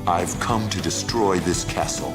I've come to destroy this castle.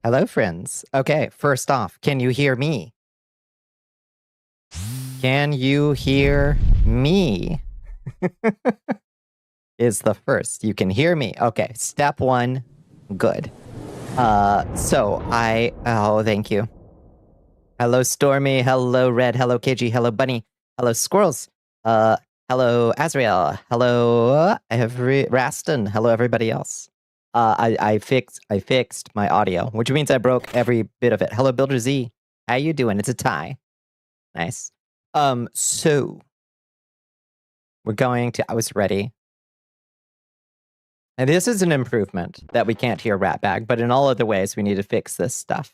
Hello, friends. Okay, first off, can you hear me? Can you hear me? Is the first. You can hear me. Okay, step one. Good. Oh, thank you. Hello, Stormy. Hello, Red. Hello, KG. Hello, Bunny. Hello, Squirrels. Hello, Azrael. Hello, Raston. Hello, everybody else. I fixed my audio, which means I broke every bit of it. Hello, Builder Z. How you doing? It's a tie. Nice. So we're going to. I was ready. And this is an improvement that we can't hear Ratbag, but in all other ways, we need to fix this stuff.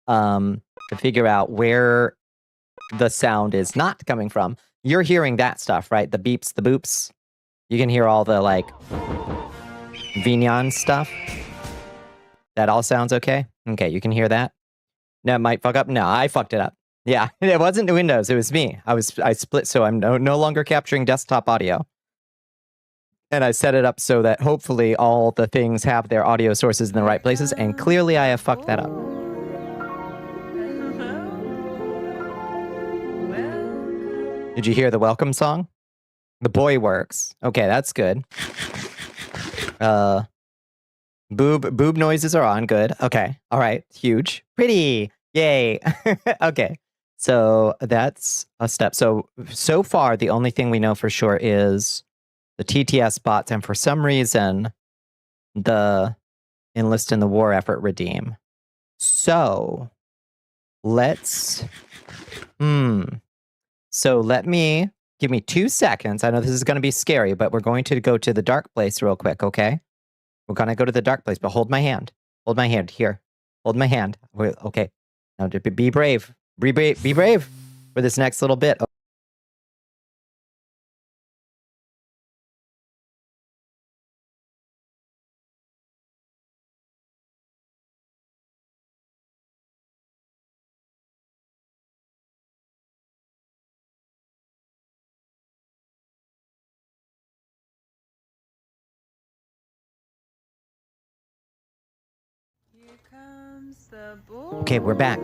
To figure out where the sound is not coming from. You're hearing that stuff, right? The beeps, the boops. You can hear all the like Vignon stuff. That all sounds okay? Okay, you can hear that? No, it might fuck up. No, I fucked it up. Yeah, it wasn't Windows, it was me. I split, so I'm no longer capturing desktop audio. And I set it up so that hopefully all the things have their audio sources in the right places, and clearly I have fucked that up. Did you hear the welcome song? The boy works. Okay, that's good. Boob noises are on. Good. Okay. All right. Huge. Pretty. Yay. Okay. So that's a step. So far, the only thing we know for sure is the TTS bots, and for some reason, the enlist in the war effort redeem. So let's. So give me 2 seconds. I know this is going to be scary, but we're going to go to the dark place real quick. Okay. We're going to go to the dark place, but hold my hand. Hold my hand here. Hold my hand. Okay. Now be brave. Be brave for this next little bit. Here comes the bull. Okay, we're back.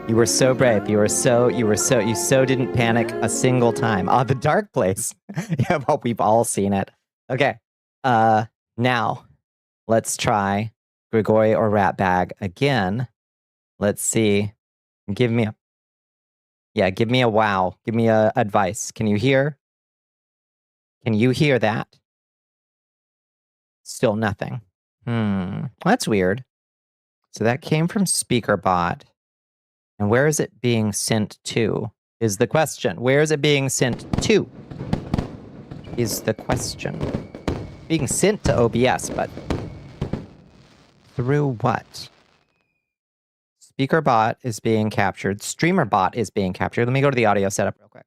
You were so brave. You so didn't panic a single time. The dark place. Yeah, well, we've all seen it. Okay. Now let's try Grigori or Ratbag again. Let's see. Give me a wow. Give me a advice. Can you hear? Can you hear that? Still nothing. That's weird. So that came from SpeakerBot. And where is it being sent to? Is the question. Where is it being sent to? Is the question. Being sent to OBS, but through what? SpeakerBot is being captured. StreamerBot is being captured. Let me go to the audio setup real quick.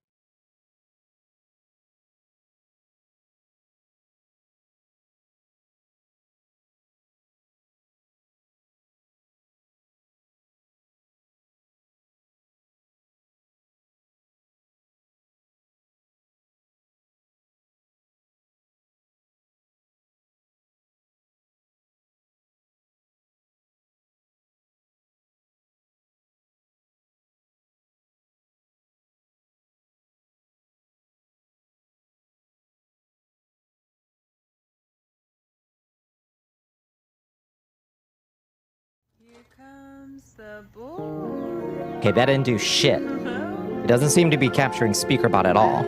Here comes the bull. Okay, that didn't do shit. It doesn't seem to be capturing SpeakerBot at all,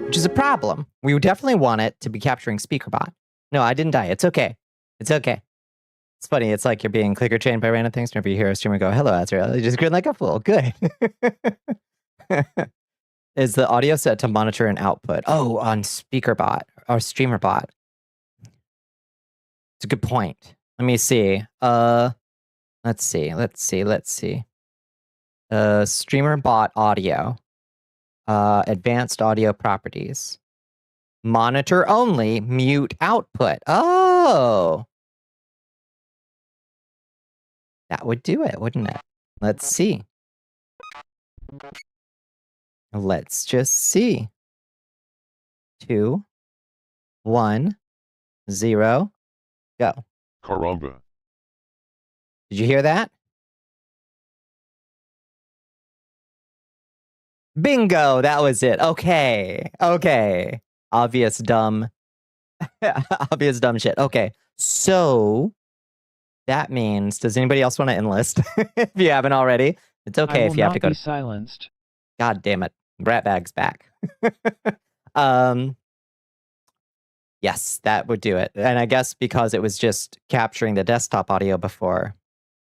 which is a problem. We would definitely want it to be capturing SpeakerBot. No, I didn't die. It's okay. It's okay. It's funny. It's like you're being clicker chained by random things. Whenever you hear a streamer go, "Hello, Azrael," you just grin like a fool. Good. Is the audio set to monitor an output? Oh, on SpeakerBot or StreamerBot. It's a good point. Let me see. Let's see. StreamerBot audio. Advanced audio properties. Monitor only, mute output. Oh. That would do it, wouldn't it? Let's see. Let's just see. 2, 1, 0, go. Caramba. Did you hear that? Bingo, that was it. Okay. Obvious dumb shit. Okay. So that means, does anybody else want to enlist? If you haven't already, it's okay if you have to go to silenced. God damn it. Ratbag's back. Yes, that would do it. And I guess because it was just capturing the desktop audio before,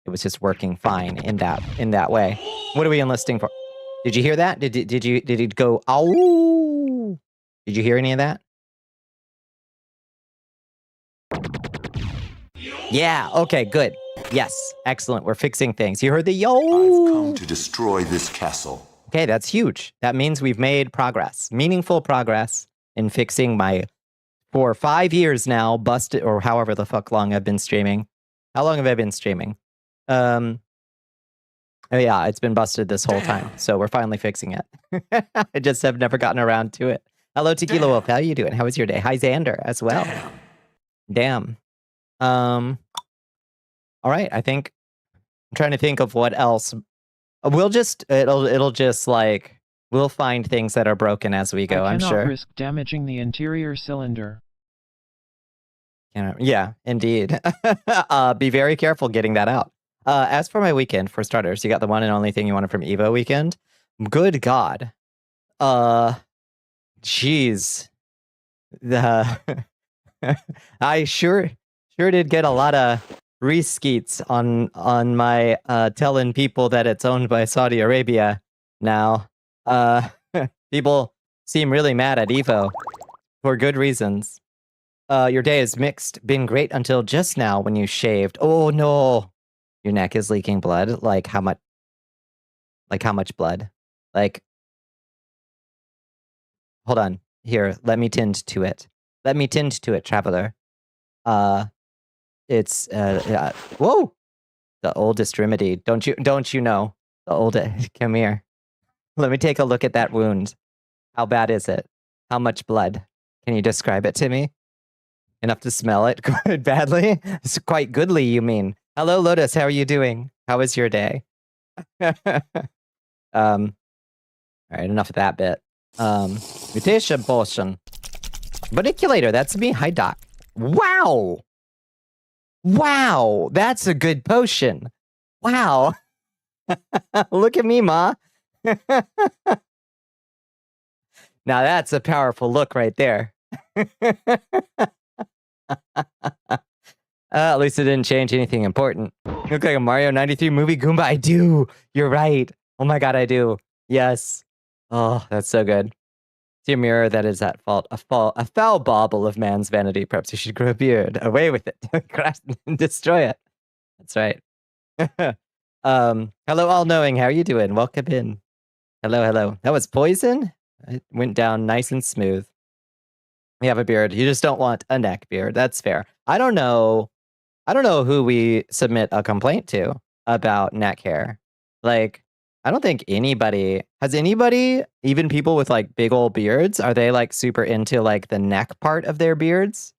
it was just working fine in that way. What are we enlisting for? Did you hear that? Did it go, ow? Did you hear any of that? Yeah, okay, good. Yes, excellent. We're fixing things. You heard the yo? I've come to destroy this castle. Okay, that's huge. That means we've made progress, meaningful progress in fixing my, for 5 years now, busted, or however the fuck long I've been streaming. How long have I been streaming? Yeah, it's been busted this whole time, so we're finally fixing it. I just have never gotten around to it. Hello, Tequila Wolf. How are you doing? How was your day? Hi, Xander, as well. Damn. All right, I think I'm trying to think of what else. We'll just it'll just like We'll find things that are broken as we go, I I'm cannot sure. risk damaging the interior cylinder. Yeah, indeed. Be very careful getting that out. As for my weekend, for starters, you got the one and only thing you wanted from Evo weekend. Good God. Jeez. The I sure did get a lot of reskeets on my telling people that it's owned by Saudi Arabia now. People seem really mad at Evo for good reasons. Your day is mixed. Been great until just now when you shaved. Oh no. Your neck is leaking blood. Like how much blood? Like, hold on. Here, let me tend to it. Let me tend to it, traveler. It's whoa! The oldest remedy. Don't you know? The oldest. Come here. Let me take a look at that wound. How bad is it? How much blood? Can you describe it to me? Enough to smell it good badly? It's quite goodly, you mean? Hello, Lotus. How are you doing? How was your day? All right, enough of that bit. Mutation potion. Boniculator, that's me. Hi, Doc. Wow! Wow, that's a good potion. Wow. Look at me, Ma. Now that's a powerful look right there. At least it didn't change anything important. You look like a Mario 93 movie Goomba. I do. You're right. Oh my God, I do. Yes. Oh, that's so good. See a mirror that is at fault. A foul bauble of man's vanity. Perhaps you should grow a beard. Away with it. Crash and destroy it. That's right. Hello, all-knowing. How are you doing? Welcome in. Hello. That was poison? It went down nice and smooth. You have a beard. You just don't want a neck beard. That's fair. I don't know who we submit a complaint to about neck hair. Like, I don't think has anybody, even people with like big old beards, are they like super into like the neck part of their beards?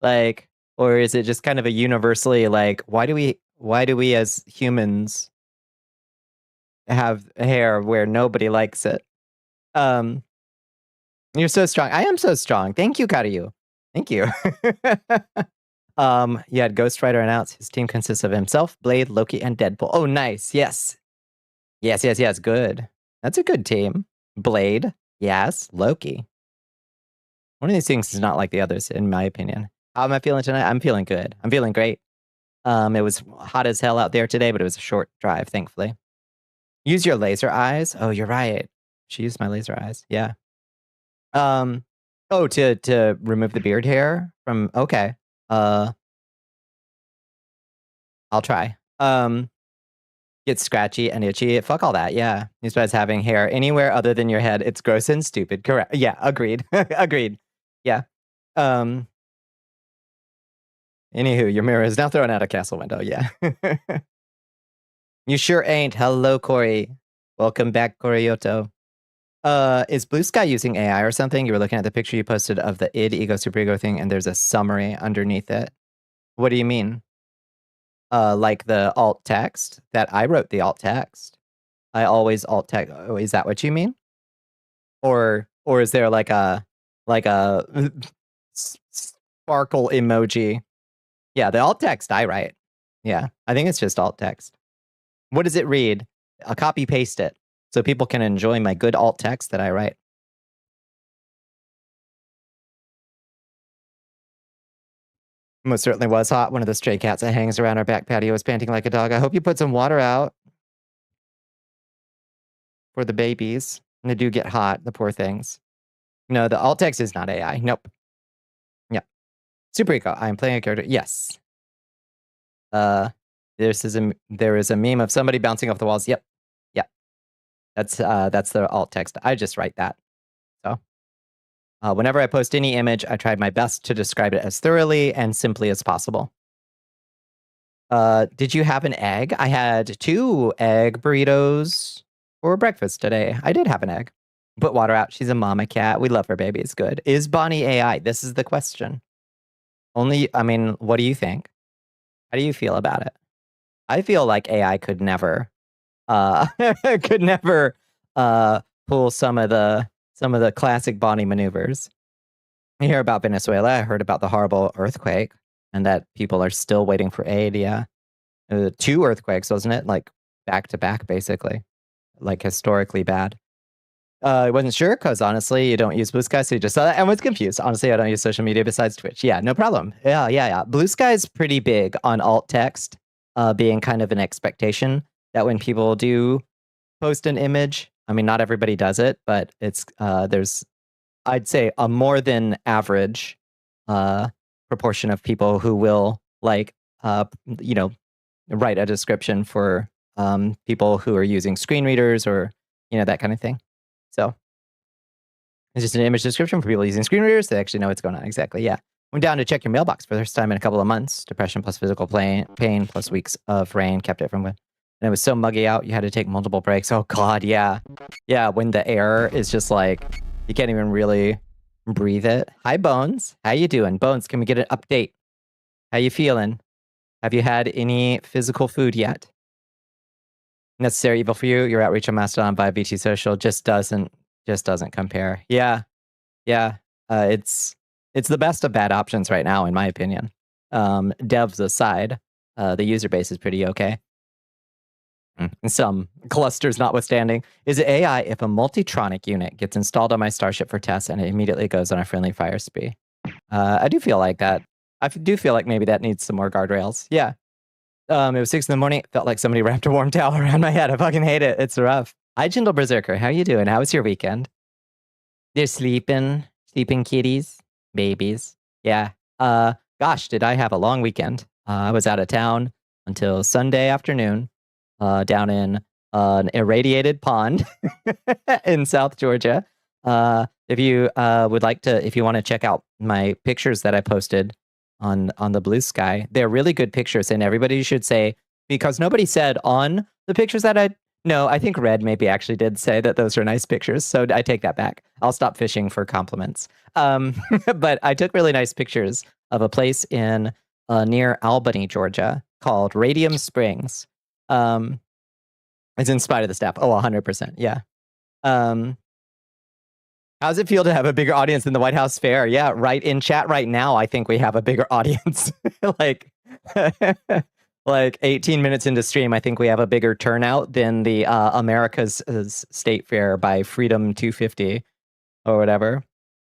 Like, or is it just kind of a universally like, why do we as humans have hair where nobody likes it? You're so strong. I am so strong. Thank you, Karyu. Thank you. You had Ghost Rider announce his team consists of himself, Blade, Loki, and Deadpool. Oh, nice. Yes. Good. That's a good team. Blade. Yes. Loki. One of these things is not like the others, in my opinion. How am I feeling tonight? I'm feeling good. I'm feeling great. It was hot as hell out there today, but it was a short drive, thankfully. Use your laser eyes. Oh, you're right. She used my laser eyes. Yeah. Oh, to remove the beard hair from. Okay. I'll try. Get scratchy and itchy. Fuck all that. Yeah. You're supposed to having hair anywhere other than your head. It's gross and stupid. Correct. Yeah. Agreed. Agreed. Yeah. Anywho, your mirror is now thrown out a castle window. Yeah. You sure ain't. Hello, Corey. Welcome back, Koryoto. Is Blue Sky using AI or something? You were looking at the picture you posted of the id, ego, superego thing, and there's a summary underneath it. What do you mean? Like the alt text that I wrote the alt text. I always alt text. Oh, is that what you mean? Or is there like a sparkle emoji? Yeah, the alt text I write. Yeah, I think it's just alt text. What does it read? I'll copy paste it so people can enjoy my good alt text that I write. Most certainly was hot. One of the stray cats that hangs around our back patio is panting like a dog. I hope you put some water out for the babies. And they do get hot, the poor things. No, the alt text is not AI. Nope. Yeah. Super Eco. I'm playing a character. Yes. There is a meme of somebody bouncing off the walls. Yep. Yep. That's the alt text. I just write that. So whenever I post any image, I tried my best to describe it as thoroughly and simply as possible. Did you have an egg? I had 2 egg burritos for breakfast today. I did have an egg. Put water out. She's a mama cat. We love her baby. It's good. Is Bonnie AI? This is the question. I mean, what do you think? How do you feel about it? I feel like AI could never pull some of the classic Bonnie maneuvers. I hear about Venezuela. I heard about the horrible earthquake and that people are still waiting for aid. Yeah. 2 earthquakes, wasn't it? Like back to back, basically. Like historically bad. I wasn't sure because honestly, you don't use Blue Sky, so you just saw that and was confused. Honestly, I don't use social media besides Twitch. Yeah, no problem. Yeah. Blue Sky is pretty big on alt text, being kind of an expectation that when people do post an image, I mean, not everybody does it, but it's there's, I'd say, a more than average proportion of people who will write a description for people who are using screen readers or that kind of thing. So it's just an image description for people using screen readers. They actually know what's going on. Exactly. Yeah. Went down to check your mailbox for the first time in a couple of months. Depression plus physical pain plus weeks of rain kept it from wind. And it was so muggy out, you had to take multiple breaks. Oh, God, yeah. Yeah, when the air is just like, you can't even really breathe it. Hi, Bones. How you doing? Bones, can we get an update? How you feeling? Have you had any physical food yet? Necessary evil for you. Your outreach on Mastodon by BT Social just doesn't compare. Yeah. It's the best of bad options right now, in my opinion. Devs aside, the user base is pretty okay. Some clusters notwithstanding. Is it AI if a Multitronic unit gets installed on my Starship for tests and it immediately goes on a friendly fire spree? I do feel like that. I do feel like maybe that needs some more guardrails. Yeah. It was 6 in the morning. It felt like somebody wrapped a warm towel around my head. I fucking hate it. It's rough. Hi, Gentle Berserker. How you doing? How was your weekend? They're sleeping kitties, babies. Yeah. Gosh, did I have a long weekend? I was out of town until Sunday afternoon, down in an irradiated pond in South Georgia. If you if you want to check out my pictures that I posted on the Blue Sky, they're really good pictures, and everybody should say, because nobody said on the pictures that I think Red maybe actually did say that those are nice pictures, so I take that back. I'll stop fishing for compliments. But I took really nice pictures of a place in near Albany, Georgia, called Radium Springs. It's in spite of the staff. Oh, 100%. Yeah. How's it feel to have a bigger audience than the White House Fair? Yeah, right in chat right now, I think we have a bigger audience. like 18 minutes into stream, I think we have a bigger turnout than the America's State Fair by Freedom 250 or whatever.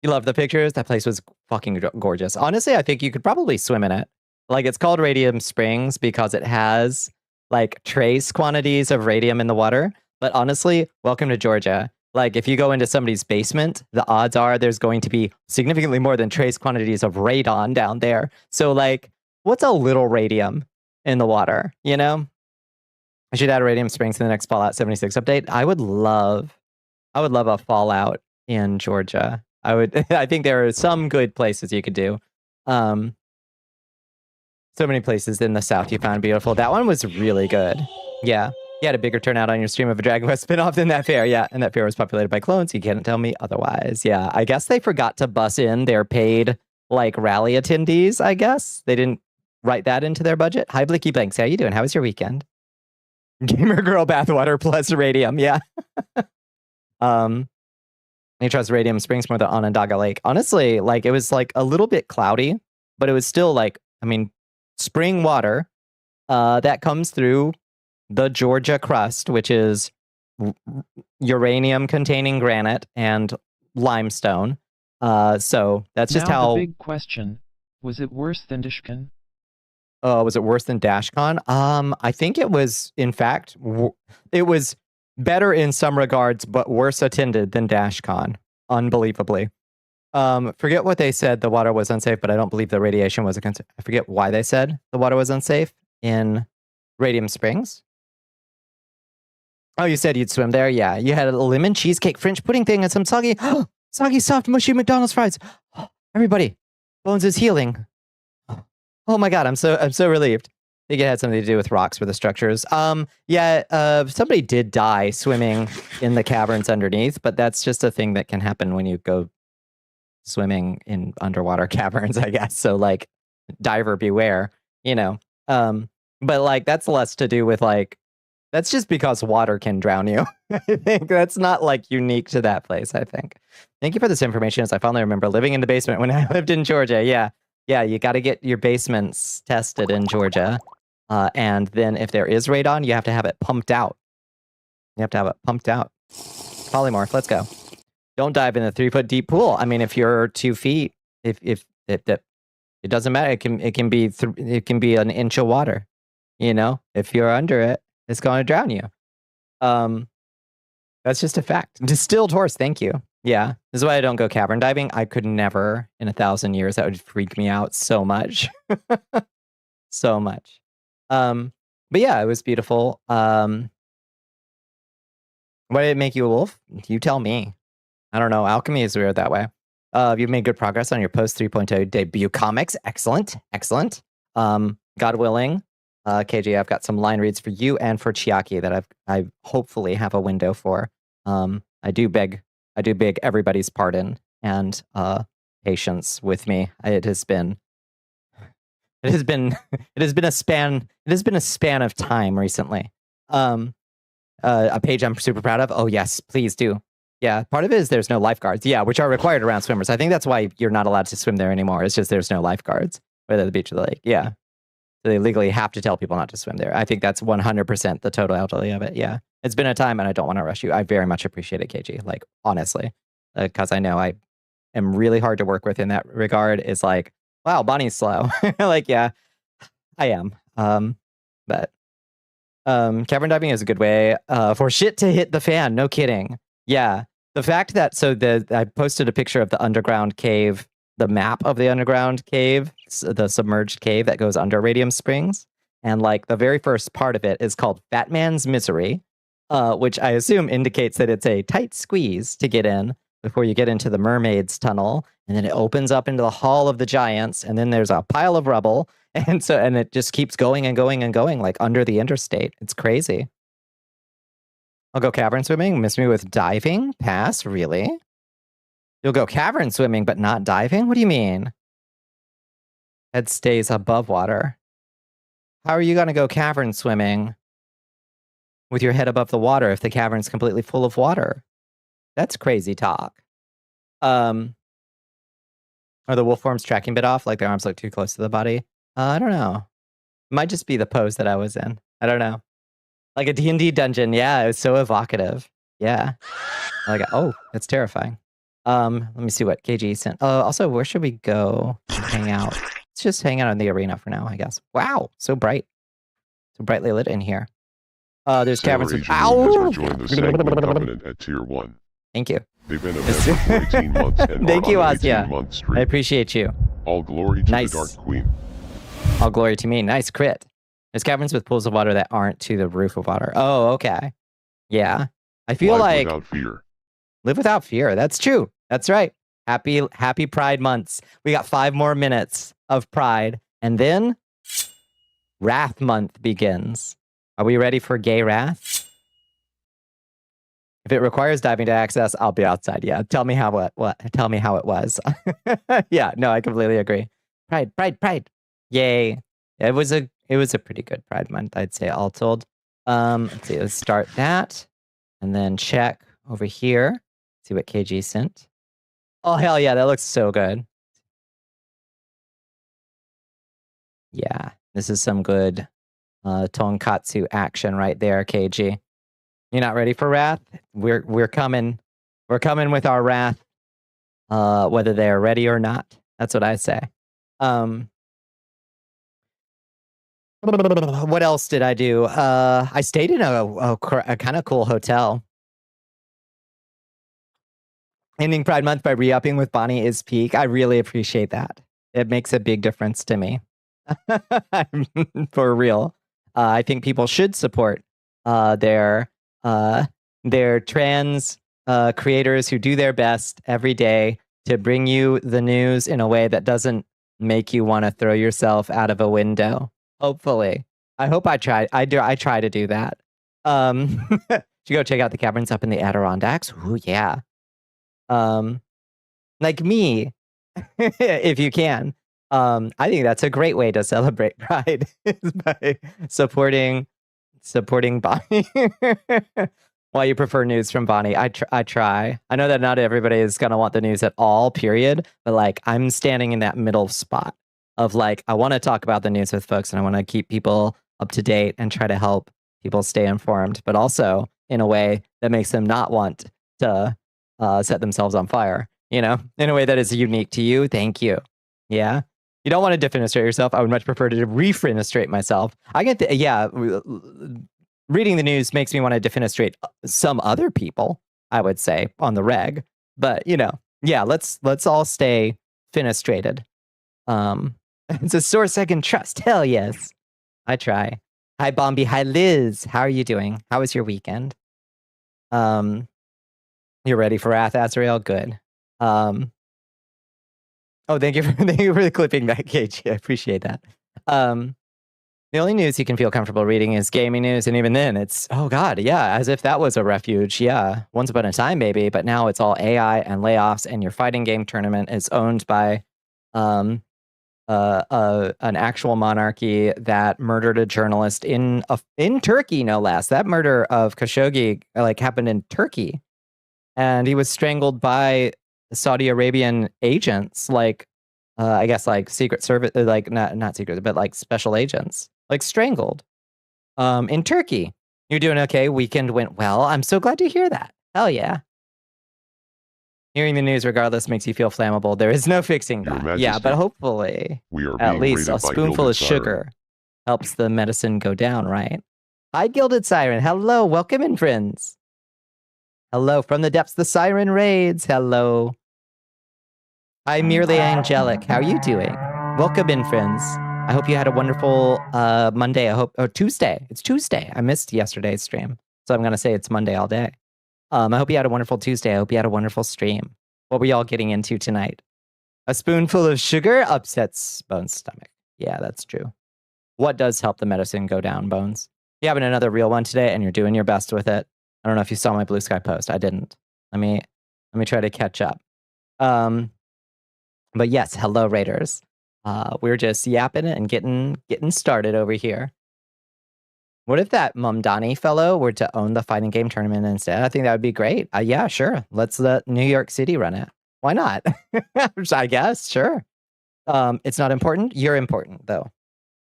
You love the pictures? That place was fucking gorgeous. Honestly, I think you could probably swim in it. Like, it's called Radium Springs because it has like trace quantities of radium in the water. But honestly, welcome to Georgia. Like, if you go into somebody's basement, the odds are there's going to be significantly more than trace quantities of radon down there. So, like, what's a little radium in the water, I should add Radium Springs in the next Fallout 76 update. I would love a Fallout in Georgia. I think there are some good places you could do. So many places in the South you found beautiful. That one was really good. Yeah. You had a bigger turnout on your stream of a Dragon Quest spinoff than that fair. Yeah. And that fair was populated by clones. You can't tell me otherwise. Yeah. I guess they forgot to bus in their paid, rally attendees, I guess. They didn't write that into their budget. Hi, Blicky Blanks. How you doing? How was your weekend? Gamer Girl bathwater plus radium. Yeah. I trust Radium Springs more than Onondaga Lake. Honestly, it was a little bit cloudy, but it was still spring water that comes through the Georgia crust, which is uranium containing granite and limestone. So that's just now the big question. Was it worse than Dashcon? Was it worse than Dashcon? I think it was, in fact, it was better in some regards, but worse attended than Dashcon, unbelievably. Forget what they said the water was unsafe, but I don't believe the radiation was a concern. I forget why they said the water was unsafe in Radium Springs. Oh, you said you'd swim there? Yeah. You had a lemon cheesecake French pudding thing and some soggy, soft, mushy McDonald's fries. Everybody, Bones is healing. Oh my God, I'm so relieved. I think it had something to do with rocks for the structures. Somebody did die swimming in the caverns underneath, but that's just a thing that can happen when you go swimming in underwater caverns, I guess. So diver beware, But that's less to do with That's just because water can drown you. I think that's not like unique to that place, I think. Thank you for this information, as I finally remember living in the basement when I lived in Georgia. Yeah. Yeah, you got to get your basements tested in Georgia. And then if there is radon, you have to have it pumped out. You have to have it pumped out. Polymorph, let's go. Don't dive in a 3-foot deep pool. I mean, if you're 2 feet, if it doesn't matter. It can be an inch of water. You know, if you're under it, it's going to drown you. That's just a fact. Distilled horse, thank you. Yeah, this is why I don't go cavern diving. I could never in 1,000 years. That would freak me out so much. So much. But yeah, it was beautiful. Why did it make you a wolf? You tell me. I don't know. Alchemy is weird that way. You've made good progress on your post 3.0 debut comics. Excellent. Excellent. God willing, KJ, I've got some line reads for you and for Chiaki that I hopefully have a window for. I do beg everybody's pardon and patience with me. It has been a span of time recently. A page I'm super proud of. Oh yes, please do. Yeah, part of it is there's no lifeguards. Yeah, which are required around swimmers. I think that's why you're not allowed to swim there anymore. It's just there's no lifeguards, whether the beach or the lake. Yeah. So they legally have to tell people not to swim there. I think that's 100% the total elderly of it. Yeah. It's been a time and I don't want to rush you. I very much appreciate it, KG. Like, honestly. Because I know I am really hard to work with in that regard. It's like, wow, Bonnie's slow. Like, yeah, I am. But cavern diving is a good way for shit to hit the fan. No kidding. Yeah. The fact that, I posted a picture of the underground cave, the map of the underground cave, the submerged cave that goes under Radium Springs. And like the very first part of it is called Fat Man's Misery, which I assume indicates that it's a tight squeeze to get in before you get into the mermaid's tunnel. And then it opens up into the Hall of the Giants. And then there's a pile of rubble. And it just keeps going and going and going, like under the interstate. It's crazy. I'll go cavern swimming. Miss me with diving? Pass? Really? You'll go cavern swimming, but not diving? What do you mean? Head stays above water. How are you going to go cavern swimming with your head above the water if the cavern's completely full of water? That's crazy talk. Are the wolf forms tracking bit off? Like their arms look too close to the body? I don't know. It might just be the pose that I was in. I don't know. Like a D&D dungeon. Yeah, it was so evocative. Yeah. Like, oh, that's terrifying. Let me see what KG sent. Also, where should we go and hang out? Let's just hang out in the arena for now, I guess. Wow, so bright. So brightly lit in here. There's caverns with... Ow! Joined the Sanguine Covenant at Tier 1. Thanch you. They've been a member for 18 months and thank you, Asya. I I appreciate you. All glory to the Dark Queen. All glory to me. Nice crit. There's caverns with pools of water that aren't to the roof of water. Oh, okay. Yeah. I feel like... Live without fear. Live without fear. That's true. That's right. Happy Pride months. We got 5 more minutes of Pride. And then Wrath month begins. Are we ready for gay wrath? If it requires diving to access, I'll be outside. Yeah. Tell me how tell me how it was. Yeah, no, I completely agree. Pride. Yay. It was a pretty good Pride month, I'd say, all told. Let's see, let's start that. And then check over here. See what KG sent. Oh, hell yeah, that looks so good. Yeah, this is some good tonkatsu action right there, KG. You're not ready for wrath? We're coming. We're coming with our wrath, whether they're ready or not. That's what I say. What else did I do? I stayed in a kind of cool hotel. Ending Pride Month by re-upping with Bonnie is peak. I really appreciate that. It makes a big difference to me. For real. I think people should support their trans creators who do their best every day to bring you the news in a way that doesn't make you want to throw yourself out of a window. Hopefully. I hope I try. I try to do that. Should go check out the caverns up in the Adirondacks. Ooh, yeah. Like me, if you can. I think that's a great way to celebrate Pride is by supporting supporting Bonnie. Why you prefer news from Bonnie? I try. I know that not everybody is gonna want the news at all, period. But like, I'm standing in that middle spot of like, I want to talk about the news with folks, and I want to keep people up to date and try to help people stay informed, but also in a way that makes them not want to set themselves on fire. You know, in a way that is unique to you. Thank you. Yeah. You don't want to defenestrate yourself. I would much prefer to refenestrate myself. I get reading the news makes me want to defenestrate some other people, I would say, on the reg. But, you know, yeah, let's all stay fenestrated. It's a source I can trust. Hell yes. I try. Hi, Bombi. Hi, Liz. How are you doing? How was your weekend? You're ready for Wrath, Azrael? Good. Oh, thank you for the clipping back, KG. I appreciate that. The only news you can feel comfortable reading is gaming news, and even then, it's oh god, yeah, as if that was a refuge. Yeah, once upon a time, maybe, but now it's all AI and layoffs, and your fighting game tournament is owned by an actual monarchy that murdered a journalist in Turkey, no less. That murder of Khashoggi like happened in Turkey, and he was strangled by Saudi Arabian agents, like I guess like Secret Service, like not secret, but like special agents, like strangled. In Turkey. You're doing okay. Weekend went well. I'm so glad to hear that. Hell yeah. Hearing the news regardless makes you feel flammable. There is no fixing Your that. Majesty, Yeah, but hopefully We are at being least raided a by spoonful Gilded of sugar helps the medicine go down, right? Hi, Gilded Siren. Hello. Welcome in, friends. Hello from the depths. The Siren raids. Hello. Hi, Merely Angelic. How are you doing? Welcome in, friends. I hope you had a wonderful Monday. Tuesday. It's Tuesday. I missed yesterday's stream, so I'm going to say it's Monday all day. I hope you had a wonderful Tuesday. I hope you had a wonderful stream. What were y'all getting into tonight? A spoonful of sugar upsets Bones' stomach. Yeah, that's true. What does help the medicine go down, Bones? You having another real one today, and you're doing your best with it. I don't know if you saw my Blue Sky post. I didn't. Let me try to catch up. But yes, hello, Raiders. We're just yapping and getting started over here. What if that Mumdani fellow were to own the fighting game tournament instead? I think that would be great. Yeah, sure. Let's let New York City run it. Why not? I guess, sure. It's not important. You're important, though,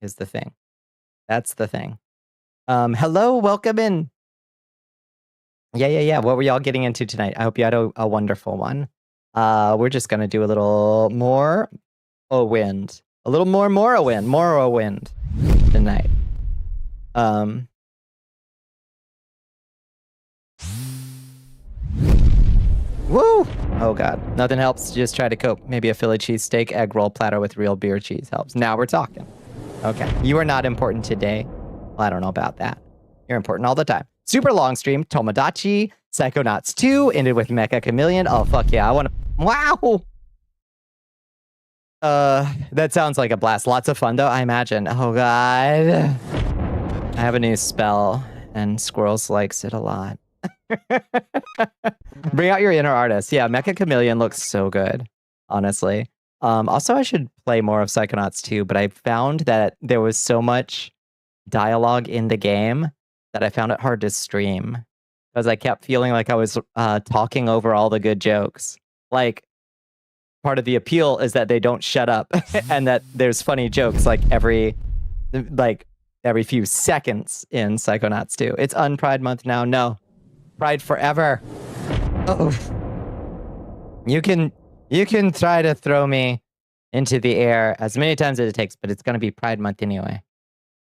is the thing. That's the thing. Hello, welcome in. Yeah. What were y'all getting into tonight? I hope you had a wonderful one. We're just going to do a little more Morrowind. A little more Morrowind tonight. Woo! Oh god, nothing helps. Just try to cope. Maybe a Philly cheesesteak egg roll platter with real beer cheese helps. Now we're talking. Okay, you are not important today. Well, I don't know about that. You're important all the time. Super long stream. Tomodachi, Psychonauts 2 ended with Mecha Chameleon. Oh fuck yeah! I want to. Wow. That sounds like a blast. Lots of fun though, I imagine. Oh god. I have a new spell, and Squirrels likes it a lot. Bring out your inner artist. Yeah, Mecha Chameleon looks so good, honestly. Also, I should play more of Psychonauts 2, but I found that there was so much dialogue in the game that I found it hard to stream. Because I kept feeling like I was talking over all the good jokes. Like, part of the appeal is that they don't shut up, and that there's funny jokes like every few seconds in Psychonauts 2. It's Unpride Month now. No. Pride forever. Oh. You can try to throw me into the air as many times as it takes, but it's going to be Pride Month anyway.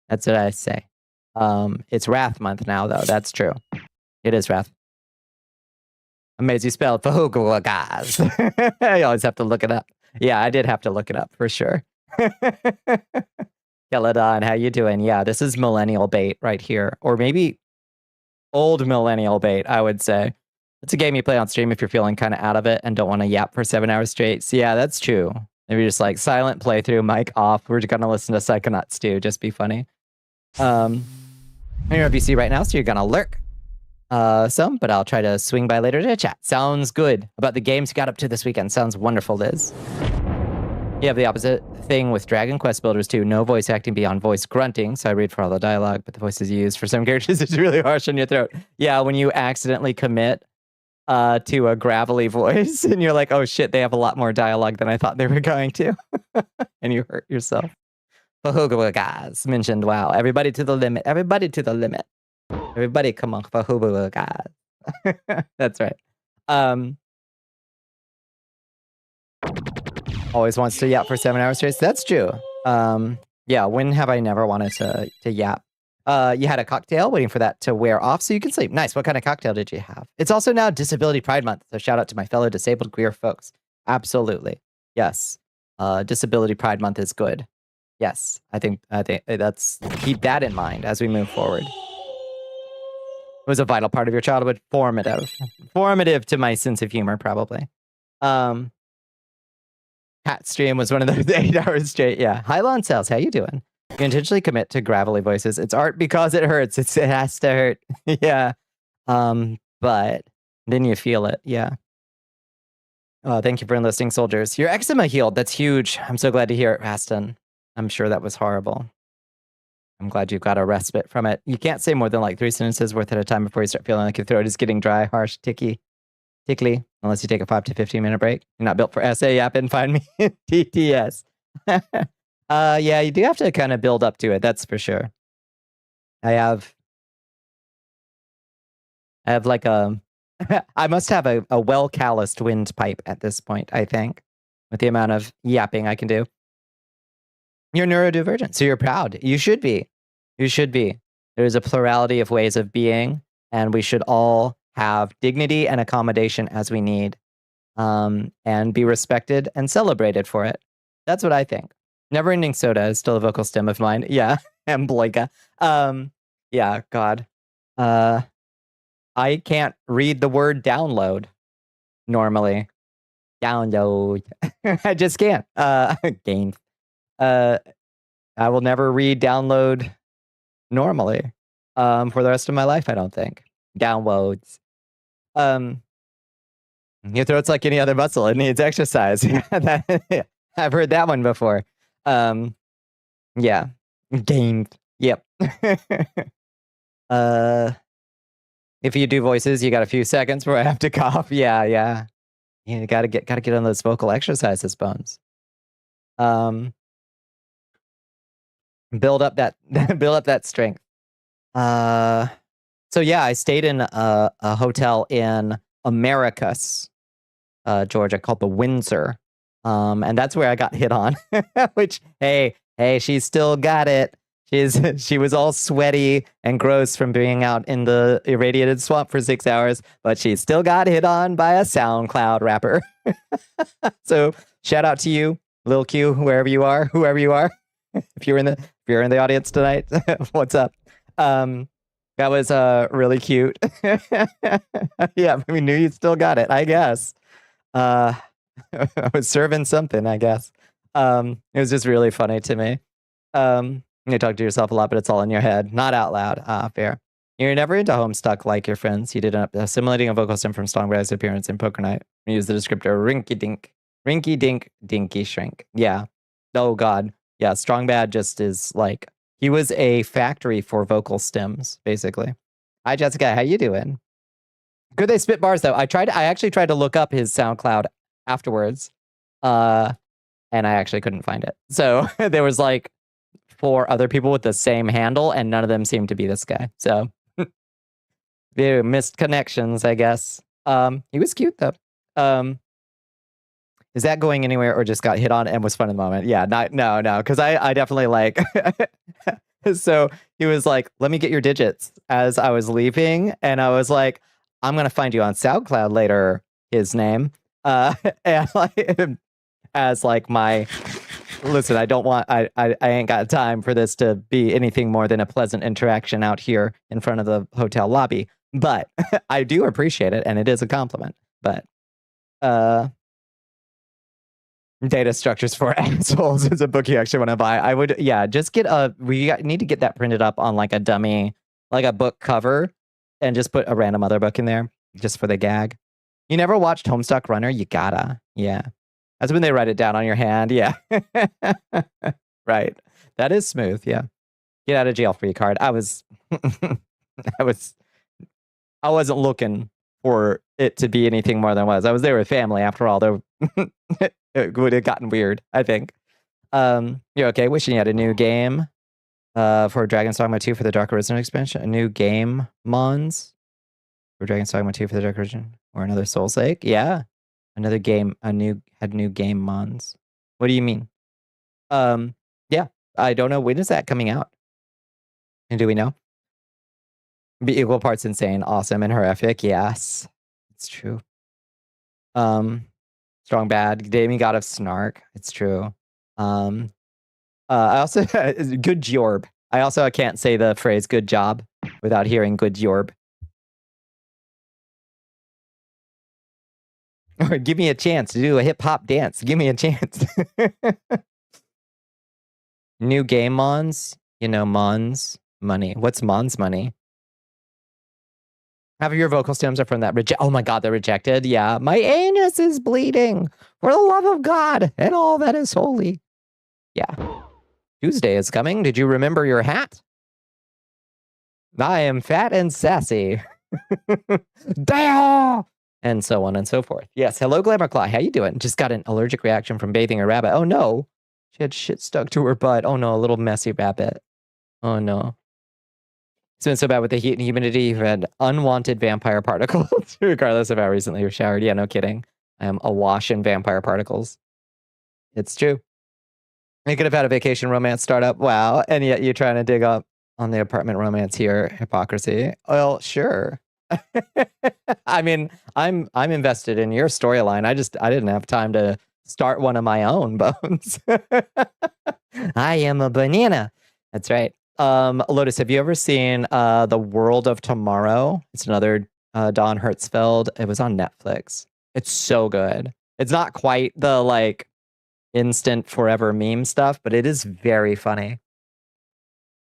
That's what I say. It's Wrath Month now, though. That's true. It is Wrath. Amazing spell. FHQWHGADS. I always have to look it up. Yeah, I did have to look it up for sure. Keladon, how you doing? Yeah, this is millennial bait right here. Or maybe old millennial bait, I would say. It's a game you play on stream if you're feeling kind of out of it and don't want to yap for 7 hours straight. So yeah, that's true. Maybe just like silent playthrough, mic off. We're just going to listen to Psychonauts 2. Just be funny. I'm in RBC right now, so you're going to lurk some, but I'll try to swing by later to chat. Sounds good. About the games you got up to this weekend. Sounds wonderful, Liz. You have the opposite thing with Dragon Quest Builders too. No voice acting beyond voice grunting. So I read for all the dialogue, but the voices you use for some characters is really harsh on your throat. Yeah, when you accidentally commit to a gravelly voice and you're like, oh shit, they have a lot more dialogue than I thought they were going to. And you hurt yourself. FHQWHGADS mentioned, wow, everybody to the limit. Everybody to the limit. Everybody come on, FHQWHGADS. That's right. Always wants to yap for 7 hours straight. That's true. Yeah, when have I never wanted to yap? You had a cocktail waiting for that to wear off so you can sleep. Nice. What kind of cocktail did you have? It's also now Disability Pride Month. So shout out to my fellow disabled queer folks. Absolutely. Yes. Disability Pride Month is good. Yes. I think that's, keep that in mind as we move forward. It was a vital part of your childhood. Formative to my sense of humor, probably. Hat stream was one of those 8 hours straight. Yeah. Hylon Cells, how you doing? You intentionally commit to gravelly voices. It's art because it hurts. It has to hurt. Yeah. But then you feel it. Yeah. Oh, thank you for enlisting soldiers. Your eczema healed. That's huge. I'm so glad to hear it, Raston. I'm sure that was horrible. I'm glad you got a respite from it. You can't say more than like 3 sentences worth at a time before you start feeling like your throat is getting dry, harsh, tickly, unless you take a 5 to 15 minute break. You're not built for essay yapping. Find me TTS. Yeah, you do have to kind of build up to it. That's for sure. I have like I must have a well calloused windpipe at this point, I think, with the amount of yapping I can do. You're neurodivergent, so you're proud. You should be. You should be. There's a plurality of ways of being, and we should all have dignity and accommodation as we need, and be respected and celebrated for it. That's what I think. Never Ending Soda is still a vocal stem of mine. Yeah, and Bloika. Yeah, God. I can't read the word download normally. Download. I just can't. Game. I will never read download normally for the rest of my life, I don't think. Downloads. Your throat's like any other muscle. It needs exercise. I've heard that one before. Yeah. Game. Yep. If you do voices, you got a few seconds where I have to cough. Yeah. You gotta get on those vocal exercises, Bones. Build up that strength. So yeah, I stayed in a hotel in Americus, Georgia, called the Windsor. And that's where I got hit on. Which, hey, she's still got it. She was all sweaty and gross from being out in the irradiated swamp for 6 hours, but she still got hit on by a SoundCloud rapper. So shout out to you, Lil Q, whoever you are. If you're in the audience tonight, what's up? That was really cute. Yeah, we knew you still got it, I guess. I was serving something, I guess. It was just really funny to me. You talk to yourself a lot, but it's all in your head, not out loud. Fair. You're never into Homestuck like your friends. You did assimilating a vocal stem from Stongbrad's appearance in Poker Night. You used the descriptor rinky dink, dinky shrink. Yeah. Oh God. Yeah. Strongbad just is like, he was a factory for vocal stems, basically. Hi, Jessica. How you doing? Could they spit bars though? I actually tried to look up his SoundCloud afterwards, and I actually couldn't find it. So there was like 4 other people with the same handle, and none of them seemed to be this guy. So missed connections, I guess. He was cute though. Is that going anywhere or just got hit on and was fun in the moment? Yeah, no, because I definitely like. So he was like, "Let me get your digits," as I was leaving, and I was like, "I'm gonna find you on SoundCloud later." His name, and like, as like my. Listen, I ain't got time for this to be anything more than a pleasant interaction out here in front of the hotel lobby. But I do appreciate it, and it is a compliment. But Data Structures for Assholes is a book you actually want to buy. I would, yeah, just need to get that printed up on like a dummy, like a book cover, and just put a random other book in there, just for the gag. You never watched Homestuck Runner? You gotta, yeah. That's when they write it down on your hand. Yeah. Right. That is smooth. Yeah. Get out of jail free card. I wasn't looking for it to be anything more than it was. I was there with family after all, though. It would have gotten weird, I think. You're okay. Wishing you had a new game for Dragon's Dogma 2 for the Dark Arisen expansion. A new game, Mons, for Dragon's Dogma 2 for the Dark Arisen, or another Soul's Lake. Yeah, another game. A new game, Mons. What do you mean? Yeah, I don't know. When is that coming out? And do we know? Be equal parts insane, awesome, and horrific. Yes, it's true. Strong bad, demigod of snark. It's true. I also good jorb. I can't say the phrase "good job" without hearing "good jorb." Or give me a chance to do a hip hop dance. Give me a chance. New game, Mons. You know, Mons money. What's Mons money? Half of your vocal stems are from that oh my god, they're rejected. Yeah, my anus is bleeding for the love of God and all that is holy. Yeah. Tuesday is coming. Did you remember your hat? I am fat and sassy. Damn! And so on and so forth. Yes. Hello, Glamour Claw. How you doing? Just got an allergic reaction from bathing a rabbit. Oh no. She had shit stuck to her butt. Oh no, a little messy rabbit. Oh no. It's been so bad with the heat and humidity. You've had unwanted vampire particles, regardless of how recently you've showered. Yeah, no kidding. I am awash in vampire particles. It's true. You could have had a vacation romance startup. Wow. And yet you're trying to dig up on the apartment romance here. Hypocrisy. Well, sure. I mean, I'm invested in your storyline. I didn't have time to start one of my own, Bones. I am a banana. That's right. Lotus, have you ever seen The World of Tomorrow? It's another Don Hertzfeld. It was on Netflix. It's so good. It's not quite the like instant forever meme stuff, but it is very funny.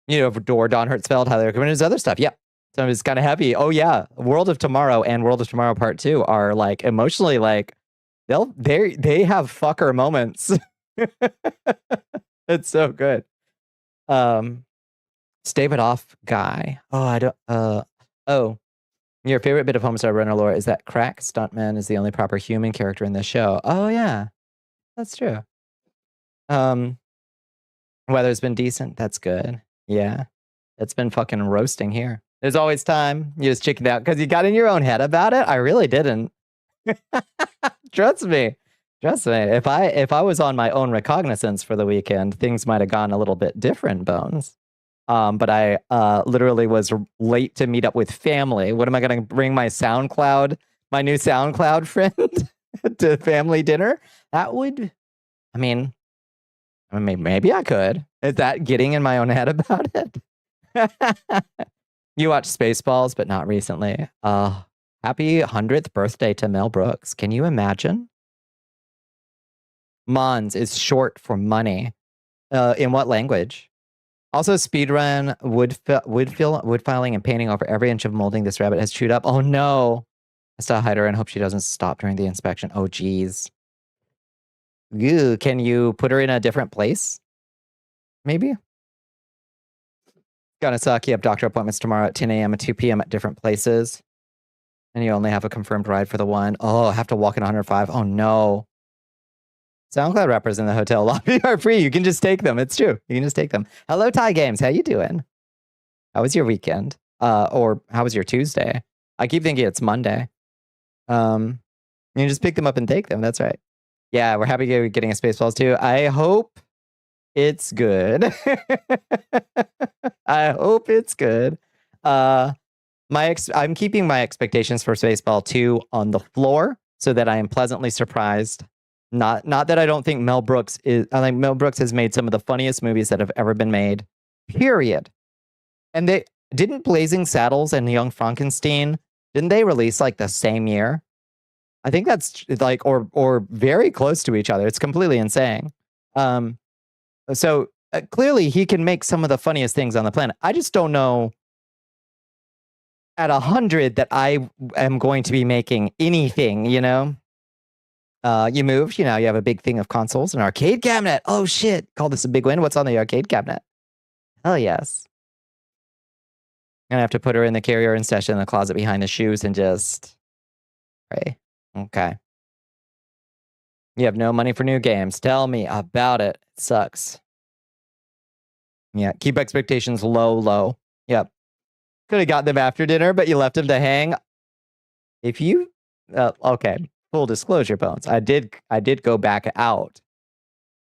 You know, adore Don Hertzfeld, how they're coming his other stuff. Yep. So it's kind of heavy. Oh yeah. World of Tomorrow and World of Tomorrow Part 2 are like emotionally like they have fucker moments. It's so good. Stave it off, guy. Oh, I don't. Oh, your favorite bit of Homestar Runner lore is that Crack Stuntman is the only proper human character in the show. Oh yeah, that's true. Weather's been decent. That's good. Yeah, it's been fucking roasting here. There's always time. You just chickened out because you got in your own head about it. I really didn't. Trust me. Trust me. If I was on my own recognizance for the weekend, things might have gone a little bit different, Bones. But I literally was late to meet up with family. What am I going to bring my new SoundCloud friend to family dinner? That would, I mean, maybe I could. Is that getting in my own head about it? You watched Spaceballs, but not recently. Happy 100th birthday to Mel Brooks. Can you imagine? Mons is short for money. In what language? Also, speedrun wood filing and painting over every inch of molding this rabbit has chewed up. Oh no! I still hide her and hope she doesn't stop during the inspection. Oh geez. Ew, can you put her in a different place? Maybe. Gonna suck. You have doctor appointments tomorrow at 10 a.m. and 2 p.m. at different places. And you only have a confirmed ride for the one. Oh, I have to walk in 105. Oh no. SoundCloud rappers in the hotel lobby are free. You can just take them. It's true. You can just take them. Hello, Ty Games. How you doing? How was your weekend? Or how was your Tuesday? I keep thinking it's Monday. You can just pick them up and take them. That's right. Yeah, we're happy you're getting a Spaceballs too. I hope it's good. I hope it's good. I'm keeping my expectations for Spaceball 2 on the floor so that I am pleasantly surprised. Not that I don't think Mel Brooks is. I think Mel Brooks has made some of the funniest movies that have ever been made. Period. And they didn't Blazing Saddles and Young Frankenstein. Didn't they release like the same year? I think that's like or very close to each other. It's completely insane. So clearly he can make some of the funniest things on the planet. I just don't know at 100 that I am going to be making anything, you know? You moved, you have a big thing of consoles, an arcade cabinet. Oh shit. Call this a big win. What's on the arcade cabinet? Oh yes. Gonna have to put her in the carrier and stash it in the closet behind the shoes and just pray. Okay. You have no money for new games. Tell me about it. It sucks. Yeah, keep expectations low. Yep. Could have got them after dinner, but you left them to hang. If you okay, full disclosure, Bones. I did go back out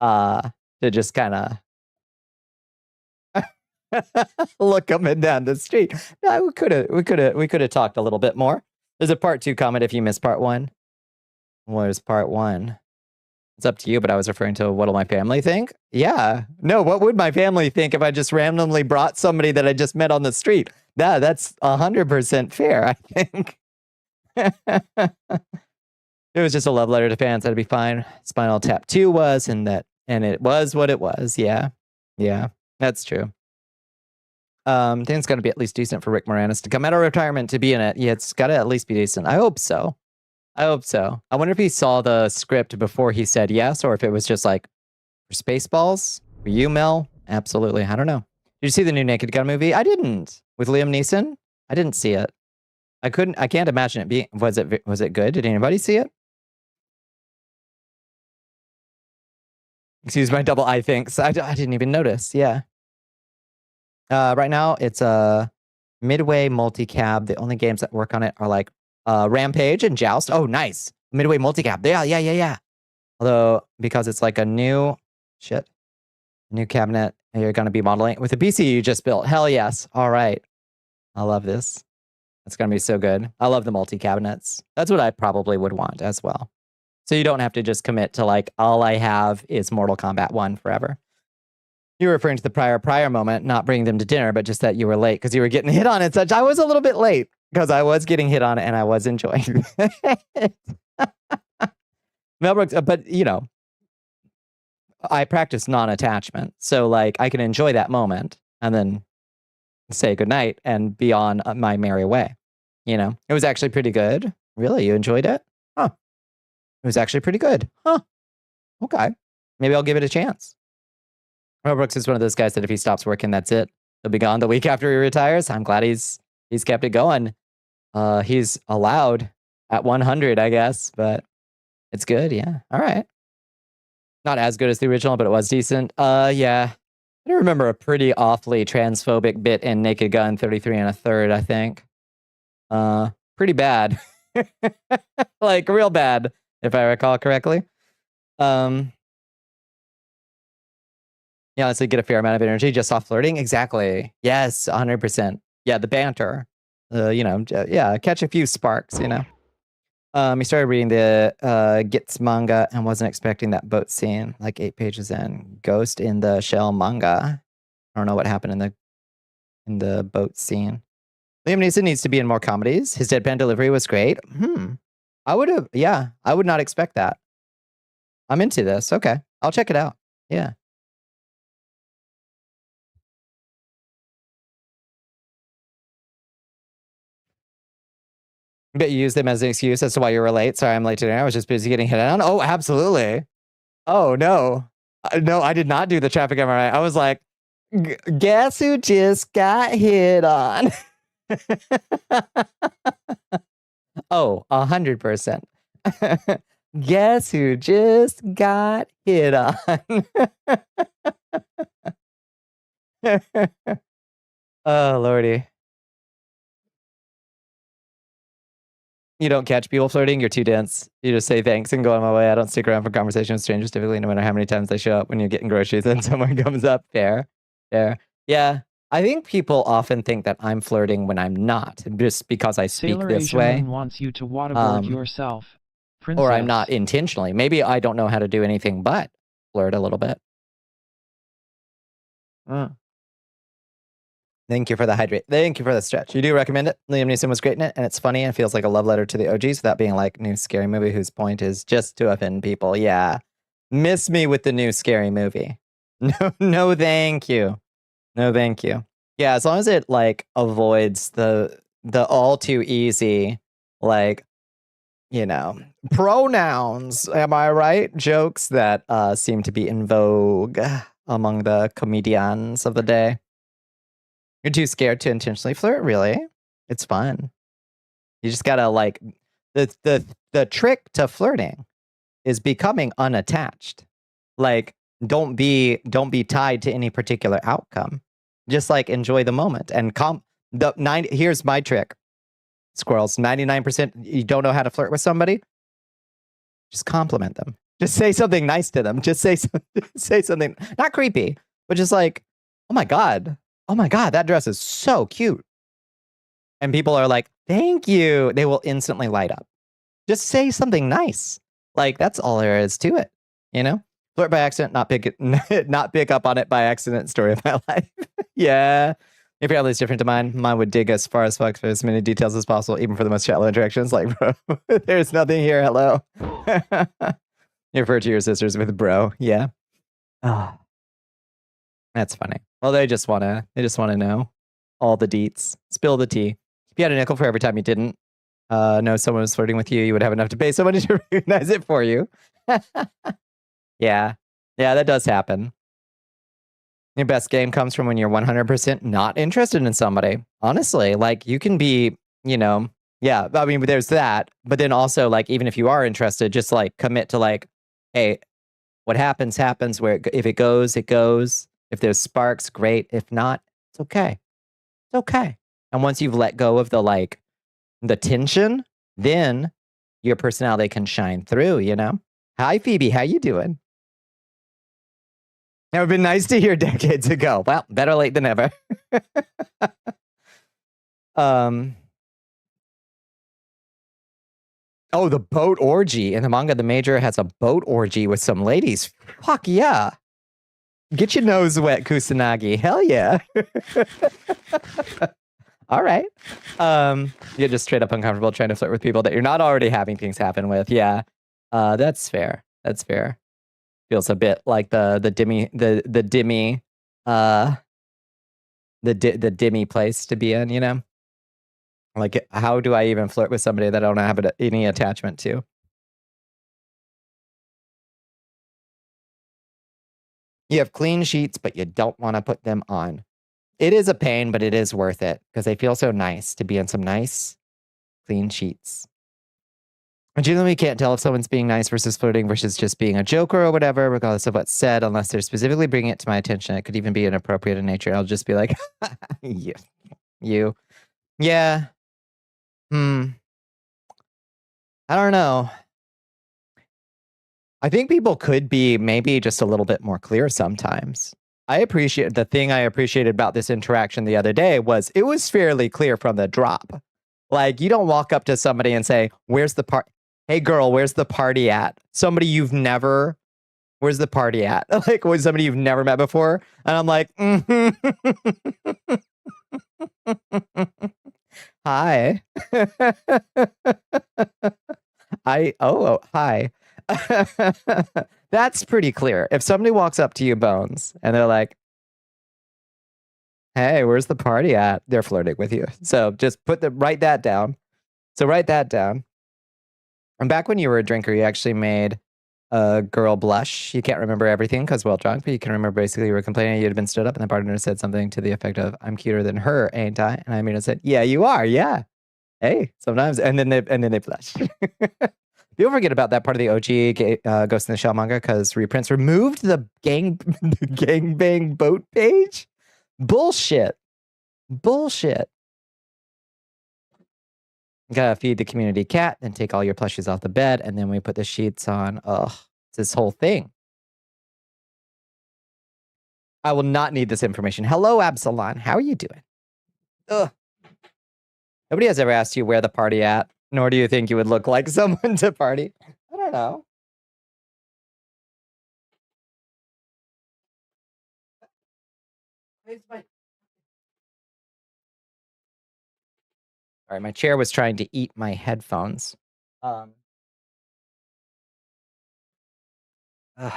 to just kind of look up and down the street. No, we could have talked a little bit more. There's a part 2 comment if you missed part 1. What is part 1? It's up to you, but I was referring to what'll my family think? Yeah. No, what would my family think if I just randomly brought somebody that I just met on the street? That's 100% fair, I think. It was just a love letter to fans. That'd be fine. Spinal Tap 2 was, and it was what it was. Yeah. That's true. I think it's got to be at least decent for Rick Moranis to come out of retirement to be in it. Yeah, it's got to at least be decent. I hope so. I wonder if he saw the script before he said yes, or if it was just like, for Spaceballs? For you, Mel? Absolutely. I don't know. Did you see the new Naked Gun movie? I didn't. With Liam Neeson? I didn't see it. I can't imagine it being, was it good? Did anybody see it? Excuse my double I thinks. I didn't even notice. Yeah. Right now, it's a Midway multi-cab. The only games that work on it are like Rampage and Joust. Oh, nice. Midway multi-cab. Yeah. Although, because it's like a new cabinet, you're going to be modeling with the PC you just built. Hell yes. All right. I love this. It's going to be so good. I love the multi-cabinets. That's what I probably would want as well. So you don't have to just commit to like, all I have is Mortal Kombat 1 forever. You're referring to the prior moment, not bringing them to dinner, but just that you were late because you were getting hit on and such. I was a little bit late because I was getting hit on it and I was enjoying it. Mel Brooks, but I practice non-attachment. So like I can enjoy that moment and then say goodnight and be on my merry way. It was actually pretty good. Really? You enjoyed it? Huh. It was actually pretty good. Huh. Okay. Maybe I'll give it a chance. Mel Brooks is one of those guys that if he stops working, that's it. He'll be gone the week after he retires. I'm glad he's kept it going. He's allowed at 100, I guess, but it's good. Yeah. All right. Not as good as the original, but it was decent. Yeah. I remember a pretty awfully transphobic bit in Naked Gun 33 1/3, I think. Pretty bad. Like real bad, if I recall correctly. Yeah, honestly, get a fair amount of energy just off flirting. Exactly. Yes, 100%. Yeah, the banter. Yeah, catch a few sparks, He started reading the Gits manga and wasn't expecting that boat scene, like 8 pages in. Ghost in the Shell manga. I don't know what happened in the boat scene. Liam Neeson needs to be in more comedies. His deadpan delivery was great. I would not expect that. I'm into this. Okay. I'll check it out. Yeah. But you used them as an excuse as to why you were late. Sorry, I'm late today. I was just busy getting hit on. Oh, absolutely. Oh, no. No, I did not do the traffic MRI. I was like, guess who just got hit on? Oh, 100%. Guess who just got hit on? Oh, Lordy. You don't catch people flirting, you're too dense. You just say thanks and go on my way. I don't stick around for conversation with strangers typically, no matter how many times they show up when you're getting groceries and someone comes up. Fair. Yeah. I think people often think that I'm flirting when I'm not, just because I speak Sailor this Asia way. Moon wants you to waterboard yourself. Princess. Or I'm not intentionally. Maybe I don't know how to do anything but flirt a little bit. Thank you for the hydrate. Thank you for the stretch. You do recommend it. Liam Neeson was great in it, and it's funny and feels like a love letter to the OGs without being like new scary movie whose point is just to offend people. Yeah. Miss me with the new scary movie. No, thank you. No, thank you. Yeah, as long as it like avoids the all too easy, like you know, pronouns. Am I right? Jokes that seem to be in vogue among the comedians of the day. You're too scared to intentionally flirt, really? It's fun. You just gotta like the trick to flirting is becoming unattached. Like don't be tied to any particular outcome. Just like enjoy the moment and here's my trick. Squirrels, 99% you don't know how to flirt with somebody, just compliment them. Just say something nice to them. Just say something not creepy, but just like, oh my god, that dress is so cute. And people are like, thank you. They will instantly light up. Just say something nice. Like that's all there is to it. You know? Flirt by accident, not pick up on it by accident. Story of my life. Yeah. If your family is different to mine would dig as far as fuck for as many details as possible, even for the most shallow interactions. Like, bro, there's nothing here. Hello. You refer to your sisters with bro. Yeah. Oh, that's funny. Well, they just wanna know all the deets. Spill the tea. If you had a nickel for every time you didn't know someone was flirting with you, you would have enough to pay someone to recognize it for you. Yeah, that does happen. Your best game comes from when you're 100% not interested in somebody. Honestly, like you can be, you know, yeah, I mean, there's that. But then also like, even if you are interested, just like commit to like, hey, what happens, where if it goes, it goes. If there's sparks, great. If not, it's okay. It's okay. And once you've let go of the tension, then your personality can shine through, you know? Hi, Phoebe. How you doing? It would have been nice to hear decades ago. Well, better late than ever. Oh, the boat orgy. In the manga, the major has a boat orgy with some ladies. Fuck yeah. Get your nose wet, Kusanagi. Hell yeah. All right. You're just straight up uncomfortable trying to flirt with people that you're not already having things happen with. Yeah. That's fair. That's fair. Feels a bit like the dimmy place to be in, you know? Like, how do I even flirt with somebody that I don't have any attachment to? You have clean sheets, but you don't want to put them on. It is a pain, but it is worth it because they feel so nice to be in some nice, clean sheets. And generally, we can't tell if someone's being nice versus flirting versus just being a joker or whatever, regardless of what's said, unless they're specifically bringing it to my attention. It could even be inappropriate in nature. I'll just be like, you. Yeah. I don't know. I think people could be maybe just a little bit more clear sometimes. The thing I appreciated about this interaction the other day was it was fairly clear from the drop. Like, you don't walk up to somebody and say, where's the party? Hey girl, where's the party at? Where's the party at? Like, with somebody you've never met before. And I'm like, hi. Hi. That's pretty clear. If somebody walks up to you, Bones, and they're like, hey, where's the party at? They're flirting with you. So just write that down. And back when you were a drinker, you actually made a girl blush. You can't remember everything because well drunk, but you can remember basically you were complaining you'd have been stood up and the bartender said something to the effect of, I'm cuter than her, ain't I? And I mean, I said, yeah, you are. Yeah. Hey, sometimes. And then they blush. People forget about that part of the OG Ghost in the Shell manga because reprints removed the gangbang boat page. Bullshit. Gotta feed the community cat, then take all your plushies off the bed, and then we put the sheets on. Ugh, it's this whole thing. I will not need this information. Hello, Absalon. How are you doing? Ugh. Nobody has ever asked you where the party at, nor do you think you would look like someone to party. I don't know. All right, my chair was trying to eat my headphones. I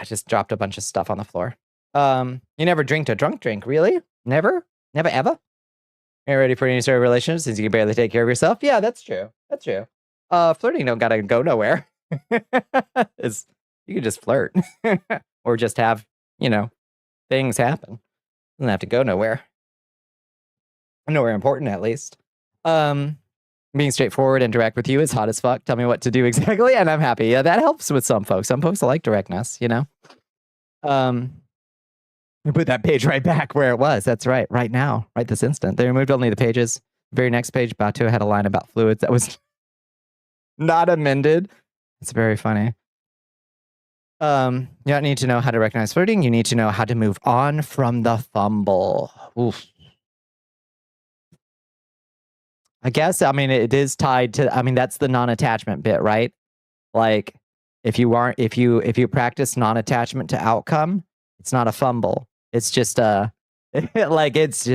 just dropped a bunch of stuff on the floor. You never drink a drunk drink, really? Never? Never ever? Are you ready for any sort of relationship since you can barely take care of yourself? Yeah, that's true. Flirting don't gotta go nowhere. It's, you can just flirt. Or just have, you know, things happen. Doesn't have to go nowhere. Nowhere important, at least. Being straightforward and direct with you is hot as fuck. Tell me what to do exactly, and I'm happy. Yeah, that helps with some folks. Some folks like directness, you know? You put that page right back where it was. That's right. Right now. Right this instant. They removed only the pages. Very next page, Batu had a line about fluids that was not amended. It's very funny. You don't need to know how to recognize flirting. You need to know how to move on from the fumble. Oof. I guess, I mean, it is tied to, I mean, that's the non-attachment bit, right? Like, if you practice non-attachment to outcome, it's not a fumble. It's just like, it's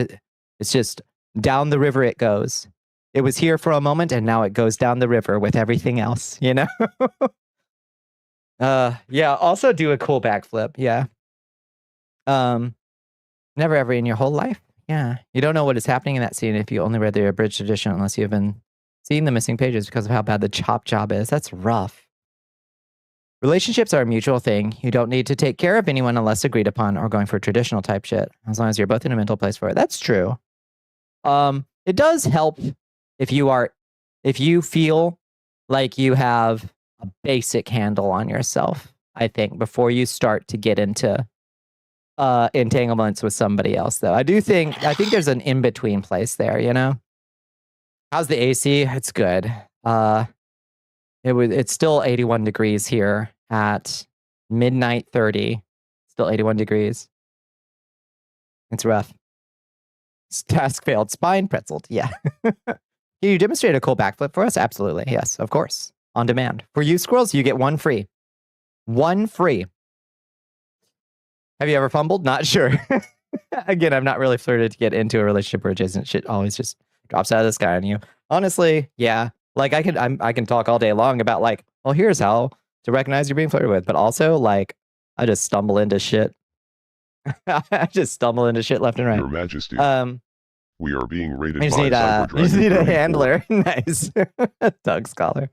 just down the river it goes. It was here for a moment, and now it goes down the river with everything else, you know? Yeah, also do a cool backflip, yeah. Never ever in your whole life? Yeah. You don't know what is happening in that scene if you only read the abridged edition unless you have been seeing the missing pages because of how bad the chop job is. That's rough. Relationships are a mutual thing. You don't need to take care of anyone unless agreed upon or going for traditional type shit. As long as you're both in a mental place for it. That's true. It does help if you feel like you have a basic handle on yourself, I think, before you start to get into entanglements with somebody else, though. I think there's an in-between place there, you know? How's the AC? It's good. It's still 81 degrees here at midnight 30. Still 81 degrees. It's rough. Task failed. Spine pretzeled. Yeah. Can you demonstrate a cool backflip for us? Absolutely. Yes, of course. On demand. For you squirrels, you get one free. One free. Have you ever fumbled? Not sure. Again, I'm not really flirted to get into a relationship where adjacent shit always just drops out of the sky on you. Honestly, yeah. Like I can talk all day long about like, well, here's how to recognize you're being flirted with, but also like I just stumble into shit. I just stumble into shit left and right. Your Majesty. We are being raided I just need a handler. Nice. Doug Scholar.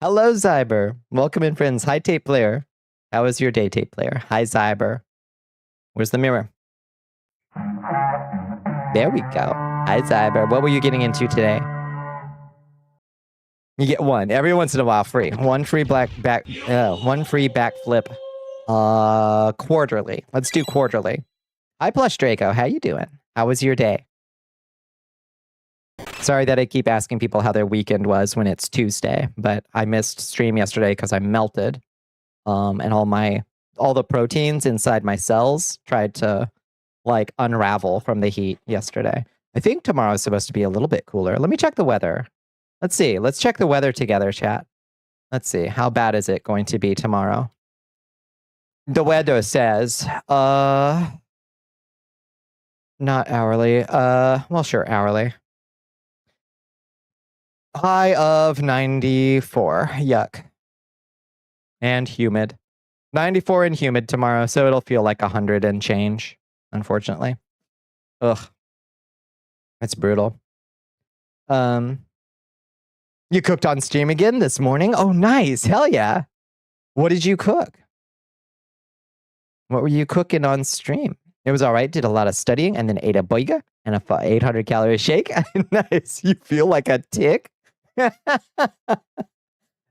Hello, Zyber. Welcome in, friends. Hi, tape player. How is your day, tape player? Hi, Zyber. Where's the mirror? There we go. Hi, Zyber. What were you getting into today? You get one every once in a while, free. One free one free backflip. Quarterly. Let's do quarterly. Hi, Plush Draco. How you doing? How was your day? Sorry that I keep asking people how their weekend was when it's Tuesday, but I missed stream yesterday because I melted. And all the proteins inside my cells tried to like unravel from the heat yesterday. I think tomorrow is supposed to be a little bit cooler. Let me check the weather. Let's see. Let's check the weather together, chat. Let's see. How bad is it going to be tomorrow? The weather says, not hourly. Well, sure, hourly. High of 94. Yuck. And humid. 94 and humid tomorrow, so it'll feel like 100 and change, unfortunately. Ugh. That's brutal. You cooked on stream again this morning? Oh, nice. Hell yeah. What did you cook? What were you cooking on stream? It was all right. Did a lot of studying and then ate a burger and a 800 calorie shake. Nice. You feel like a tick?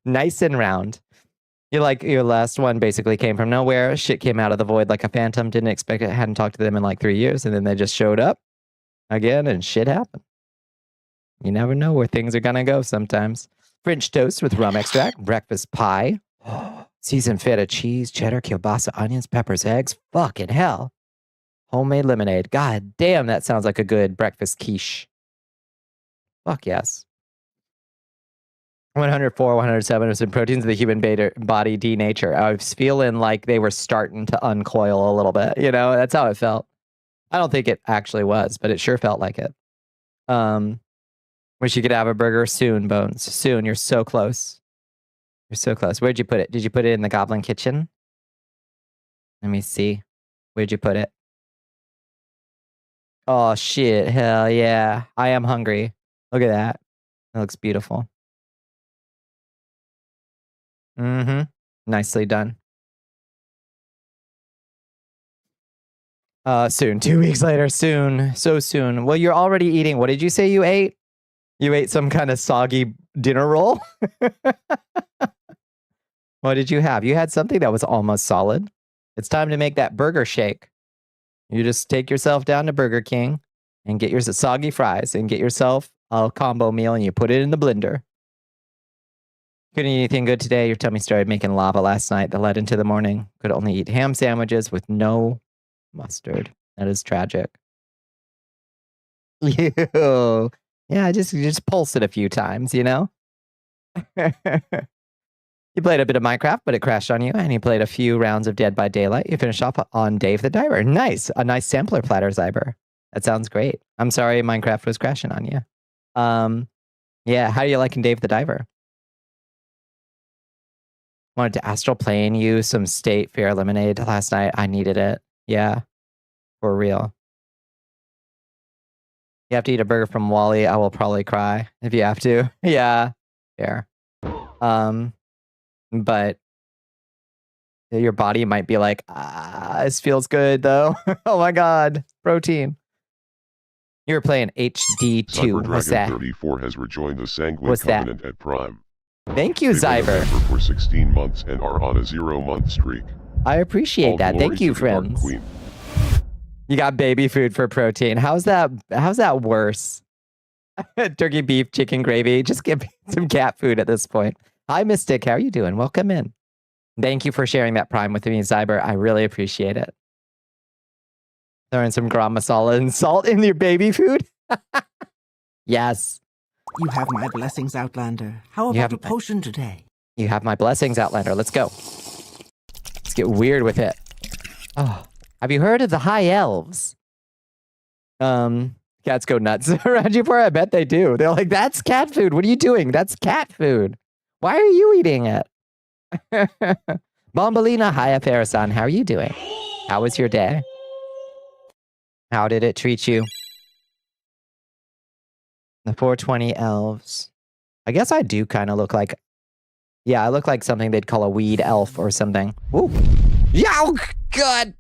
Nice and round. You like your last one basically came from nowhere. Shit came out of the void like a phantom. Didn't expect it. Hadn't talked to them in like 3 years. And then they just showed up again and shit happened. You never know where things are going to go sometimes. French toast with rum extract. Breakfast pie. Seasoned feta cheese, cheddar, kielbasa, onions, peppers, eggs. Fucking hell. Homemade lemonade. God damn, that sounds like a good breakfast quiche. Fuck yes. 104, 107 is in proteins of the human body denature. I was feeling like they were starting to uncoil a little bit. You know, that's how it felt. I don't think it actually was, but it sure felt like it. Wish you could have a burger soon, Bones. Soon. You're so close. You're so close. Where'd you put it? Did you put it in the Goblin Kitchen? Let me see. Where'd you put it? Oh, shit. Hell yeah. I am hungry. Look at that. That looks beautiful. Mm-hmm. Nicely done. Soon. 2 weeks later. Soon. So soon. Well, you're already eating. What did you say you ate? You ate some kind of soggy dinner roll? What did you have? You had something that was almost solid. It's time to make that burger shake. You just take yourself down to Burger King and get yourself soggy fries and get yourself a combo meal and you put it in the blender. Couldn't eat anything good today. Your tummy started making lava last night that led into the morning. Could only eat ham sandwiches with no mustard. That is tragic. Ew. Yeah, just pulse it a few times, you know? You played a bit of Minecraft, but it crashed on you, and you played a few rounds of Dead by Daylight. You finished off on Dave the Diver. Nice. A nice sampler platter, Zyber. That sounds great. I'm sorry Minecraft was crashing on you. Yeah, how are you liking Dave the Diver? Wanted to astral plane you some State Fair lemonade last night. I needed it. Yeah, for real. You have to eat a burger from Wally. I will probably cry if you have to. Yeah, fair. But your body might be like, this feels good though. Oh my god, protein. You were playing HD2. What's that? 34 has rejoined the Sanguine What's that? Covenant at Prime. Thank you, They've been a Zyber. member for 16 months and are on a 0-month streak. I appreciate All that. glory Thank you, to the Dark friends. Queen. You got baby food for protein. How's that worse? Turkey, beef, chicken gravy. Just give me some cat food at this point. Hi, Mystic. How are you doing? Welcome in. Thank you for sharing that Prime with me, Zyber. I really appreciate it. Throwing some garam masala and salt in your baby food? Yes. You have my blessings, Outlander. How about a potion today? You have my blessings, Outlander. Let's go. Let's get weird with it. Oh, have you heard of the High Elves? Cats go nuts around you for it. I bet they do. They're like, that's cat food. What are you doing? That's cat food. Why are you eating it? Bombalina, hi, Farasan. How are you doing? How was your day? How did it treat you? The 420 elves. I guess I do kind of look like... Yeah, I look like something they'd call a weed elf or something. Ooh. Yeah, oh, God!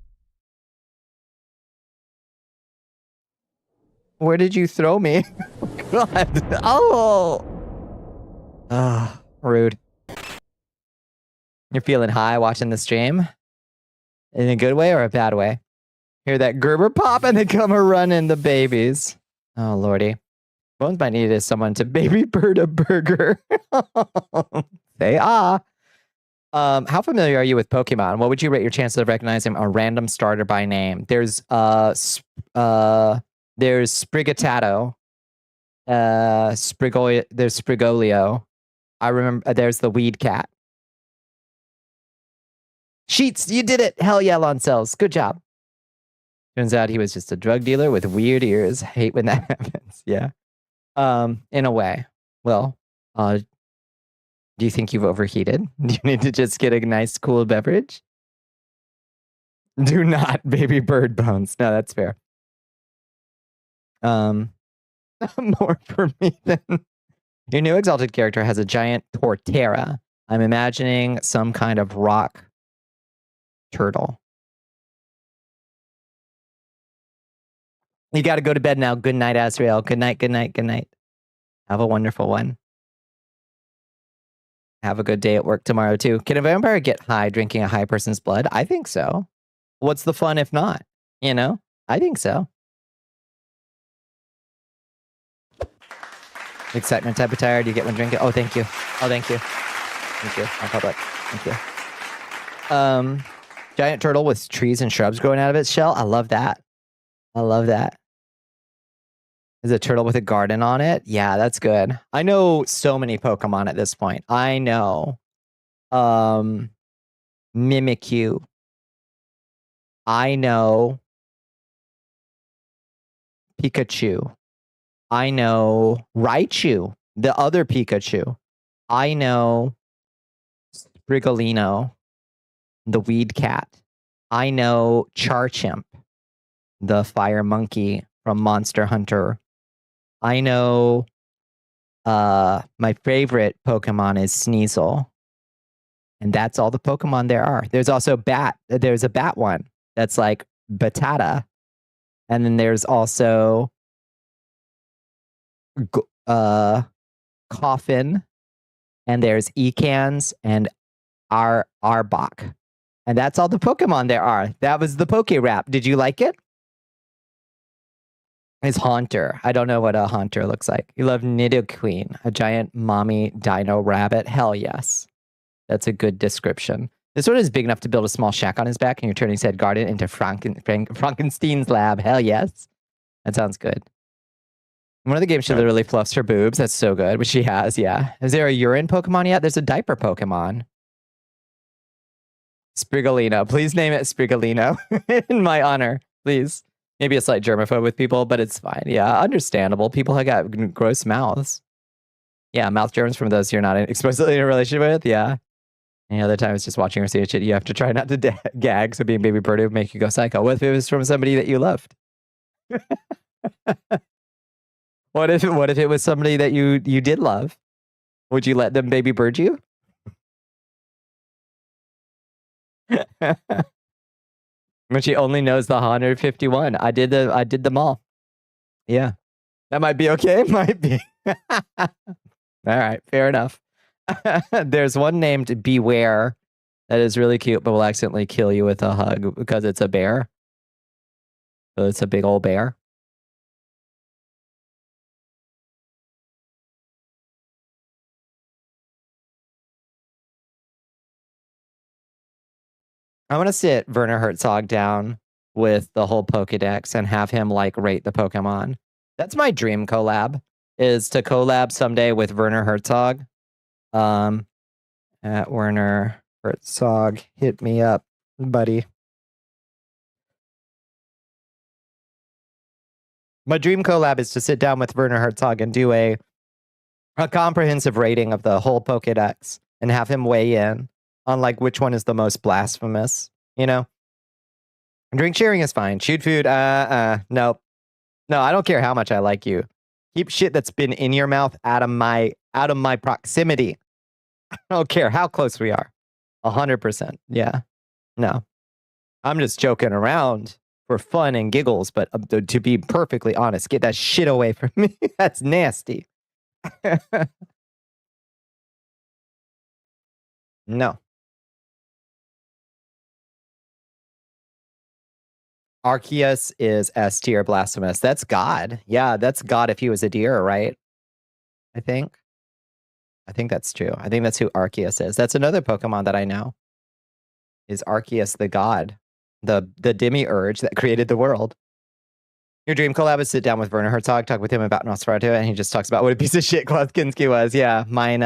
Where did you throw me? God. Oh! Ah, rude. You're feeling high watching the stream? In a good way or a bad way? Hear that Gerber pop and they come a-running the babies. Oh, lordy. Bones might need is someone to baby bird a burger. They are. How familiar are you with Pokemon? What would you rate your chances of recognizing a random starter by name? There's Sprigatato. There's Sprigolio. I remember there's the Weed Cat. Sheets, you did it! Hell yeah, Loncells. Good job. Turns out he was just a drug dealer with weird ears. Hate when that happens. Yeah. In a way. Well, do you think you've overheated? Do you need to just get a nice cool beverage? Do not, baby bird bones. No, that's fair. More for me than... Your new exalted character has a giant Torterra. I'm imagining some kind of rock turtle. You got to go to bed now. Good night, Azrael. Good night, good night, good night. Have a wonderful one. Have a good day at work tomorrow, too. Can a vampire get high drinking a high person's blood? I think so. What's the fun if not? You know? I think so. Excitement type of tired. You get one drinking. Oh, thank you. Oh, thank you. Thank you. On public. Thank you. Giant turtle with trees and shrubs growing out of its shell. I love that. I love that. Is a turtle with a garden on it? Yeah, that's good. I know so many Pokemon at this point. I know Mimikyu. I know Pikachu. I know Raichu, the other Pikachu. I know Sprigolino, the Weed Cat. I know Charchimp, the fire monkey from Monster Hunter. I know my favorite Pokemon is Sneasel. And that's all the Pokemon there are. There's also there's a bat one that's like Batata. And then there's also Coffin, and there's Ecans and Arbok. And that's all the Pokemon there are. That was the Poke Rap. Did you like it? It's Haunter. I don't know what a Haunter looks like. You love Nidoqueen, a giant mommy dino rabbit. Hell yes. That's a good description. This one is big enough to build a small shack on his back, and you're turning his head garden into Frankenstein's lab. Hell yes. That sounds good. One of the games she literally fluffs her boobs. That's so good. But she has, yeah. Is there a urine Pokemon yet? There's a diaper Pokemon. Sprigolino. Please name it Sprigolino in my honor, please. Maybe a slight germaphobe with people, but it's fine. Yeah, understandable. People have got gross mouths. Yeah, mouth germs from those you're not explicitly in a relationship with. Yeah. Any other time it's just watching her say shit. You have to try not to gag. So being baby bird would make you go psycho. What if it was from somebody that you loved? What if it was somebody that you did love? Would you let them baby bird you? When she only knows the 151. I did them all. Yeah. That might be okay. It might be. All right, fair enough. There's one named Beware that is really cute, but will accidentally kill you with a hug because it's a bear. So it's a big old bear. I want to sit Werner Herzog down with the whole Pokedex and have him like rate the Pokemon. That's my dream collab, is to collab someday with Werner Herzog. At Werner Herzog, hit me up, buddy. My dream collab is to sit down with Werner Herzog and do a comprehensive rating of the whole Pokedex and have him weigh in on like which one is the most blasphemous, you know? Drink sharing is fine. Shoot food, nope. No, I don't care how much I like you. Keep shit that's been in your mouth out of my proximity. I don't care how close we are. 100%. Yeah. No. I'm just joking around for fun and giggles, but to be perfectly honest, get that shit away from me. That's nasty. No. Arceus is S tier blasphemous. That's God. Yeah, that's God if he was a deer, right? I think that's true. I think that's who Arceus is. That's another Pokemon that I know. Is Arceus the god? The demiurge that created the world. Your dream collab is sit down with Werner Herzog, talk with him about Nosferatu, and he just talks about what a piece of shit Klaus Kinski was. Yeah, mine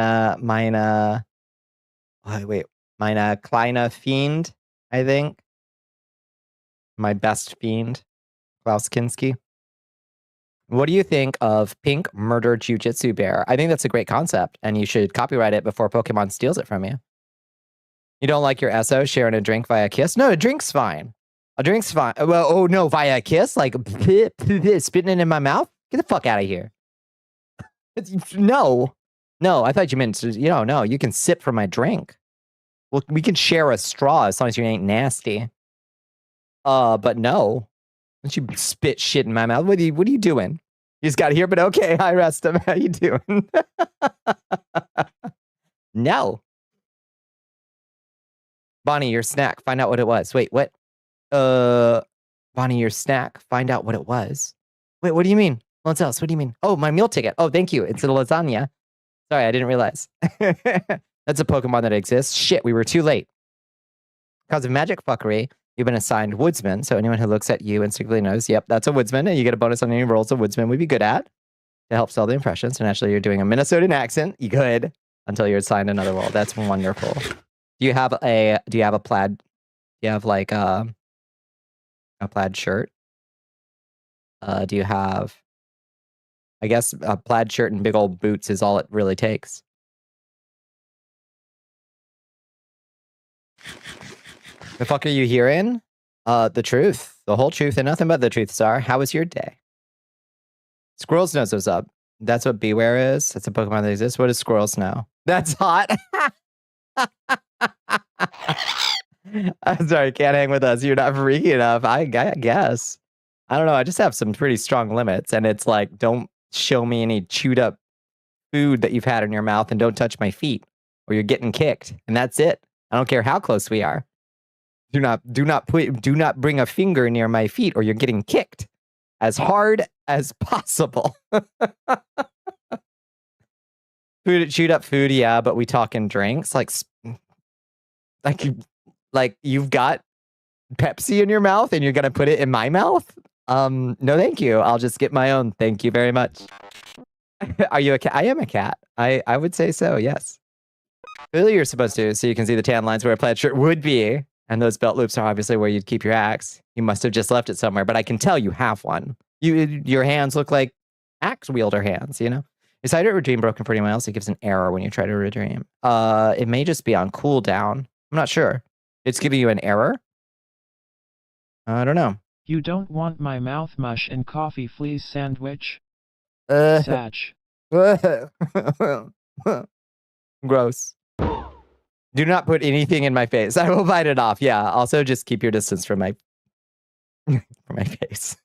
Kleine Fiend, I think. My best fiend, Klaus Kinski. What do you think of Pink Murder Jujitsu Bear? I think that's a great concept, and you should copyright it before Pokemon steals it from you. You don't like your SO sharing a drink via kiss? No, a drink's fine. A drink's fine. Well, oh no, via a kiss? Like, spitting it in my mouth? Get the fuck out of here. No. No, I thought you meant, no, you can sip from my drink. Well, we can share a straw as long as you ain't nasty. But no. Don't you spit shit in my mouth? What are you doing? You just got here, but okay. Hi, Rustum. How you doing? No. Bonnie, your snack. Find out what it was. Wait, what? Bonnie, your snack. Find out what it was. Wait, what do you mean? What else? What do you mean? Oh, my meal ticket. Oh, thank you. It's a lasagna. Sorry, I didn't realize. That's a Pokemon that exists. Shit, we were too late. Because of magic fuckery, you've been assigned Woodsman, so anyone who looks at you instinctively knows, yep, that's a Woodsman, and you get a bonus on any rolls a Woodsman would be good at to help sell the impressions. And actually, you're doing a Minnesotan accent. You could until you're assigned another role. That's wonderful. Do you have a plaid? Do you have like a plaid shirt? Do you have? I guess a plaid shirt and big old boots is all it really takes. The fuck are you hearing? The truth. The whole truth and nothing but the truth, Star. How was your day? Squirrels knows what's up. That's what Beware is. That's a Pokemon that exists. What does Squirrels know? That's hot. I'm sorry, can't hang with us. You're not freaky enough. I guess. I don't know. I just have some pretty strong limits, and it's like, don't show me any chewed up food that you've had in your mouth, and don't touch my feet, or you're getting kicked, and that's it. I don't care how close we are. Do not bring a finger near my feet, or you're getting kicked as hard as possible. Chewed up food, yeah, but we talking drinks, like you've got Pepsi in your mouth and you're gonna put it in my mouth? No, thank you. I'll just get my own. Thank you very much. Are you a cat? I am a cat. I would say so. Yes. Clearly, you're supposed to, so you can see the tan lines where a plaid shirt would be, and those belt loops are obviously where you'd keep your axe. You must have just left it somewhere, but I can tell you have one. Your hands look like axe wielder hands. You know. Is Hydrate Redeem broken for anyone else? It gives an error when you try to redeem. It may just be on cooldown. I'm not sure. It's giving you an error? I don't know. You don't want my mouth mush and coffee fleas sandwich? Satch. Gross. Do not put anything in my face. I will bite it off. Yeah. Also, just keep your distance from my from my face.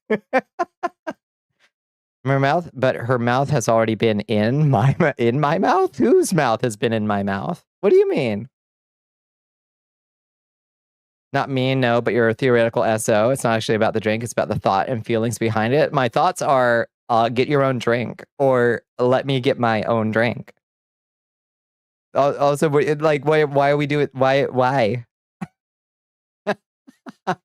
Her mouth, but her mouth has already been in my mouth. Whose mouth has been in my mouth? What do you mean? Not me, no, but you're a theoretical SO. It's not actually about the drink. It's about the thought and feelings behind it. My thoughts are, get your own drink, or let me get my own drink. Also, like, why are we doing? Why?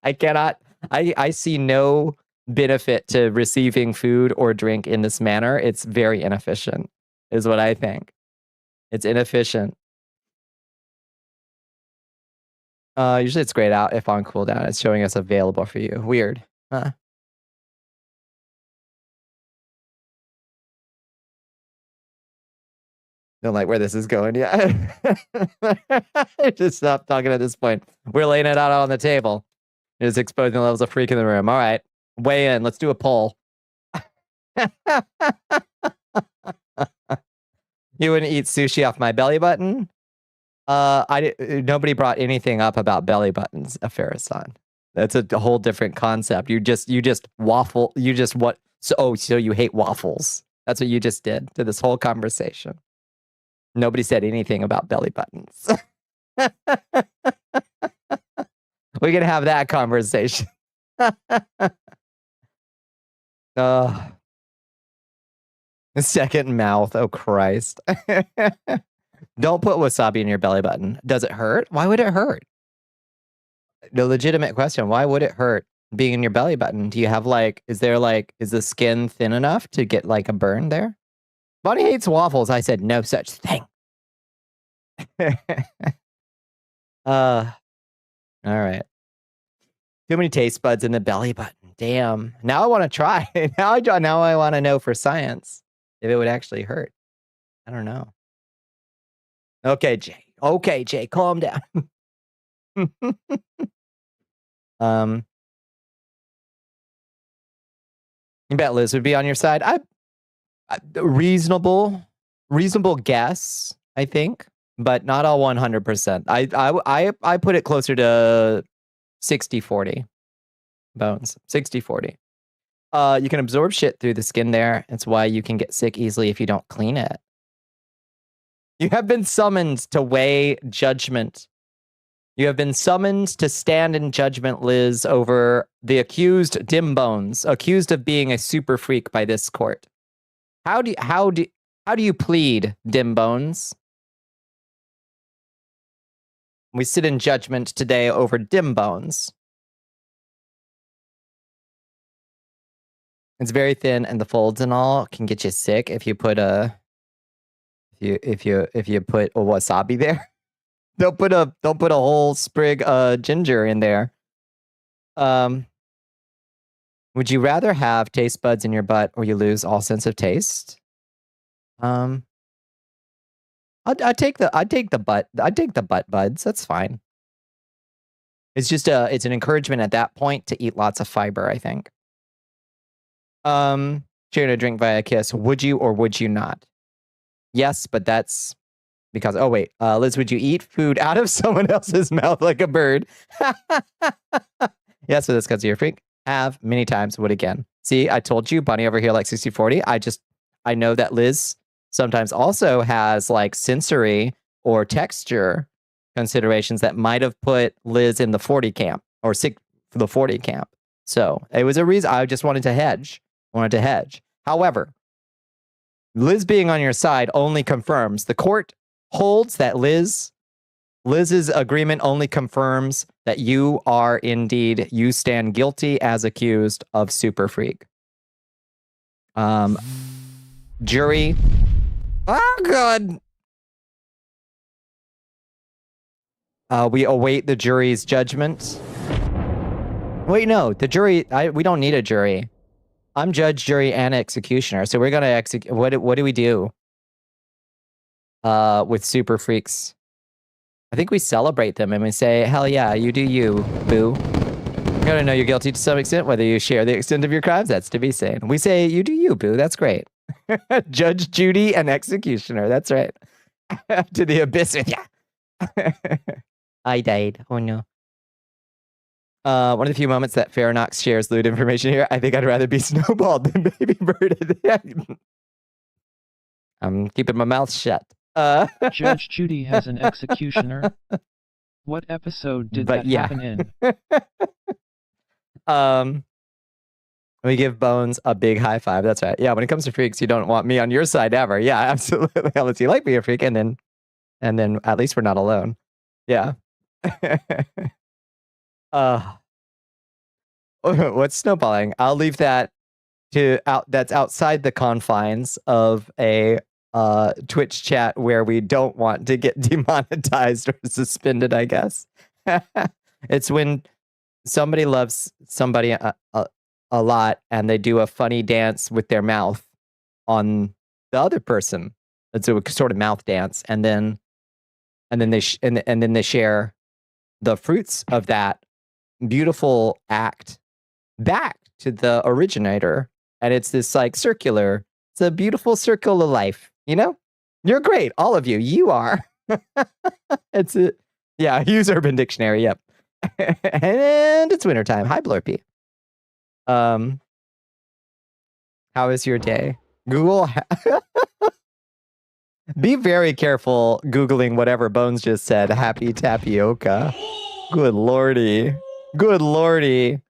I cannot. I see no benefit to receiving food or drink in this manner. It's very inefficient, is what I think. It's inefficient. Usually it's grayed out if on cooldown. It's showing us available for you. Weird. Huh. Don't like where this is going. Yeah. Just stop talking at this point. We're laying it out on the table. It's exposing the levels of freak in the room. All right. Weigh in. Let's do a poll. You wouldn't eat sushi off my belly button? Nobody brought anything up about belly buttons, Afarasan. That's a whole different concept. You just waffle. You just what? So you hate waffles. That's what you just did to this whole conversation. Nobody said anything about belly buttons. We can have that conversation. The second mouth. Oh, Christ. Don't put wasabi in your belly button. Does it hurt? Why would it hurt? The legitimate question. Why would it hurt being in your belly button? Do you have is the skin thin enough to get like a burn there? Bonnie hates waffles. I said no such thing. All right. Too many taste buds in the belly button. Damn. Now I want to try. Now I want to know for science if it would actually hurt. I don't know. Okay, Jay. Okay, Jay. Calm down. You bet Liz would be on your side. Reasonable guess, I think, but not all 100%. I put it closer to 60-40 bones. 60-40. You can absorb shit through the skin there. It's why you can get sick easily if you don't clean it. You have been summoned to weigh judgment. You have been summoned to stand in judgment, Liz, over the accused Dim Bones, accused of being a super freak by this court. How do you plead, Dim Bones? We sit in judgment today over Dim Bones. It's very thin, and the folds and all can get you sick if you put if you put a wasabi there. Don't put a whole sprig ginger in there. Would you rather have taste buds in your butt or you lose all sense of taste? I'd take the butt buds. That's fine. It's just it's an encouragement at that point to eat lots of fiber, I think. Sharing a drink via a kiss. Would you or would you not? Yes, but that's Because, oh wait, Liz, would you eat food out of someone else's mouth like a bird? Yeah, so that's because you're a freak. Have many times, would again. See, I told you, Bunny over here like 60-40. I know that Liz sometimes also has like sensory or texture considerations that might have put Liz in the 40 camp or the 40 camp. So it was a reason. I just wanted to hedge. However, Liz being on your side only confirms the court holds that Liz's agreement only confirms that you stand guilty as accused of super freak. Jury. Oh God. We await the jury's judgment. Wait, no, the jury. We don't need a jury. I'm judge, jury, and executioner. So we're gonna execute. What do we do? With super freaks. I think we celebrate them and we say, hell yeah, you do you, boo. You're gonna know you're guilty to some extent, whether you share the extent of your crimes, that's to be seen. We say, you do you, boo, that's great. Judge, Judy, and executioner, that's right. To the abyss with ya. I died, oh no. One of the few moments that Faranox shares lewd information here, I think I'd rather be snowballed than baby birded. I'm keeping my mouth shut. Judge Judy has an executioner. What episode did that happen in? We give Bones a big high five. That's right. Yeah, when it comes to freaks, you don't want me on your side ever. Yeah, absolutely. Unless you like being a freak, and then at least we're not alone. Yeah. What's snowballing? I'll leave that that's outside the confines of a Twitch chat where we don't want to get demonetized or suspended, I guess. It's when somebody loves somebody a lot and they do a funny dance with their mouth on the other person. It's a sort of mouth dance, and then they share the fruits of that beautiful act back to the originator, and it's this like circular. It's a beautiful circle of life. You know, you're great, all of you. You are. Use Urban Dictionary. Yep. And it's wintertime. Hi, Blurpy. How is your day? Google. Be very careful Googling whatever Bones just said. Happy tapioca. Good lordy. Good lordy.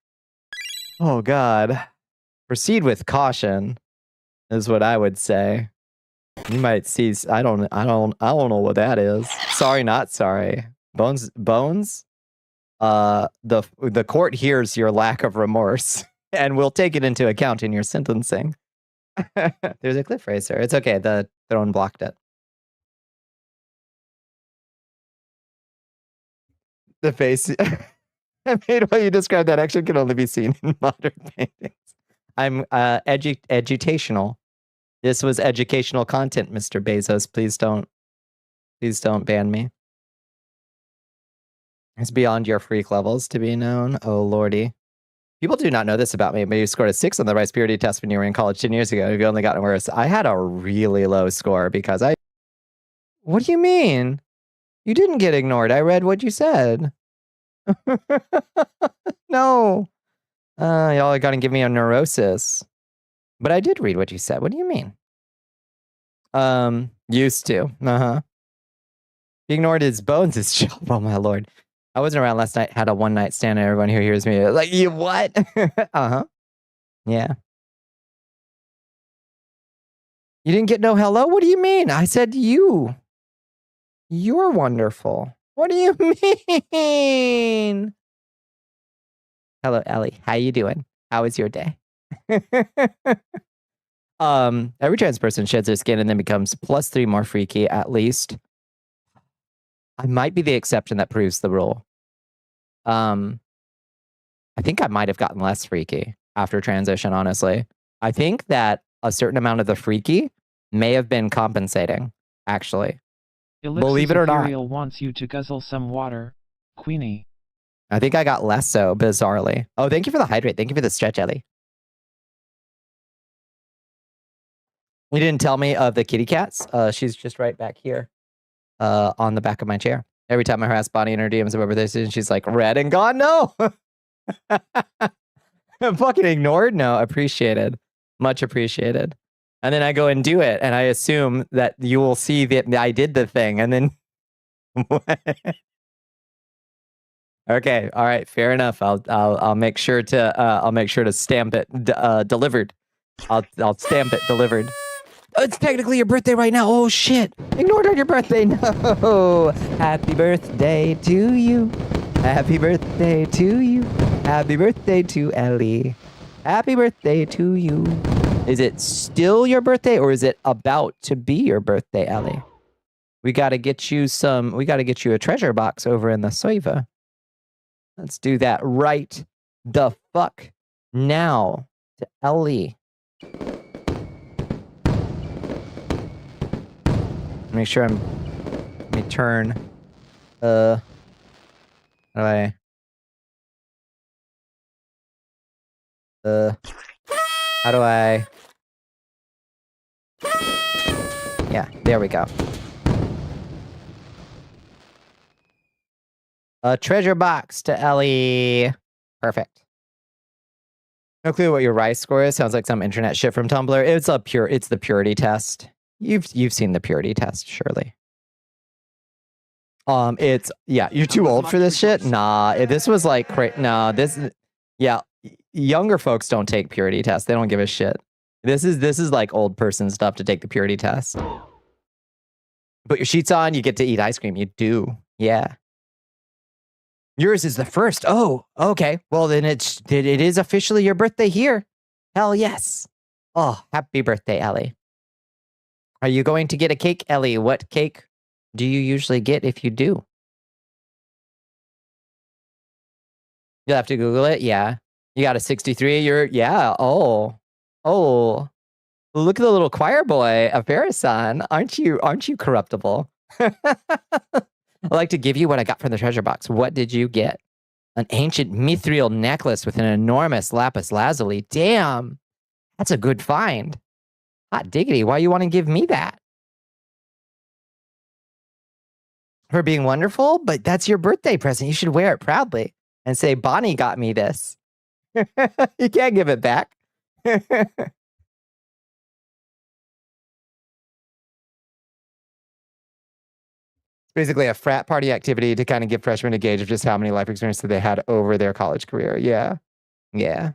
Oh God. Proceed with caution is what I would say. You might see. I don't know what that is. Sorry, not sorry. Bones. The court hears your lack of remorse and will take it into account in your sentencing. There's a cliff racer. It's okay. The throne blocked it. The face I made while you described that action can only be seen in modern paintings. I'm edutational. This was educational content, Mr. Bezos. Please don't ban me. It's beyond your freak levels to be known. Oh lordy. People do not know this about me, but you scored a 6 on the rice purity test when you were in college 10 years ago. You've only gotten worse. I had a really low score because What do you mean? You didn't get ignored. I read what you said. No. Y'all are gonna give me a neurosis. But I did read what you said. What do you mean? Used to. He ignored his bones. His chill. Oh my lord. I wasn't around last night. Had a one night stand, and everyone who hears me like, you what? Yeah. You didn't get no hello? What do you mean? I said you. You're wonderful. What do you mean? Hello, Ellie. How you doing? How is your day? Every trans person sheds their skin and then becomes +3 more freaky, at least. I might be the exception that proves the rule. I think I might have gotten less freaky after transition, honestly. I think that a certain amount of the freaky may have been compensating, actually. Believe it or not. Ethereal wants you to guzzle some water, Queenie. I think I got less so, bizarrely. Oh, thank you for the hydrate. Thank you for the stretch, Ellie. You didn't tell me of the kitty cats. She's just right back here. on the back of my chair. Every time I harass Bonnie in her DMs about birthday, she's like, read and gone? No! Fucking ignored? No, appreciated. Much appreciated. And then I go and do it, and I assume that you will see that I did the thing, and then... Okay, all right, fair enough. I'll make sure to stamp it delivered. I'll stamp it delivered. Oh, it's technically your birthday right now. Oh shit! Ignored on your birthday. No. Happy birthday to you. Happy birthday to you. Happy birthday to Ellie. Happy birthday to you. Is it still your birthday, or is it about to be your birthday, Ellie? We gotta get you a treasure box over in the server. Let's do that right the fuck now to Ellie. Make sure let me turn, how do I, yeah, there we go. A treasure box to Ellie. Perfect. No clue what your rice score is. Sounds like some internet shit from Tumblr. It's the purity test. You've seen the purity test, surely. You're too old for this shit? Nah, this was like younger folks don't take purity tests. They don't give a shit. This is like old person stuff to take the purity test. Put your sheets on, you get to eat ice cream. You do. Yeah. Yours is the first. Oh, okay. Well, then it is officially your birthday here. Hell yes. Oh, happy birthday, Ellie. Are you going to get a cake, Ellie? What cake do you usually get if you do? You'll have to Google it. Yeah. You got a 63. Yeah. Oh. Look at the little choir boy, a Farrason. Aren't you corruptible? I'd like to give you what I got from the treasure box. What did you get? An ancient mithril necklace with an enormous lapis lazuli. Damn. That's a good find. Hot diggity. Why you want to give me that? For being wonderful? But that's your birthday present. You should wear it proudly and say, Bonnie got me this. You can't give it back. Basically a frat party activity to kind of give freshmen a gauge of just how many life experiences they had over their college career. Yeah.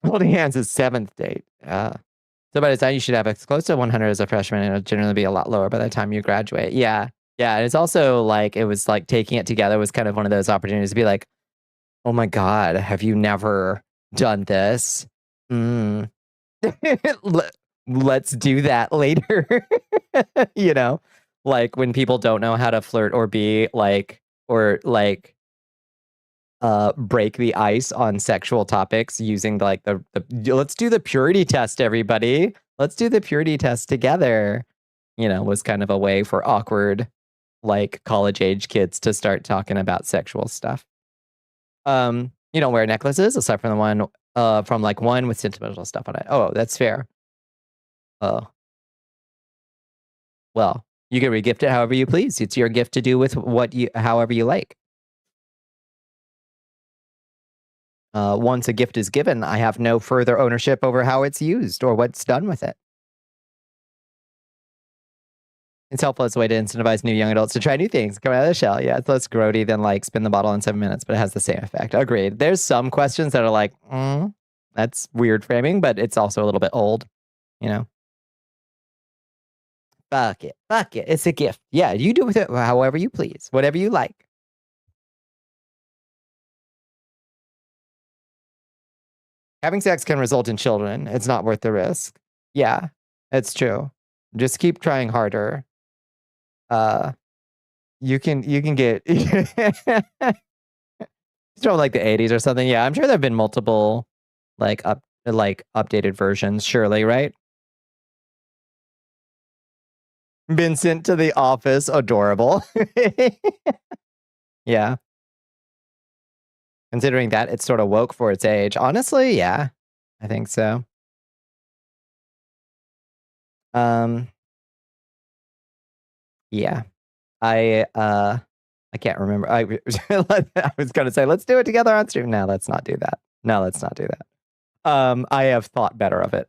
Holding hands is 7th date. So by the time you should have close to 100 as a freshman, and it'll generally be a lot lower by the time you graduate. Yeah. And it's also like, it was like taking it together was kind of one of those opportunities to be like, oh my God, have you never done this? Let's do that later. You know? Like when people don't know how to flirt or be like, or like break the ice on sexual topics using like the let's do the purity test, everybody. Let's do the purity test together. You know, was kind of a way for awkward, like college age kids to start talking about sexual stuff. You don't wear necklaces aside from the one from like one with sentimental stuff on it. Oh, that's fair. Oh. Well, you can regift it however you please. It's your gift to do with however you like. Once a gift is given, I have no further ownership over how it's used or what's done with it. It's helpful as a way to incentivize new young adults to try new things, come out of the shell. Yeah, it's less grody than like spin the bottle in 7 minutes, but it has the same effect. Agreed. There's some questions that are like, that's weird framing, but it's also a little bit old, you know? Fuck it. It's a gift. Yeah, you do with it however you please, whatever you like. Having sex can result in children. It's not worth the risk. Yeah, it's true. Just keep trying harder. You can get it's from like the 80s or something. Yeah, I'm sure there've been multiple like updated versions, surely, right? Been sent to the office. Adorable. Yeah. Considering that it's sort of woke for its age. Honestly, yeah. I think so. Yeah. I can't remember. I was going to say, let's do it together on stream. No, let's not do that. No, let's not do that. I have thought better of it.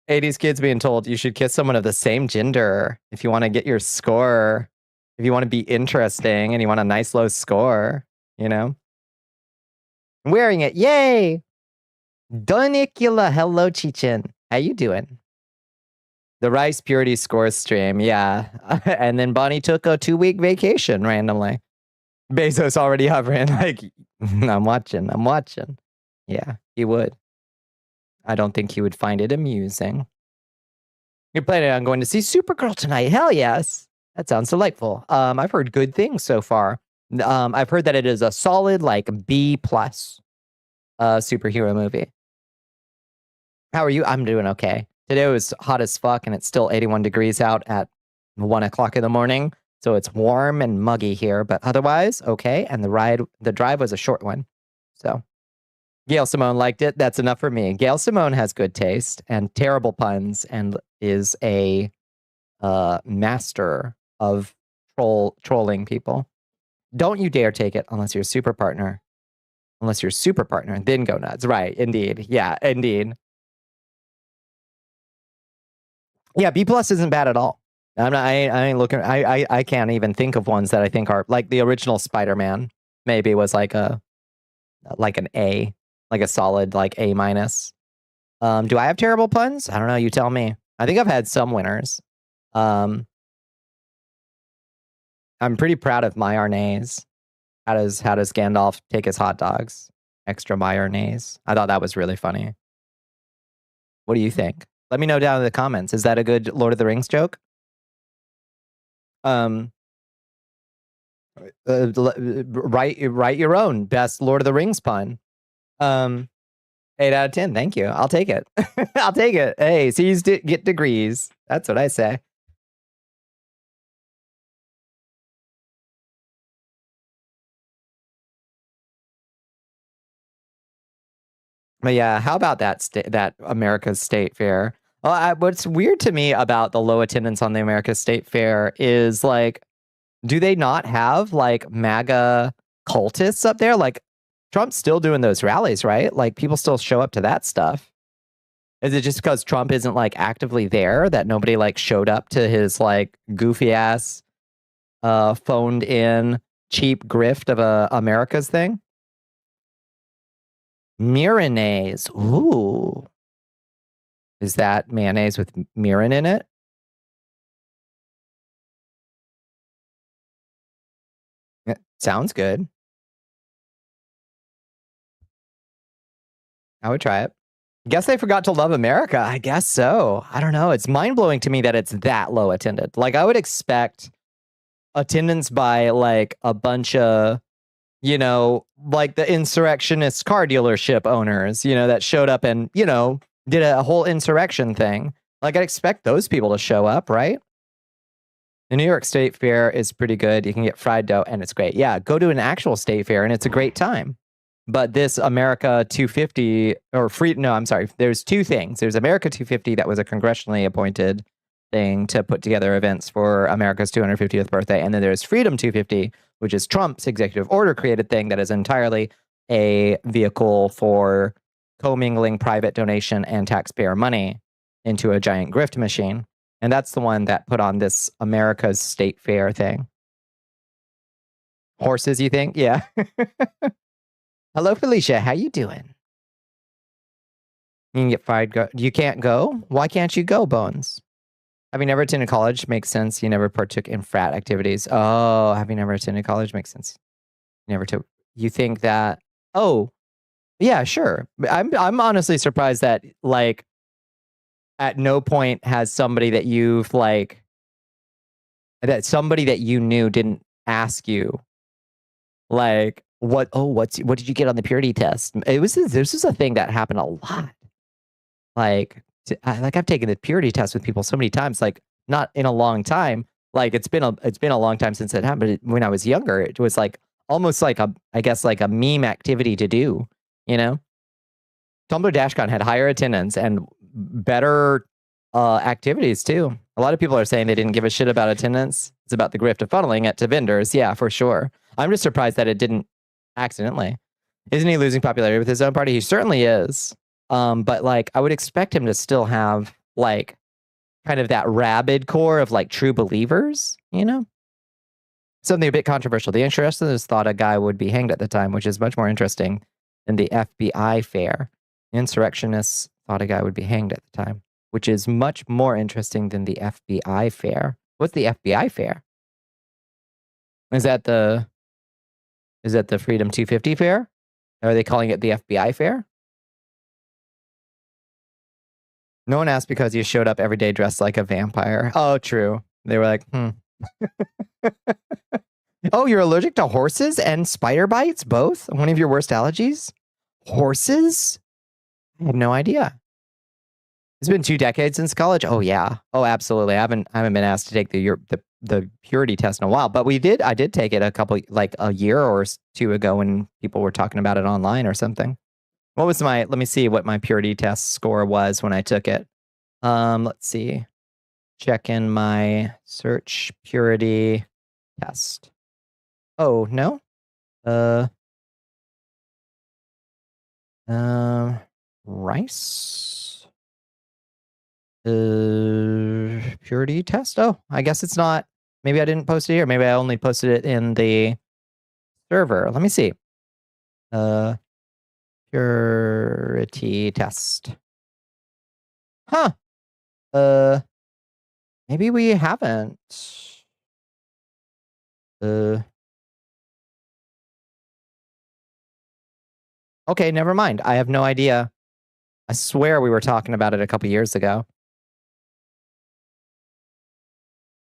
80s kids being told you should kiss someone of the same gender if you want to get your score, if you want to be interesting and you want a nice low score, you know? Wearing it. Yay! Bonnicula. Hello, Chichin. How you doing? The Rice Purity Score stream. Yeah. And then Bonnie took a 2-week vacation randomly. Bezos already hovering like, I'm watching. Yeah, he would. I don't think he would find it amusing. You're planning on going to see Supergirl tonight. Hell yes. That sounds delightful. I've heard good things so far. I've heard that it is a solid like B+ superhero movie. How are you? I'm doing okay. Today was hot as fuck and it's still 81 degrees out at 1 o'clock in the morning. So it's warm and muggy here, but otherwise okay. And the drive was a short one. So Gail Simone liked it. That's enough for me. Gail Simone has good taste and terrible puns and is a master of trolling people. Don't you dare take it unless you're a super partner. Unless you're a super partner, then go nuts. Right, indeed. Yeah, indeed. Yeah, B+ isn't bad at all. I ain't looking. I can't even think of ones that I think are like the original Spider-Man. Maybe was like an A. Like a solid like A-. Do I have terrible puns? I don't know. You tell me. I think I've had some winners. I'm pretty proud of mayonnaise. How does Gandalf take his hot dogs? Extra mayonnaise. I thought that was really funny. What do you think? Let me know down in the comments. Is that a good Lord of the Rings joke? Write your own best Lord of the Rings pun. 8 out of 10. Thank you. I'll take it. I'll take it. Hey, C's get degrees. That's what I say. But yeah, how about that America's State Fair? Well, what's weird to me about the low attendance on the America's State Fair is like, do they not have like MAGA cultists up there? Like, Trump's still doing those rallies, right? Like, people still show up to that stuff. Is it just because Trump isn't like actively there that nobody like showed up to his like goofy ass, phoned in cheap grift of a America's thing? Mayonnaise. Ooh. Is that mayonnaise with mirin in it? It sounds good. I would try it. Guess they forgot to love America. I guess so. I don't know. It's mind-blowing to me that it's that low attended. Like, I would expect attendance by like a bunch of, you know, like the insurrectionist car dealership owners, you know, that showed up and, you know, did a whole insurrection thing. Like, I'd expect those people to show up, right? The New York State Fair is pretty good. You can get fried dough and it's great. Yeah, go to an actual state fair and it's a great time. But this America 250 or free, no, I'm sorry. There's two things. There's America 250 that was a congressionally appointed thing to put together events for America's 250th birthday. And then there's Freedom 250, which is Trump's executive order created thing that is entirely a vehicle for commingling private donation and taxpayer money into a giant grift machine. And that's the one that put on this America's State Fair thing. Horses, you think? Yeah. Hello, Felicia. How you doing? You can get fired. You can't go? Why can't you go, Bones? Have you never attended college? Makes sense. You never partook in frat activities. Oh, have you never attended college? Makes sense. Never took. You think that? Oh, yeah, sure. I'm honestly surprised that like at no point has somebody that you've like that somebody that you knew didn't ask you like what did you get on the purity test? This is a thing that happened a lot. Like I've taken the purity test with people so many times, like not in a long time. Like it's been a long time since it happened. But when I was younger, it was like almost like I guess like a meme activity to do, you know? Tumblr DashCon had higher attendance and better activities too. A lot of people are saying they didn't give a shit about attendance. It's about the grift of funneling it to vendors. Yeah, for sure. I'm just surprised that it didn't accidentally. Isn't he losing popularity with his own party? He certainly is. But like, I would expect him to still have like kind of that rabid core of like true believers, you know? Something a bit controversial. The insurrectionists thought a guy would be hanged at the time, which is much more interesting than the FBI fair. Insurrectionists thought a guy would be hanged at the time, which is much more interesting than the FBI fair. What's the FBI fair? Is that the Freedom 250 fair? Are they calling it the FBI fair? No one asked because you showed up every day dressed like a vampire. Oh, true. They were like, Oh, you're allergic to horses and spider bites? Both? One of your worst allergies? Horses? I had no idea. It's been 2 decades since college. Oh yeah. Oh, absolutely. I haven't been asked to take the purity test in a while, but I did take it a year or 2 ago when people were talking about it online or something. What was let me see what my purity test score was when I took it. Let's see. Check in my search purity test. Oh, no. Rice. Purity test. Oh, I guess it's not. Maybe I didn't post it here. Maybe I only posted it in the server. Let me see. Purity test. Huh. Maybe we haven't. Okay, never mind. I have no idea. I swear we were talking about it a couple years ago.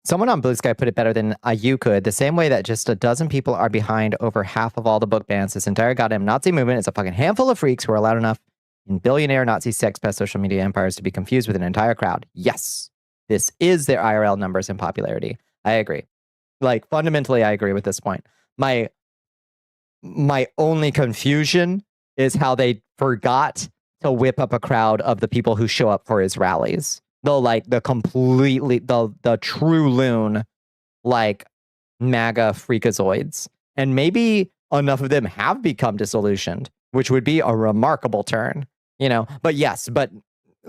Someone on Blue Sky put it better than you could. The same way that just a dozen people are behind over half of all the book bans. This entire goddamn Nazi movement is a fucking handful of freaks who are loud enough in billionaire Nazi sex pest social media empires to be confused with an entire crowd. Yes, this is their IRL numbers and popularity. I agree. Like, fundamentally, I agree with this point. My only confusion is how they forgot to whip up a crowd of the people who show up for his rallies. The true loon, like MAGA freakazoids. And maybe enough of them have become disillusioned, which would be a remarkable turn, you know? But yes, but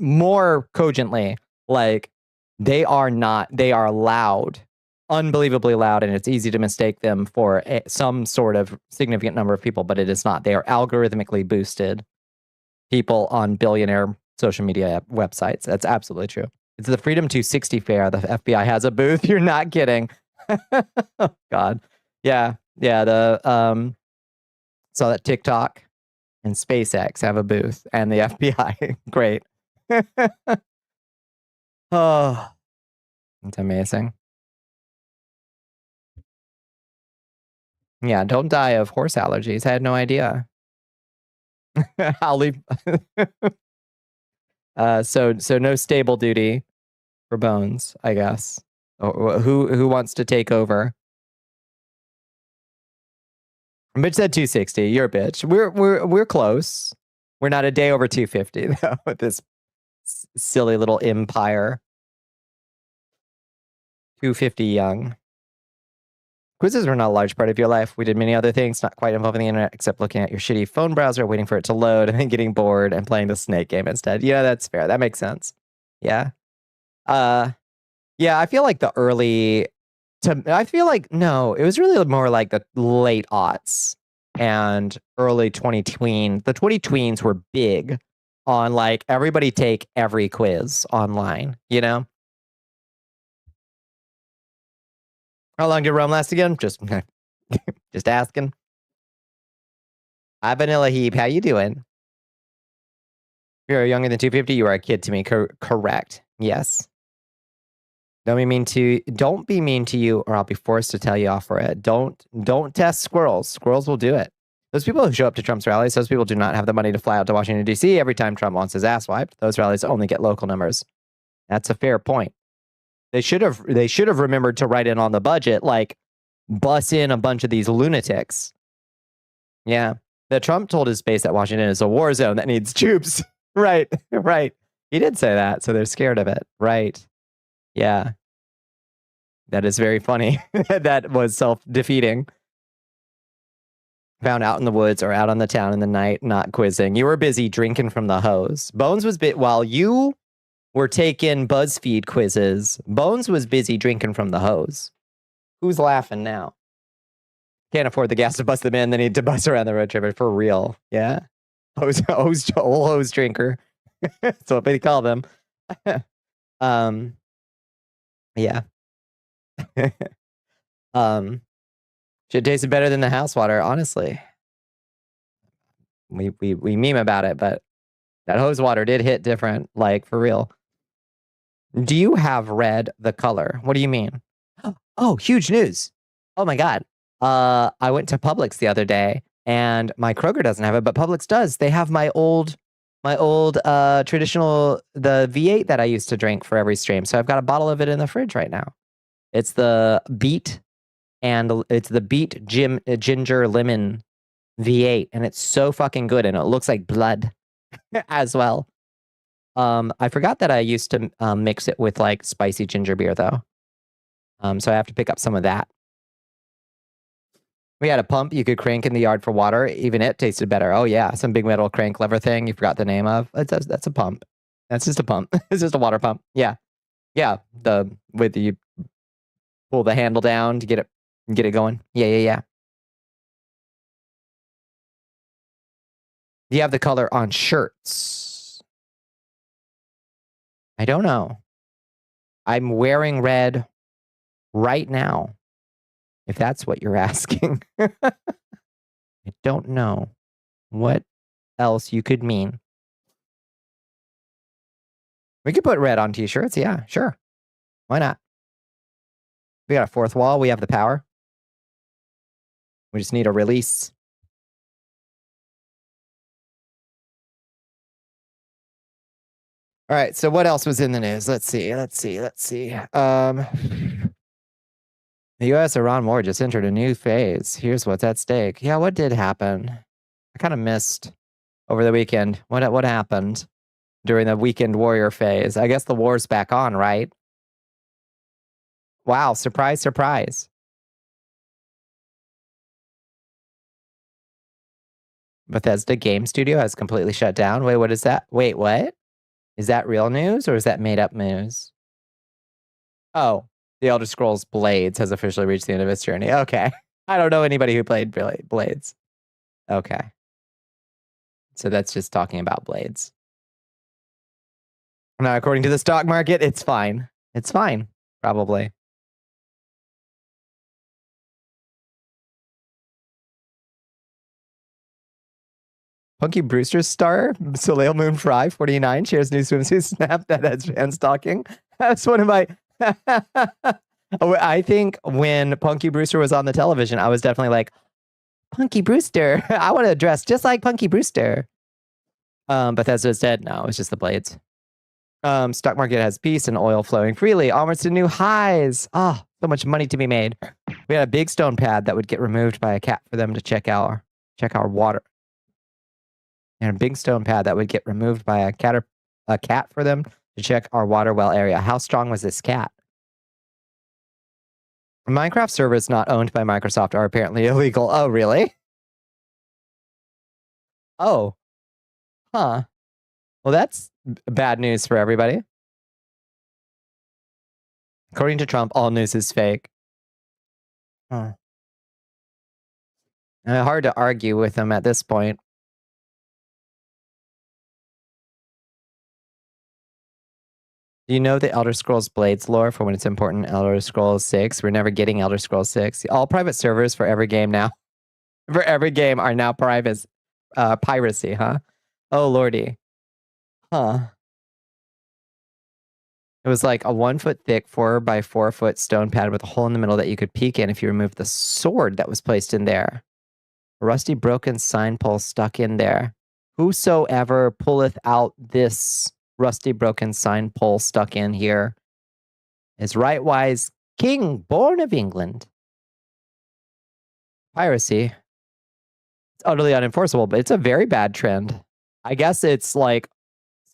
more cogently, like they are loud, unbelievably loud, and it's easy to mistake them for some sort of significant number of people, but it is not. They are algorithmically boosted people on billionaire social media websites. That's absolutely true. It's the Freedom 260 fair. The FBI has a booth. You're not kidding. Oh, God. Yeah. So that TikTok and SpaceX have a booth and the FBI. Great. Oh, it's amazing. Yeah, don't die of horse allergies. I had no idea. I'll leave. So no stable duty for Bones, I guess. Who wants to take over? Mitch said 260. You're a bitch. We're close. We're not a day over 250 though. With this silly little empire. 250 young. Quizzes were not a large part of your life. We did many other things, not quite involving the internet, except looking at your shitty phone browser, waiting for it to load, and then getting bored and playing the snake game instead. Yeah, that's fair. That makes sense. Yeah. Yeah, I feel like no, it was really more like the late aughts and early 20-tween. The 20-tweens were big on like everybody take every quiz online, you know? How long did Rome last again? Just asking. Hi, Vanilla Heap. How you doing? You're younger than 250. You are a kid to me. Correct. Yes. Don't be mean to you, or I'll be forced to tell you off for it. Don't test squirrels. Squirrels will do it. Those people who show up to Trump's rallies, those people do not have the money to fly out to Washington, D.C. every time Trump wants his ass wiped. Those rallies only get local numbers. That's a fair point. They should have remembered to write in on the budget, like bus in a bunch of these lunatics. Yeah. That Trump told his base that Washington is a war zone that needs troops. Right. He did say that, so they're scared of it. Right. Yeah. That is very funny. That was self-defeating. Found out in the woods or out on the town in the night, not quizzing. You were busy drinking from the hose. Bones was while you were taking BuzzFeed quizzes, Bones was busy drinking from the hose. Who's laughing now? Can't afford the gas to bust them in. They need to bust around the road trip for real. Yeah. Old hose drinker. That's what they call them. Yeah. Shit tasted better than the house water, honestly. We meme about it, but that hose water did hit different, like for real. Do you have red the color? What do you mean? Oh, huge news. Oh my God. I went to Publix the other day and my Kroger doesn't have it, but Publix does. They have my old traditional, the V8 that I used to drink for every stream. So I've got a bottle of it in the fridge right now. It's the beet ginger lemon V8 and it's so fucking good and it looks like blood as well. I forgot that I used to mix it with like spicy ginger beer though. So I have to pick up some of that. We had a pump you could crank in the yard for water. Even it tasted better. Oh yeah, some big metal crank lever thing you forgot the name of. That's a pump. That's just a pump. It's just a water pump. Yeah, yeah. You pull the handle down to get it going. Yeah. Do you have the color on shirts? I don't know. I'm wearing red right now. If that's what you're asking. I don't know what else you could mean. We could put red on t-shirts. Yeah, sure. Why not? We got a fourth wall. We have the power. We just need a release. All right. So what else was in the news? Let's see. The U.S. Iran war just entered a new phase. Here's what's at stake. Yeah, what did happen? I kind of missed over the weekend. What happened during the weekend warrior phase? I guess the war's back on, right? Wow, surprise, surprise. Bethesda Game Studio has completely shut down. Wait, what is that? Wait, what? Is that real news or is that made up news? Oh. The Elder Scrolls Blades has officially reached the end of its journey. Okay. I don't know anybody who played Blades. Okay. So that's just talking about Blades. Now, according to the stock market, it's fine. It's fine, probably. Punky Brewster's star, Soleil Moon Fry, 49, shares new swimsuit snap that has fans talking. That's one of my... I think when Punky Brewster was on the television, I was definitely like, Punky Brewster. I want to dress just like Punky Brewster. Bethesda's dead. No, it's just the Blades. Stock market has peace and oil flowing freely, almost to new highs. Oh, so much money to be made. We had a big stone pad that would get removed by a cat for them to check our water. And a big stone pad that would get removed by a cat for them to check our water well area. How strong was this cat? Minecraft servers not owned by Microsoft are apparently illegal. Oh, really? Oh. Huh. Well, that's bad news for everybody. According to Trump, all news is fake. Huh. Hard to argue with him at this point. Do you know the Elder Scrolls Blades lore for when it's important in Elder Scrolls 6? We're never getting Elder Scrolls 6. All private servers for every game now. For every game are now piracy, huh? Oh, lordy. Huh. It was like a 1 foot thick 4 by 4 foot stone pad with a hole in the middle that you could peek in if you removed the sword that was placed in there. A rusty broken sign pole stuck in there. Whosoever pulleth out this rusty broken sign pole stuck in here is rightwise king born of England. Piracy. It's utterly unenforceable, but it's a very bad trend. I guess it's like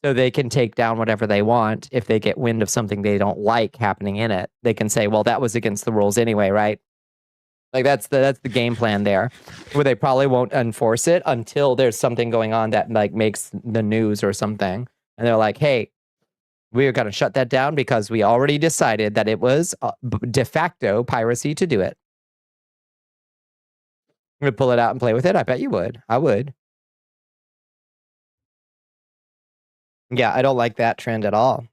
So they can take down whatever they want if they get wind of something they don't like happening in it. They can say, well, that was against the rules anyway, right? Like that's the game plan there, where they probably won't enforce it until there's something going on that like makes the news or something. And they're like, hey, we're going to shut that down because we already decided that it was de facto piracy to do it. Would pull it out and play with it? I bet you would. I would. Yeah, I don't like that trend at all.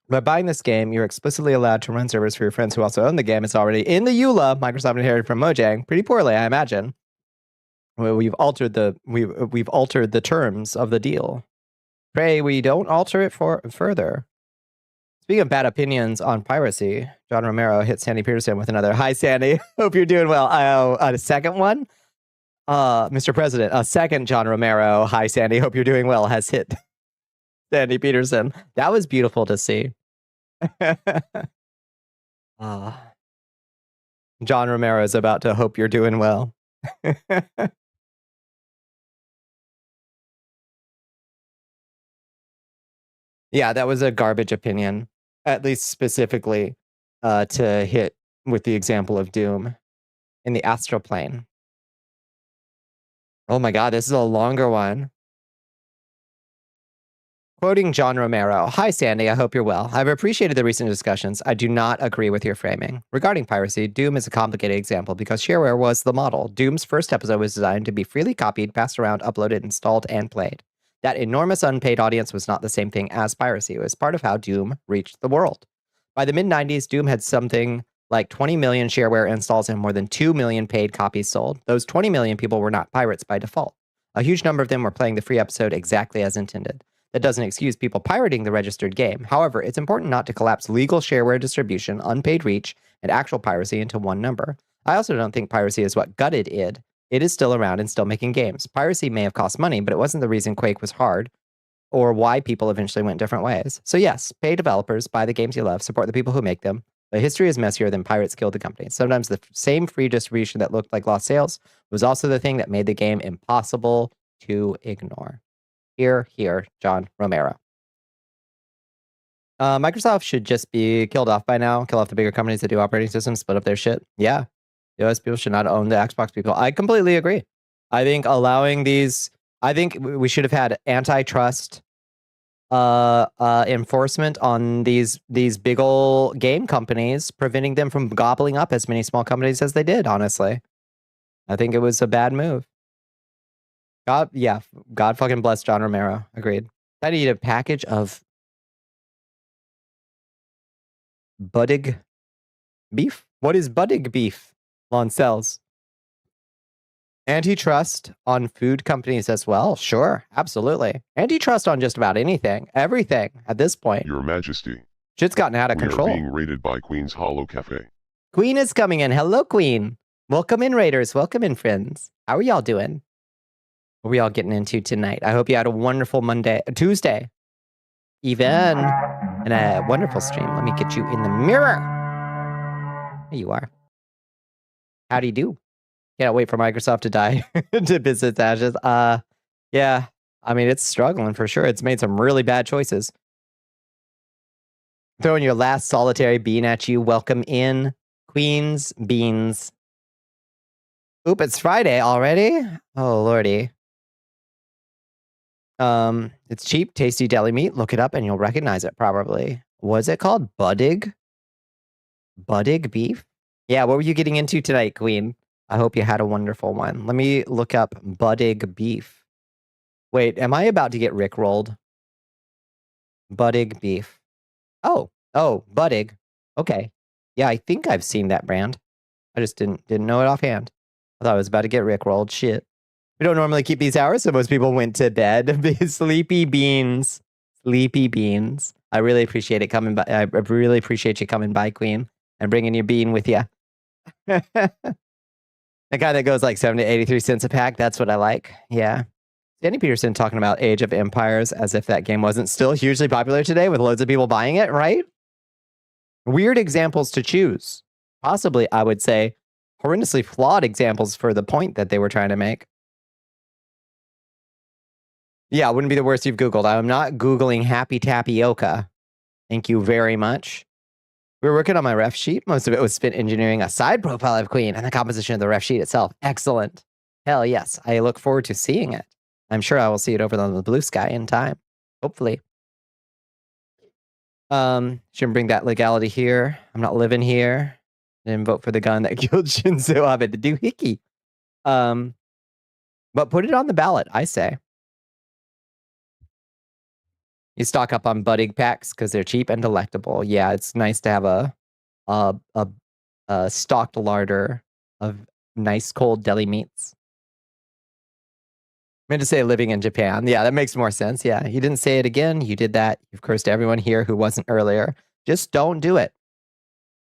By buying this game, you're explicitly allowed to run servers for your friends who also own the game. It's already in the EULA. Microsoft inherited from Mojang pretty poorly, I imagine. Well, we've altered the terms of the deal. Pray we don't alter it further. Speaking of bad opinions on piracy, John Romero hit Sandy Peterson with another. Hi, Sandy. Hope you're doing well. A second one? Mr. President, a second John Romero. Hi, Sandy. Hope you're doing well. Has hit Sandy Peterson. That was beautiful to see. John Romero is about to hope you're doing well. Yeah, that was a garbage opinion, at least specifically to hit with the example of Doom in the astral plane. Oh my God, this is a longer one. Quoting John Romero, hi Sandy, I hope you're well. I've appreciated the recent discussions. I do not agree with your framing. Regarding piracy, Doom is a complicated example because shareware was the model. Doom's first episode was designed to be freely copied, passed around, uploaded, installed, and played. That enormous unpaid audience was not the same thing as piracy. It was part of how Doom reached the world. By the mid-90s, Doom had something like 20 million shareware installs and more than 2 million paid copies sold. Those 20 million people were not pirates by default. A huge number of them were playing the free episode exactly as intended. That doesn't excuse people pirating the registered game. However, it's important not to collapse legal shareware distribution, unpaid reach, and actual piracy into one number. I also don't think piracy is what gutted id. It is still around and still making games. Piracy may have cost money, but it wasn't the reason Quake was hard or why people eventually went different ways. So yes, pay developers, buy the games you love, support the people who make them. But history is messier than pirates killed the company. Sometimes the same free distribution that looked like lost sales was also the thing that made the game impossible to ignore. Here, John Romero. Microsoft should just be killed off by now. Kill off the bigger companies that do operating systems, split up their shit. Yeah. US people should not own the Xbox people. I completely agree. I think allowing these, I think we should have had antitrust enforcement on these big ol' game companies, preventing them from gobbling up as many small companies as they did, honestly. I think it was a bad move. God fucking bless John Romero. Agreed. I need a package of Buddig beef? What is Buddig beef? On cells. Antitrust on food companies as well? Sure, absolutely. Antitrust on just about anything. Everything at this point. Your Majesty. Shit's gotten out of control. We are being raided by Queen's Hollow Cafe. Queen is coming in. Hello, Queen. Welcome in, Raiders. Welcome in, friends. How are y'all doing? What are we all getting into tonight? I hope you had a wonderful Tuesday. Even. And a wonderful stream. Let me get you in the mirror. There you are. Howdy do. Can't wait for Microsoft to die to business ashes. Yeah. I mean, it's struggling for sure. It's made some really bad choices. Throwing your last solitary bean at you. Welcome in, Queen's Beans. Oop, it's Friday already? Oh, lordy. It's cheap, tasty deli meat. Look it up and you'll recognize it probably. Was it called Buddig? Buddig beef? Yeah, what were you getting into tonight, Queen? I hope you had a wonderful one. Let me look up Buddig beef. Wait, am I about to get rickrolled? Buddig beef. Oh, Buddig. Okay. Yeah, I think I've seen that brand. I just didn't know it offhand. I thought I was about to get rickrolled. Shit. We don't normally keep these hours, so most people went to bed. Sleepy beans. Sleepy beans. I really appreciate it coming by. I really appreciate you coming by, Queen, and bringing your bean with you. The guy that goes like 70 to 83 cents a pack. That's what I like. Yeah. Danny Peterson talking about Age of Empires as if that game wasn't still hugely popular today with loads of people buying it, right? Weird examples to choose. Possibly, I would say, horrendously flawed examples for the point that they were trying to make. Yeah, it wouldn't be the worst you've Googled. I'm not Googling happy tapioca. Thank you very much. We were working on my ref sheet. Most of it was spent engineering a side profile of Queen and the composition of the ref sheet itself. Excellent. Hell yes. I look forward to seeing it. I'm sure I will see it over on the blue sky in time. Hopefully. Shouldn't bring that legality here. I'm not living here. Didn't vote for the gun that killed Shinzo Abe, the doohickey. But put it on the ballot, I say. You stock up on budding packs because they're cheap and delectable. Yeah, it's nice to have a stocked larder of nice cold deli meats. I meant to say living in Japan. Yeah, that makes more sense. Yeah, you didn't say it again. You did that. You've cursed everyone here who wasn't earlier. Just don't do it.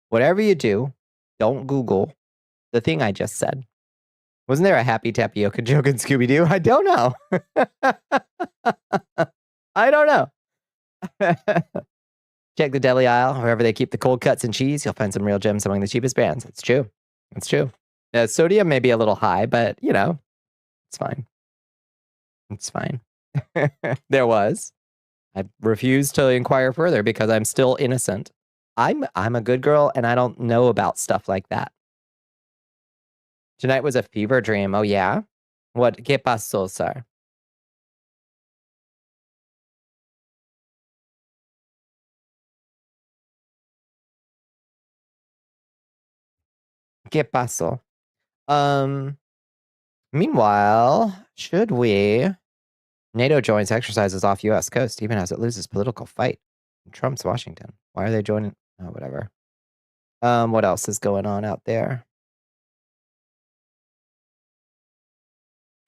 Whatever you do, don't Google the thing I just said. Wasn't there a happy tapioca joke in Scooby-Doo? I don't know. I don't know. Check the deli aisle. Wherever they keep the cold cuts and cheese, you'll find some real gems among the cheapest brands. It's true. It's true. Sodium may be a little high, but, you know, it's fine. It's fine. There was. I refuse to inquire further because I'm still innocent. I'm a good girl, and I don't know about stuff like that. Tonight was a fever dream. Oh, yeah? What? ¿Qué pasó, sir? ¿Qué pasó? Meanwhile, should we... NATO joins exercises off U.S. coast even as it loses political fight. Trump's Washington. Why are they joining? Oh, whatever. What else is going on out there?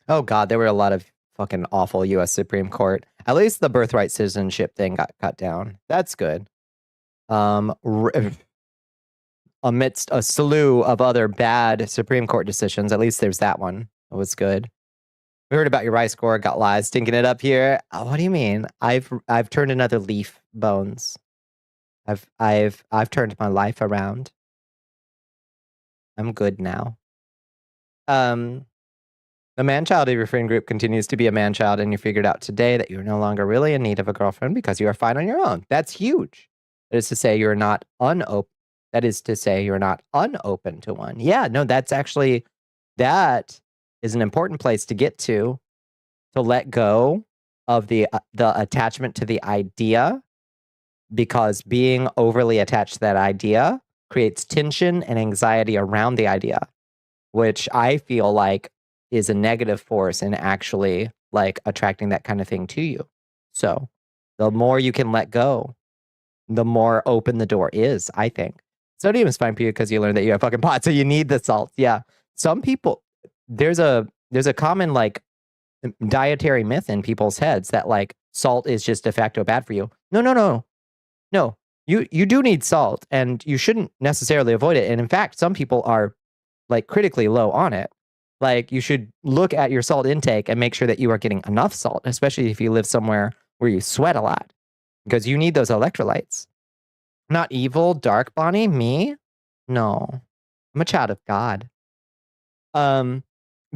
Oh, God, there were a lot of fucking awful U.S. Supreme Court. At least the birthright citizenship thing got cut down. That's good. Amidst a slew of other bad Supreme Court decisions, at least there's that one. It was good. We heard about your rice score, got lies, stinking it up here. Oh, what do you mean? I've turned another leaf, Bones. I've turned my life around. I'm good now. The man-child of your friend group continues to be a man-child, and you figured out today that you're no longer really in need of a girlfriend because you are fine on your own. That's huge. That is to say, you're not unopen. That is to say, you're not unopen to one. Yeah, no, that's actually, that is an important place to get to let go of the attachment to the idea, because being overly attached to that idea creates tension and anxiety around the idea, which I feel like is a negative force in actually like attracting that kind of thing to you. So the more you can let go, the more open the door is, I think. Sodium is fine for you because you learned that you have fucking pot, so you need the salt. Yeah. Some people, there's a common like dietary myth in people's heads that like salt is just de facto bad for you. No. You do need salt, and you shouldn't necessarily avoid it. And in fact, some people are like critically low on it. Like you should look at your salt intake and make sure that you are getting enough salt, especially if you live somewhere where you sweat a lot, because you need those electrolytes. Not evil, dark, Bonnie, me? No. I'm a child of God.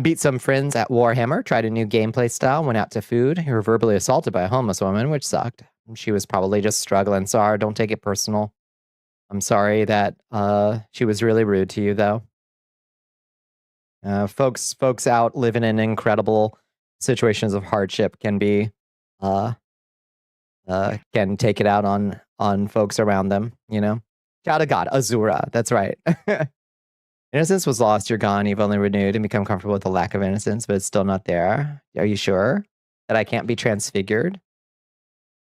Beat some friends at Warhammer, tried a new gameplay style, went out to food. You were verbally assaulted by a homeless woman, which sucked. She was probably just struggling. Sorry, don't take it personal. I'm sorry that she was really rude to you, though. Folks out living in incredible situations of hardship can be can take it out on folks around them, you know? Child of God, Azura, that's right. Innocence was lost, you're gone, you've only renewed and become comfortable with the lack of innocence, but it's still not there. Are you sure that I can't be transfigured?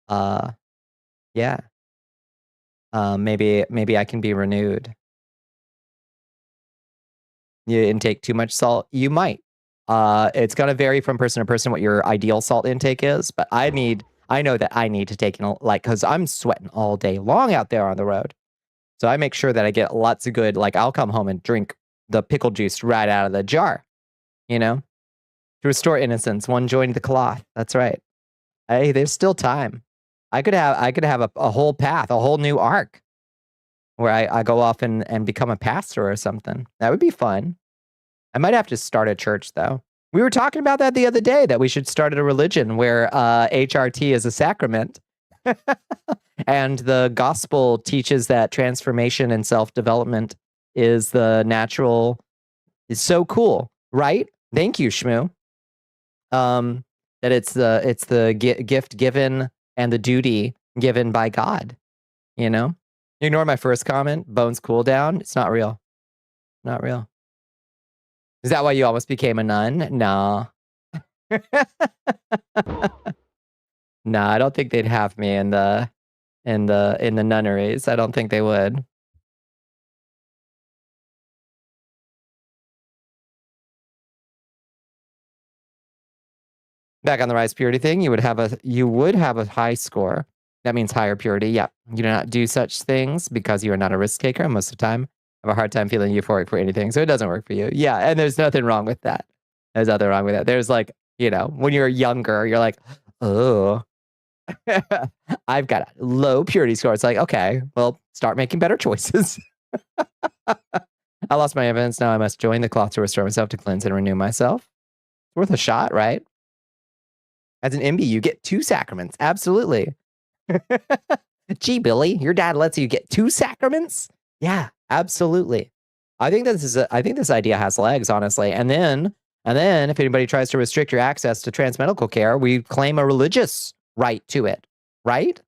Yeah. Maybe I can be renewed. You intake too much salt? You might. It's gonna vary from person to person what your ideal salt intake is, but I know that I need to take in, like, because I'm sweating all day long out there on the road. So I make sure that I get lots of good, like, I'll come home and drink the pickle juice right out of the jar, you know? To restore innocence, one joined the cloth. That's right. Hey, there's still time. I could have a whole path, a whole new arc where I go off and become a pastor or something. That would be fun. I might have to start a church, though. We were talking about that the other day, that we should start a religion where HRT is a sacrament. And the gospel teaches that transformation and self-development is the natural. It's so cool, right? Thank you, Shmoo. That it's the gift given and the duty given by God. You know, ignore my first comment. Bones cool down. It's not real. Not real. Is that why you almost became a nun? No. No, I don't think they'd have me in the nunneries. I don't think they would. Back on the rice purity thing, you would have a high score. That means higher purity. Yeah. You do not do such things because you are not a risk taker. Most of the time, I have a hard time feeling euphoric for anything. So it doesn't work for you. Yeah. And there's nothing wrong with that. There's nothing wrong with that. There's like, you know, when you're younger, you're like, oh, I've got a low purity score. It's like, okay, well, start making better choices. I lost my evidence. Now I must join the cloth to restore myself, to cleanse and renew myself. It's worth a shot, right? As an MB, you get 2 sacraments. Absolutely. Gee, Billy, your dad lets you get 2 sacraments? Yeah, absolutely. I think this idea has legs, honestly. And then if anybody tries to restrict your access to transmedical care, we claim a religious right to it, right?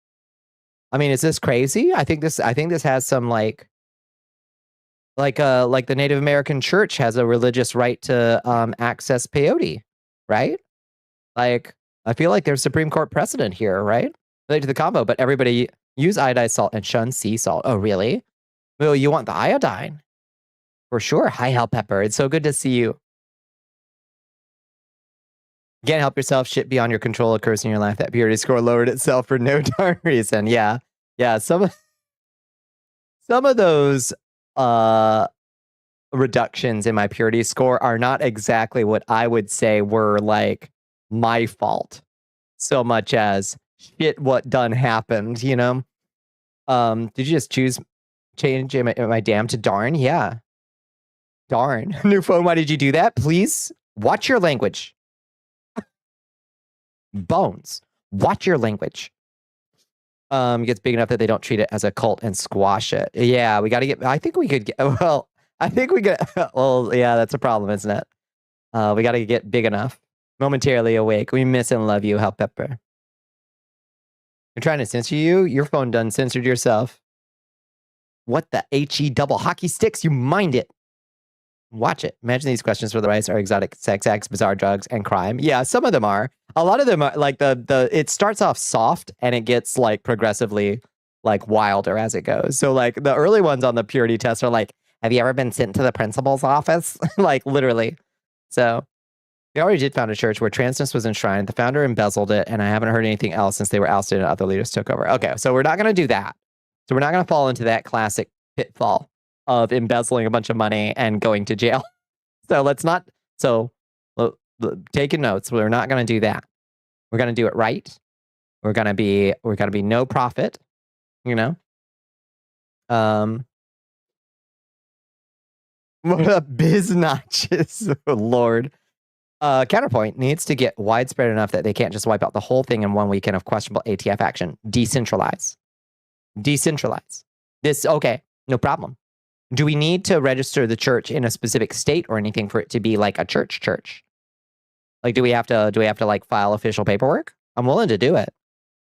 I mean, is this crazy? I think this has some like the Native American church has a religious right to access peyote, right? Like, I feel like there's Supreme Court precedent here, right? Related to the combo, but everybody use iodized salt and shun sea salt. Oh, really? Well, you want the iodine. For sure. Hi, Hell Pepper. It's so good to see you. Can't help yourself. Shit beyond your control occurs in your life. That purity score lowered itself for no darn reason. Yeah. Yeah. Some of those reductions in my purity score are not exactly what I would say were like my fault so much as shit what done happened, you know? Did you just change my damn to darn? Yeah. Darn. New phone, why did you do that? Please watch your language. Bones, watch your language. Gets big enough that they don't treat it as a cult and squash it. Yeah, we got to get, I think we could get, well, yeah, that's a problem, isn't it? We got to get big enough. Momentarily awake. We miss and love you, Hell Pepper. You're trying to censor you? Your phone done censored yourself. What the HE double hockey sticks? You mind it. Watch it. Imagine these questions for the rice are exotic sex acts, bizarre drugs, and crime. Yeah, some of them are. A lot of them are like it starts off soft and it gets like progressively like wilder as it goes. So like the early ones on the purity test are like, have you ever been sent to the principal's office? Like literally. So we already did found a church where transness was enshrined. The founder embezzled it, and I haven't heard anything else since they were ousted and other leaders took over. Okay, so we're not going to do that. So we're not going to fall into that classic pitfall of embezzling a bunch of money and going to jail. So let's not. So taking notes. We're not going to do that. We're going to do it right. We're going to be no profit. You know. What up, biz notches? Oh, Lord. Counterpoint needs to get widespread enough that they can't just wipe out the whole thing in one weekend of questionable ATF action. Decentralize. This, okay, no problem. Do we need to register the church in a specific state or anything for it to be like a church? Like, do we have to like file official paperwork? I'm willing to do it.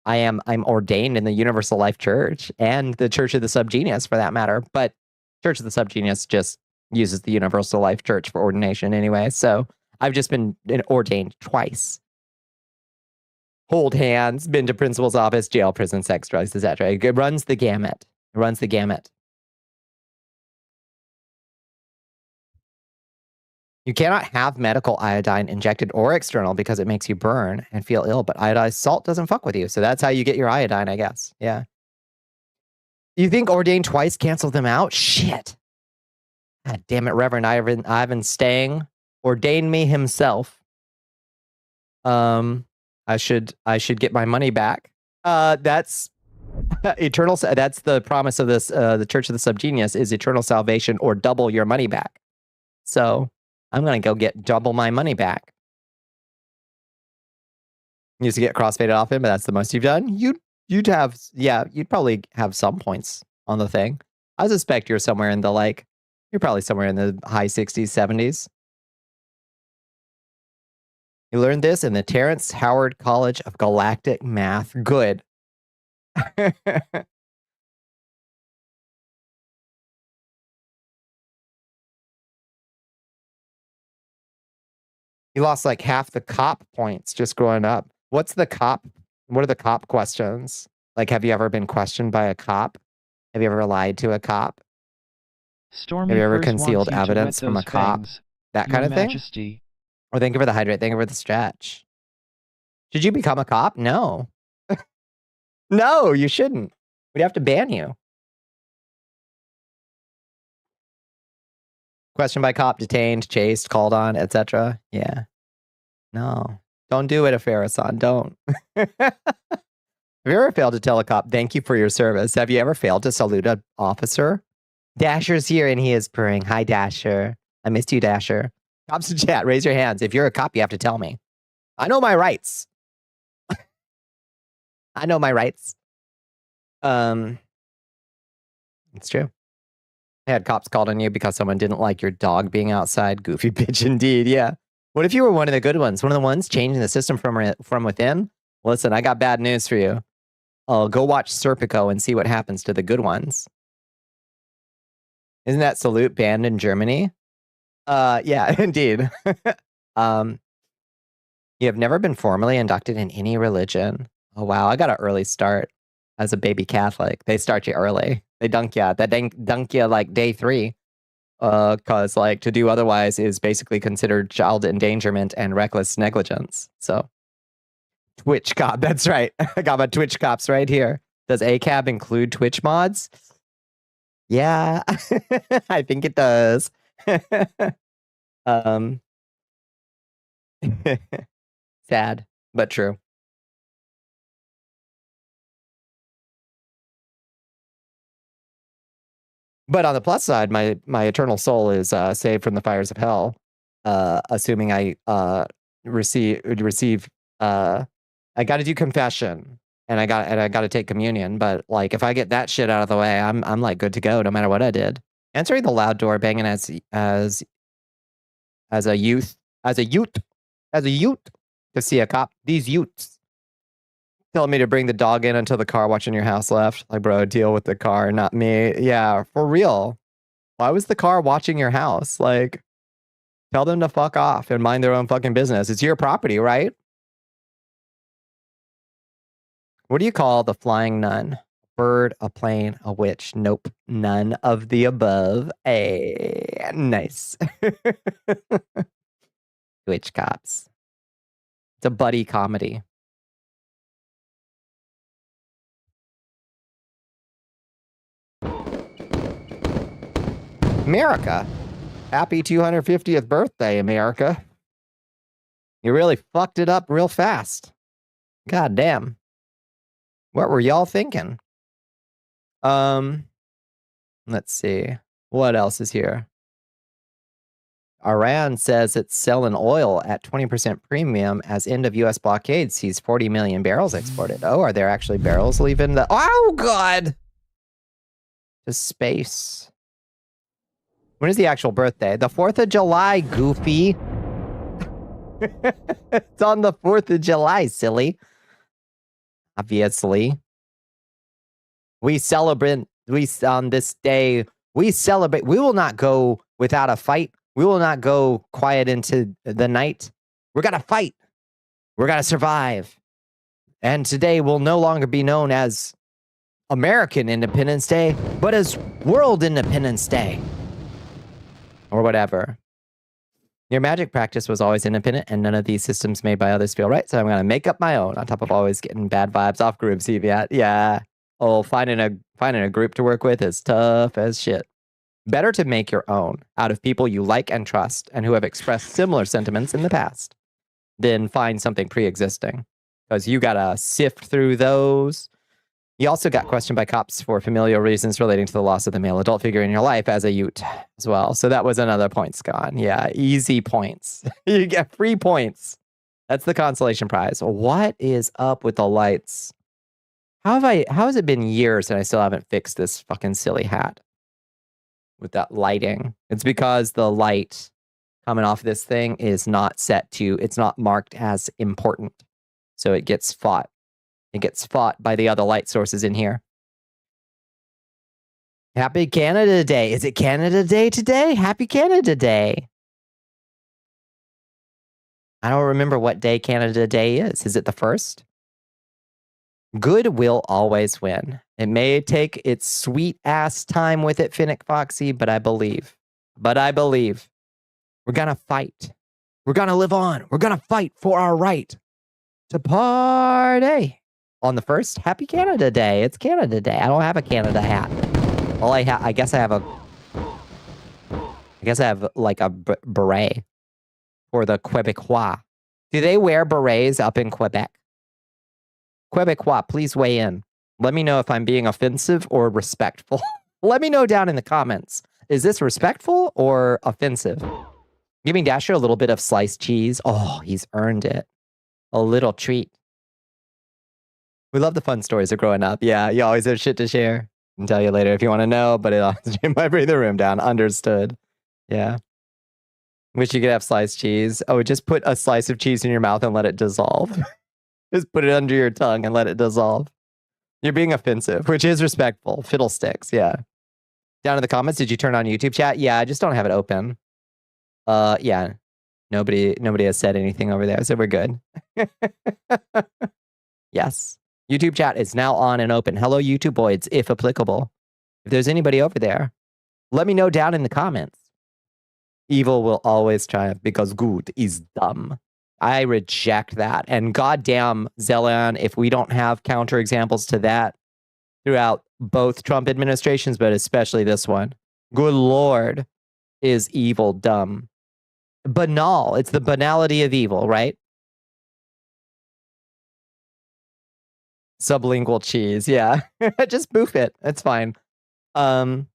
I'm ordained in the Universal Life Church and the Church of the Subgenius for that matter. But Church of the Subgenius just uses the Universal Life Church for ordination anyway. So I've just been ordained twice. Hold hands, been to principal's office, jail, prison, sex, drugs, etc. It runs the gamut. You cannot have medical iodine injected or external because it makes you burn and feel ill, but iodized salt doesn't fuck with you. So that's how you get your iodine, I guess. Yeah. You think ordained twice cancel them out? Shit. God damn it, Reverend Ivan Stang ordained me himself. I should get my money back. That's eternal. That's the promise of this. The Church of the Subgenius is eternal salvation or double your money back. So I'm gonna go get double my money back. You used to get crossfaded often, but that's the most you've done. You'd probably have some points on the thing. I suspect you're somewhere in the you're probably somewhere in the high 60s, 70s. You learned this in the Terrence Howard College of Galactic Math. Good. You lost like half the cop points just growing up. What are the cop questions? Like, have you ever been questioned by a cop? Have you ever lied to a cop? Stormy Have you ever Furs concealed wants you to evidence wet from a those cop? fangs, That Your kind of thing? Majesty. Or thank you for the hydrate. Thank you for the stretch. Should you become a cop? No. No, you shouldn't. We'd have to ban you. Questioned by cop, detained, chased, called on, etc. Yeah. No. Don't do it, Afarasan. Don't. Have you ever failed to tell a cop, thank you for your service? Have you ever failed to salute an officer? Dasher's here and he is purring. Hi, Dasher. I missed you, Dasher. Cops in chat, raise your hands. If you're a cop, you have to tell me. I know my rights. I know my rights. It's true. I had cops called on you because someone didn't like your dog being outside. Goofy bitch indeed, yeah. What if you were one of the good ones? One of the ones changing the system from within? Listen, I got bad news for you. Go watch Serpico and see what happens to the good ones. Isn't that salute banned in Germany? Yeah, indeed. You have never been formally inducted in any religion. Oh, wow. I got an early start as a baby Catholic. They start you early. They dunk you. Dunk you like day 3. Because like to do otherwise is basically considered child endangerment and reckless negligence. So Twitch cop. That's right. I got my Twitch cops right here. Does ACAB include Twitch mods? Yeah, I think it does. Sad, but true. But on the plus side, my eternal soul is saved from the fires of hell. Assuming I receive I got to do confession and I got to take communion. But like if I get that shit out of the way, I'm like good to go no matter what I did. Answering the loud door, banging as a youth to see a cop. These youths telling me to bring the dog in until the car watching your house left. Like, bro, deal with the car, not me. Yeah, for real. Why was the car watching your house? Like, tell them to fuck off and mind their own fucking business. It's your property, right? What do you call the flying nun? Bird, a plane, a witch. Nope, none of the above. Nice. Witch cops. It's a buddy comedy. America. Happy 250th birthday, America. You really fucked it up real fast. God damn. What were y'all thinking? Let's see. What else is here? Iran says it's selling oil at 20% premium as end of U.S. blockade sees 40 million barrels exported. Oh, are there actually barrels leaving the... Oh, God! To space. When is the actual birthday? The 4th of July, goofy. It's on the 4th of July, silly. Obviously. We celebrate, on this day, we celebrate. We will not go without a fight. We will not go quiet into the night. We're going to fight. We're going to survive. And today will no longer be known as American Independence Day, but as World Independence Day. Or whatever. Your magic practice was always independent, and none of these systems made by others feel right, so I'm going to make up my own, on top of always getting bad vibes off groups. Yeah. Oh, finding a group to work with is tough as shit. Better to make your own, out of people you like and trust, and who have expressed similar sentiments in the past, than find something pre-existing. Because you got to sift through those. You also got questioned by cops for familial reasons relating to the loss of the male adult figure in your life as a Ute as well. So that was another points gone. Yeah, easy points. You get free points. That's the consolation prize. What is up with the lights? How has it been years and I still haven't fixed this fucking silly hat with that lighting? It's because the light coming off this thing is not set to, it's not marked as important. So it gets fought. It gets fought by the other light sources in here. Happy Canada Day. Is it Canada Day today? Happy Canada Day. I don't remember what day Canada Day is. Is it the 1st? Good will always win. It may take its sweet ass time with it, Finnick Foxy, but I believe. We're gonna fight. We're gonna live on. We're gonna fight for our right to party. On the 1st, Happy Canada Day. It's Canada Day. I don't have a Canada hat. All I have, I guess I have like a beret for the Quebecois. Do they wear berets up in Quebec? Quebecois, please weigh in. Let me know if I'm being offensive or respectful. Let me know down in the comments. Is this respectful or offensive? Giving Dasher a little bit of sliced cheese. Oh, he's earned it. A little treat. We love the fun stories of growing up. Yeah, you always have shit to share. I'll tell you later if you want to know, but it might bring the room down. Understood. Yeah. Wish you could have sliced cheese. Oh, just put a slice of cheese in your mouth and let it dissolve. Just put it under your tongue and let it dissolve. You're being offensive, which is respectful. Fiddlesticks, yeah. Down in the comments, did you turn on YouTube chat? Yeah, I just don't have it open. Yeah. Nobody has said anything over there, so we're good. Yes. YouTube chat is now on and open. Hello, YouTubeoids, if applicable. If there's anybody over there, let me know down in the comments. Evil will always triumph because good is dumb. I reject that. And goddamn, Zelion, if we don't have counterexamples to that throughout both Trump administrations, but especially this one, good Lord, is evil dumb. Banal. It's the banality of evil, right? Sublingual cheese, yeah. Just boof it. It's fine. What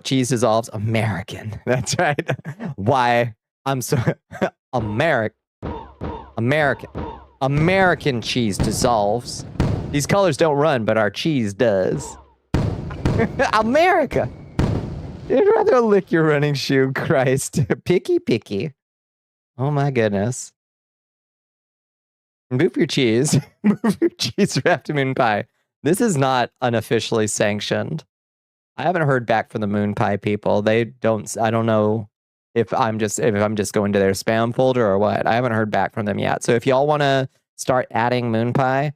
cheese dissolves? American. That's right. Why? I'm so American cheese dissolves. These colors don't run, but our cheese does. America. I'd rather lick your running shoe, Christ. Picky. Oh my goodness. Move your cheese. Move your cheese wrapped moon pie. This is not unofficially sanctioned. I haven't heard back from the moon pie people. They don't, I don't know if I'm just going to their spam folder or what. I haven't heard back from them yet. So if y'all want to start adding moon pie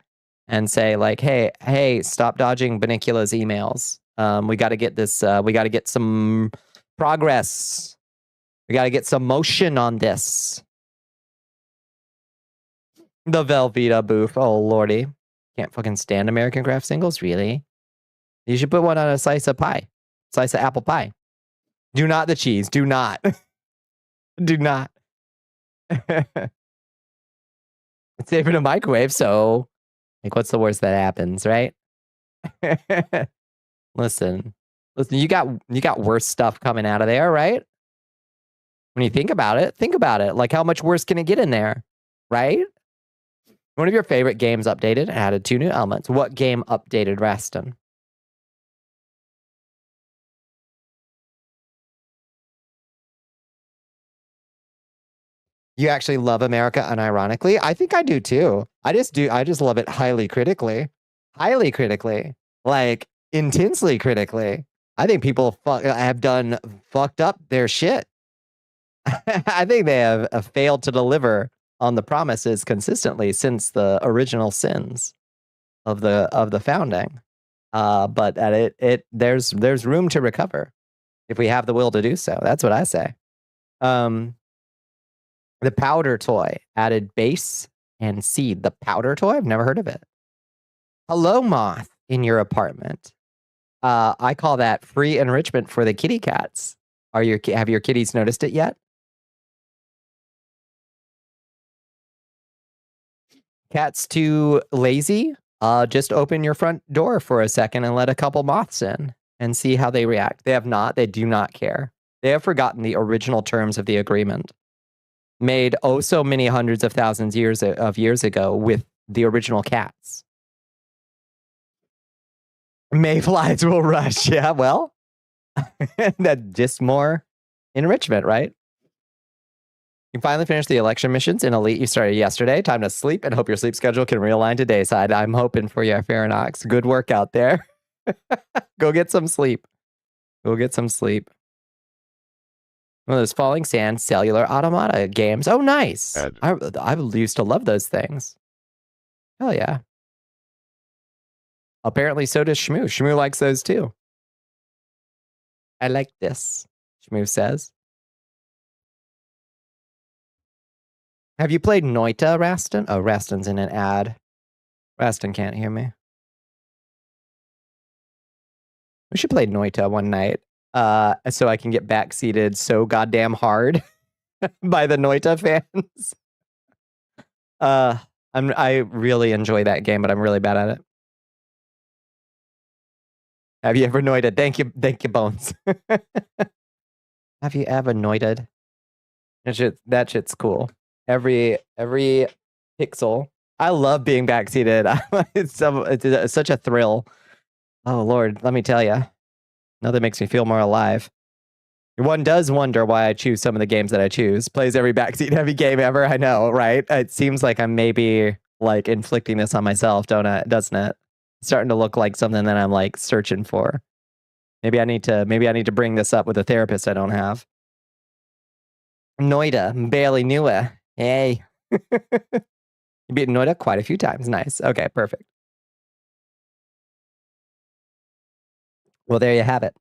and say like, hey, stop dodging Bonnicula's emails. We got to get this, we got to get some progress. We got to get some motion on this. The Velveeta booth. Oh, lordy. Can't fucking stand American Craft singles, really? You should put one on a slice of pie. Slice of apple pie. Do not the cheese. Do not. Do not. It's safe in a microwave, so like what's the worst that happens, right? Listen, you got worse stuff coming out of there, right? When you think about it, like how much worse can it get in there, right? One of your favorite games updated added 2 new elements. What game updated, Raston? You actually love America unironically? I think I do too. I just love it highly critically. Highly critically. Like intensely critically. I think people have done fucked up their shit. I think they have failed to deliver on the promises consistently since the original sins of the founding. But at there's room to recover if we have the will to do so. That's what I say. The powder toy added base and seed. The powder toy? I've never heard of it. Hello, moth in your apartment. I call that free enrichment for the kitty cats. Have your kitties noticed it yet? Cats too lazy? just open your front door for a second and let a couple moths in and see how they react. They have not. They do not care. They have forgotten the original terms of the agreement, made oh so many hundreds of thousands of years ago with the original cats. Mayflies will rush. Yeah, well, that's just more enrichment, right? You finally finished the election missions in Elite you started yesterday. Time to sleep and hope your sleep schedule can realign to dayside. I'm hoping for you, Faranox. Good work out there. Go get some sleep. Go get some sleep. One of those Falling Sand cellular automata games. Oh, nice. I used to love those things. Hell yeah. Apparently so does Shmoo. Shmoo likes those too. I like this, Shmoo says. Have you played Noita, Raston? Oh, Raston's in an ad. Raston can't hear me. We should play Noita one night, so I can get backseated so goddamn hard by the Noita fans. I really enjoy that game, but I'm really bad at it. Have you ever Noited? Thank you, Bones. Have you ever Noited? That shit's cool. Every pixel. I love being backseated. It's such a thrill. Oh Lord, let me tell you. Nothing makes me feel more alive. One does wonder why I choose some of the games that I choose. Plays every backseat heavy game ever. I know, right? It seems like I'm maybe like inflicting this on myself, doesn't it? It's starting to look like something that I'm like searching for. Maybe I need to bring this up with a therapist I don't have. Noida, barely knew her. Hey. You beat Noida quite a few times. Nice. Okay, perfect. Well, there you have it.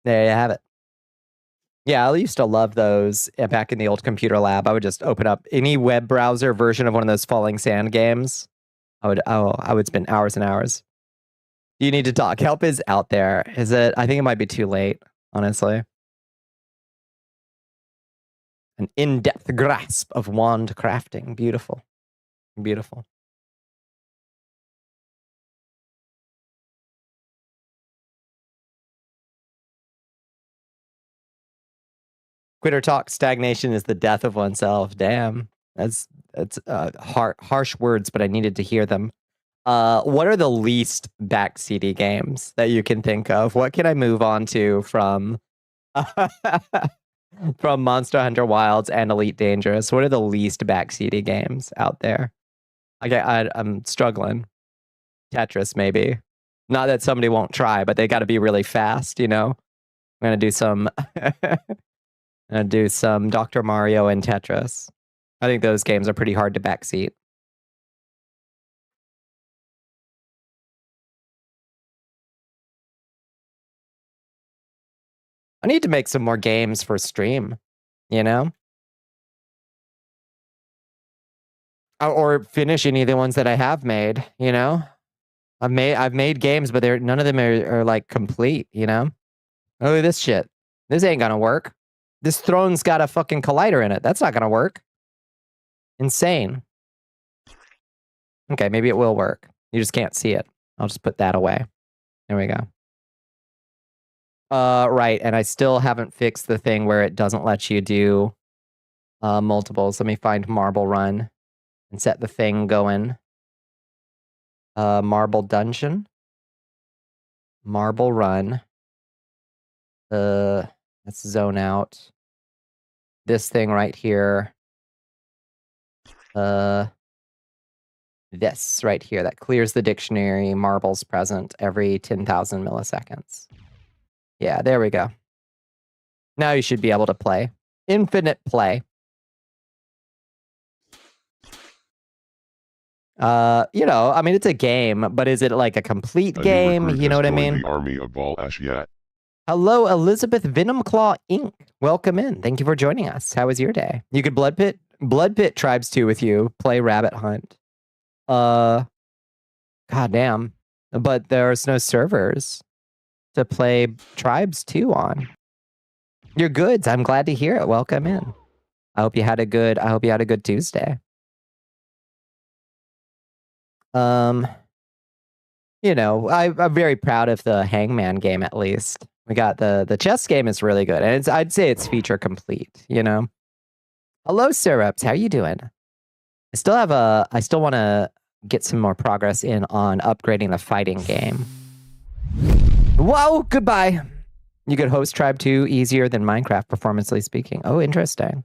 There you have it. Yeah, I used to love those back in the old computer lab. I would just open up any web browser version of one of those Falling Sand games. I would spend hours and hours. You need to talk. Help is out there. Is it? I think it might be too late, honestly. An in-depth grasp of wand crafting. Beautiful. Beautiful. Quitter talk, stagnation is the death of oneself. Damn. That's harsh words, but I needed to hear them. What are the least backseaty games that you can think of? What can I move on to from from Monster Hunter Wilds and Elite Dangerous? What are the least backseaty games out there? Okay, I'm struggling. Tetris, maybe. Not that somebody won't try, but they got to be really fast, you know? I'm gonna do some Dr. Mario and Tetris. I think those games are pretty hard to backseat. I need to make some more games for stream, you know? Or finish any of the ones that I have made, you know? I've made games, but none of them are like complete, you know? Look at this shit. This ain't gonna work. This throne's got a fucking collider in it. That's not gonna work. Insane. Okay, maybe it will work. You just can't see it. I'll just put that away. There we go. Right, and I still haven't fixed the thing where it doesn't let you do multiples. Let me find Marble Run and set the thing going. Marble Dungeon. Marble Run. Let's zone out. This thing right here. This right here that clears the dictionary. Marbles present every 10,000 milliseconds. Yeah, there we go. Now you should be able to play. Infinite play. You know, I mean, it's a game, but is it like a complete game? You know what I mean? The army of Ashiat. Hello, Elizabeth Venomclaw Inc. Welcome in. Thank you for joining us. How was your day? You could Blood Pit Tribes 2 with you. Play Rabbit Hunt. God damn. But there's no servers to play Tribes 2 on. You're good. I'm glad to hear it. Welcome in. I hope you had a good Tuesday. you know, I'm very proud of the Hangman game, at least. We got the chess game is really good. And I'd say it's feature complete, you know? Hello, Syrups. How you doing? I still want to get some more progress in on upgrading the fighting game. Whoa, goodbye. You could host Tribe 2 easier than Minecraft, performancely speaking. Oh, interesting.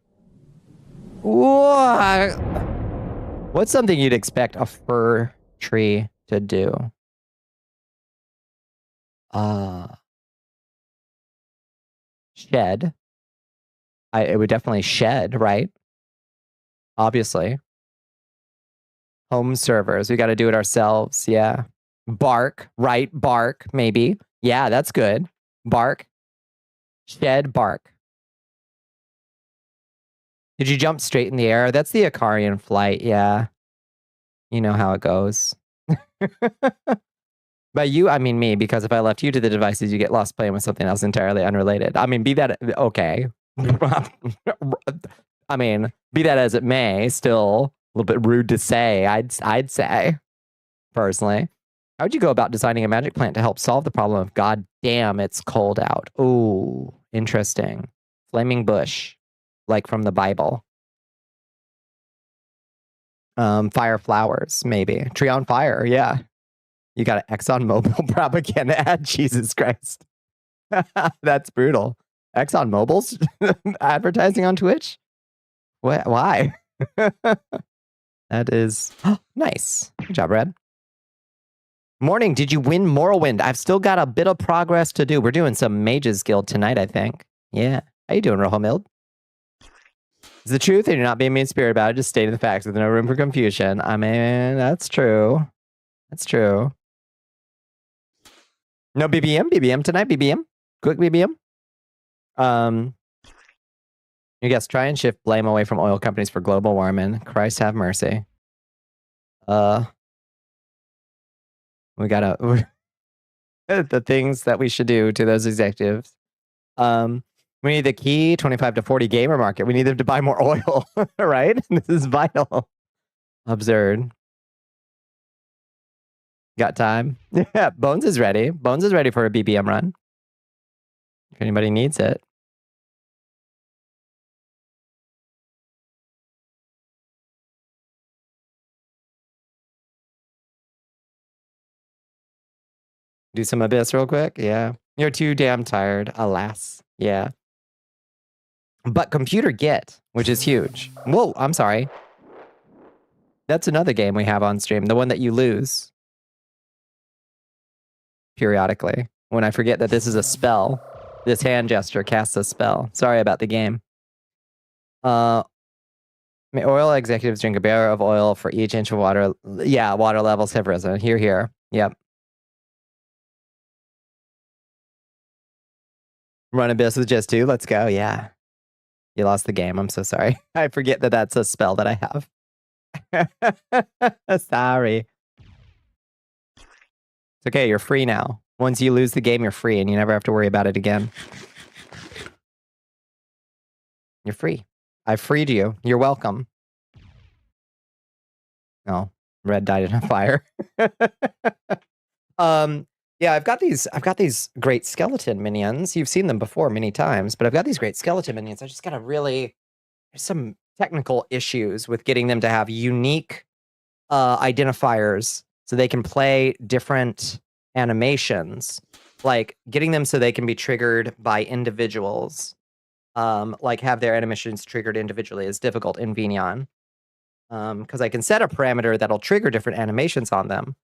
Whoa. What's something you'd expect a fir tree to do? Shed. It would definitely shed, right? Obviously. Home servers. We got to do it ourselves. Yeah. Bark, right? Bark, maybe. Yeah, that's good. Bark. Shed, bark. Did you jump straight in the air? That's the Icarian flight. Yeah. You know how it goes. By you, I mean me, because if I left you to the devices, you get lost playing with something else entirely unrelated. I mean, be that okay. I mean, be that as it may, still a little bit rude to say, I'd say, personally. How would you go about designing a magic plant to help solve the problem of God damn, it's cold out? Ooh, interesting. Flaming bush, like from the Bible. Fire flowers, maybe. Tree on fire, yeah. You got an ExxonMobil propaganda ad? Jesus Christ. That's brutal. ExxonMobil's advertising on Twitch? What? Why? That is nice. Good job, Red. Morning. Did you win Morrowind? I've still got a bit of progress to do. We're doing some Mages Guild tonight, I think. Yeah. How you doing, Rohomild? It's the truth, and you're not being mean-spirited about it. Just stating the facts with no room for confusion. I mean, that's true. That's true. No BBM? BBM tonight? BBM? Quick BBM? You guys try and shift blame away from oil companies for global warming. Christ have mercy. We gotta the things that we should do to those executives. We need the key 25 to 40 gamer market. We need them to buy more oil, right? This is vital. Absurd. Got time? Yeah, Bones is ready. Bones is ready for a BBM run. If anybody needs it. Do some Abyss real quick? Yeah. You're too damn tired, alas. Yeah. But Computer Get, which is huge. Whoa, I'm sorry. That's another game we have on stream. The one that you lose. Periodically. When I forget that this is a spell. This hand gesture casts a spell. Sorry about the game. Oil executives drink a barrel of oil for each inch of water. Yeah, water levels have risen. Here. Yep. Run Abyss with just 2. Let's go. Yeah. You lost the game. I'm so sorry. I forget that that's a spell that I have. Sorry. It's okay. You're free now. Once you lose the game, you're free and you never have to worry about it again. You're free. I freed you. You're welcome. Oh, Red died in a fire. Yeah, I've got these great skeleton minions. You've seen them before many times, but I've got these great skeleton minions. I just gotta there's some technical issues with getting them to have unique identifiers so they can play different animations. Like getting them so they can be triggered by individuals. Like have their animations triggered individually is difficult in Vignon. Because I can set a parameter that'll trigger different animations on them.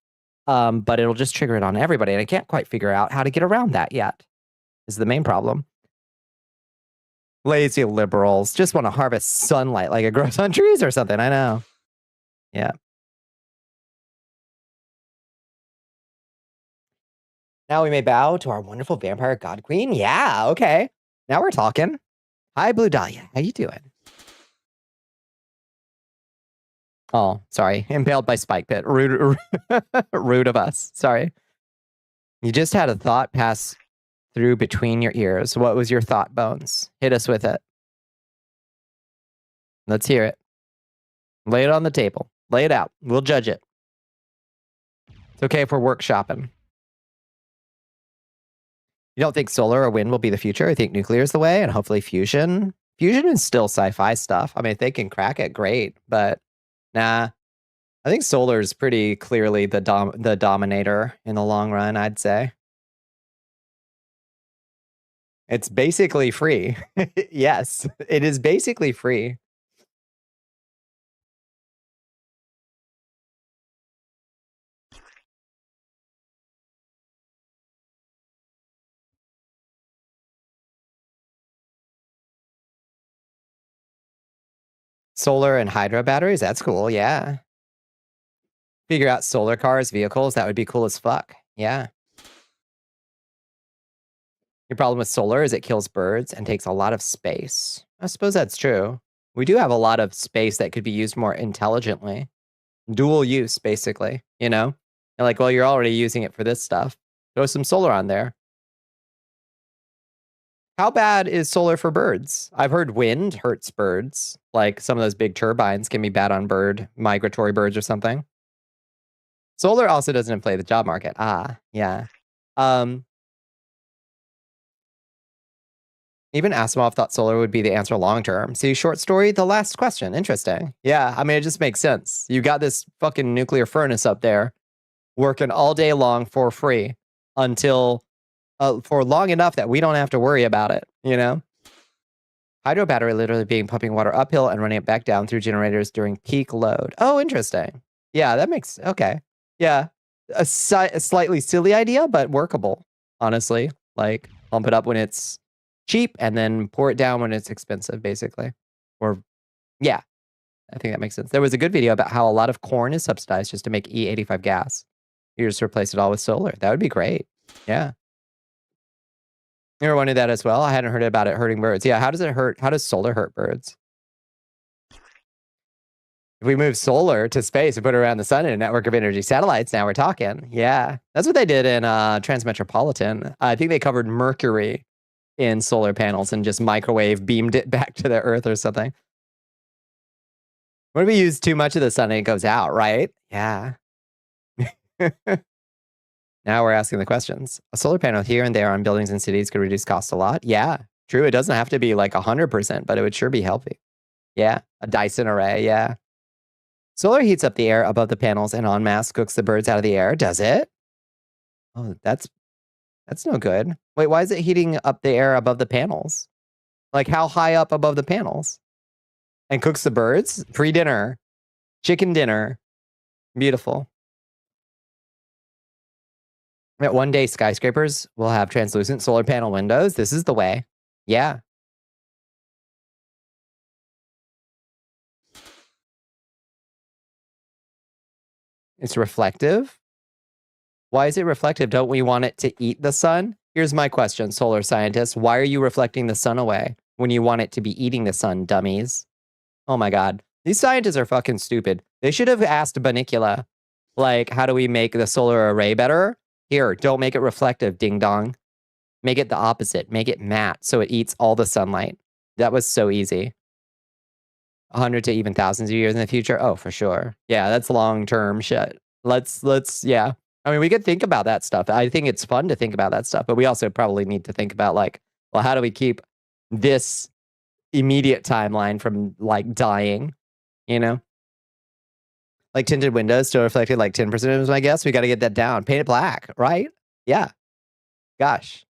But it'll just trigger it on everybody. And I can't quite figure out how to get around that yet. Is the main problem. Lazy liberals just want to harvest sunlight like it grows on trees or something. I know. Yeah. Now we may bow to our wonderful vampire god queen. Yeah, okay. Now we're talking. Hi, Blue Dahlia. How you doing? Oh, sorry. Impaled by Spike Pit. Rude, rude of us. Sorry. You just had a thought pass through between your ears. What was your thought, Bones? Hit us with it. Let's hear it. Lay it on the table. Lay it out. We'll judge it. It's okay if we're workshopping. You don't think solar or wind will be the future? I think nuclear is the way, and hopefully fusion. Fusion is still sci-fi stuff. I mean, if they can crack it, great. But nah, I think solar is pretty clearly the dominator in the long run, I'd say. It's basically free. Yes, it is basically free. Solar and hydro batteries, that's cool, yeah. Figure out solar cars, vehicles, that would be cool as fuck. Yeah. Your problem with solar is it kills birds and takes a lot of space. I suppose that's true. We do have a lot of space that could be used more intelligently. Dual use, basically, you know? And like, well, you're already using it for this stuff. Throw some solar on there. How bad is solar for birds? I've heard wind hurts birds. Like some of those big turbines can be bad on migratory birds or something. Solar also doesn't inflate the job market. Ah, yeah. Even Asimov thought solar would be the answer long term. See, short story, the last question. Interesting. Yeah, I mean, it just makes sense. You got this fucking nuclear furnace up there working all day long for free until for long enough that we don't have to worry about it, you know? Hydro battery literally being pumping water uphill and running it back down through generators during peak load. Oh, interesting. Yeah, that makes, okay. Yeah, a slightly silly idea, but workable, honestly. Like, pump it up when it's cheap and then pour it down when it's expensive, basically. Or, yeah, I think that makes sense. There was a good video about how a lot of corn is subsidized just to make E85 gas. You just replace it all with solar. That would be great. Yeah. You ever wondered that as well? I hadn't heard about it hurting birds. Yeah, how does it hurt? How does solar hurt birds? If we move solar to space and put it around the sun in a network of energy satellites, now we're talking. Yeah, that's what they did in Transmetropolitan. I think they covered Mercury in solar panels and just microwave beamed it back to the Earth or something. What if we use too much of the sun and it goes out, right? Yeah. Now we're asking the questions. A solar panel here and there on buildings and cities could reduce costs a lot. Yeah, true. It doesn't have to be like 100%, but it would sure be healthy. Yeah, a Dyson array, yeah. Solar heats up the air above the panels and en masse cooks the birds out of the air. Does it? Oh, that's no good. Wait, why is it heating up the air above the panels? Like how high up above the panels? And cooks the birds? Pre-dinner. Chicken dinner. Beautiful. One day, skyscrapers will have translucent solar panel windows. This is the way. Yeah. It's reflective. Why is it reflective? Don't we want it to eat the sun? Here's my question, solar scientists. Why are you reflecting the sun away when you want it to be eating the sun, dummies? Oh my God. These scientists are fucking stupid. They should have asked Bonnicula, like, how do we make the solar array better? Here, don't make it reflective, ding dong. Make it the opposite. Make it matte so it eats all the sunlight. That was so easy. 100 to even thousands of years in the future? Oh, for sure. Yeah, that's long-term shit. Let's, yeah. I mean, we could think about that stuff. I think it's fun to think about that stuff, but we also probably need to think about like, well, how do we keep this immediate timeline from like dying, you know? Like tinted windows still reflected like 10% is my guess. We got to get that down. Paint it black, right? Yeah. Gosh.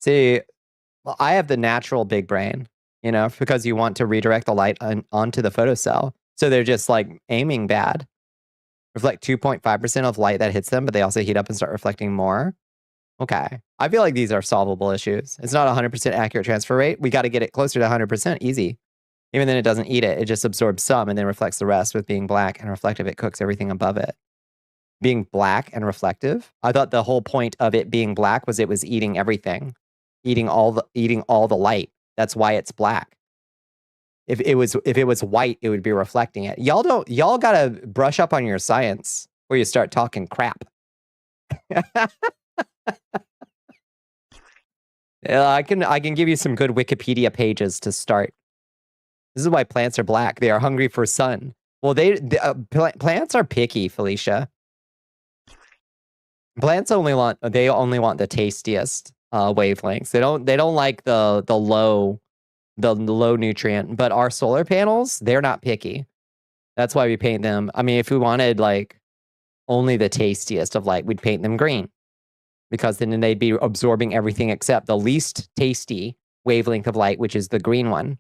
See, well, I have the natural big brain, you know, because you want to redirect the light onto the photocell. So they're just like aiming bad. Reflect 2.5% of light that hits them, but they also heat up and start reflecting more. Okay. I feel like these are solvable issues. It's not 100% accurate transfer rate. We got to get it closer to 100%. Easy. Even then it doesn't eat it. It just absorbs some and then reflects the rest. With being black and reflective, it cooks everything above it. Being black and reflective? I thought the whole point of it being black was it was eating everything. Eating all the light. That's why it's black. If it was white, it would be reflecting it. Y'all gotta brush up on your science or you start talking crap. I can give you some good Wikipedia pages to start. This is why plants are black. They are hungry for sun. Well, plants are picky, Felicia. Plants only want the tastiest wavelengths. They don't like the low nutrient. But our solar panels, they're not picky. That's why we paint them. I mean, if we wanted like only the tastiest of light, we'd paint them green, because then they'd be absorbing everything except the least tasty wavelength of light, which is the green one.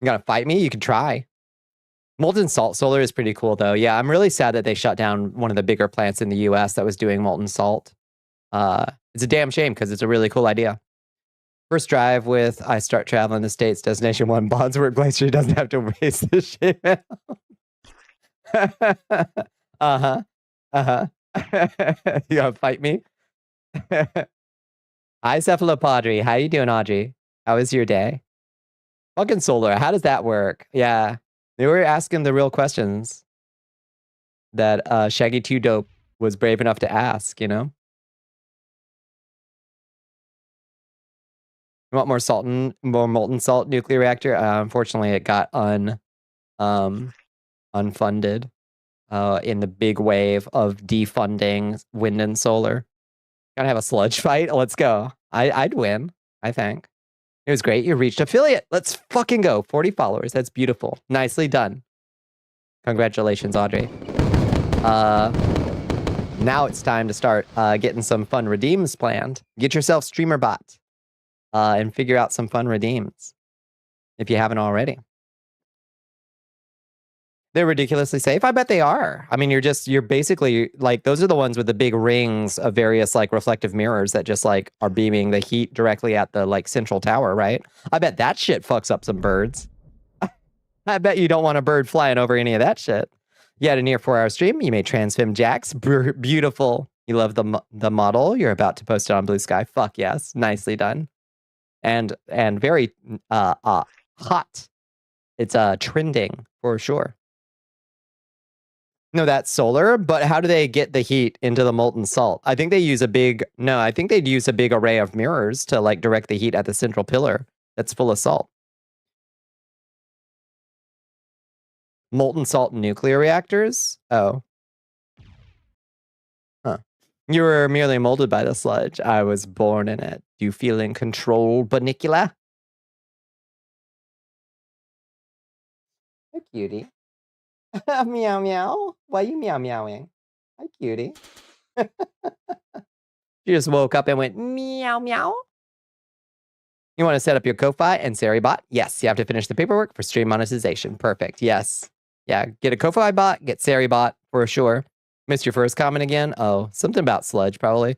You gotta fight me? You could try. Molten salt solar is pretty cool, though. Yeah, I'm really sad that they shut down one of the bigger plants in the US that was doing molten salt. It's a damn shame, because it's a really cool idea. First drive with I start traveling the States, Destination 1, Bondsworth Glacier doesn't have to raise the shit out. You gonna fight me? Hi, Cephalopods. How you doing, Audrey? How was your day? Fucking solar. How does that work? Yeah. They were asking the real questions that Shaggy 2 Dope was brave enough to ask, you know? You want more more molten salt nuclear reactor? Unfortunately, it got unfunded in the big wave of defunding wind and solar. Gotta have a sludge fight? Let's go. I'd win, I think. It was great. You reached affiliate. Let's fucking go. 40 followers. That's beautiful. Nicely done. Congratulations, Audrey. Now it's time to start getting some fun redeems planned. Get yourself StreamerBot and figure out some fun redeems if you haven't already. They're ridiculously safe. I bet they are. I mean, you're basically like, those are the ones with the big rings of various like reflective mirrors that just like are beaming the heat directly at the like central tower, right? I bet that shit fucks up some birds. I bet you don't want a bird flying over any of that shit. You had a near 4-hour stream. You made Transfim Jax. Beautiful. You love the model. You're about to post it on Blue Sky. Fuck yes. Nicely done. And very hot. It's trending for sure. No, that's solar, but how do they get the heat into the molten salt? I think they use I think they'd use a big array of mirrors to like direct the heat at the central pillar that's full of salt. Molten salt nuclear reactors? Oh. Huh. You were merely molded by the sludge. I was born in it. Do you feel in control, Bonnicula? Hey, cutie. Meow meow. Why are you meow meowing? Hi, cutie. She just woke up and went meow meow. You want to set up your Ko-Fi and SariBot? Yes, you have to finish the paperwork for stream monetization. Perfect. Yes. Yeah, get a Ko-Fi bot, get SariBot for sure. Missed your first comment again? Oh, something about sludge, probably.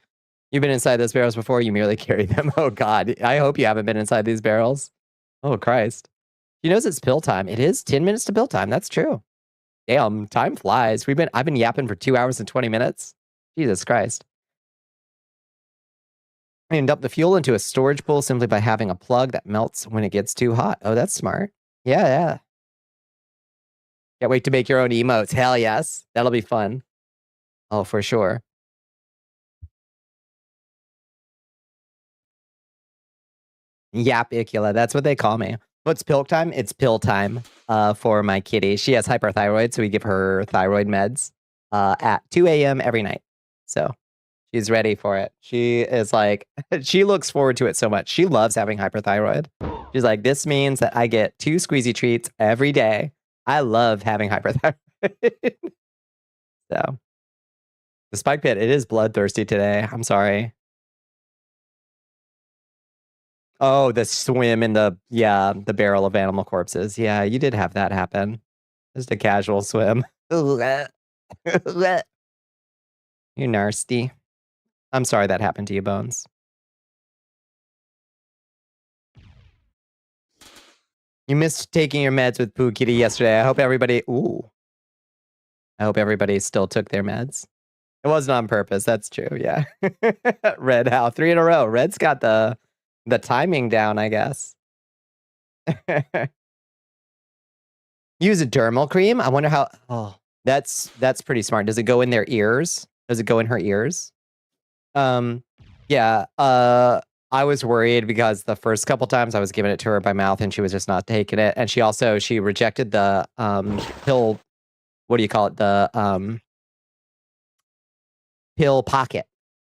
You've been inside those barrels before, you merely carry them. Oh, God. I hope you haven't been inside these barrels. Oh, Christ. She knows it's pill time. It is 10 minutes to pill time. That's true. Damn, time flies. I've been yapping for 2 hours and 20 minutes. Jesus Christ. I can dump the fuel into a storage pool simply by having a plug that melts when it gets too hot. Oh, that's smart. Yeah. Can't wait to make your own emotes. Hell yes. That'll be fun. Oh, for sure. Yapicula. That's what they call me. What's pill time? It's pill time for my kitty. She has hyperthyroid, so we give her thyroid meds at 2 a.m. every night. So she's ready for it. She is like, she looks forward to it so much. She loves having hyperthyroid. She's like, this means that I get 2 squeezy treats every day. I love having hyperthyroid. So the spike pit, it is bloodthirsty today. I'm sorry. Oh, the swim in the barrel of animal corpses. Yeah, you did have that happen. Just a casual swim. You're nasty. I'm sorry that happened to you, Bones. You missed taking your meds with Pooh Kitty yesterday. I hope everybody still took their meds. It wasn't on purpose. That's true. Yeah. Red, how? 3 in a row. Red's got the timing down, I guess. Use a dermal cream. I wonder how. Oh, that's pretty smart. Does it go in their ears? Does it go in her ears? Yeah. I was worried because the first couple times I was giving it to her by mouth and she was just not taking it. And she rejected the pill. What do you call it? pill pocket.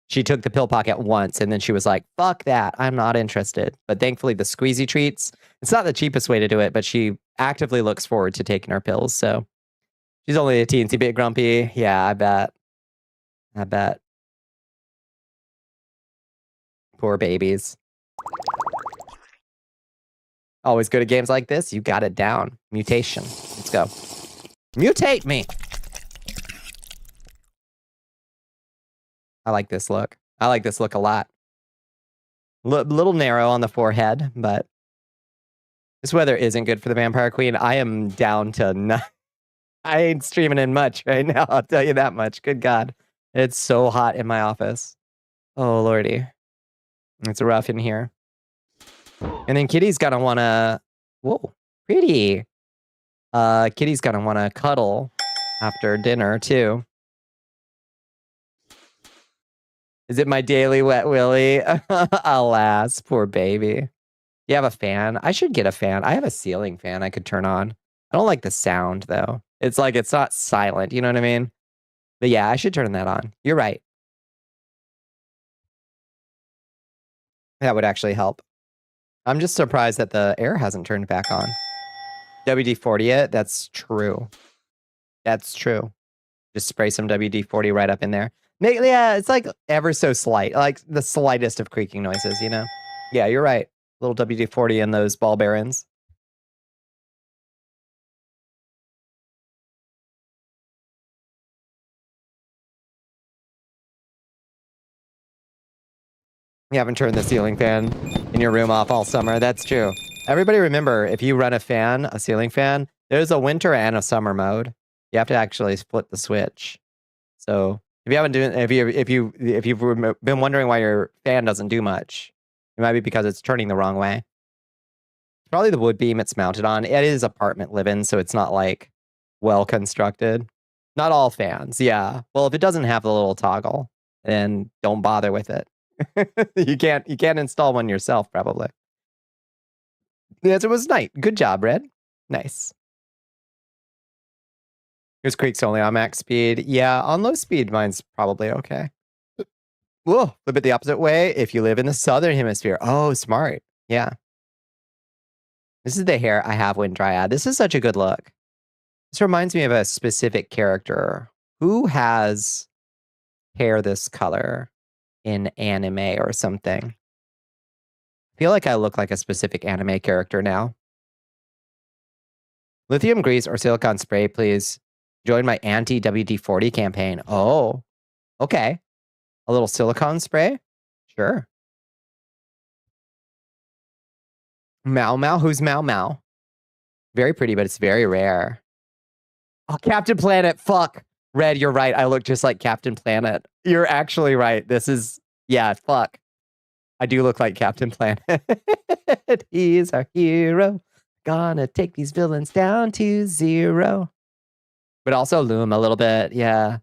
She took the pill pocket once and then she was like, fuck that. I'm not interested. But thankfully the squeezy treats, it's not the cheapest way to do it, but she actively looks forward to taking her pills. So she's only a teensy bit grumpy. Yeah, I bet. I bet. Poor babies. Always good at games like this. You got it down. Mutation. Let's go. Mutate me. I like this look. I like this look a lot. Little narrow on the forehead, but this weather isn't good for the Vampire Queen. I am down to not. I ain't streaming in much right now. I'll tell you that much. Good God. It's so hot in my office. Oh, Lordy. It's rough in here. And then Kitty's gonna wanna, whoa, pretty. Kitty's gonna wanna cuddle after dinner too. Is it my daily wet willy? Alas, poor baby. You have a fan? I should get a fan. I have a ceiling fan I could turn on. I don't like the sound though. It's like, it's not silent, you know what I mean? But yeah, I should turn that on. You're right. That would actually help. I'm just surprised that the air hasn't turned back on. WD-40 it? That's true. That's true. Just spray some WD-40 right up in there. Yeah, it's like ever so slight. Like the slightest of creaking noises, you know? Yeah, you're right. Little WD-40 in those ball bearings. You haven't turned the ceiling fan in your room off all summer. That's true. Everybody remember, if you run a fan, a ceiling fan, there's a winter and a summer mode. You have to actually split the switch. So if you haven't done, if you've been wondering why your fan doesn't do much, it might be because it's turning the wrong way. It's probably the wood beam it's mounted on. It is apartment living, so it's not like well constructed. Not all fans, yeah. Well, if it doesn't have the little toggle, then don't bother with it. you can't install one yourself, probably. The answer was night. Good job, Red. Nice. Here's Creek's only on max speed. Yeah, on low speed, mine's probably okay. Whoa, flip it the opposite way if you live in the southern hemisphere. Oh, smart. Yeah. This is the hair I have when dryad. This is such a good look. This reminds me of a specific character. Who has hair this color in anime or something? I feel like I look like a specific anime character now. Lithium grease or silicone spray, please. Join my anti-WD-40 campaign. Oh, okay. A little silicone spray? Sure. Mau Mau? Who's Mau Mau? Very pretty, but it's very rare. Oh, Captain Planet. Fuck. Red, you're right. I look just like Captain Planet. You're actually right. This is, yeah, fuck. I do look like Captain Planet. He's our hero. Gonna take these villains down to 0. But also loom a little bit, yeah.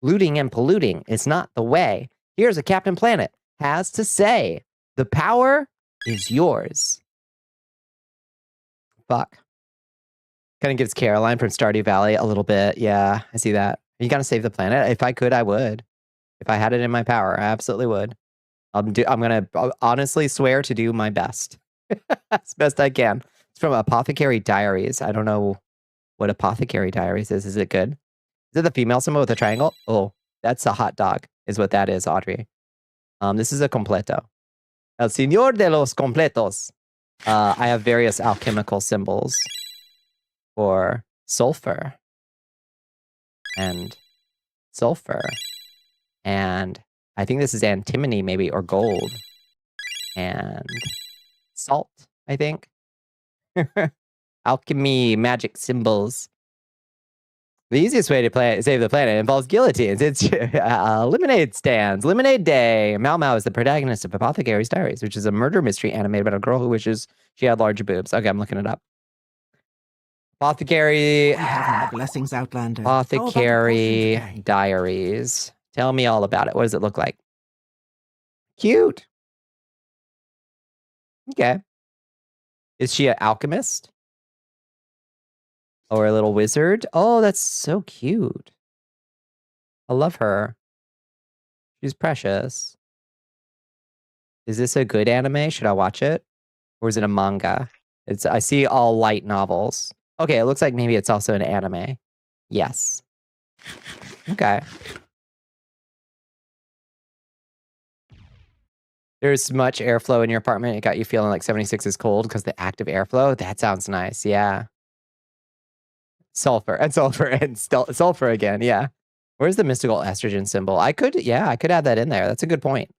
Looting and polluting is not the way. Here's a Captain Planet has to say. The power is yours. Fuck. Kind of gives Caroline from Stardew Valley a little bit. Yeah, I see that. You gotta save the planet. If I could, I would. If I had it in my power, I absolutely would. I'm gonna honestly swear to do my best. As best I can. It's from Apothecary Diaries. I don't know what Apothecary Diaries is. Is it good? Is it the female symbol with a triangle? Oh, that's a hot dog, is what that is, Audrey. This is a completo. El Señor de los Completos. I have various alchemical symbols for sulfur and sulfur. And I think this is antimony, maybe, or gold. And salt, I think. Alchemy, magic symbols. The easiest way to save the planet involves guillotines. It's lemonade stands. Lemonade Day. Mau Mau is the protagonist of Apothecary's Diaries, which is a murder mystery animated about a girl who wishes she had larger boobs. Okay, I'm looking it up. Apothecary. Blessings, Outlander. Apothecary Diaries. Tell me all about it. What does it look like? Cute. Okay. Is she an alchemist? Or a little wizard? Oh, that's so cute. I love her. She's precious. Is this a good anime? Should I watch it? Or is it a manga? I see all light novels. Okay, it looks like maybe it's also an anime. Yes. Okay. There's much airflow in your apartment. It got you feeling like 76 is cold because the active airflow. That sounds nice. Yeah. Sulfur and sulfur and sulfur again. Yeah. Where's the mystical estrogen symbol? I could add that in there. That's a good point.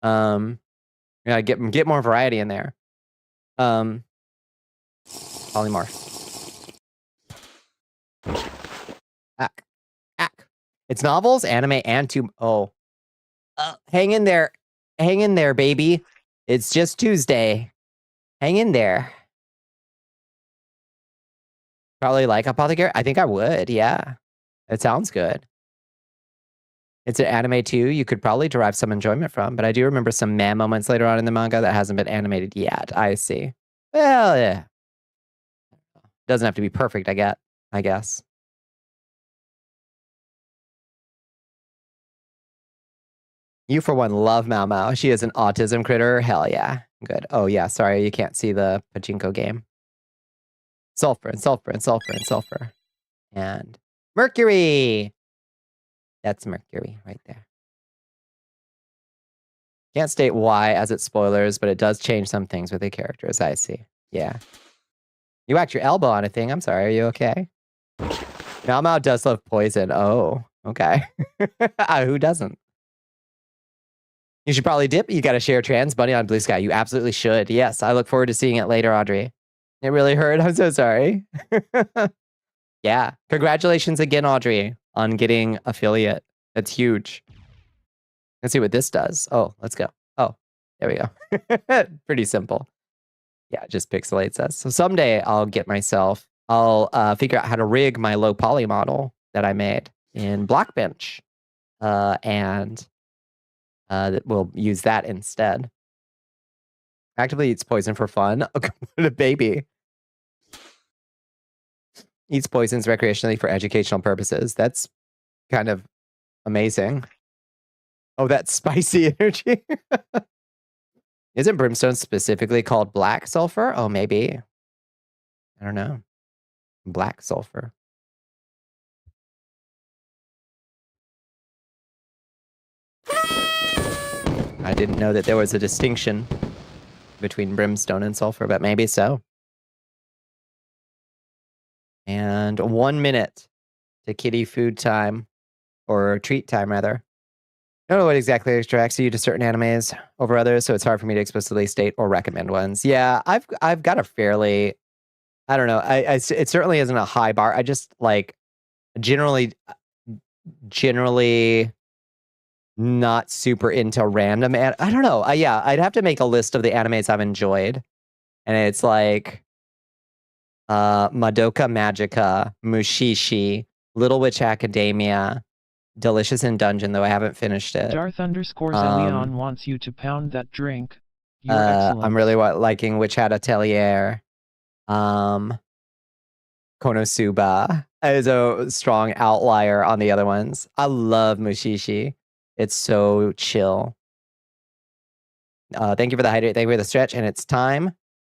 Yeah, get more variety in there. Polymorph. Ack. It's novels, anime, and hang in there. Hang in there, baby. It's just Tuesday. Hang in there. Probably like Apothecary. I think I would. Yeah. It sounds good. It's an anime too. You could probably derive some enjoyment from, but I do remember some man moments later on in the manga that hasn't been animated yet. I see. Well, yeah. Doesn't have to be perfect, I guess. You, for one, love Mao Mao. She is an autism critter. Hell yeah. Good. Oh, yeah. Sorry, you can't see the pachinko game. Sulfur and sulfur and sulfur and sulfur. And Mercury. That's Mercury right there. Can't state why as it's spoilers, but it does change some things with the characters. I see. Yeah. You whacked your elbow on a thing. I'm sorry. Are you okay? Mao Mao does love poison. Oh, okay. Who doesn't? You should probably dip. You got to share Trans Bunny on Blue Sky. You absolutely should. Yes, I look forward to seeing it later, Audrey. It really hurt. I'm so sorry. Yeah. Congratulations again, Audrey, on getting affiliate. That's huge. Let's see what this does. Oh, let's go. Oh, there we go. Pretty simple. Yeah, it just pixelates us. So someday I'll figure out how to rig my low poly model that I made in Blockbench. And we'll use that instead. Actively eats poison for fun. What a baby. Eats poisons recreationally for educational purposes. That's kind of amazing. Oh, that's spicy energy. Isn't brimstone specifically called black sulfur? Oh, maybe. I don't know. Black sulfur. I didn't know that there was a distinction between brimstone and sulfur, but maybe so. And 1 minute to kitty food time, or treat time rather. I don't know what exactly attracts you to certain animes over others, so it's hard for me to explicitly state or recommend ones. Yeah, I've got a fairly, I don't know, it certainly isn't a high bar. I just like generally not super into random. I don't know. Yeah, I'd have to make a list of the animes I've enjoyed, and it's like Madoka Magica, Mushishi, Little Witch Academia, Delicious in Dungeon, though I haven't finished it. Darth_Elion wants you to pound that drink. You're excellent. I'm really liking Witch Hat Atelier. Konosuba is a strong outlier on the other ones. I love Mushishi. It's so chill. Thank you for the hydrate. Thank you for the stretch. And it's time.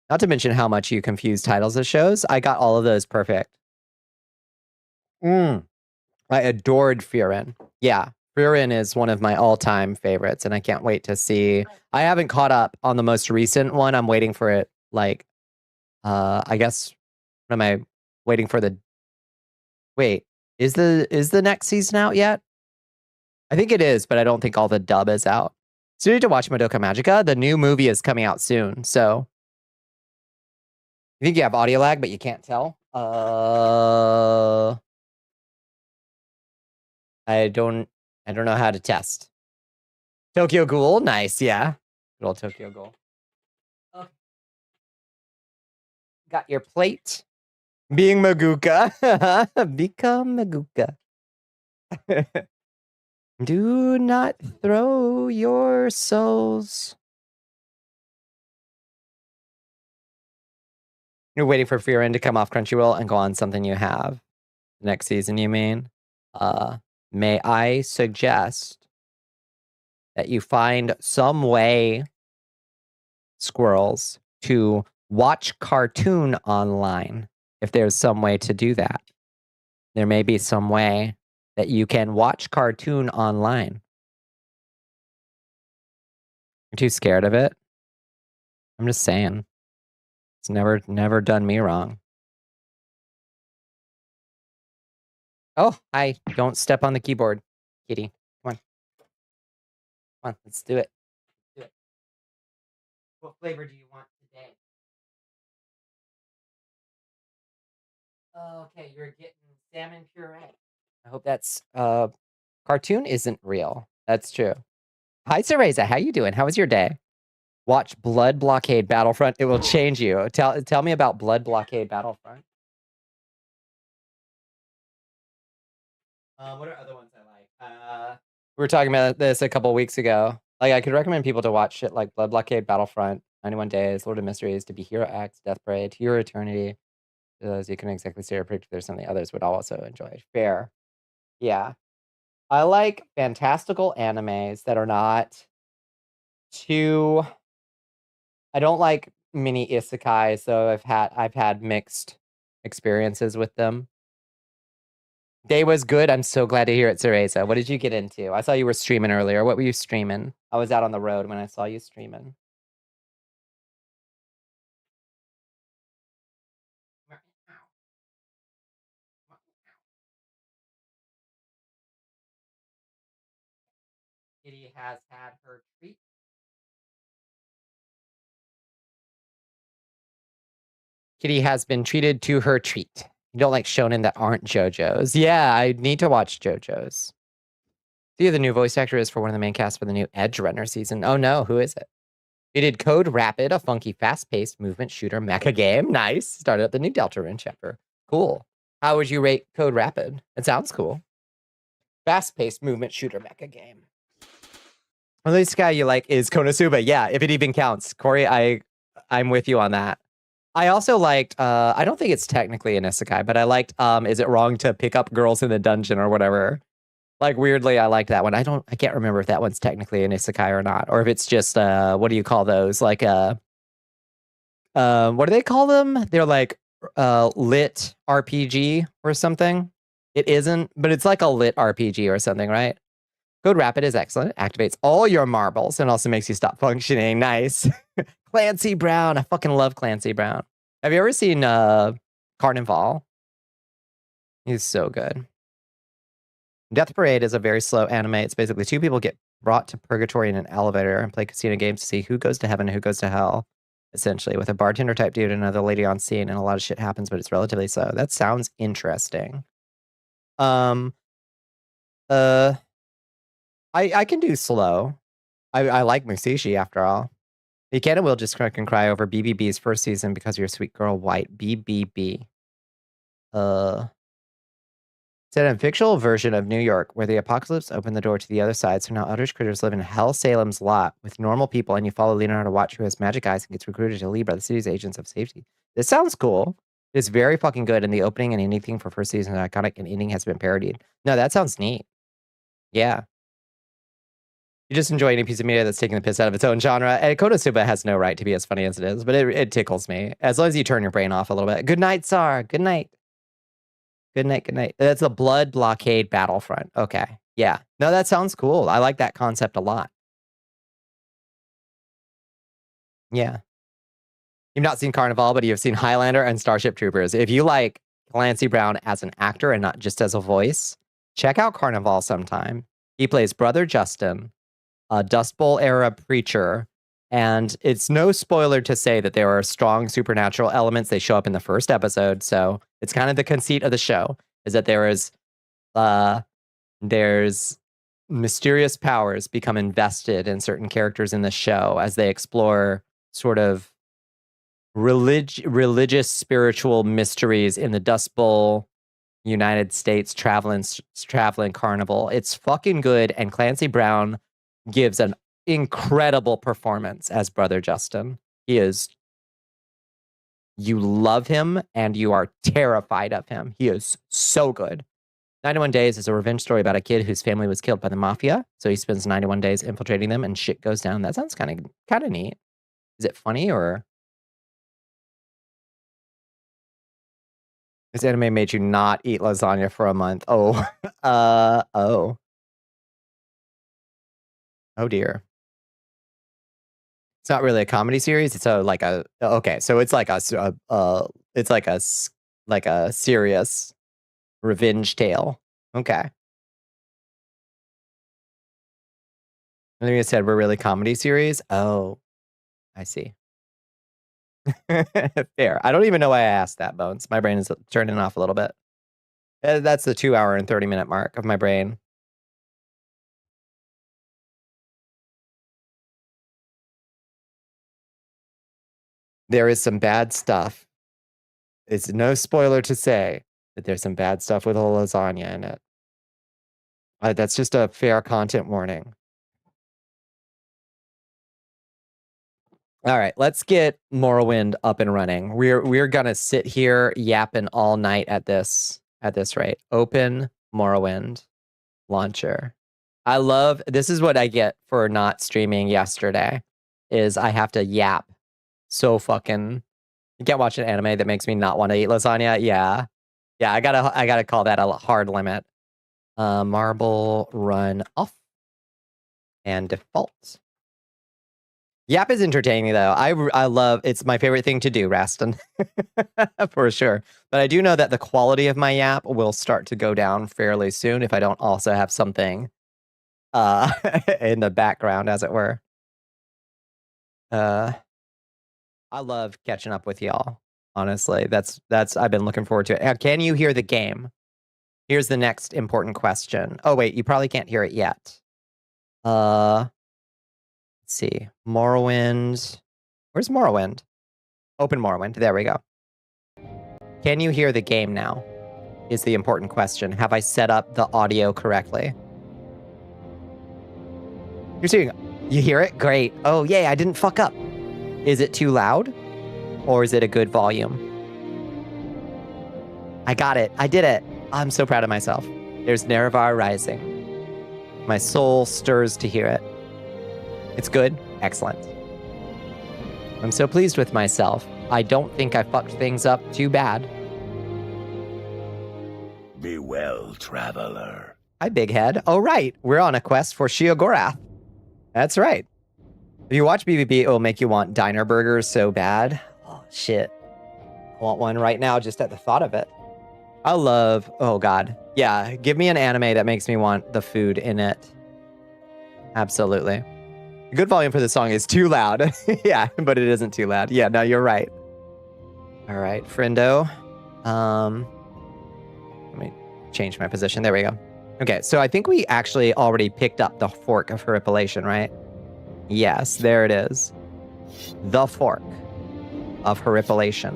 Not to mention how much you confuse titles of shows. I got all of those perfect. I adored Frieren. Yeah, Frieren is one of my all-time favorites, and I can't wait to see. I haven't caught up on the most recent one. I'm waiting for it, like, I guess, what am I waiting for the... Wait, is the next season out yet? I think it is, but I don't think all the dub is out. So you need to watch Madoka Magica. The new movie is coming out soon, so... You think you have audio lag, but you can't tell? I don't know how to test. Tokyo Ghoul, nice, yeah. Good old Tokyo Ghoul. Okay. Got your plate. Being Maguka. Become Maguka. Do not throw your souls. You're waiting for Frieren to come off Crunchyroll and go on something you have. Next season, you mean? May I suggest that you find some way, squirrels, to watch cartoon online. If there's some way to do that, there may be some way that you can watch cartoon online. You're too scared of it? I'm just saying. It's never done me wrong. Oh, hi. Don't step on the keyboard, kitty. Come on. Come on, let's do it. Do it. What flavor do you want today? Okay, you're getting salmon puree. I hope that's cartoon isn't real. That's true. Hi, Cereza. How you doing? How was your day? Watch Blood Blockade Battlefront. It will change you. Tell me about Blood Blockade Battlefront. What are other ones I like? We were talking about this a couple weeks ago. Like, I could recommend people to watch shit like Blood Blockade Battlefront, 91 Days, Lord of Mysteries, To Be Hero X, Death Parade, To Your Eternity. Those you can exactly see or predict there's something others would also enjoy. Fair. Yeah. I like fantastical animes that are not too... I don't like mini isekai, so I've had mixed experiences with them. Day was good. I'm so glad to hear it, Cereza. What did you get into? I saw you were streaming earlier. What were you streaming? I was out on the road when I saw you streaming. Kitty has had her treat. Kitty has been treated to her treat. You don't like shonen that aren't JoJo's. Yeah, I need to watch JoJo's. See who the new voice actor is for one of the main casts for the new Edge Runner season. Oh no, who is it? We did Code Rapid, a funky, fast-paced movement shooter mecha game. Nice. Started up the new Deltarune chapter. Cool. How would you rate Code Rapid? It sounds cool. Fast-paced movement shooter mecha game. Well, this guy you like is Konosuba. Yeah, if it even counts. Corey, I'm with you on that. I also liked, I don't think it's technically an isekai, but I liked, Is It Wrong to Pick Up Girls in the Dungeon or whatever? Like, weirdly, I liked that one. I can't remember if that one's technically an isekai or not, or if it's just, what do you call those? Like, what do they call them? They're like, lit RPG or something. It isn't, but it's like a lit RPG or something, right? Code Rapid is excellent. It activates all your marbles and also makes you stop functioning. Nice. Clancy Brown. I fucking love Clancy Brown. Have you ever seen Carnival? He's so good. Death Parade is a very slow anime. It's basically two people get brought to purgatory in an elevator and play casino games to see who goes to heaven and who goes to hell, essentially, with a bartender type dude and another lady on scene, and a lot of shit happens, but it's relatively slow. That sounds interesting. I can do slow. I like Musashi after all. Ikeda will just crack and cry over BBB's first season because you're sweet girl white. BBB. Set in a fictional version of New York where the apocalypse opened the door to the other side, so now Eldritch critters live in Hell Salem's lot with normal people, and you follow Leonardo Watch, who has magic eyes and gets recruited to lead by the city's agents of safety. This sounds cool. It's very fucking good, and the opening and ending thing for first season is iconic, and ending has been parodied. No, that sounds neat. Yeah. You just enjoy any piece of media that's taking the piss out of its own genre. And Konosuba has no right to be as funny as it is, but it tickles me. As long as you turn your brain off a little bit. Good night, Tsar. Good night. Good night, good night. That's the Blood Blockade Battlefront. Okay. Yeah. No, that sounds cool. I like that concept a lot. Yeah. You've not seen Carnival, but you've seen Highlander and Starship Troopers. If you like Clancy Brown as an actor and not just as a voice, check out Carnival sometime. He plays Brother Justin, a Dust Bowl era preacher, and it's no spoiler to say that there are strong supernatural elements. They show up in the first episode, so it's kind of the conceit of the show, is that there's mysterious powers become invested in certain characters in the show as they explore sort of religious spiritual mysteries in the Dust Bowl United States traveling carnival. It's fucking good, and Clancy Brown gives an incredible performance as Brother Justin. You love him and you are terrified of him. He is so good. 91 Days is a revenge story about a kid whose family was killed by the mafia. So he spends 91 days infiltrating them and shit goes down. That sounds kind of neat. Is it funny or? This anime made you not eat lasagna for a month. Oh, oh. Oh dear. It's not really a comedy series. It's okay. So it's like a serious revenge tale. Okay. I think you said we're really comedy series. Oh, I see. Fair. I don't even know why I asked that, Bones. My brain is turning off a little bit. That's the 2 hour and 30-minute mark of my brain. There is some bad stuff. It's no spoiler to say that there's some bad stuff with a lasagna in it. That's just a fair content warning. All right, let's get Morrowind up and running. We're gonna sit here yapping all night at this rate. Open Morrowind launcher. I love this is what I get for not streaming yesterday. Is I have to yap so fucking. You can't watch an anime that makes me not want to eat lasagna. Yeah, I gotta call that a hard limit. Marble run off and default. Yap is entertaining though. I love it's my favorite thing to do, Raston. For sure. But I do know that the quality of my yap will start to go down fairly soon if I don't also have something in the background, as it were. I love catching up with y'all. Honestly, that's I've been looking forward to it. Can you hear the game? Here's the next important question. Oh wait, you probably can't hear it yet. Let's see. Morrowind. Where's Morrowind? Open Morrowind. There we go. Can you hear the game now? Is the important question. Have I set up the audio correctly? You're seeing. You hear it? Great. Oh, yay, I didn't fuck up. Is it too loud? Or is it a good volume? I got it. I did it. I'm so proud of myself. There's Nerevar rising. My soul stirs to hear it. It's good? Excellent. I'm so pleased with myself. I don't think I fucked things up too bad. Be well, traveler. Hi, Big Head. Oh, right. We're on a quest for Sheogorath. That's right. If you watch BBB, it will make you want diner burgers so bad. Oh, shit. I want one right now just at the thought of it. I love... Oh, God. Yeah, give me an anime that makes me want the food in it. Absolutely. The good volume for this song is too loud. Yeah, but it isn't too loud. Yeah, no, you're right. All right, friendo. Let me change my position. There we go. Okay, so I think we actually already picked up the fork of Horripilation, right? Yes, there it is. The fork of Horripilation.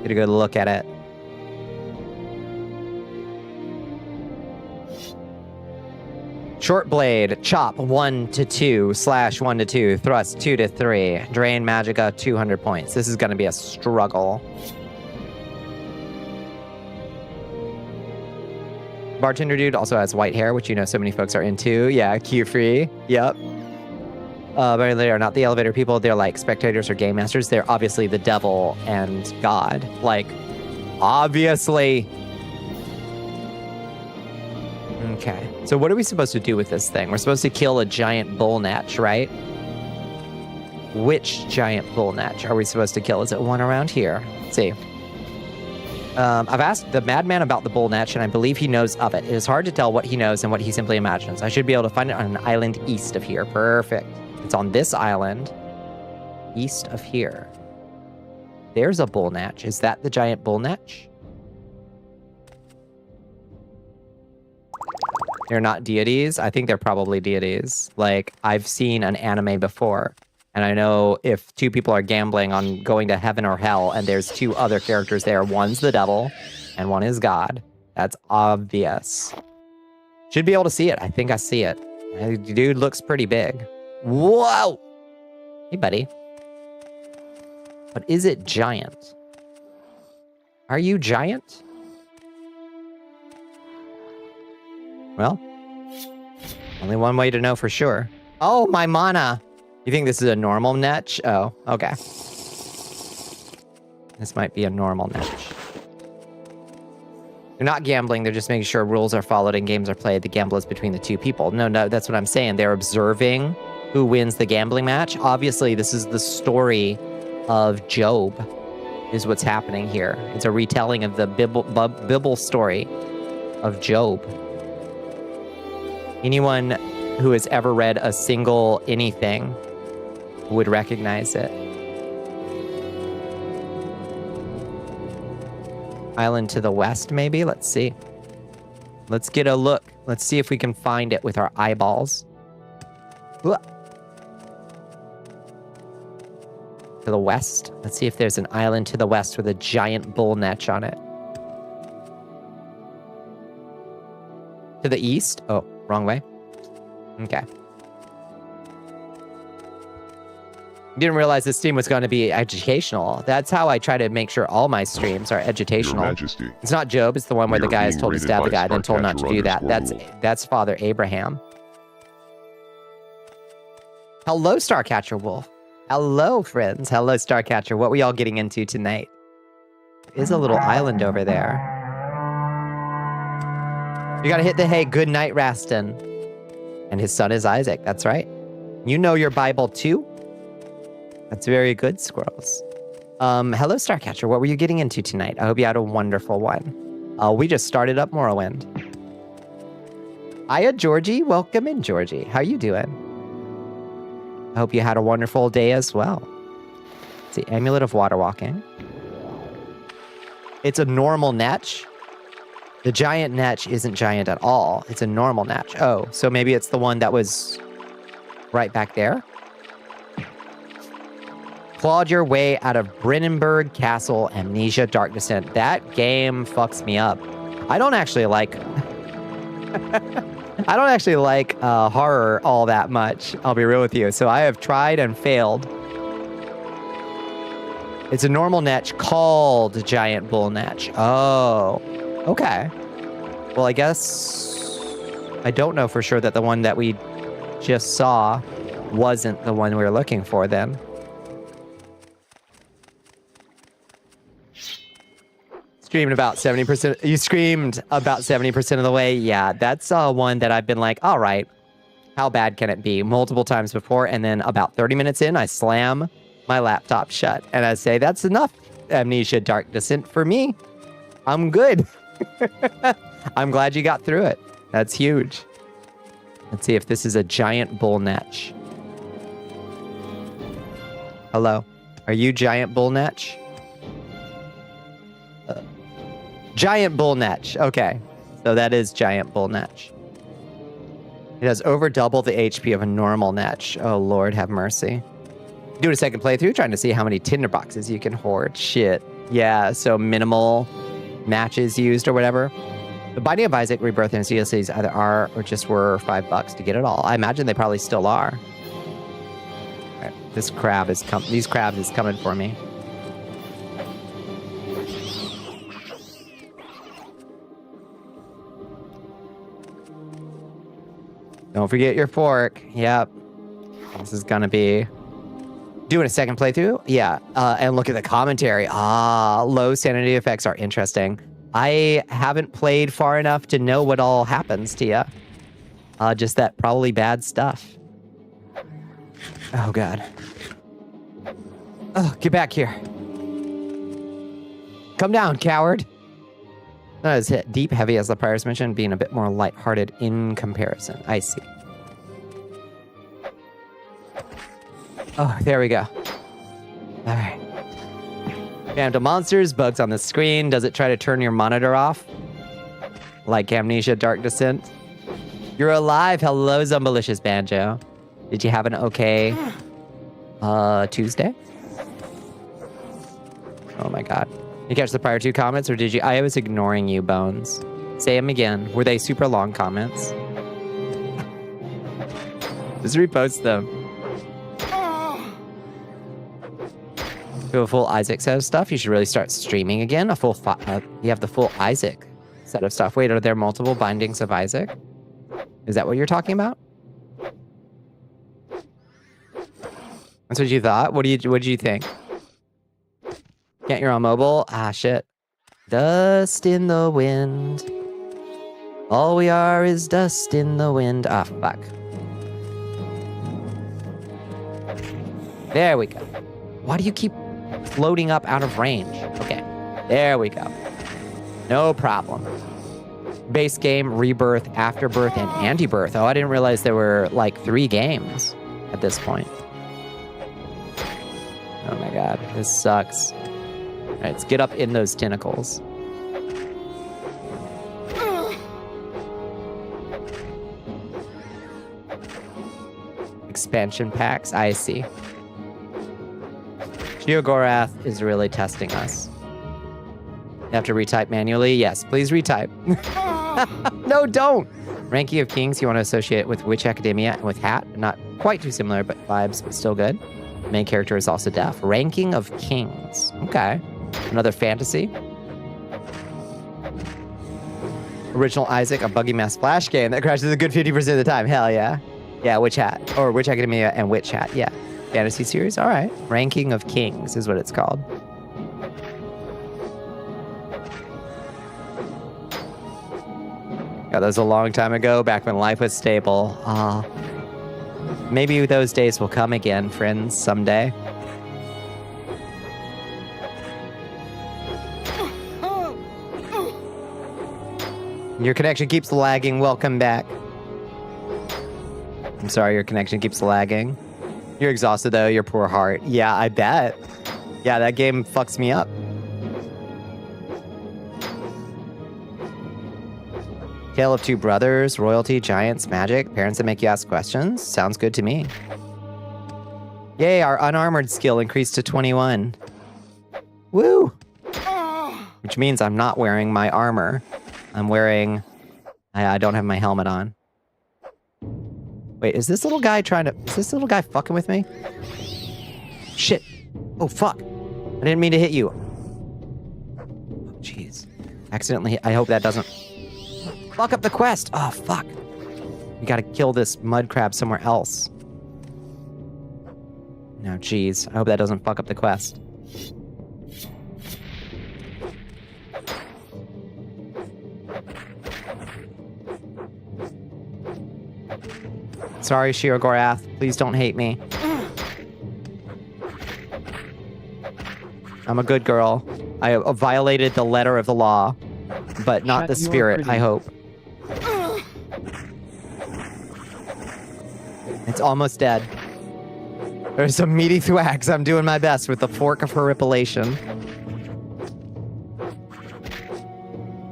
Get a good look at it. Short blade, chop 1 to 2, slash 1 to 2, thrust 2 to 3, drain magicka 200 points. This is going to be a struggle. Bartender dude also has white hair, which you know so many folks are into. Yeah, Q-free. Yep. But they are not the elevator people. They're like spectators or game masters. They're obviously the devil and God. Like, obviously. Okay. So what are we supposed to do with this thing? We're supposed to kill a giant bull natch, right? Which giant bull natch are we supposed to kill? Is it one around here? Let's see. I've asked the madman about the bull natch, and I believe he knows of it. It is hard to tell what he knows and what he simply imagines. I should be able to find it on an island east of here. Perfect. It's on this island, east of here. There's a bull natch. Is that the giant bull natch? They're not deities? I think they're probably deities. Like, I've seen an anime before. And I know if two people are gambling on going to heaven or hell, and there's two other characters there, one's the devil, and one is God. That's obvious. Should be able to see it. I think I see it. The dude looks pretty big. Whoa! Hey, buddy. But is it giant? Are you giant? Well, only one way to know for sure. Oh, my mana! You think this is a normal netch? Oh, okay. This might be a normal netch. They're not gambling, they're just making sure rules are followed and games are played. The gamble is between the two people. No, that's what I'm saying. They're observing who wins the gambling match. Obviously, this is the story of Job, is what's happening here. It's a retelling of the Bible story of Job. Anyone who has ever read a single anything would recognize it. Island to the west, maybe? Let's see. Let's get a look. Let's see if we can find it with our eyeballs. To the west. Let's see if there's an island to the west with a giant bull netch on it. To the east? Oh, wrong way. Okay. Didn't realize this stream was going to be educational. That's how I try to make sure all my streams are educational. Your Majesty. It's not Job. It's the one where the guy is told to stab the guy, then told not to do that. That's Father Abraham. Hello, Starcatcher Wolf. Hello, friends. Hello, Starcatcher. What were y'all getting into tonight? There is a little island over there. You gotta hit the hay. Good night, Rastin. And his son is Isaac. That's right. You know your Bible too? That's very good, Squirrels. Hello, Starcatcher. What were you getting into tonight? I hope you had a wonderful one. We just started up Morrowind. Hiya, Georgie. Welcome in, Georgie. How you doing? I hope you had a wonderful day as well. It's the Amulet of Water Walking. It's a normal netch. The giant netch isn't giant at all. It's a normal netch. Oh, so maybe it's the one that was right back there? Clawed your way out of Brennenburg Castle, Amnesia, Dark Descent. That game fucks me up. I don't actually like... I don't actually like horror all that much, I'll be real with you. So I have tried and failed. It's a normal netch called Giant Bull Netch. Oh, okay. Well, I guess I don't know for sure that the one that we just saw wasn't the one we were looking for then. Screamed about 70%. You screamed about 70% of the way. Yeah, that's one that I've been like, all right, how bad can it be? Multiple times before, and then about 30 minutes in, I slam my laptop shut, and I say, that's enough Amnesia Dark Descent for me. I'm good. I'm glad you got through it. That's huge. Let's see if this is a giant bull netch. Hello. Are you giant bull netch? Giant bull netch. Okay. So that is giant bull netch. It has over double the HP of a normal netch. Oh, Lord, have mercy. Doing a second playthrough, trying to see how many tinderboxes you can hoard. Shit. Yeah, so minimal matches used or whatever. The Binding of Isaac Rebirth and DLCs either are or just were $5 to get it all. I imagine they probably still are. All right, this crab is these crabs is coming for me. Don't forget your fork. Yep. This is gonna be doing a second playthrough. Yeah. And look at the commentary. Low sanity effects are interesting. I haven't played far enough to know what all happens to you. Just that probably bad stuff. Oh, God. Oh, get back here. Come down, coward. That is hit deep heavy, as the priors mentioned, being a bit more lighthearted in comparison. I see. Oh, there we go. All right. Phantom monsters, bugs on the screen. Does it try to turn your monitor off? Like Amnesia Dark Descent? You're alive. Hello, Zumbalicious Banjo. Did you have an okay Tuesday? Oh my God. You catch the prior two comments, or did you? I was ignoring you, Bones. Say them again. Were they super long comments? Just repost them. Do a full Isaac set of stuff. You should really start streaming again. You have the full Isaac set of stuff. Wait, are there multiple bindings of Isaac? Is that what you're talking about? That's what you thought? What did you think? Can't you're on mobile? Ah, shit. Dust in the wind. All we are is dust in the wind. Ah, fuck. There we go. Why do you keep floating up out of range? Okay, there we go. No problem. Base game, rebirth, afterbirth, and anti-birth. Oh, I didn't realize there were like 3 games at this point. Oh my god, this sucks. All right, let's get up in those tentacles. Expansion packs, I see. Sheogorath is really testing us. You have to retype manually? Yes, please retype. No, don't! Ranking of Kings, you want to associate it with Witch Academia and with Hat. Not quite too similar, but vibes, but still good. The main character is also deaf. Ranking of Kings. Okay. Another fantasy. Original Isaac, a buggy mass flash game that crashes a good 50% of the time. Hell yeah. Yeah, Witch Hat. Or Witch Academia and Witch Hat. Yeah. Fantasy series? All right. Ranking of Kings is what it's called. God, that was a long time ago, back when life was stable. Maybe those days will come again, friends, someday. Your connection keeps lagging. Welcome back. I'm sorry, your connection keeps lagging. You're exhausted, though. Your poor heart. Yeah, I bet. Yeah, that game fucks me up. Tale of Two Brothers, Royalty, Giants, Magic, Parents That Make You Ask Questions. Sounds good to me. Yay, our unarmored skill increased to 21. Woo! Which means I'm not wearing my armor. I'm wearing... I don't have my helmet on. Wait, is this little guy fucking with me? Shit. Oh, fuck. I didn't mean to hit you. Oh, jeez. Accidentally, I hope that doesn't... Fuck up the quest! Oh, fuck. We gotta kill this mud crab somewhere else. No, jeez. I hope that doesn't fuck up the quest. Sorry, Sheogorath. Please don't hate me. I'm a good girl. I violated the letter of the law, but not the spirit, I hope. It's almost dead. There's some meaty thwacks. I'm doing my best with the fork of horripilation.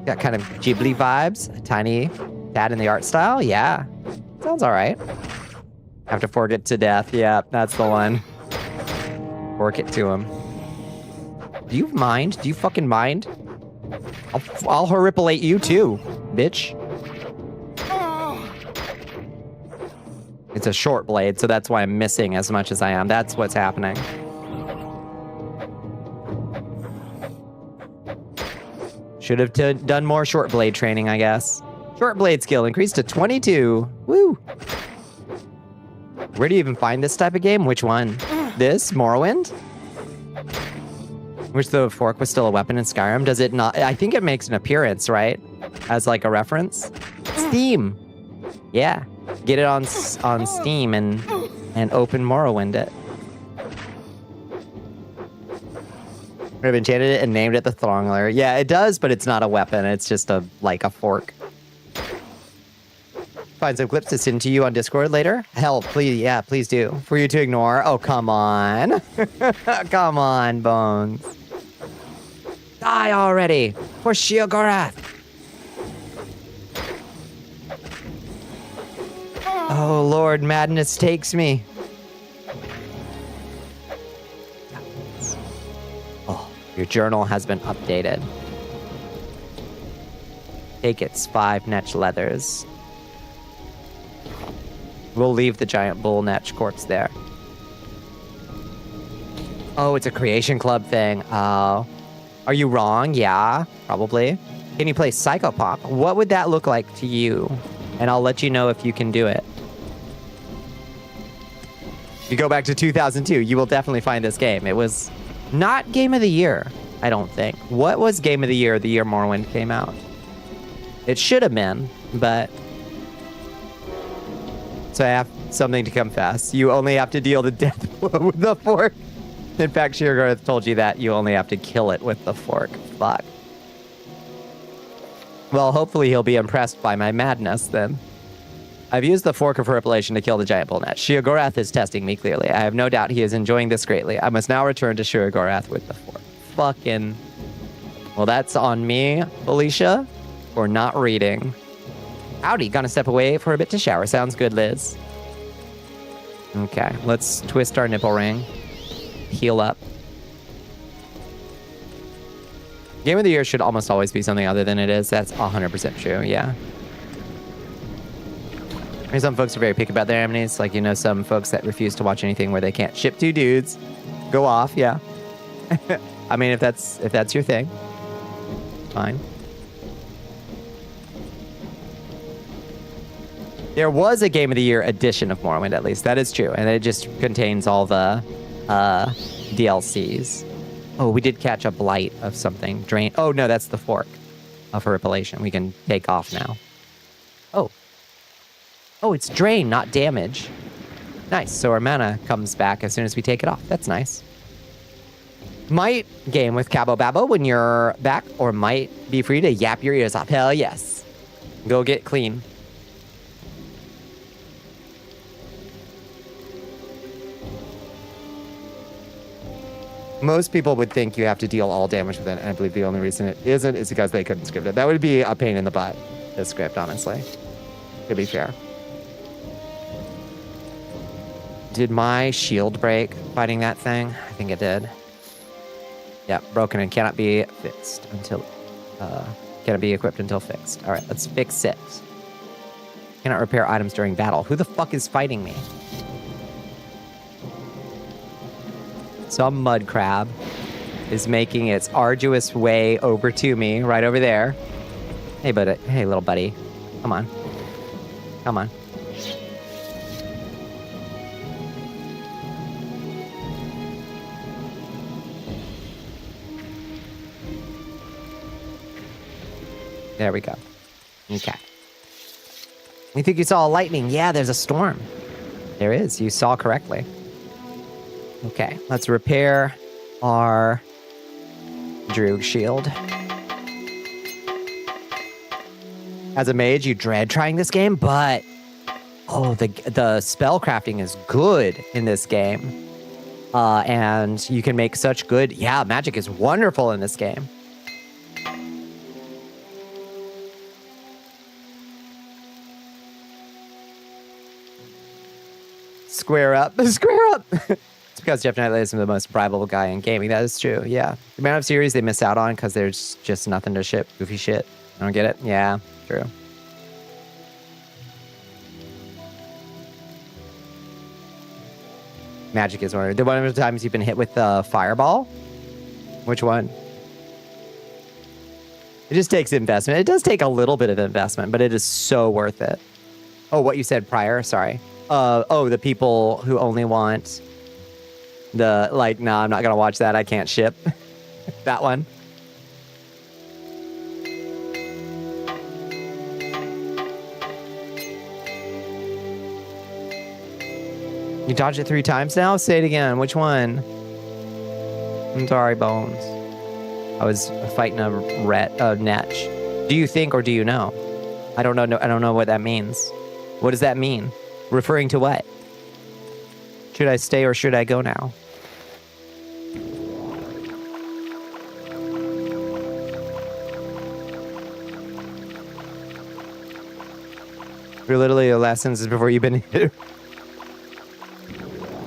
Got kind of Ghibli vibes. A tiny cat in the art style. Yeah. Sounds alright. Have to fork it to death. Yeah, that's the one. Fork it to him. Do you mind? Do you fucking mind? I'll horripilate you too, bitch. It's a short blade, so that's why I'm missing as much as I am. That's what's happening. Should have done more short blade training, I guess. Short blade skill increased to 22. Woo! Where do you even find this type of game? Which one? This? Morrowind? Which the fork was still a weapon in Skyrim? Does it not? I think it makes an appearance, right? As like a reference? Steam! Yeah. Get it on Steam and open Morrowind it. I've enchanted it and named it the Throngler. Yeah, it does, but it's not a weapon. It's just like a fork. Find some clips to send to you on Discord later. Hell, please, yeah, please do. For you to ignore. Oh, come on. Come on, Bones. Die already. For Sheogorath. Oh, Lord, madness takes me. Oh, your journal has been updated. Take its 5 netch leathers. We'll leave the giant bull netch corpse there. Oh, it's a creation club thing. Oh. Are you wrong? Yeah, probably. Can you play Psychopop? What would that look like to you? and I'll let you know if you can do it. If you go back to 2002, you will definitely find this game. It was not Game of the Year, I don't think. What was Game of the year Morrowind came out? It should have been, but... So I have something to confess. You only have to deal the death blow with the fork. In fact, Sheergarth told you that you only have to kill it with the fork. Fuck. Well, hopefully he'll be impressed by my madness then. I've used the fork of Horripilation to kill the giant bullnet. Sheergarth is testing me clearly. I have no doubt he is enjoying this greatly. I must now return to Sheergarth with the fork. Fucking... Well, that's on me, Felicia, for not reading. Howdy, gonna step away for a bit to shower. Sounds good, Liz. Okay, let's twist our nipple ring. Heal up. Game of the year should almost always be something other than it is. That's 100% true, yeah. Some folks are very picky about their amenities. Like, you know, some folks that refuse to watch anything where they can't ship two dudes. Go off, yeah. I mean, if that's your thing, fine. There was a Game of the Year edition of Morrowind, at least. That is true. And it just contains all the DLCs. Oh, we did catch a blight of something. Drain. Oh, no, that's the fork of Horripilation. We can take off now. Oh. Oh, it's drain, not damage. Nice. So our mana comes back as soon as we take it off. That's nice. Might game with Cabo Babo when you're back, or might be free to yap your ears off. Hell yes. Go get clean. Most people would think you have to deal all damage with it, and I believe the only reason it isn't is because they couldn't script it. That would be a pain in the butt, this script, honestly. To be fair. Did my shield break fighting that thing? I think it did. Yeah, broken and cannot be fixed until... cannot be equipped until fixed. Alright, let's fix it. Cannot repair items during battle. Who the fuck is fighting me? Some mud crab is making its arduous way over to me, right over there. Hey, buddy. Hey, little buddy. Come on. Come on. There we go. Okay. You think you saw lightning? Yeah, there's a storm. There is. You saw correctly. Okay, let's repair our Droog shield. As a mage, you dread trying this game, but oh, the spell crafting is good in this game. And you can make such good, yeah, magic is wonderful in this game. Square up, square up. It's because Jeff Knightley is the most bribable guy in gaming. That is true, yeah. The amount of series they miss out on because there's just nothing to ship. Goofy shit. I don't get it? Yeah, true. Magic is one of the times you've been hit with the fireball? Which one? It just takes investment. It does take a little bit of investment, but it is so worth it. Oh, what you said prior? Sorry. Oh, the people who only want... The, like, nah, I'm not gonna watch that. I can't ship. That one. You dodged it 3 times now? Say it again. Which one? I'm sorry, Bones. I was fighting a netch. Do you think or do you know? I don't know. I don't know what that means. What does that mean? Referring to what? Should I stay or should I go now? You're literally the last sentence before you've been hit.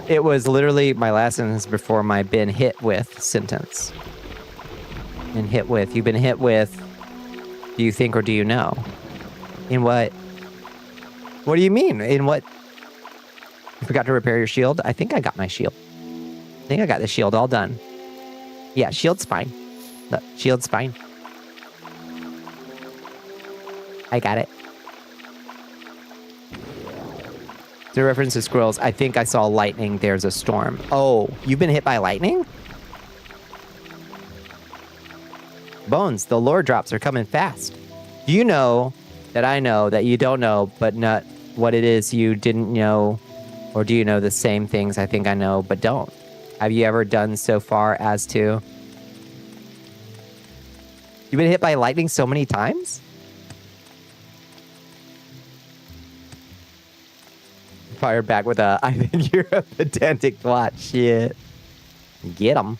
It was literally my last sentence before my been hit with sentence. Been hit with. You've been hit with. Do you think or do you know? In what? What do you mean? In what? You forgot to repair your shield? I think I got my shield. I think I got the shield all done. Yeah, shield's fine. Look, shield's fine. I got it. To reference to squirrels, I think I saw lightning. There's a storm. Oh, you've been hit by lightning? Bones, the lore drops are coming fast. Do you know that I know that you don't know, but not what it is you didn't know? Or do you know the same things I think I know, but don't? Have you ever done so far as to... You've been hit by lightning so many times? Fired back with a, I think you're a pedantic twat. Shit. Get him.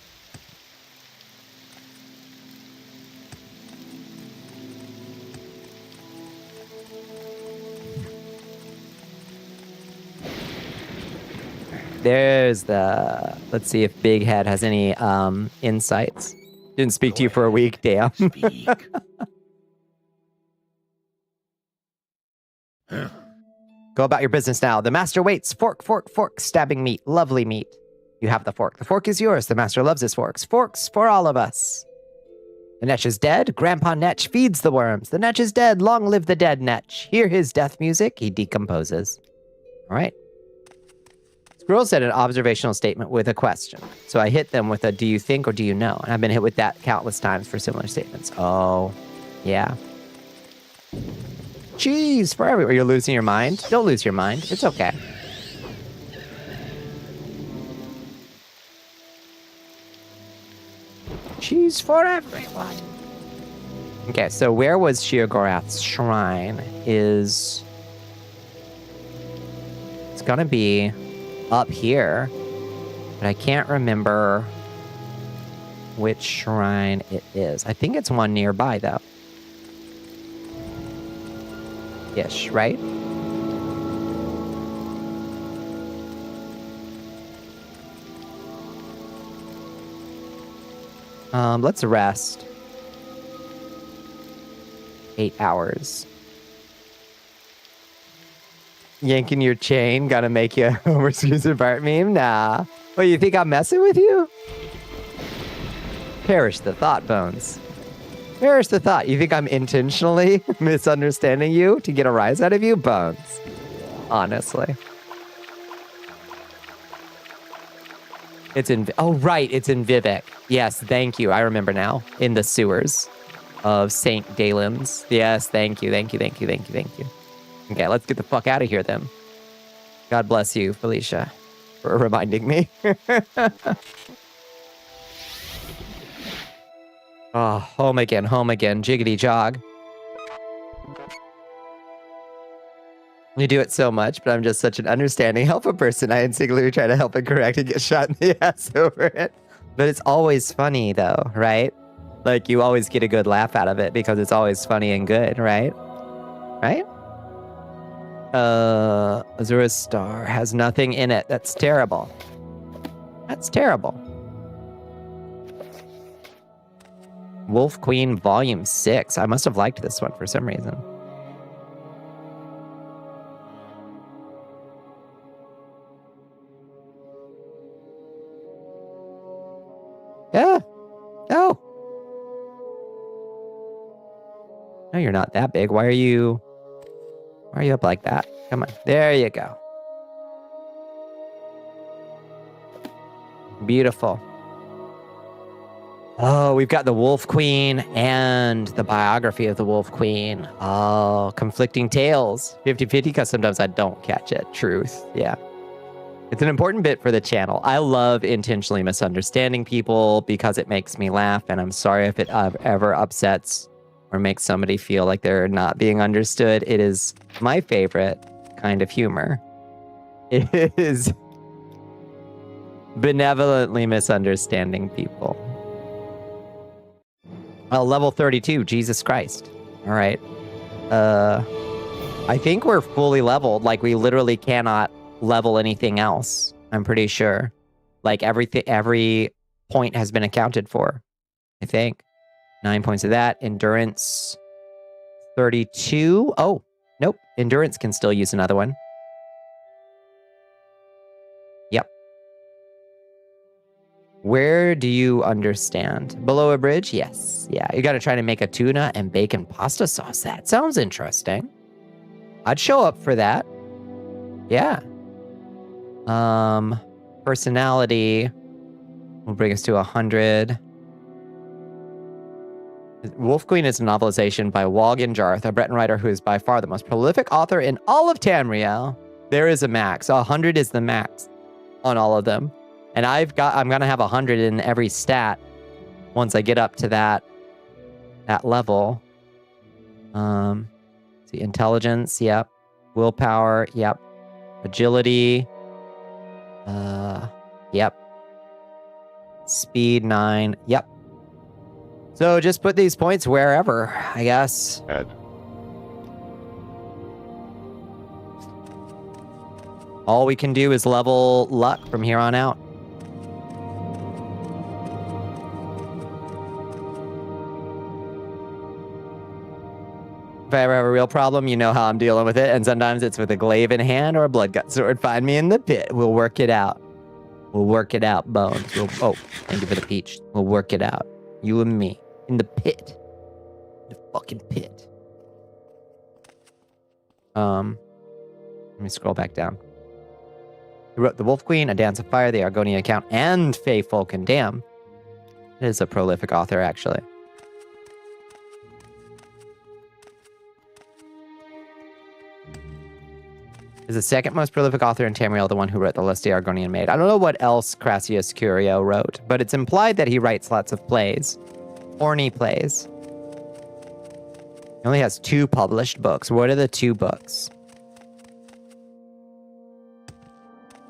There's the... Let's see if Big Head has any insights. Didn't speak to you for a week, damn. Speak. Go about your business now. The master waits. Fork, fork, fork. Stabbing meat. Lovely meat. You have the fork. The fork is yours. The master loves his forks. Forks for all of us. The Netch is dead. Grandpa Netch feeds the worms. The Netch is dead. Long live the dead Netch. Hear his death music. He decomposes. All right. Squirrel said an observational statement with a question. So I hit them with a do you think or do you know? And I've been hit with that countless times for similar statements. Oh, yeah. Cheese for everywhere. You're losing your mind? Don't lose your mind. It's okay. Cheese for everyone. Okay, so where was Sheogorath's shrine is... It's gonna be up here, but I can't remember which shrine it is. I think it's one nearby, though. Ish, right? Let's rest. 8 hours. Yanking your chain, gonna make you a Homer Scuser Bart meme? Nah. What, you think I'm messing with you? Perish the thought, Bones. Perish the thought. You think I'm intentionally misunderstanding you to get a rise out of you? Bones. Honestly. It's in... Oh, right. It's in Vivek. Yes, thank you. I remember now. In the sewers of St. Dalen's. Yes, thank you. Thank you, thank you, thank you, thank you. Okay, let's get the fuck out of here, then. God bless you, Felicia, for reminding me. Oh, home again, jiggity jog. You do it so much, but I'm just such an understanding, helpful person. I instinctively try to help and correct and get shot in the ass over it. But it's always funny, though, right? Like, you always get a good laugh out of it because it's always funny and good, right? Right? Azura's star has nothing in it. That's terrible. That's terrible. Wolf Queen Volume 6. I must have liked this one for some reason. Yeah. Oh. No, you're not that big. Why are you up like that? Come on. There you go. Beautiful. Oh, we've got the Wolf Queen and the biography of the Wolf Queen. Oh, conflicting tales. 50-50, because sometimes I don't catch it. Truth. Yeah. It's an important bit for the channel. I love intentionally misunderstanding people because it makes me laugh, and I'm sorry if it ever upsets or makes somebody feel like they're not being understood. It is my favorite kind of humor. It is benevolently misunderstanding people. Level 32, Jesus Christ. All right. I think we're fully leveled. Like, we literally cannot level anything else. I'm pretty sure. Like, every point has been accounted for, I think. 9 points of that. Endurance 32. Oh, nope. Endurance can still use another one. Yep. Where do you understand? Below a bridge? Yes. Yeah, you got to try to make a tuna and bacon pasta sauce. That sounds interesting. I'd show up for that. Yeah. Personality will bring us to 100. Wolf Queen is a novelization by Walgan Jarth, a Breton writer who is by far the most prolific author in all of Tamriel. There is a max. 100 is the max on all of them. And I'm gonna have 100 in every stat once I get up to that level. See, intelligence, yep. Willpower, yep. Agility, yep. Speed 9, yep. So just put these points wherever, I guess. Add. All we can do is level luck from here on out. If I ever have a real problem, you know how I'm dealing with it. And sometimes it's with a glaive in hand or a blood gut sword. Find me in the pit. We'll work it out. We'll work it out, Bones. Oh, thank you for the peach. We'll work it out. You and me. In the pit. The fucking pit. Let me scroll back down. He wrote The Wolf Queen, A Dance of Fire, The Argonian Account, and Fey Folk and Damn. It is a prolific author, actually. Is the second most prolific author in Tamriel, the one who wrote The Lusty Argonian Maid. I don't know what else Crassius Curio wrote, but it's implied that he writes lots of plays. Horny plays. He only has 2 published books. What are the 2 books?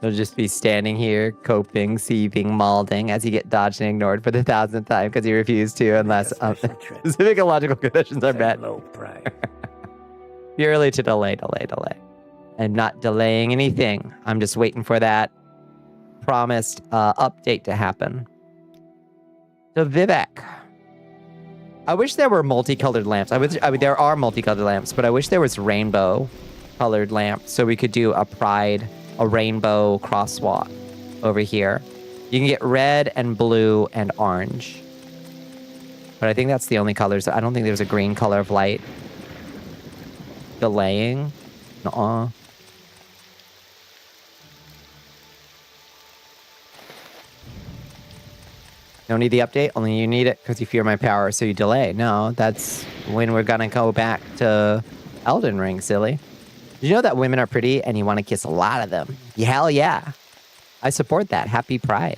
He'll just be standing here, coping, seething, malding as he get dodged and ignored for the 1,000th time because he refused to unless specific illogical conditions are met. Purely to delay. I'm not delaying anything. I'm just waiting for that promised update to happen. So Vivek. I wish there were multicolored lamps. I mean, there are multicolored lamps, but I wish there was rainbow-colored lamps so we could do a rainbow crosswalk over here. You can get red and blue and orange. But I think that's the only colors. I don't think there's a green color of light. Delaying? Nuh-uh. Don't need the update, only you need it because you fear my power, so you delay. No, that's when we're gonna go back to Elden Ring, silly. Did you know that women are pretty and you want to kiss a lot of them? Yeah, hell yeah. I support that. Happy Pride.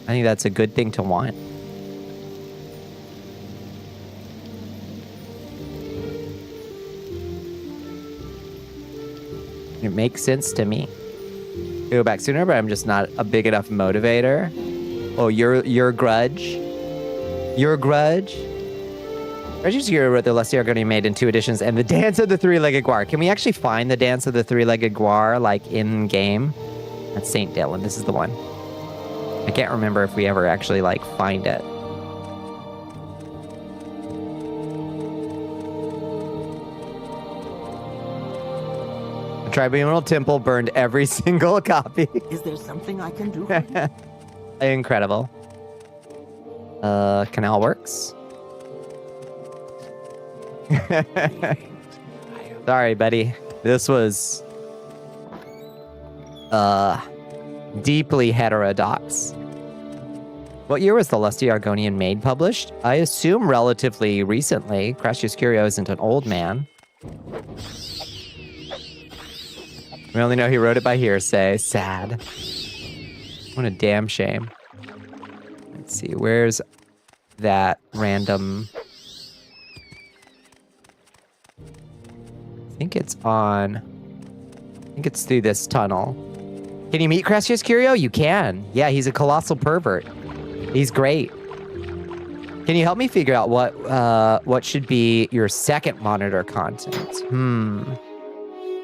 I think that's a good thing to want. It makes sense to me. Go back sooner, but I'm just not a big enough motivator. Oh, your grudge. Your grudge. Reggie's Hero wrote The Lusty Argonian Maid in 2 editions and The Dance of the Three-Legged Guar. Can we actually find The Dance of the Three-Legged Guar, like, in-game? That's St. Dylan. This is the one. I can't remember if we ever actually, like, find it. Tribunal Temple burned every single copy. Is there something I can do? Incredible. Canal works. Sorry, buddy. This was deeply heterodox. What year was The Lusty Argonian Maid published? I assume relatively recently. Crassius Curio isn't an old man. We only know he wrote it by hearsay. Sad. What a damn shame. Let's see, where's that random... I think it's through this tunnel. Can you meet Crassius Curio? You can. Yeah, he's a colossal pervert. He's great. Can you help me figure out what should be your second monitor content?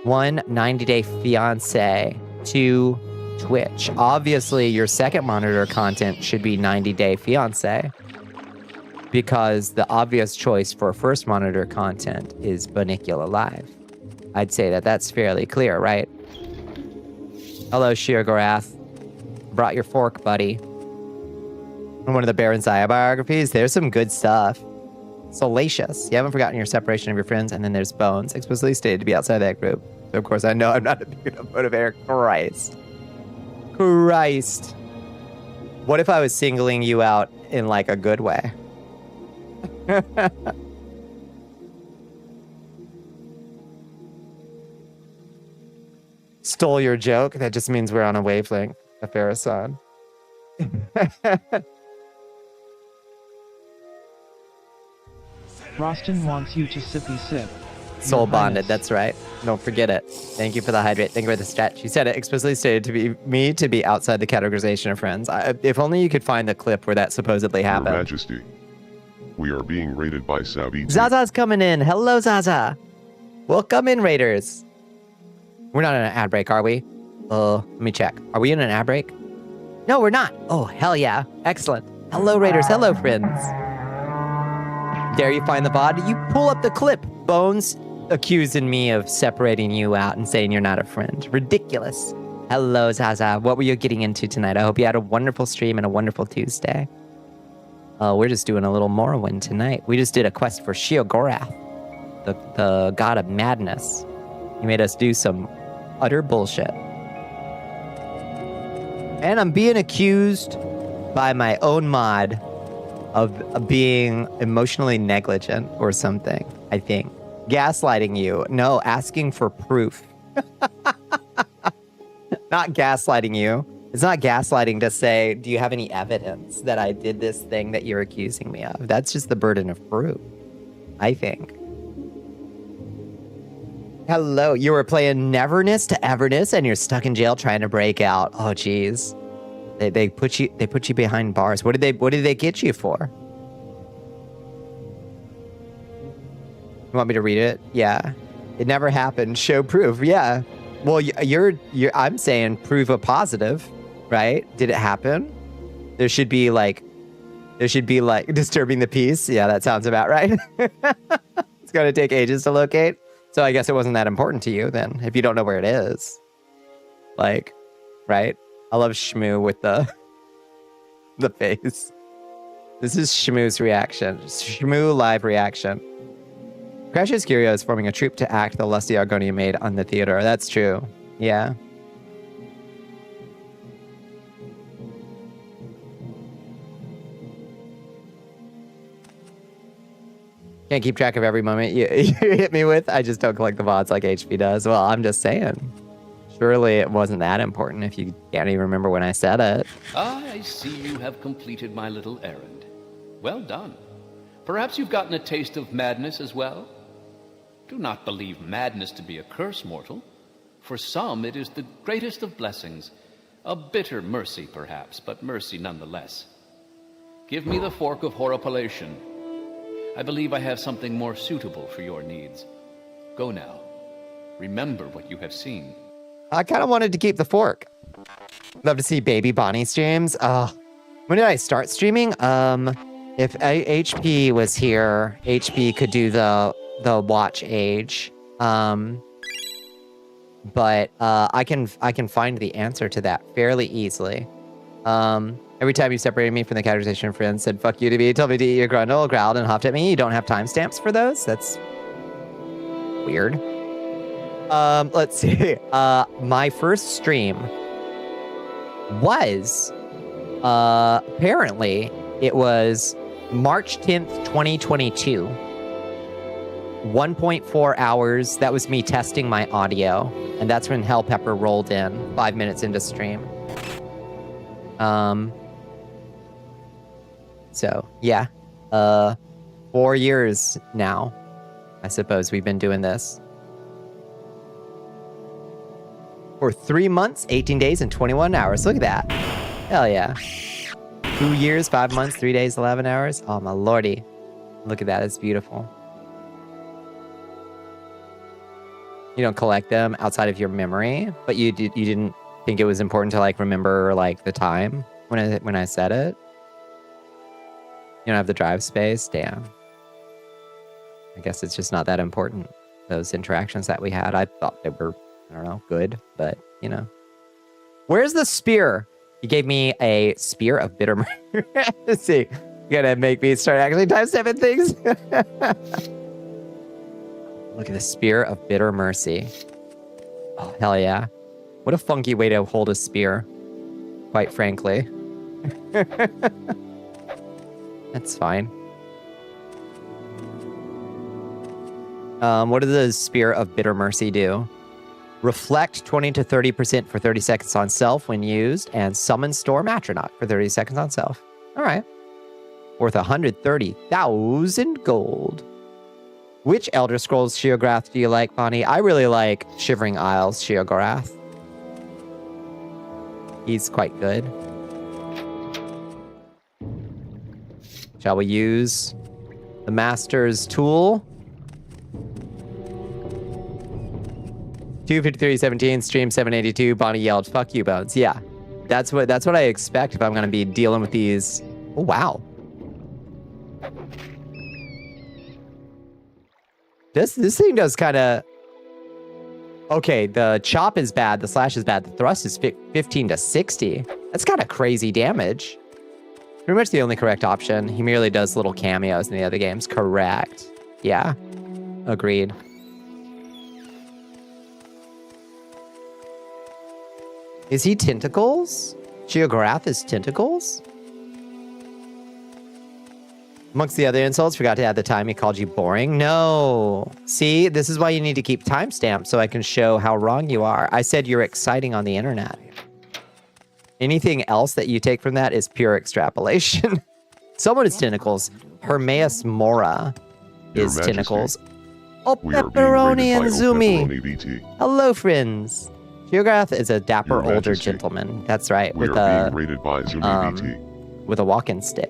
1, 90-day fiancé. 2, Twitch. Obviously, your second monitor content should be 90-day fiancé. Because the obvious choice for first monitor content is Bonnicula Live. I'd say that's fairly clear, right? Hello, Sheergorath. Brought your fork, buddy. One of the Baron Zaya biographies. There's some good stuff. Salacious. You haven't forgotten your separation of your friends. And then there's Bones, explicitly stated to be outside that group. So, of course, I know I'm not a big enough motivator. Christ. What if I was singling you out in, like, a good way? Stole your joke? That just means we're on a wavelength, Afarasan. Rostin wants you to sippy sip. Soul bonded, that's right. Don't forget it. Thank you for the hydrate. Thank you for the stretch. You said it explicitly stated to be me to be outside the categorization of friends. If only you could find the clip where that supposedly happened. Your Majesty, we are being raided by Savvy. Zaza's coming in. Hello, Zaza. Welcome in, Raiders. We're not in an ad break, are we? Let me check. Are we in an ad break? No, we're not. Oh, hell yeah. Excellent. Hello, Raiders. Hello, friends. Dare you find the VOD? You pull up the clip. Bones accusing me of separating you out and saying you're not a friend. Ridiculous. Hello, Zaza. What were you getting into tonight? I hope you had a wonderful stream and a wonderful Tuesday. We're just doing a little Morrowind tonight. We just did a quest for Sheogorath, the god of madness. He made us do some utter bullshit. And I'm being accused by my own mod of being emotionally negligent or something, I think. Gaslighting you. No, asking for proof. Not gaslighting you. It's not gaslighting to say, do you have any evidence that I did this thing that you're accusing me of? That's just the burden of proof, I think. Hello, you were playing Neverness to Everness and you're stuck in jail trying to break out. Oh, geez. They put you behind bars. What did they get you for? You want me to read it? Yeah. It never happened. Show proof. Yeah. Well, I'm saying prove a positive, right? Did it happen? There should be like disturbing the peace. Yeah, that sounds about right. It's going to take ages to locate. So I guess it wasn't that important to you then, if you don't know where it is. Like, right? I love Shmoo with the face. This is Shmoo's reaction. Shmoo live reaction. Crash's Curio is forming a troupe to act the lusty Argonia maid on the theater. That's true. Yeah. Can't keep track of every moment you hit me with. I just don't collect the VODs like HP does. Well, I'm just saying. Surely it wasn't that important if you can't even remember when I said it. I see you have completed my little errand. Well done. Perhaps you've gotten a taste of madness as well? Do not believe madness to be a curse, mortal. For some, it is the greatest of blessings. A bitter mercy, perhaps, but mercy nonetheless. Give me the fork of horripilation. I believe I have something more suitable for your needs. Go now. Remember what you have seen. I kind of wanted to keep the fork. Love to see baby Bonnie streams. When did I start streaming? If HP was here, HP could do the watch age. But I can find the answer to that fairly easily. Every time you separated me from the categorization of friends, said fuck you to me, told me to eat your grundle, growled and hopped at me. You don't have timestamps for those? That's weird. Let's see. My first stream was apparently it was March 10th, 2022. 1.4 hours. That was me testing my audio. And that's when Hell Pepper rolled in 5 minutes into stream. So yeah. 4 years now, I suppose we've been doing this. For 3 months, 18 days, and 21 hours. Look at that. Hell yeah. 2 years, 5 months, 3 days, 11 hours. Oh, my lordy. Look at that. It's beautiful. You don't collect them outside of your memory, but you didn't think it was important to like remember like the time when I said it. You don't have the drive space. Damn. I guess it's just not that important. Those interactions that we had, I thought they were, I don't know, good, but you know. Where's the spear? He gave me a spear of bitter. Let's see. Gonna make me start actually time-stepping things. Look at the Spear of Bitter Mercy. Oh, hell yeah. What a funky way to hold a spear, quite frankly. That's fine. What does the Spear of Bitter Mercy do? Reflect 20 to 30% for 30 seconds on self when used, and summon Storm Atronach for 30 seconds on self. All right. Worth 130,000 gold. Which Elder Scrolls Sheograth do you like, Bonnie? I really like Shivering Isles Sheograth. He's quite good. Shall we use the Master's Tool? 253.17, stream 782, Bonnie yelled, "Fuck you, Bones." Yeah, that's what I expect if I'm gonna be dealing with these. Oh, wow. This thing does kind of... Okay, the chop is bad, the slash is bad, the thrust is 15 to 60. That's kind of crazy damage. Pretty much the only correct option. He merely does little cameos in the other games. Correct. Yeah, agreed. Is he tentacles? Sheograth is tentacles? Amongst the other insults, forgot to add the time he called you boring. No. See, this is why you need to keep timestamps so I can show how wrong you are. I said you're exciting on the internet. Anything else that you take from that is pure extrapolation. Someone is tentacles. Hermaeus Mora is tentacles. Oh, Pepperoni and Zumi. Hello, friends. Sheograth is a dapper older gentleman. That's right. We are being rated by Zumi VT. With a walking stick.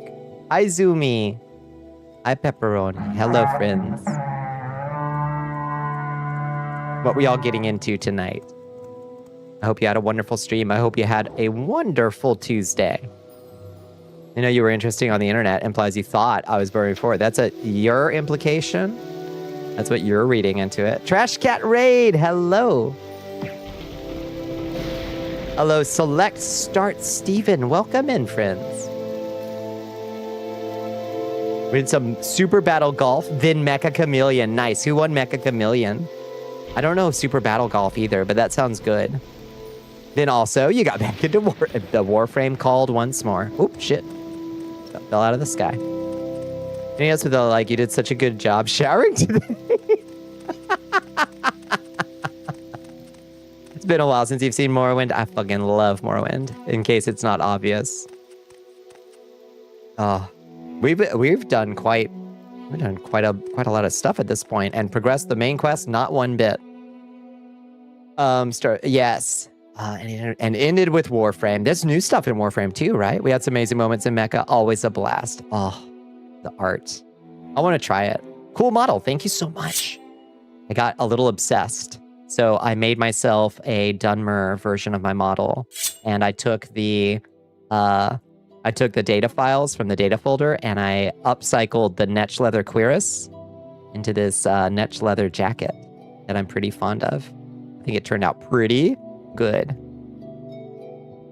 Hi, Zumi. Hi, Pepperoni. Hello, friends. What were y'all getting into tonight? I hope you had a wonderful stream. I hope you had a wonderful Tuesday. I know you were interesting on the internet. Implies you thought I was very forward. That's your implication. That's what you're reading into it. Trash Cat Raid. Hello. Hello, Select Start Steven. Welcome in, friends. We did some Super Battle Golf, then Mecha Chameleon. Nice. Who won Mecha Chameleon? I don't know Super Battle Golf either, but that sounds good. Then also, you got back into the Warframe called once more. Oop, shit. That fell out of the sky. Anything else with the, like, you did such a good job showering today? It's been a while since you've seen Morrowind. I fucking love Morrowind, in case it's not obvious. Oh. We've done quite a lot of stuff at this point and progressed the main quest not one bit. Yes. And ended with Warframe. There's new stuff in Warframe too, right? We had some amazing moments in Mecha. Always a blast. Oh, the art. I want to try it. Cool model. Thank you so much. I got a little obsessed. So I made myself a Dunmer version of my model, and I took the data files from the data folder and I upcycled the Netch Leather Cuirass into this Netch Leather jacket that I'm pretty fond of. I think it turned out pretty good.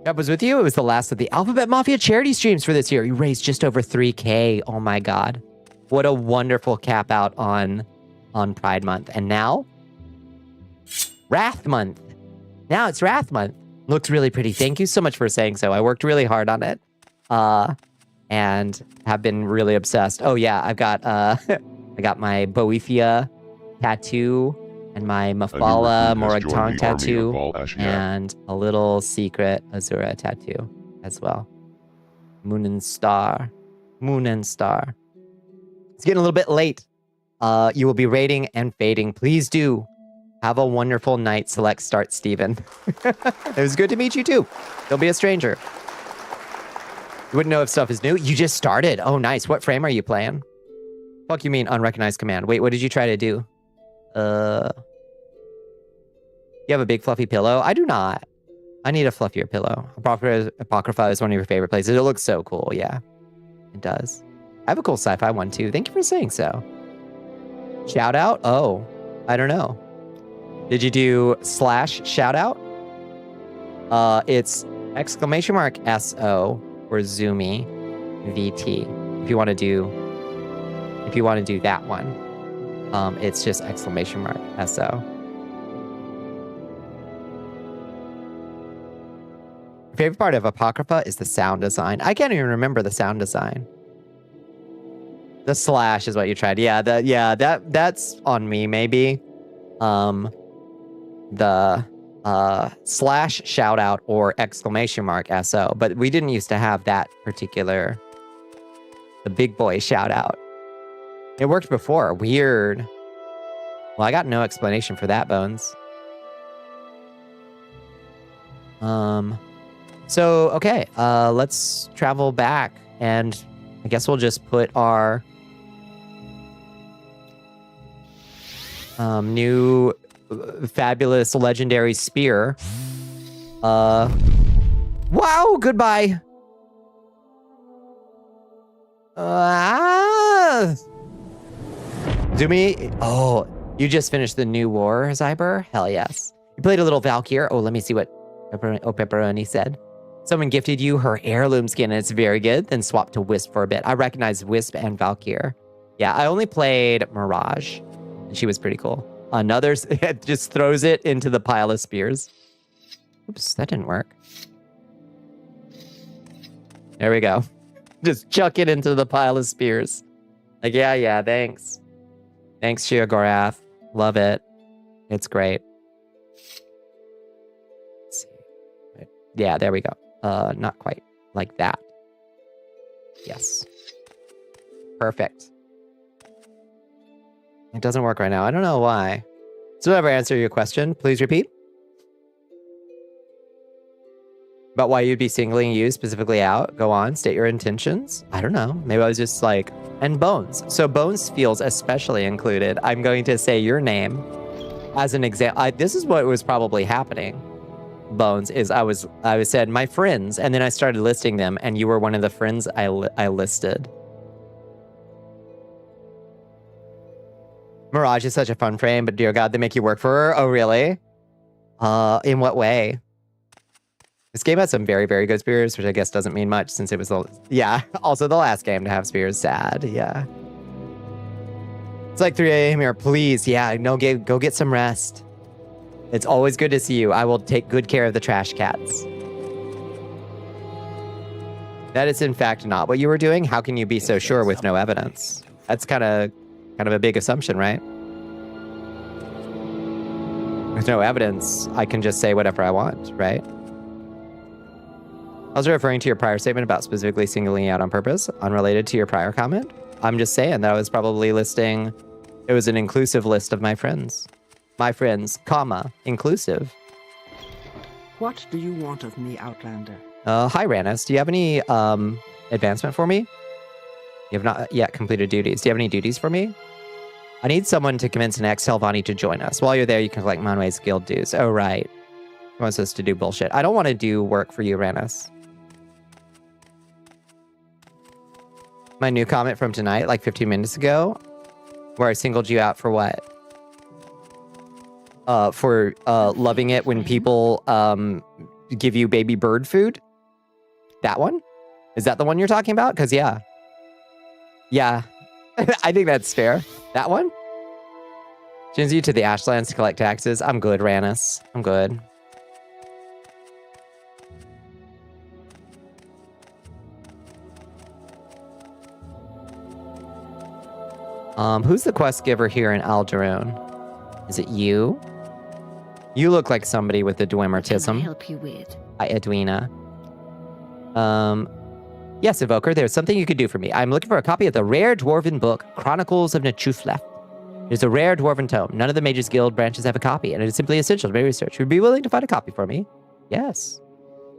That was with you. It was the last of the Alphabet Mafia charity streams for this year. You raised just over 3K. Oh my God. What a wonderful cap out on Pride Month. And now, Wrath Month. Now it's Wrath Month. Looks really pretty. Thank you so much for saying so. I worked really hard on it. And have been really obsessed. Oh yeah, I've got I got my Boethia tattoo and my Mafala Moragtong tattoo and a little secret Azura tattoo as well. Moon and Star. Moon and Star. It's getting a little bit late. You will be raiding and fading. Please do. Have a wonderful night, Select Start Steven. It was good to meet you too. Don't be a stranger. You wouldn't know if stuff is new. You just started. Oh, nice. What frame are you playing? Fuck you mean unrecognized command. Wait, what did you try to do? You have a big fluffy pillow? I do not. I need a fluffier pillow. Apocrypha is one of your favorite places. It looks so cool. Yeah, it does. I have a cool sci-fi one too. Thank you for saying so. Shout out? Oh, I don't know. Did you do / shout out? It's !SO or Zoomy VT. If you want to do that one, it's just exclamation mark SO. Favorite part of Apocrypha is the sound design. I can't even remember the sound design. The slash is what you tried. Yeah, that's on me maybe. The slash shout out or exclamation mark SO, but we didn't used to have that particular, the big boy shout out. It worked before. Weird. Well, I got no explanation for that, Bones. So, okay, let's travel back, and I guess we'll just put our new fabulous legendary spear. Wow, goodbye. Zumi, oh, you just finished the new war, Zyber? Hell yes. You played a little Valkyr. Oh, let me see what Pepperoni said. Someone gifted you her heirloom skin and it's very good, then swapped to Wisp for a bit. I recognize Wisp and Valkyr. Yeah, I only played Mirage. And she was pretty cool. Another just throws it into the pile of spears. Oops, that didn't work. There we go. Just chuck it into the pile of spears. Like, yeah, thanks. Thanks, Shiogorath. Love it. It's great. Let's see. Yeah, there we go. Not quite like that. Yes. Perfect. It doesn't work right now. I don't know why. So whatever, answer your question. Please repeat. About why you'd be singling you specifically out. Go on, state your intentions. I don't know. Maybe I was just like, and Bones. So Bones feels especially included. I'm going to say your name as an example. This is what was probably happening. Bones is I was said my friends, and then I started listing them, and you were one of the friends I listed. Mirage is such a fun frame, but dear God, they make you work for her. Oh, really? In what way? This game has some very, very good spears, which I guess doesn't mean much since it was also the last game to have spears. Sad, yeah. It's like 3 a.m. here. Please, yeah, no, go get some rest. It's always good to see you. I will take good care of the trash cats. That is in fact not what you were doing. How can you be so sure with no evidence? That's kind of a big assumption, right? With no evidence, I can just say whatever I want, right? I was referring to your prior statement about specifically singling you out on purpose, unrelated to your prior comment. I'm just saying that I was probably listing, it was an inclusive list of my friends. My friends, comma, inclusive. What do you want of me, Outlander? Hi, Rannis. Do you have any advancement for me? You have not yet completed duties. Do you have any duties for me? I need someone to convince an ex-Helvani to join us. While you're there, you can collect Monway's guild dues. Oh, right. He wants us to do bullshit. I don't want to do work for you, Rannis. My new comment from tonight, like 15 minutes ago, where I singled you out for what? For loving it when people give you baby bird food? That one? Is that the one you're talking about? Because, yeah. Yeah. I think that's fair. That one? Sends you to the Ashlands to collect taxes. I'm good, Rannis. I'm good. Who's the quest giver here in Alderaan? Is it you? You look like somebody with the Dwemertism. What can I help you with? Hi, Edwina. Yes, Evoker, there's something you could do for me. I'm looking for a copy of the rare dwarven book, Chronicles of Nachuflef. It's a rare dwarven tome. None of the Mages Guild branches have a copy, and it is simply essential to my research. Would you be willing to find a copy for me? Yes.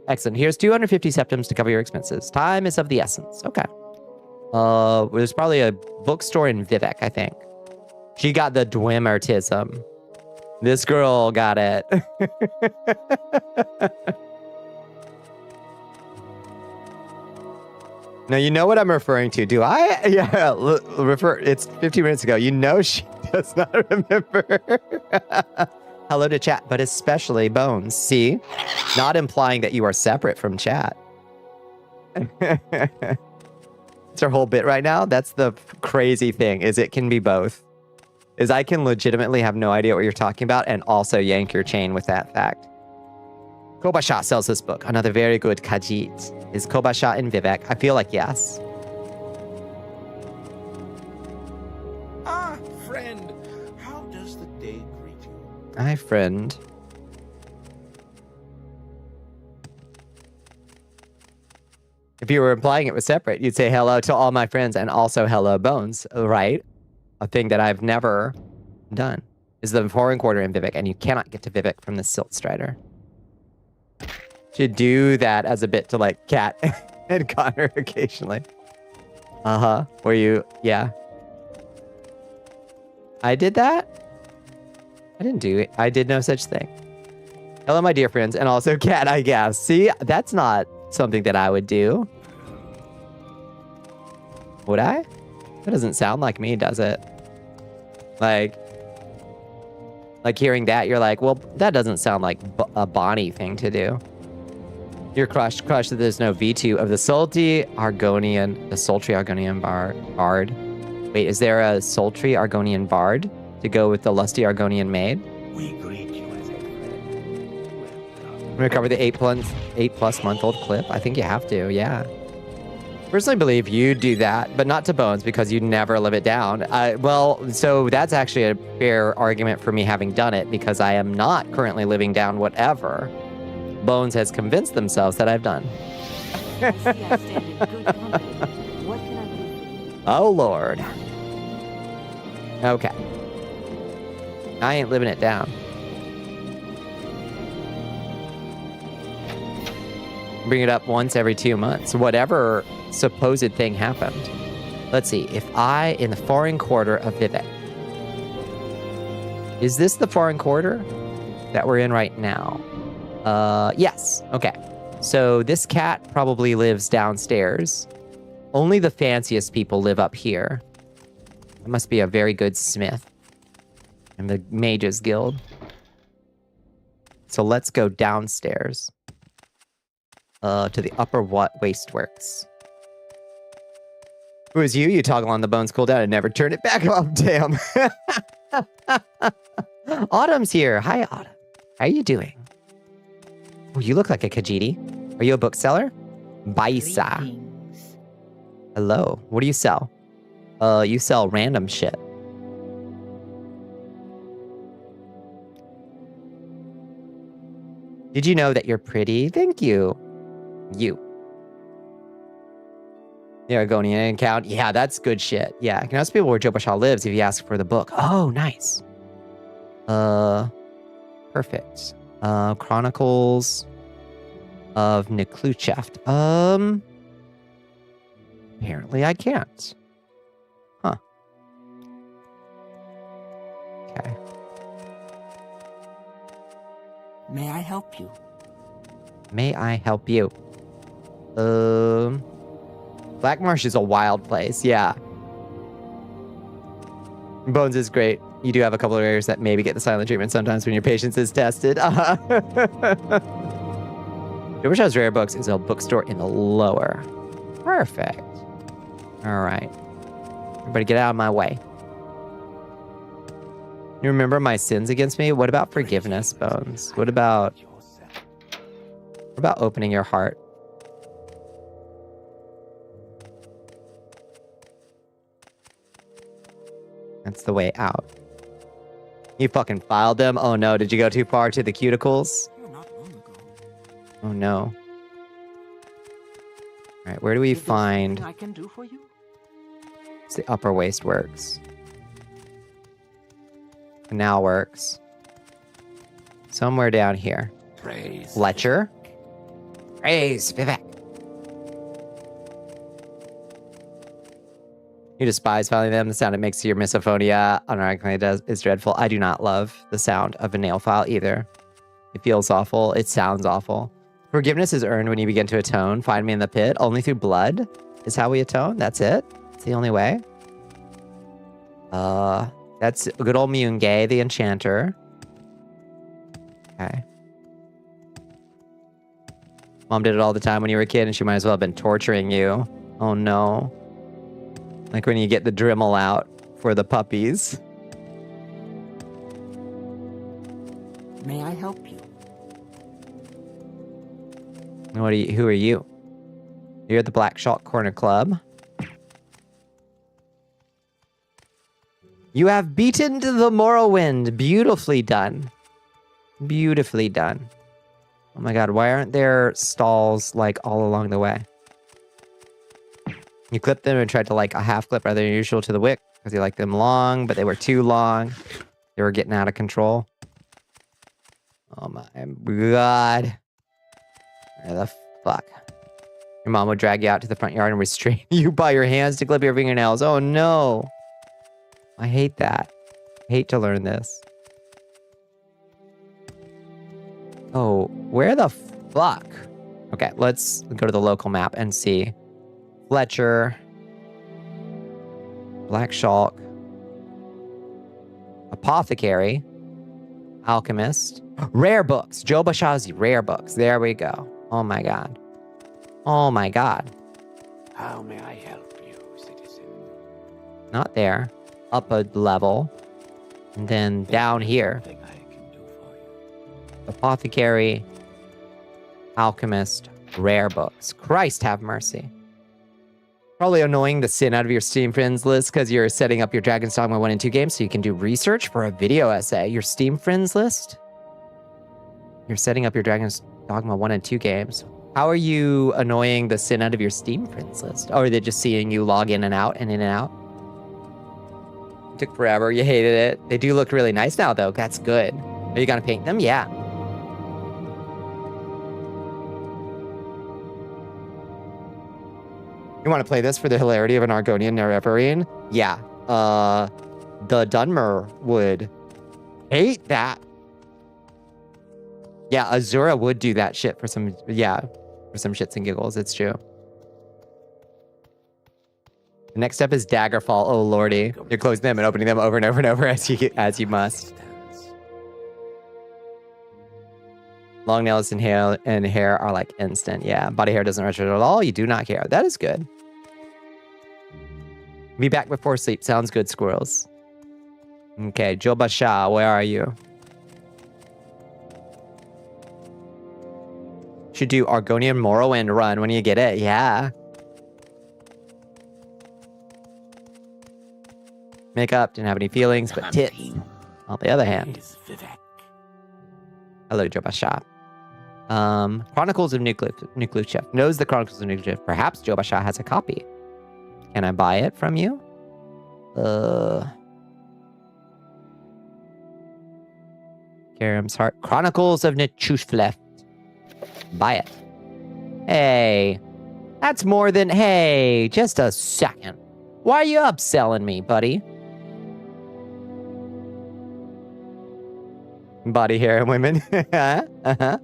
Excellent. Here's 250 septims to cover your expenses. Time is of the essence. Okay. There's probably a bookstore in Vivek, I think. She got the Dwemertism. This girl got it. Now, you know what I'm referring to, do I? Yeah, it's 15 minutes ago. You know she does not remember. Hello to chat, but especially Bones. See? Not implying that you are separate from chat. It's our whole bit right now. That's the crazy thing, is it can be both. Is I can legitimately have no idea what you're talking about and also yank your chain with that fact. Kobasha sells this book. Another very good Khajiit. Is Kobasha in Vivek? I feel like yes. Ah, friend. How does the day greet you? Hi, friend. If you were implying it was separate, you'd say hello to all my friends and also hello, Bones, right? A thing that I've never done is the foreign quarter in Vivek, and you cannot get to Vivek from the Silt Strider. Should do that as a bit to like Cat and Connor occasionally. Where you, yeah. I did that? I didn't do it. I did no such thing. Hello, my dear friends, and also Cat, I guess. See, that's not something that I would do. Would I? That doesn't sound like me, does it? Like hearing that, you're like, well, that doesn't sound like a Bonnie thing to do. You're crushed that there's no V2 of the sultry Argonian bard. Wait, is there a sultry Argonian bard to go with the lusty Argonian maid? We greet you as a friend. Recover the 8+ month old clip? I think you have to, yeah. Personally believe you do that, but not to Bones because you never live it down. Well, so that's actually a fair argument for me having done it because I am not currently living down whatever Bones has convinced themselves that I've done. Oh, Lord. Okay. I ain't living it down. Bring it up once every 2 months. Whatever supposed thing happened. Let's see. If I, in the foreign quarter of Vivek. Is this the foreign quarter that we're in right now? Yes. Okay. So this cat probably lives downstairs. Only the fanciest people live up here. It must be a very good smith. In the Mages Guild. So let's go downstairs. To the upper wasteworks. Who is you? You toggle on the Bones cooldown and never turn it back off. Damn. Autumn's here. Hi, Autumn. How are you doing? Oh, you look like a Khajiit. Are you a bookseller? Baisa. Hello. What do you sell? You sell random shit. Did you know that you're pretty? Thank you. You. The Argonian account. Yeah, that's good shit. Yeah, you can ask people where Joe Bashal lives if you ask for the book. Oh, nice. Perfect. Chronicles of Niklucheft. Apparently I can't. Huh. Okay. May I help you? May I help you? Black Marsh is a wild place, yeah. Bones is great. You do have a couple of areas that maybe get the silent treatment sometimes when your patience is tested. Joe Rare Books is a bookstore in the lower. Perfect. All right. Everybody get out of my way. You remember my sins against me? What about forgiveness, Bones? What about opening your heart? That's the way out. You fucking filed them? Oh no, did you go too far to the cuticles? Not long ago. Oh no. Alright, where do we find... I can do for you? It's the upper waist works. Canal works. Somewhere down here. Praise. Fletcher. Praise Vivek. You despise filing them. The sound it makes to your misophonia unironically is dreadful. I do not love the sound of a nail file either. It feels awful. It sounds awful. Forgiveness is earned when you begin to atone. Find me in the pit. Only through blood is how we atone. That's it. It's the only way. That's good old Myunge, the enchanter. Okay. Mom did it all the time when you were a kid, and she might as well have been torturing you. Oh no. Like when you get the Dremel out for the puppies. May I help you? Who are you? You're at the Black Shark Corner Club. You have beaten to the Morrowind. Beautifully done. Beautifully done. Oh my god, why aren't there stalls like all along the way? You clipped them and tried to like a half clip rather than usual to the wick because you liked them long, but they were too long. They were getting out of control. Oh my god. Where the fuck? Your mom would drag you out to the front yard and restrain you by your hands to clip your fingernails. Oh no. I hate that. I hate to learn this. Oh, where the fuck? Okay, let's go to the local map and see. Fletcher. Black Shulk. Apothecary. Alchemist. Rare books. Joe Bashazi, rare books. There we go. Oh my god. Oh my god. How may I help you, citizen? Not there. Up a level. And then down here. Nothing I can do for you. Apothecary. Alchemist. Rare books. Christ have mercy. Probably annoying the sin out of your Steam friends list because you're setting up your Dragon's Dogma 1 and 2 games so you can do research for a video essay. Your Steam friends list? You're setting up your Dragon's Dogma 1 and 2 games. How are you annoying the sin out of your Steam friends list? Or are they just seeing you log in and out and in and out? It took forever. You hated it. They do look really nice now, though. That's good. Are you going to paint them? Yeah. You want to play this for the hilarity of an Argonian Nerevarine? Yeah. The Dunmer would hate that. Yeah, Azura would do that shit for some, for some shits and giggles. It's true. The next step is Daggerfall. Oh, lordy. You're closing them and opening them over and over and over as you must. Long nails and hair are like instant. Yeah, body hair doesn't register at all. You do not care. That is good. Be back before sleep. Sounds good, squirrels. Okay, Joba Shah, where are you? Should do Argonian Morrowind run when you get it. Yeah. Makeup, didn't have any feelings, but tits. On the other hand. Hello, Joba Shah. Chronicles of Nucleus. Knows the Chronicles of Nucleus. Perhaps Joba Shah has a copy. Can I buy it from you? Karam's Heart. Chronicles of Nucleus. Buy it. Hey. That's more than... Hey, just a second. Why are you upselling me, buddy? Body hair and women. Uh-huh.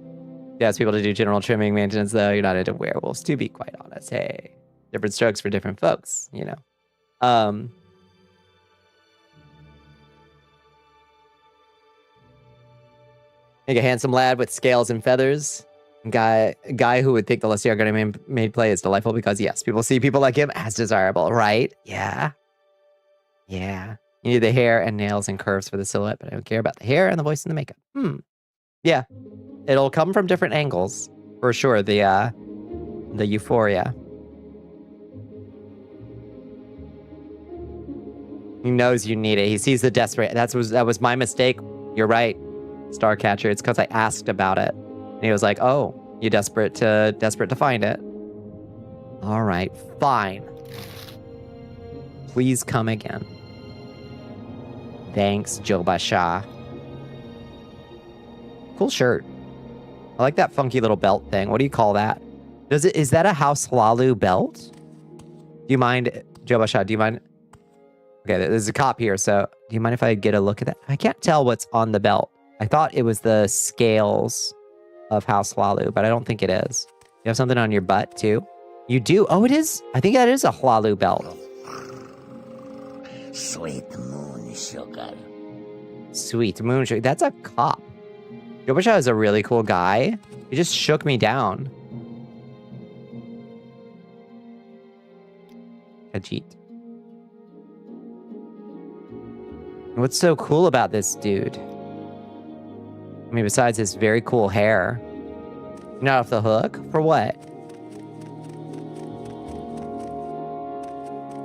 You ask people to do general trimming maintenance, though. You're not into werewolves, to be quite honest. Hey. Different strokes for different folks, you know. Make a handsome lad with scales and feathers. Guy who would think the Lesser Argonian made play is delightful because, yes, people see people like him as desirable, right? Yeah. Yeah. You need the hair and nails and curves for the silhouette, but I don't care about the hair and the voice and the makeup. Yeah. It'll come from different angles, for sure. The euphoria. He knows you need it. He sees the desperate. That was my mistake. You're right, Starcatcher. It's because I asked about it. And he was like, "Oh, you desperate to find it." All right, fine. Please come again. Thanks, Joba Shah. Cool shirt. I like that funky little belt thing. What do you call that? Is that a House Hlalu belt? Do you mind, Joba Shah? Do you mind? Okay, there's a cop here, so do you mind if I get a look at that? I can't tell what's on the belt. I thought it was the scales of House Hlalu, but I don't think it is. You have something on your butt, too? You do? Oh, it is? I think that is a Hlalu belt. Sweet moon sugar. Sweet moon sugar. That's a cop. Joba Shah is a really cool guy. He just shook me down. Khajiit. What's so cool about this dude? I mean, besides his very cool hair. You're not off the hook? For what?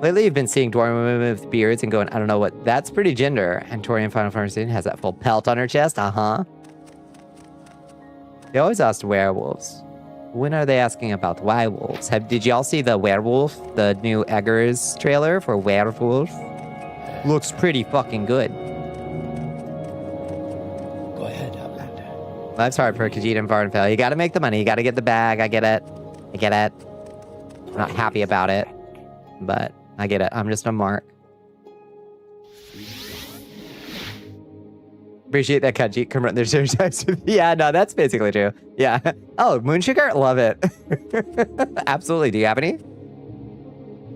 Lately, you've been seeing dwarven women with beards and going, I don't know what. That's pretty gender. And Tori in Final Fantasy has that full pelt on her chest. Uh-huh. They always asked werewolves. When are they asking about werewolves? Did y'all see the werewolf? The new Eggers trailer for werewolf? Looks pretty fucking good. Go ahead, Outlander. Life's hard for Khajiit and Vardenfell. You gotta make the money. You gotta get the bag. I get it. I get it. I'm not happy about it. But I get it. I'm just a mark. Appreciate that Khajiit can run their stereotypes. Yeah, no, that's basically true. Yeah. Oh, Moon Sugar? Love it. Absolutely. Do you have any?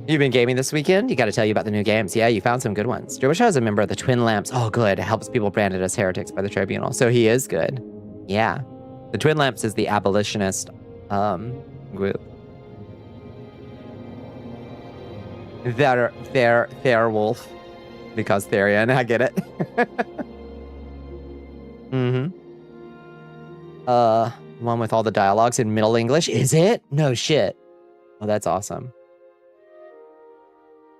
You've been gaming this weekend? You got to tell you about the new games. Yeah, you found some good ones. Joe is a member of the Twin Lamps. Oh, good. It helps people branded as heretics by the tribunal. So he is good. Yeah. The Twin Lamps is the abolitionist group. Fair wolf. Because Therian, I get it. One with all the dialogues in Middle English. Is it? No shit. Oh, that's awesome.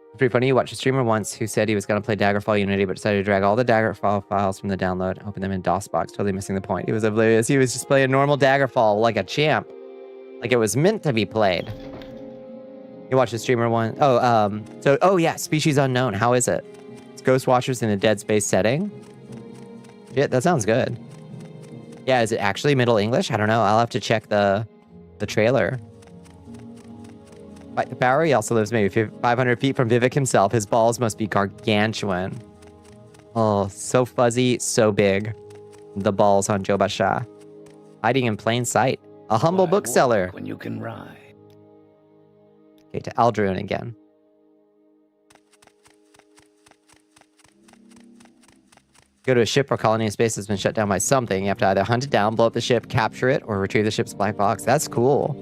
It's pretty funny. You watched a streamer once who said he was going to play Daggerfall Unity, but decided to drag all the Daggerfall files from the download, open them in DOSBox, totally missing the point. He was oblivious. He was just playing normal Daggerfall like a champ. Like it was meant to be played. You watched a streamer one. Oh yeah, Species Unknown. How is it? It's Ghost Watchers in a Dead Space setting. Shit, that sounds good. Yeah, is it actually Middle English? I don't know. I'll have to check the trailer. Fight the power. He also lives maybe 500 feet from Vivek himself. His balls must be gargantuan. Oh, so fuzzy, so big. The balls on Joe Basha. Hiding in plain sight. A humble bookseller. When you can ride. Okay, to Aldrune again. Go to a ship or colony in space that's been shut down by something. You have to either hunt it down, blow up the ship, capture it, or retrieve the ship's black box. That's cool.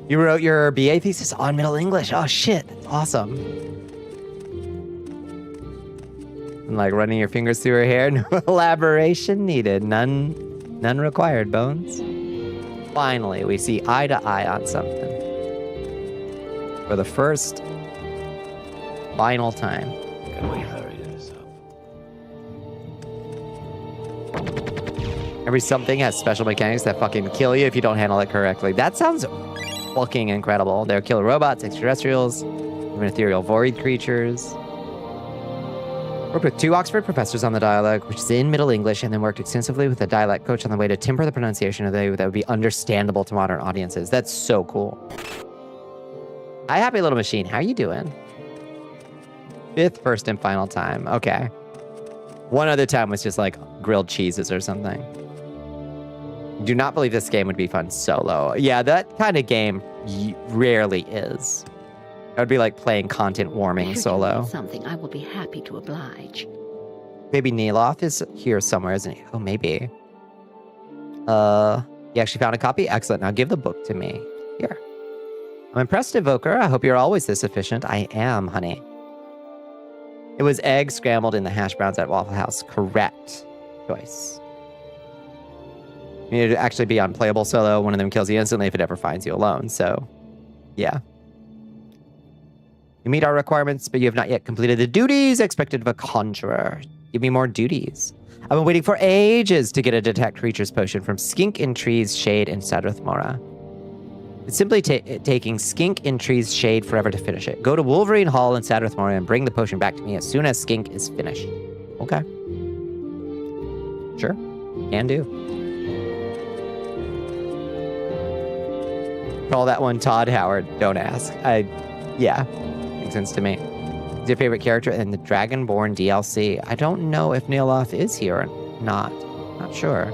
You wrote your BA thesis on Middle English. Oh shit, that's awesome. And like running your fingers through her hair. No elaboration needed. None required, Bones. Finally, we see eye to eye on something. For the first, final time. Can we hurry this up? Every something has special mechanics that fucking kill you if you don't handle it correctly. That sounds fucking incredible. They're killer robots, extraterrestrials, even ethereal void creatures. Worked with 2 Oxford professors on the dialogue, which is in Middle English, and then worked extensively with a dialect coach on the way to temper the pronunciation of that would be understandable to modern audiences. That's so cool. Hi, Happy Little Machine. How you doing? 5th, first, and final time. Okay. One other time was just like grilled cheeses or something. Do not believe this game would be fun solo. Yeah, that kind of game rarely is. That would be like playing content warming solo. Something I will be happy to oblige. Maybe Neeloth is here somewhere, isn't he? Oh, maybe. You actually found a copy? Excellent. Now give the book to me. Here. I'm impressed, Evoker. I hope you're always this efficient. I am, honey. It was eggs scrambled in the hash browns at Waffle House. Correct choice. You need to actually be unplayable solo. One of them kills you instantly if it ever finds you alone. So, yeah. You meet our requirements, but you have not yet completed the duties expected of a conjurer. Give me more duties. I've been waiting for ages to get a detect creatures potion from Skink in Trees Shade in Sadrith Mora. It's simply taking Skink in Trees Shade forever to finish it. Go to Wolverine Hall in Sadrith Mora and bring the potion back to me as soon as Skink is finished. Okay. Sure. Can do. Call that one Todd Howard. Don't ask. Yeah. Makes sense to me. Who's your favorite character in the Dragonborn DLC? I don't know if Neeloth is here or not. Not sure.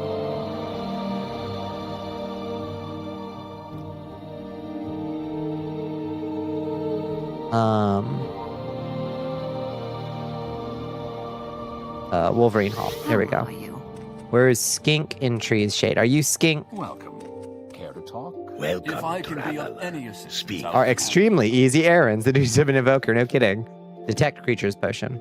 Wolverine Hall. There we go. Where is Skink in Trees Shade? Are you Skink? Welcome. Care to talk? Welcome, If I can be traveler. of any assistance, Speak. I'll Are be extremely easy errands. The duties of an evoker. No kidding. Detect creatures potion.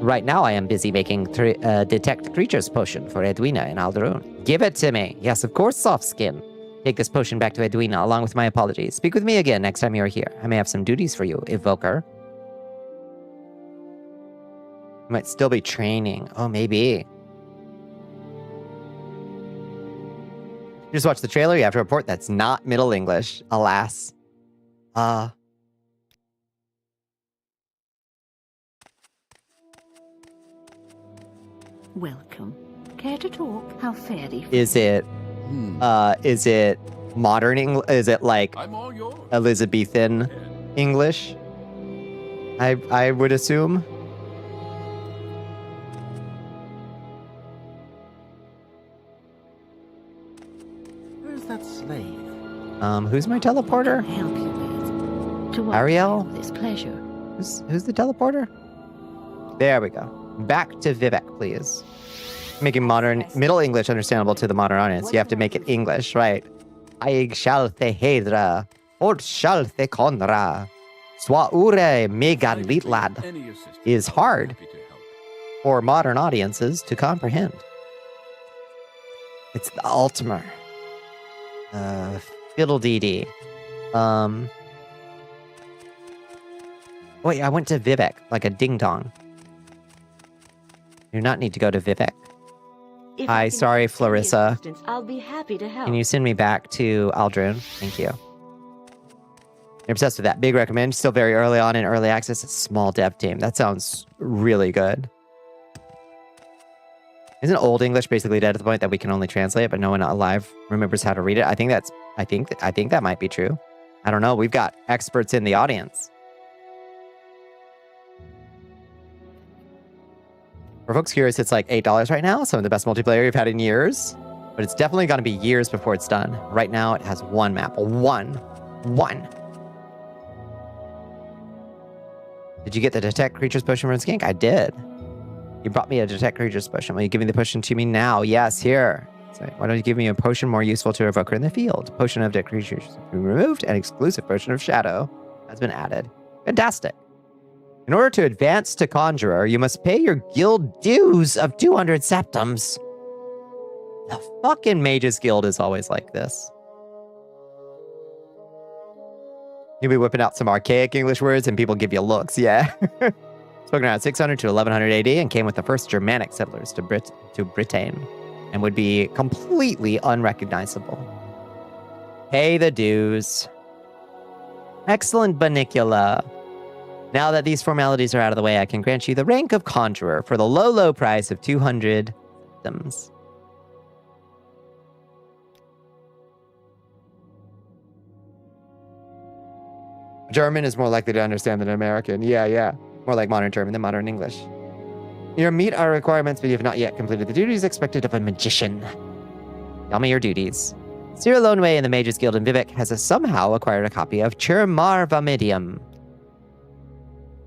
right now I am busy making detect creatures potion for Edwina and Alderone. Give it to me. Yes, of course, soft skin. Take this potion back to Edwina along with my apologies. Speak with me again next time you're here. I may have some duties for you, Evoker. You might still be training. Oh, maybe. You just watched the trailer. You have to report that's not Middle English. Alas. Welcome. Care to talk? How fairy? Is it modern English? Is it like I'm all yours. Elizabethan English? I would assume. Where's that slave? Who's my teleporter? Help you with. To what Ariel? This pleasure. Who's the teleporter? There we go. Back to Vivek, please. Making Middle English understandable to the modern audience. You have to make it English, right? I shall the hedra, or shall the conra. Swaure megan litlad is hard for modern audiences to comprehend. It's the Ultimer. Fiddle-dee-dee. Wait, I went to Vivek, like a ding-dong. You do not need to go to Vivek. Hi, sorry, Clarissa. I'll be happy to help. Can you send me back to Aldrin? Thank you. You're obsessed with that. Big recommend. Still very early on in early access. A small dev team. That sounds really good. Isn't Old English basically dead at the point that we can only translate, but no one alive remembers how to read it? I think that might be true. I don't know. We've got experts in the audience. For folks curious, it's like $8 right now. Some of the best multiplayer you've had in years. But it's definitely going to be years before it's done. Right now, it has one map. One. Did you get the Detect Creatures potion from Skink? I did. You brought me a Detect Creatures potion. Will you give me the potion to me now? Yes, here. So why don't you give me a potion more useful to Evoker in the field? Potion of Detect Creatures has been removed. An exclusive potion of Shadow has been added. Fantastic. In order to advance to Conjurer, you must pay your guild dues of 200 septums. The fucking Mages Guild is always like this. You'll be whipping out some archaic English words and people give you looks, yeah. Spoken around 600 to 1100 AD and came with the first Germanic settlers to Britain and would be completely unrecognizable. Pay the dues. Excellent, Bonnicula. Now that these formalities are out of the way, I can grant you the rank of Conjurer for the low price of 200 septums. German is more likely to understand than American. Yeah. More like modern German than modern English. You meet our requirements, but you have not yet completed the duties expected of a magician. Tell me your duties. Cyril Loneway in the Mages Guild in Vivek has somehow acquired a copy of Chirmar Vamidium.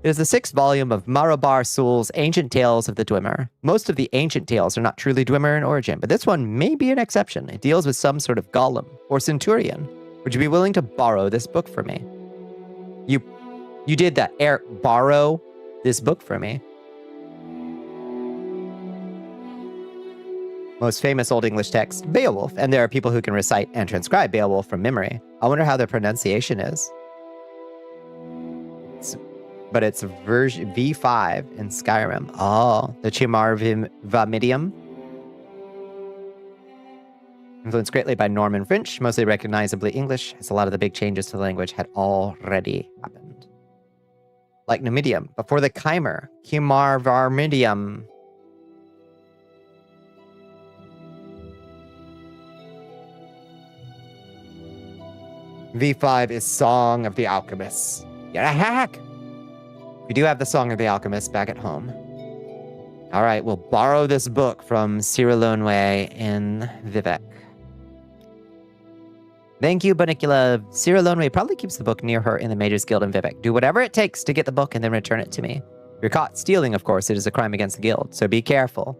It is the 6th volume of Marabar Sul's Ancient Tales of the Dwemer. Most of the ancient tales are not truly Dwemer in origin, but this one may be an exception. It deals with some sort of golem or centurion. Would you be willing to borrow this book for me? You did that, Eric. Borrow this book for me. Most famous Old English text, Beowulf, and there are people who can recite and transcribe Beowulf from memory. I wonder how the pronunciation is. But it's version V5 in Skyrim. Oh, the Chimar Vamidium. Influenced greatly by Norman French, mostly recognizably English, as a lot of the big changes to the language had already happened. Like Numidium, before the Chimer, Chimar Varmidium. V5 is Song of the Alchemists. You're a hack! We do have the Song of the Alchemists back at home. All right, we'll borrow this book from Cyril Loneway in Vivek. Thank you, Bonnicula. Cyril Loneway probably keeps the book near her in the Mages Guild in Vivek. Do whatever it takes to get the book and then return it to me. If you're caught stealing, of course, it is a crime against the guild, so be careful.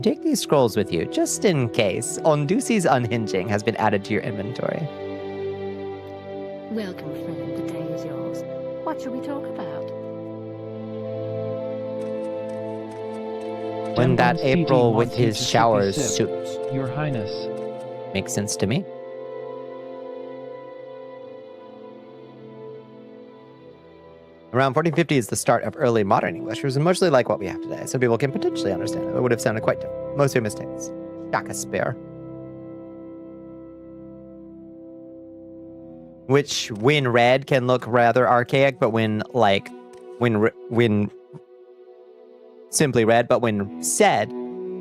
Take these scrolls with you, just in case. Ondusi's Unhinging has been added to your inventory. Welcome, friend. The day is yours. What shall we talk about? When that Demon April CD with wants you his to sip a showers sip. suits. Your Highness. Makes sense to me. Around 1450 is the start of early modern English, which is mostly like what we have today, so people can potentially understand it. It would have sounded quite different. Most famous tense. Shakespeare. Which, when read, can look rather archaic, but when simply read, but when said,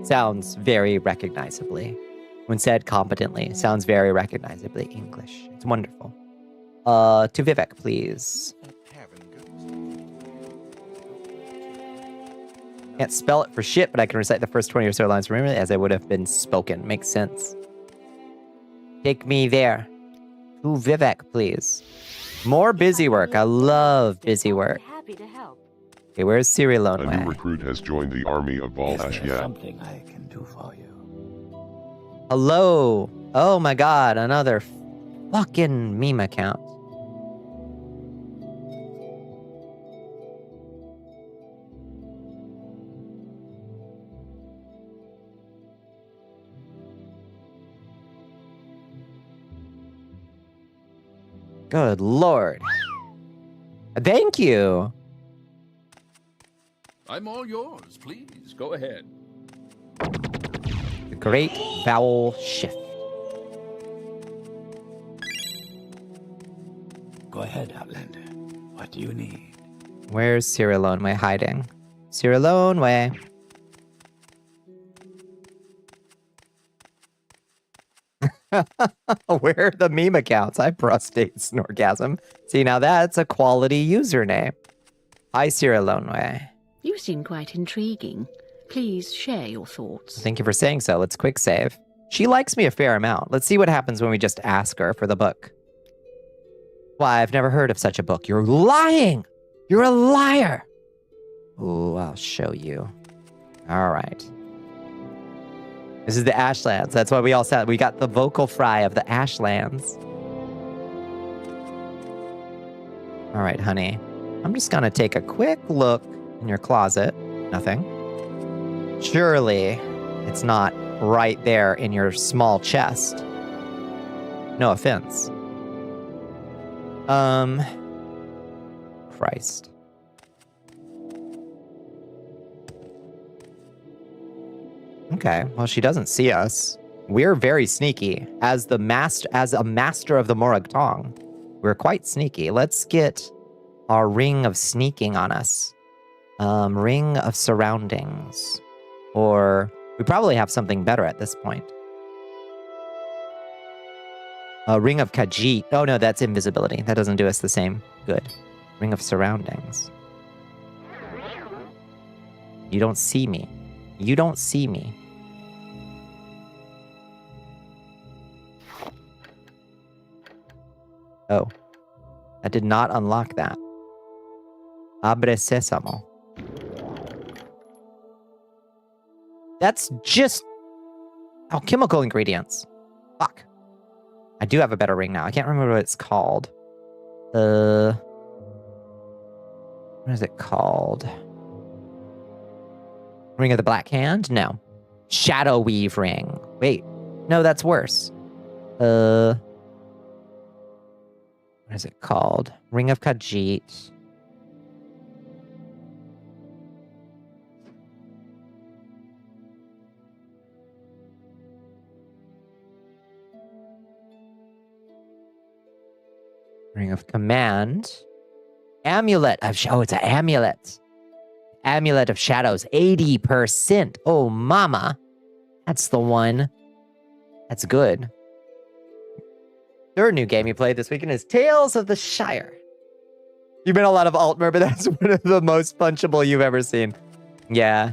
sounds very recognizably. When said competently, sounds very recognizably English. It's wonderful. To Vivek, please. Can't spell it for shit, but I can recite the first 20 or so lines from memory as they would have been spoken. Makes sense. Take me there. To Vivek, please. More busy work. I love busy work. Happy to help. Okay, where's Siri A new Loneway? recruit has joined the army of Is there Volashya. something I can do for you? Hello. Oh my god, another fucking meme account. Good lord. Thank you. I'm all yours. Please, go ahead. The great vowel shift. Go ahead, Outlander. What do you need? Where's Sierra Loneway hiding? Sierra Loneway. Where are the meme accounts? I prostate snorgasm. See, now that's a quality username. Hi, Sierra Loneway. You seem quite intriguing. Please share your thoughts. Thank you for saying so. Let's quick save. She likes me a fair amount. Let's see what happens when we just ask her for the book. Why, I've never heard of such a book. You're lying! You're a liar! Ooh, I'll show you. All right. This is the Ashlands. That's why we all said we got the vocal fry of the Ashlands. All right, honey. I'm just gonna take a quick look in your closet. Nothing. Surely it's not right there in your small chest. No offense. Christ. Okay, well, she doesn't see us. We're very sneaky. As a master of the Morag Tong, we're quite sneaky. Let's get our ring of sneaking on us. Ring of surroundings. Or we probably have something better at this point. Ring of Khajiit. Oh no, that's invisibility. That doesn't do us the same good. Ring of surroundings. You don't see me. You don't see me. Oh. I did not unlock that. Abre sésamo. That's just alchemical ingredients. Fuck. I do have a better ring now. I can't remember what it's called. What is it called? Ring of the Black Hand? No. Shadow Weave Ring. Wait. No, that's worse. What is it called? Ring of Khajiit. Ring of Command. Amulet of... Oh, it's an amulet. Amulet of Shadows. 80%. Oh, mama. That's the one. That's good. Third new game you played this weekend is Tales of the Shire. You've been a lot of Altmer, but that's one of the most punchable you've ever seen. Yeah.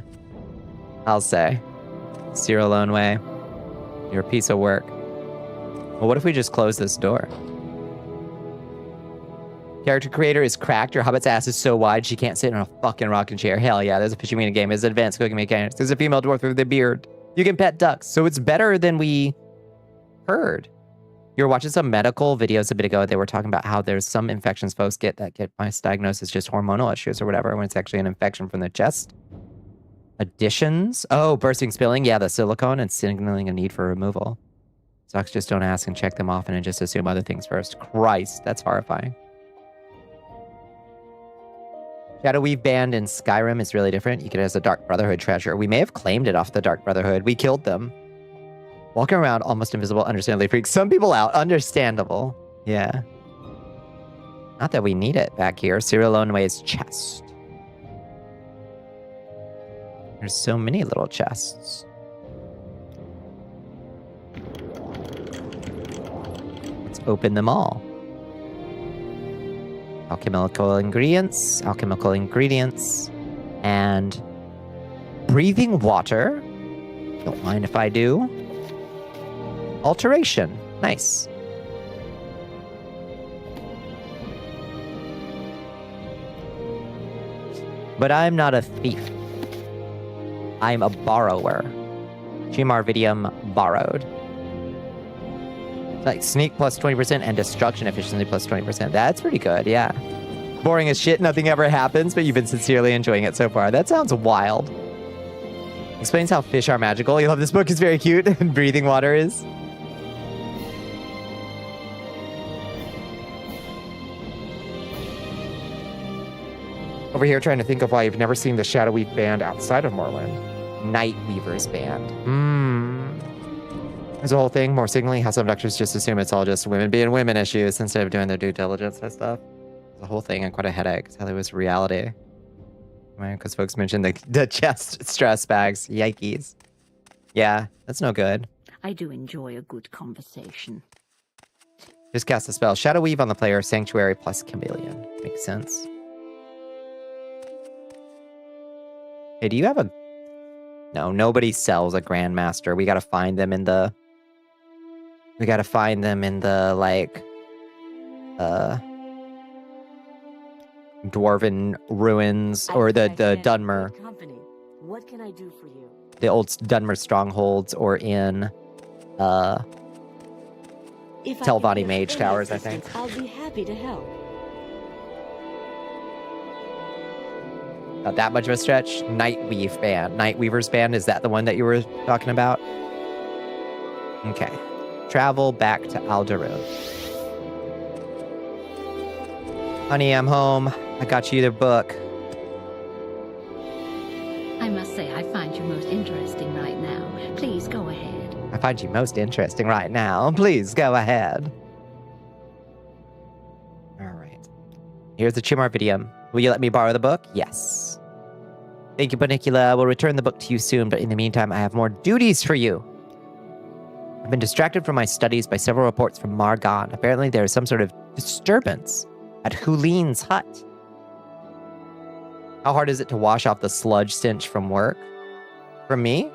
I'll say. Sierra Loneway. You're a piece of work. Well, what if we just close this door? Character creator is cracked. Your hobbit's ass is so wide she can't sit in a fucking rocking chair. Hell yeah, there's a fishing mini game. There's advanced cooking mechanics. There's a female dwarf with a beard. You can pet ducks. So it's better than we heard. You were watching some medical videos a bit ago. They were talking about how there's some infections folks get that get misdiagnosed as just hormonal issues or whatever when it's actually an infection from the chest. Additions? Oh, bursting, spilling. Yeah, the silicone and signaling a need for removal. Sucks, just don't ask and check them often and just assume other things first. Christ, that's horrifying. Shadow Weave band in Skyrim is really different. You get it as a Dark Brotherhood treasure. We may have claimed it off the Dark Brotherhood. We killed them. Walking around almost invisible, understandably freaks some people out. Understandable. Yeah. Not that we need it back here. Cyril Loneway's chest. There's so many little chests. Let's open them all. Alchemical ingredients, and breathing water. Don't mind if I do. Alteration, nice. But I'm not a thief. I'm a borrower. Chimarvidium borrowed. Like sneak plus 20% and destruction efficiency plus 20%. That's pretty good, yeah. Boring as shit, nothing ever happens, but you've been sincerely enjoying it so far. That sounds wild. Explains how fish are magical. You love this book, it's very cute, and breathing water is. Over here trying to think of why you've never seen the Shadow Weave band outside of Moorland. Night Weaver's band. There's a whole thing, more signaling, how some doctors just assume it's all just women being women issues instead of doing their due diligence and stuff. The whole thing and quite a headache. It's how it was reality. Because folks mentioned the chest stress bags. Yikes. Yeah, that's no good. I do enjoy a good conversation. Just cast a spell. Shadow Weave on the player, Sanctuary plus Chameleon. Makes sense. Hey, do you have a... No, nobody sells a Grandmaster. We gotta find them in the... like... Dwarven ruins, or the Dunmer. What can I do for you? The old Dunmer strongholds, or in... Telvanni Mage Towers, I think. I'll be happy to help. Not that much of a stretch. Nightweave band. Nightweaver's band, is that the one that you were talking about? Okay. Travel back to Alderaan. Honey, I'm home. I got you the book. I must say, I find you most interesting right now. Please go ahead. I find you most interesting right now. Please go ahead. All right. Here's the Chimarvidium. Will you let me borrow the book? Yes. Thank you, Bonnicula. I will return the book to you soon, but in the meantime, I have more duties for you. I've been distracted from my studies by several reports from Margon. Apparently, there is some sort of disturbance at Hulin's hut. How hard is it to wash off the sludge stench from work? From me?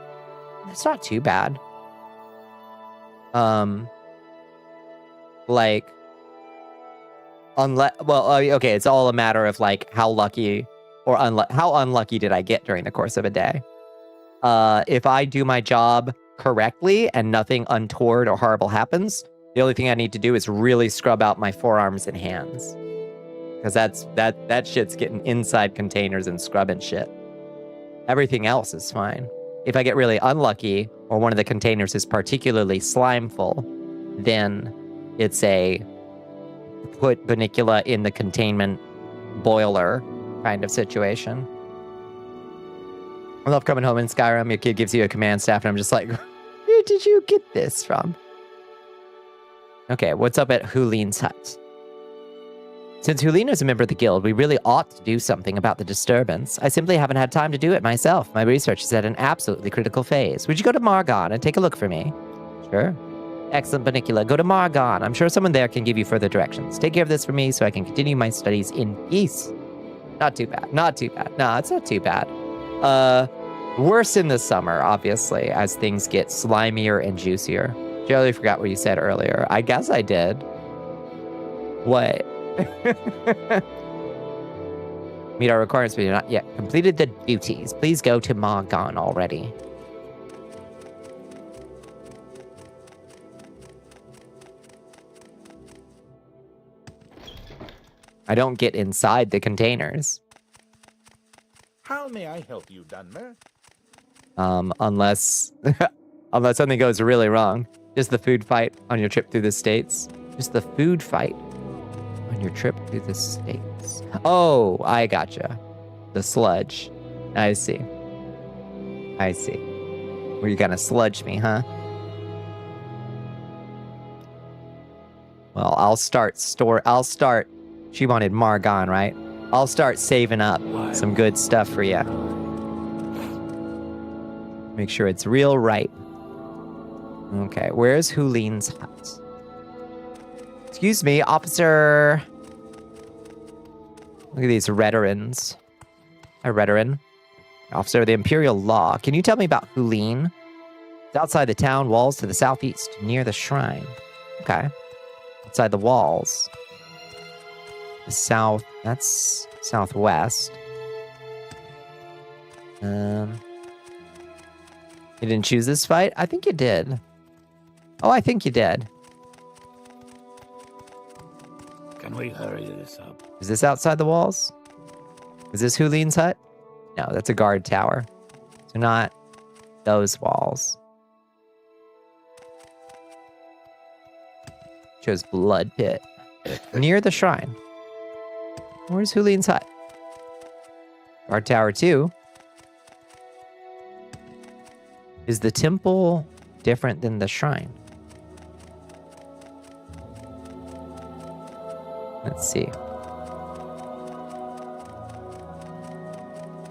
It's not too bad. Like... okay, it's all a matter of, like, how lucky or how unlucky did I get during the course of a day. If I do my job correctly and nothing untoward or horrible happens, the only thing I need to do is really scrub out my forearms and hands. Because that shit's getting inside containers and scrubbing shit. Everything else is fine. If I get really unlucky, or one of the containers is particularly slimeful, then it's a put Bonnicula in the containment boiler kind of situation. I love coming home in Skyrim. Your kid gives you a command staff, and I'm just like, where did you get this from? Okay, what's up at Hulin's hut? Since Hulin is a member of the guild, we really ought to do something about the disturbance. I simply haven't had time to do it myself. My research is at an absolutely critical phase. Would you go to Margon and take a look for me? Sure. Excellent, Bonnicula. Go to Margon. I'm sure someone there can give you further directions. Take care of this for me so I can continue my studies in peace. Not too bad. Not too bad. No, it's not too bad. Worse in the summer, obviously, as things get slimier and juicier. Totally forgot what you said earlier. I guess I did. What? Meet our requirements, but you're not yet completed the duties. Please go to Margon already. I don't get inside the containers. How may I help you, Dunmer? Unless unless something goes really wrong. Just the food fight on your trip through the states. Just the food fight on your trip through the states. Oh, I gotcha. The sludge. I see. I see. Were you gonna sludge me, huh? Well, I'll start. She wanted Margon, right? I'll start saving up some good stuff for you. Make sure it's real ripe. Okay, where's Hulin's hut? Excuse me, officer. Look at these veterans. A veteran. Officer of the Imperial Law. Can you tell me about Hulin? It's outside the town walls to the southeast, near the shrine. Okay. Outside the walls. The south, that's southwest. You didn't choose this fight? I think you did. Oh, I think you did. Can we hurry this up? Is this outside the walls? Is this Hulin's hut? No, that's a guard tower. So not those walls. Chose Blood Pit. Near the shrine. Where's Hulin's hut? Guard tower 2. Is the temple different than the shrine? Let's see.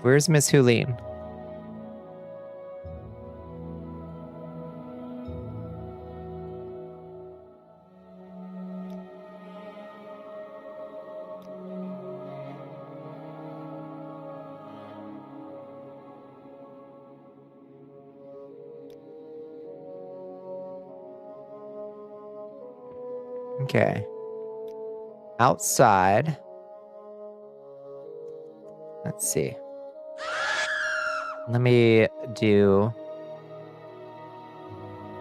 Where's Miss Hulin? Okay. Outside. Let's see. Let me do...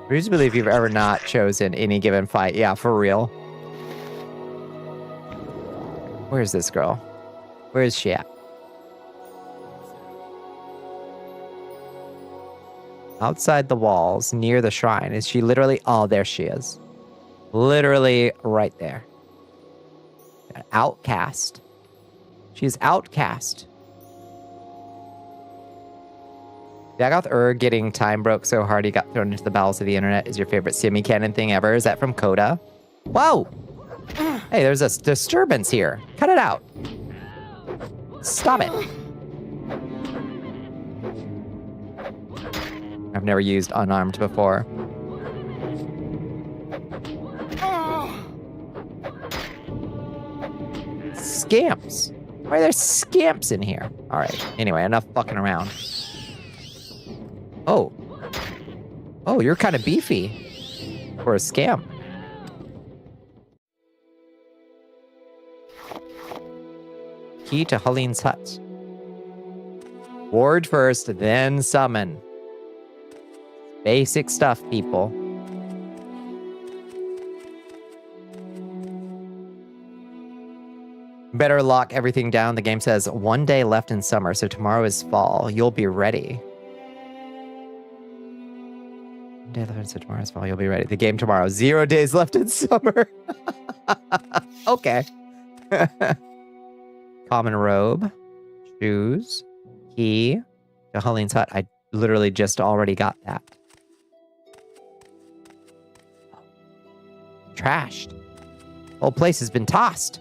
Refuse to believe you've ever not chosen any given fight. Yeah, for real. Where's this girl? Where is she at? Outside the walls, near the shrine. Is she literally... Oh, there she is. Literally right there. Outcast. She's outcast. Dagoth getting time broke so hard he got thrown into the bowels of the internet is your favorite semi-canon thing ever. Is that from Coda? Whoa! Hey, there's a disturbance here. Cut it out. Stop it. I've never used unarmed before. Scamps. Why are there scamps in here? All right. Anyway, enough fucking around. Oh. Oh, you're kind of beefy for a scam. Key to Hulin's hut. Ward first, then summon. Basic stuff, people. Better lock everything down. The game says 1 day left in summer, so tomorrow is fall. You'll be ready. 1 day left, so tomorrow is fall. You'll be ready. The game tomorrow. 0 days left in summer. Okay. Common robe. Shoes. Key to Hulin's hut. I literally just already got that. Trashed. Whole place has been tossed.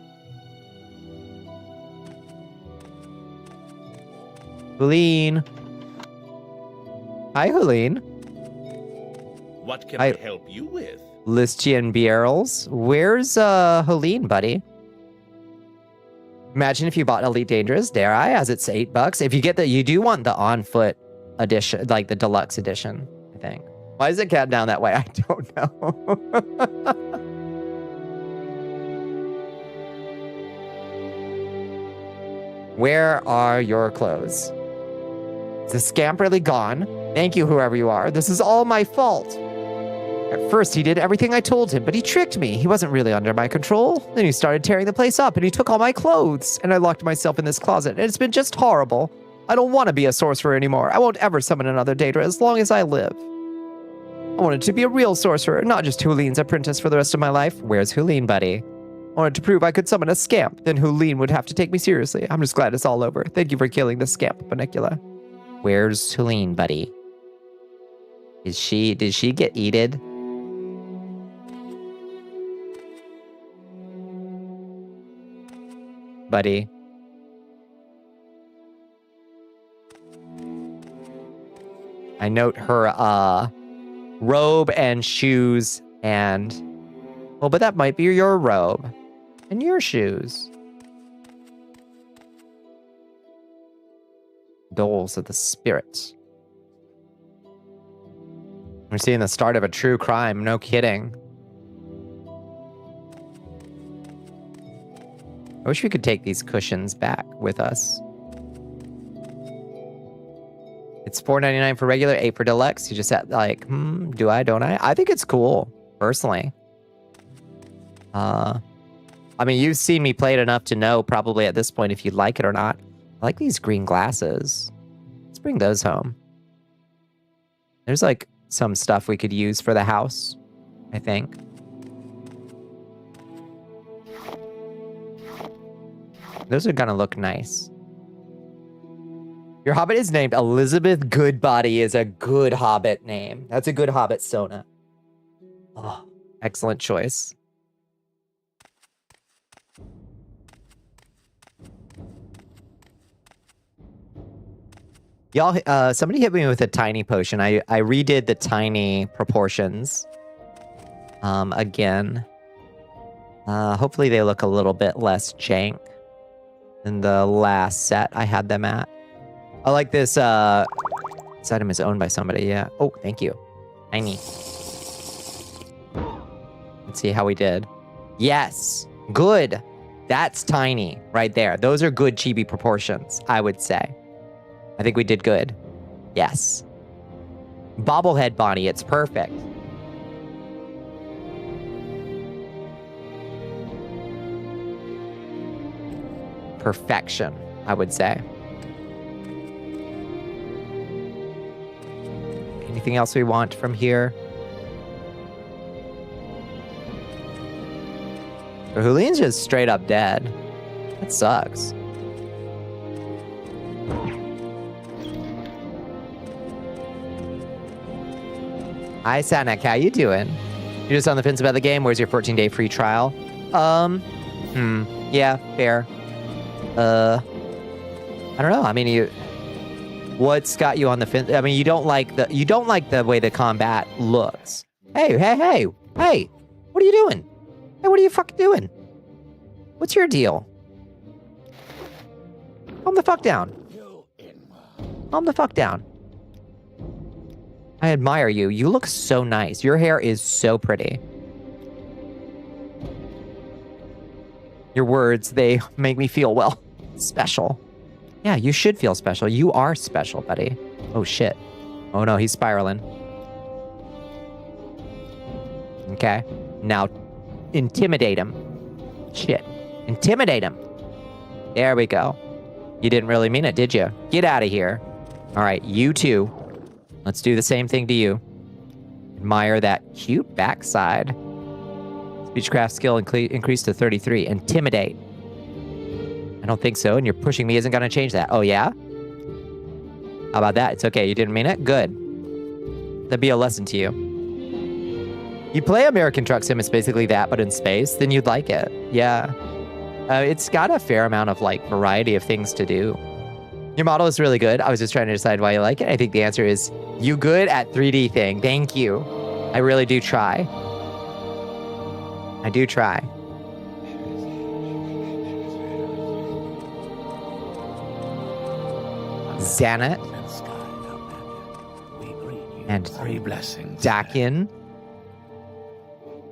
Hulin. Hi, Hulin. What can I help you with? Listian Bierls. Where's Hulin, buddy? Imagine if you bought Elite Dangerous, dare I, as it's $8. If you get the, you do want the on foot edition, like the deluxe edition, I think. Why is it cat down that way? I don't know. Where are your clothes? Is the scamp really gone? Thank you, whoever you are. This is all my fault. At first, he did everything I told him, but he tricked me. He wasn't really under my control. Then he started tearing the place up, and he took all my clothes. And I locked myself in this closet, and it's been just horrible. I don't want to be a sorcerer anymore. I won't ever summon another Daedra as long as I live. I wanted to be a real sorcerer, not just Huline's apprentice for the rest of my life. Where's Huline, buddy? I wanted to prove I could summon a scamp, then Huline would have to take me seriously. I'm just glad it's all over. Thank you for killing the scamp, Bonnicula. Where's Huline, buddy? Did she get eated? Buddy. I note her robe and shoes and... Well, but that might be your robe. And your shoes. Doles of the spirits. We're seeing the start of a true crime, no kidding. I wish we could take these cushions back with us. It's $4.99 for regular, $8 for deluxe. You just had like, do I, don't I? I think it's cool, personally. I mean, you've seen me play it enough to know probably at this point if you like it or not. I like these green glasses. Let's bring those home. There's like some stuff we could use for the house, I think. Those are gonna look nice. Your hobbit is named Elizabeth Goodbody is a good hobbit name. That's a good hobbit, Sona. Oh, excellent choice. Y'all, somebody hit me with a tiny potion. I redid the tiny proportions. Again. Hopefully they look a little bit less jank than the last set I had them at. I like this, this item is owned by somebody, yeah. Oh, thank you. Tiny. Let's see how we did. Yes, good. That's tiny right there. Those are good chibi proportions, I would say. I think we did good. Yes. Bobblehead Bonnie, it's perfect. Perfection, I would say. Anything else we want from here? Huline's just straight up dead. That sucks. Hi, Sanak. How you doing? You're just on the fence about the game. Where's your 14-day free trial? Yeah, fair. I don't know. I mean, what's got you on the fence? I mean, you don't like the way the combat looks. Hey! What are you doing? Hey, what are you fucking doing? What's your deal? Calm the fuck down. Calm the fuck down. I admire you. You look so nice. Your hair is so pretty. Your words, they make me feel, well, special. Yeah, you should feel special. You are special, buddy. Oh, shit. Oh, no, he's spiraling. Okay. Now, intimidate him. Shit. Intimidate him. There we go. You didn't really mean it, did you? Get out of here. All right, you too. Let's do the same thing to you. Admire that cute backside. Speechcraft skill increased to 33. Intimidate. I don't think so, and you're pushing me isn't going to change that. Oh, yeah? How about that? It's okay. You didn't mean it? Good. That'd be a lesson to you. You play American Truck Sim, it's basically that, but in space, then you'd like it. Yeah. It's got a fair amount of, like, variety of things to do. Your model is really good. I was just trying to decide why you like it. I think the answer is, you good at 3D thing. Thank you. I really do try. I do try. Xanet. And three blessings. Dakin.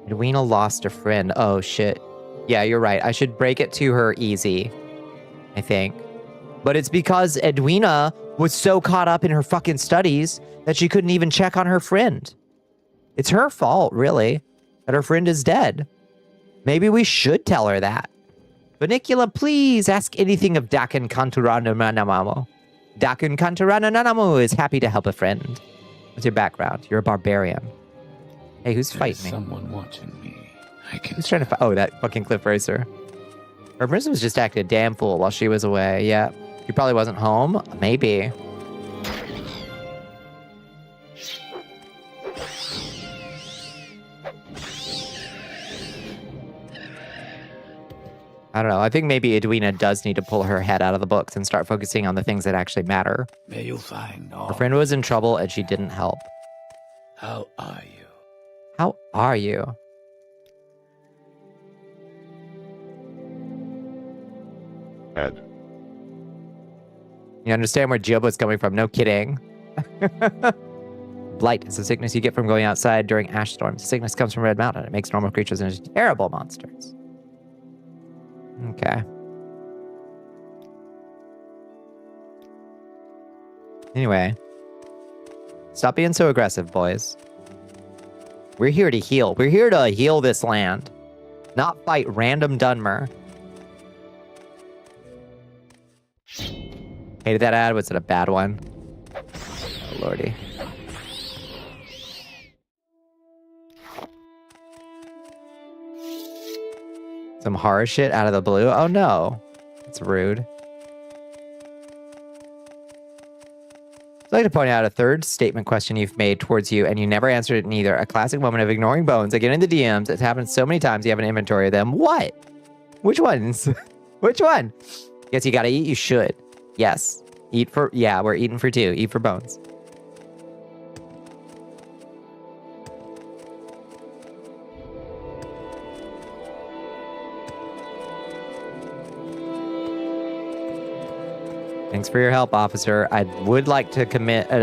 Edwina lost a friend. Oh, shit. Yeah, you're right. I should break it to her easy, I think. But it's because Edwina was so caught up in her fucking studies that she couldn't even check on her friend. It's her fault, really, that her friend is dead. Maybe we should tell her that. Bonnicula, please ask anything of Dakin Kanturandamanamamo. Dakun Kantarananamu is happy to help a friend. What's your background? You're a barbarian. Hey, who's fighting me? Someone watching me. Who's trying to fight? Oh, that fucking cliff racer. Her person was just acting a damn fool while she was away. Yeah. He probably wasn't home. Maybe. I don't know. I think maybe Edwina does need to pull her head out of the books and start focusing on the things that actually matter. May you find all. Her friend was in trouble and she didn't help. How are you? How are you? Ed. You understand where Job was coming from? No kidding. Blight is a sickness you get from going outside during ash storms. The sickness comes from Red Mountain. It makes normal creatures into terrible monsters. Okay. Anyway. Stop being so aggressive, boys. We're here to heal. We're here to heal this land. Not fight random Dunmer. Hated that ad. Was it a bad one? Oh, lordy. Some horror shit out of the blue? Oh no. That's rude. I'd like to point out a third statement question you've made towards you, and you never answered it neither. A classic moment of ignoring bones. Again in the DMs. It's happened so many times you have an inventory of them. What? Which ones? Which one? Yes, you gotta eat. You should. Yes. Eat for... Yeah, we're eating for two. Eat for bones. Thanks for your help, officer. I would like to commit a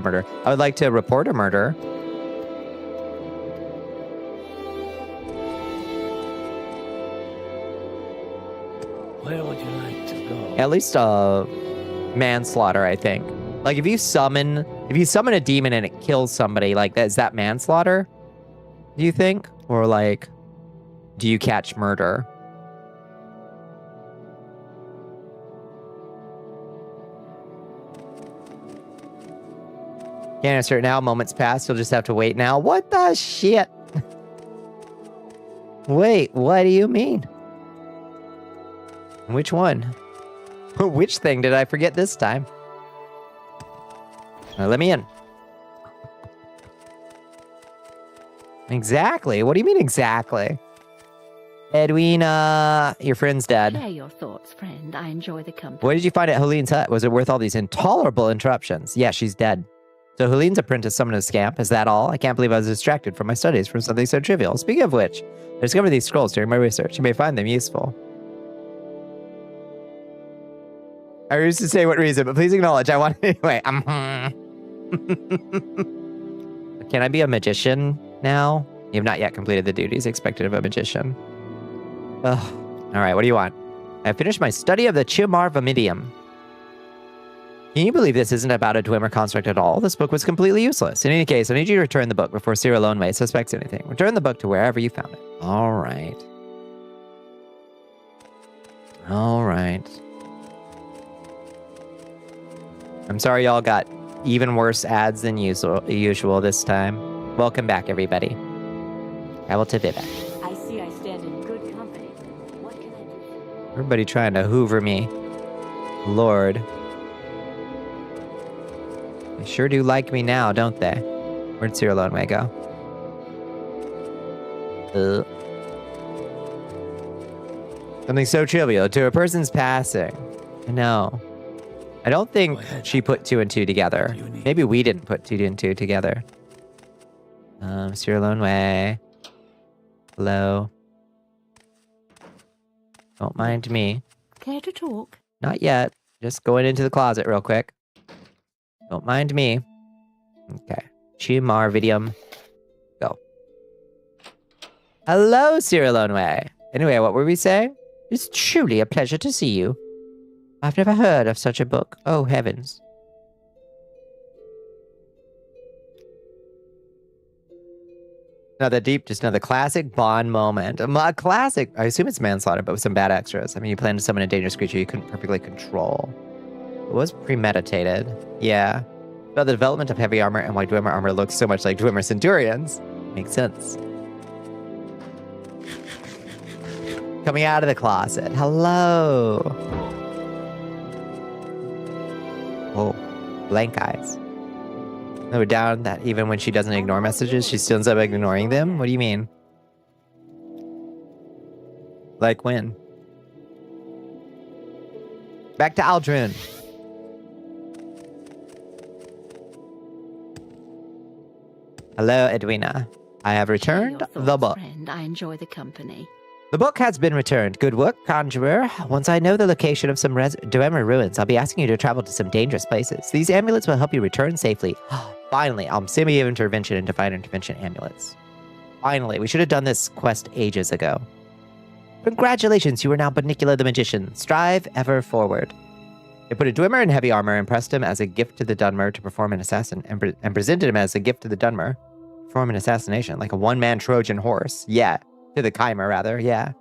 murder. I would like to report a murder. Where would you like to go? At least manslaughter, I think. Like if you summon a demon and it kills somebody, like is that manslaughter? Do you think? Or like, do you catch murder? Can't answer it now. Moments passed. You'll just have to wait now. What the shit? Wait, what do you mean? Which one? Which thing did I forget this time? Let me in. Exactly. What do you mean exactly? Edwina, your friend's dead. Share your thoughts, friend. I enjoy the company. What did you find at Helene's hut? Was it worth all these intolerable interruptions? Yeah, she's dead. So Helene's apprentice summoned a scamp. Is that all? I can't believe I was distracted from my studies from something so trivial. Speaking of which, I discovered these scrolls during my research. You may find them useful. I used to say what reason, but please acknowledge I want it anyway. Can I be a magician now? You have not yet completed the duties expected of a magician. Ugh. All right, what do you want? I finished my study of the Chimar Vamidium. Can you believe this isn't about a Dwemer construct at all? This book was completely useless. In any case, I need you to return the book before Cyril Loneway suspects anything. Return the book to wherever you found it. All right. All right. I'm sorry y'all got even worse ads than usual this time. Welcome back, everybody. I will tip it back. I see I stand in good company. What can I do? Everybody trying to hoover me. Lord. They sure do like me now, don't they? Where'd Cyril Loneway go? Something so trivial to a person's passing. I know. I don't think she put two and two together. Maybe we didn't put two and two together. Cyril Loneway. Hello. Don't mind me. Care to talk? Not yet. Just going into the closet real quick. Don't mind me. Okay. Chimar Vidium. Go. Hello, Cyril Loneway. Anyway, what were we saying? It's truly a pleasure to see you. I've never heard of such a book. Oh, heavens. Just another classic Bond moment. A classic, I assume it's manslaughter, but with some bad extras. I mean, you plan to summon a dangerous creature you couldn't perfectly control. It was premeditated. Yeah. But the development of heavy armor and why Dwemer armor looks so much like Dwemer Centurions. Makes sense. Coming out of the closet. Hello. Oh, blank eyes. No, down that even when she doesn't ignore messages, she still ends up ignoring them? What do you mean? Like when? Back to Aldrin. Hello, Edwina. I have returned the book. Friend, I enjoy the company. The book has been returned. Good work, Conjurer. Once I know the location of some Dwemer ruins, I'll be asking you to travel to some dangerous places. These amulets will help you return safely. Finally, semi-intervention and divine intervention amulets. Finally, we should have done this quest ages ago. Congratulations, you are now Bonnicula the Magician. Strive ever forward. They put a Dwemer in heavy armor and pressed him as a gift to the Dunmer to perform an assassin, and presented him as a gift to the Dunmer to perform an assassination, like a one-man Trojan horse. Yeah. To the Chimer, rather, yeah.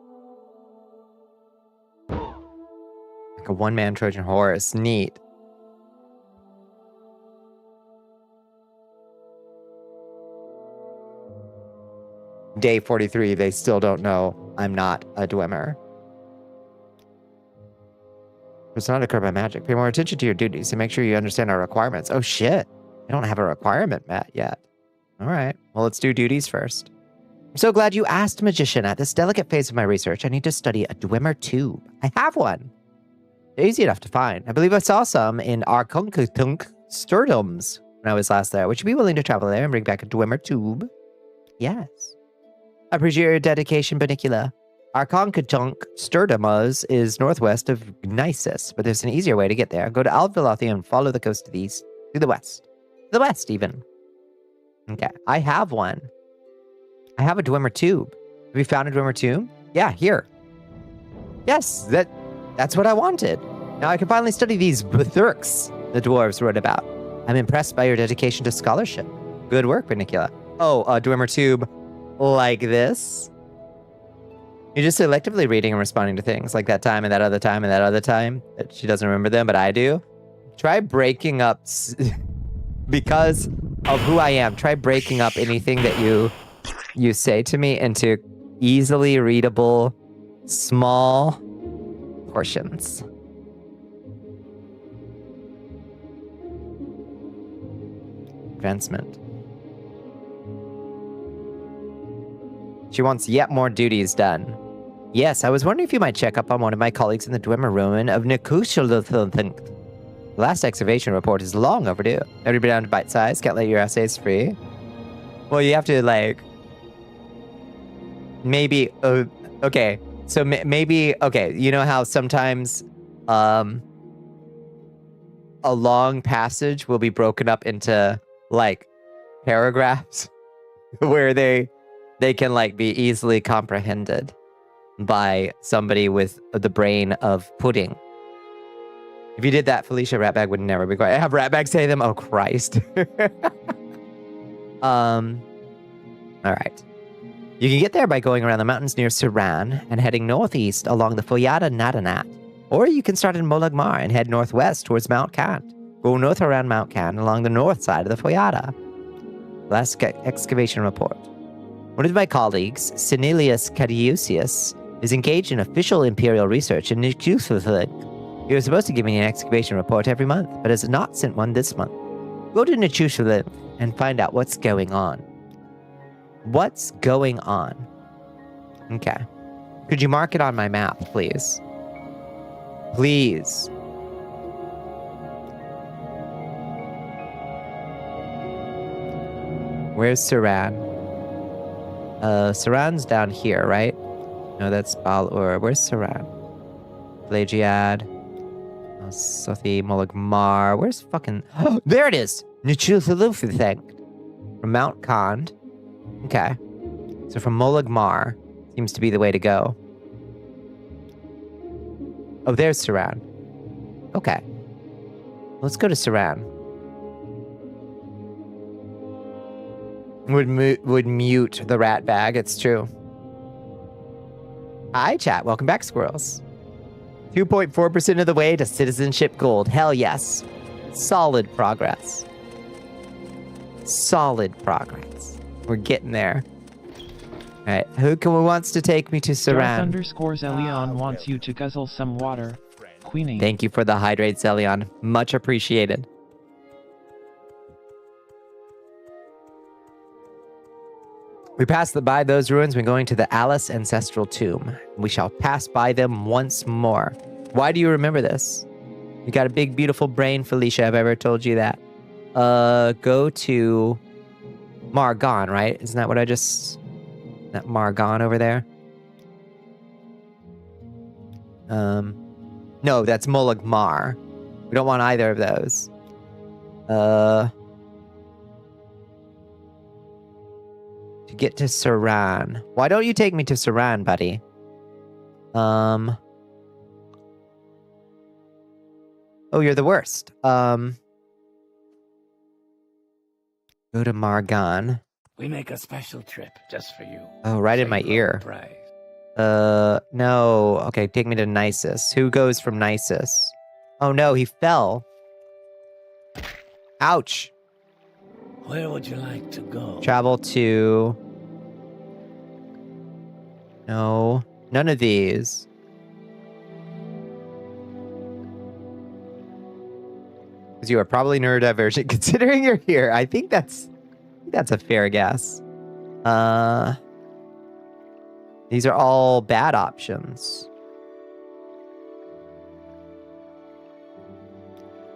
Like a one-man Trojan horse. Neat. Day 43, they still don't know I'm not a Dwemer. It's not occurred by magic. Pay more attention to your duties and make sure you understand our requirements. Oh, shit. I don't have a requirement met yet. All right. Well, let's do duties first. I'm so glad you asked, Magician. At this delicate phase of my research, I need to study a Dwemer tube. I have one. They're easy enough to find. I believe I saw some in Arkunkutunk Sturdums when I was last there. Would you be willing to travel there and bring back a Dwemer tube? Yes. I appreciate your dedication, Bonnicula. Arkunkutunk Sturdums is northwest of Gnisis, but there's an easier way to get there. Go to Alvilothium and follow the coast to the east, to the west. To the west, even. Okay, I have one. I have a Dwemer tube. Have you found a Dwemer tube? Yeah, here. Yes, that's what I wanted. Now I can finally study these Bthurks the dwarves wrote about. I'm impressed by your dedication to scholarship. Good work, Bonnicula. Oh, a Dwemer tube like this? You're just selectively reading and responding to things like that time and that other time and that other time. That she doesn't remember them, but I do. Try breaking up, because of who I am, try breaking up anything that you say to me into easily readable, small portions. Advancement. She wants yet more duties done. Yes, I was wondering if you might check up on one of my colleagues in the Dwemer ruin of Nekushulthunth. The last excavation report is long overdue. Everybody down to bite size, can't let your essays free. Well, you have to, like, maybe, okay. So maybe, okay, you know how sometimes a long passage will be broken up into, like, paragraphs where they can, like, be easily comprehended by somebody with the brain of pudding. If you did that, Felicia, Ratbag would never be quiet. Have Ratbag say them? Oh, Christ. All right. You can get there by going around the mountains near Suran and heading northeast along the Foyada Nadanat. Or you can start in Molagmar and head northwest towards Mount Kant. Go north around Mount Kant along the north side of the Foyada. Last excavation report. One of my colleagues, Senilius Cadiusius, is engaged in official imperial research in Nichuthlik. He was supposed to give me an excavation report every month, but has not sent one this month. Go to Nichuthlik and find out what's going on. What's going on? Okay. Could you mark it on my map, please? Please. Where's Suran? Suran's down here, right? No, that's Balur. Where's Suran? Pelagiad. Sothi, Molagmar. Where's fucking... Oh, there it is! Nichuthilufithang. From Mount Kand. Okay. So from Molagmar seems to be the way to go. Oh, there's Suran. Okay. Let's go to Suran. Would mute the rat bag, it's true. Hi, chat. Welcome back, squirrels. 2.4% of the way to citizenship gold. Hell yes. Solid progress. Solid progress. We're getting there. All right, who wants to take me to Saran? Darth_Elion wants you to guzzle some water. Queenie. Thank you for the hydrate, Zelion. Much appreciated. We pass by those ruins when going to the Alice ancestral tomb. We shall pass by them once more. Why do you remember this? You got a big, beautiful brain, Felicia. Have I ever told you that? Go to Margon, right? Isn't that what I just... That Margon over there? No, that's Molag Mar. We don't want either of those. To get to Saran. Why don't you take me to Saran, buddy? Oh, you're the worst. Go to Margon. We make a special trip just for you. Oh, right in my ear. Prize. No. Okay, take me to Nisus. Who goes from Nisus? Oh no, he fell. Ouch. Where would you like to go? Travel to... No. None of these. Because you are probably neurodivergent considering you're here. I think that's a fair guess. These are all bad options.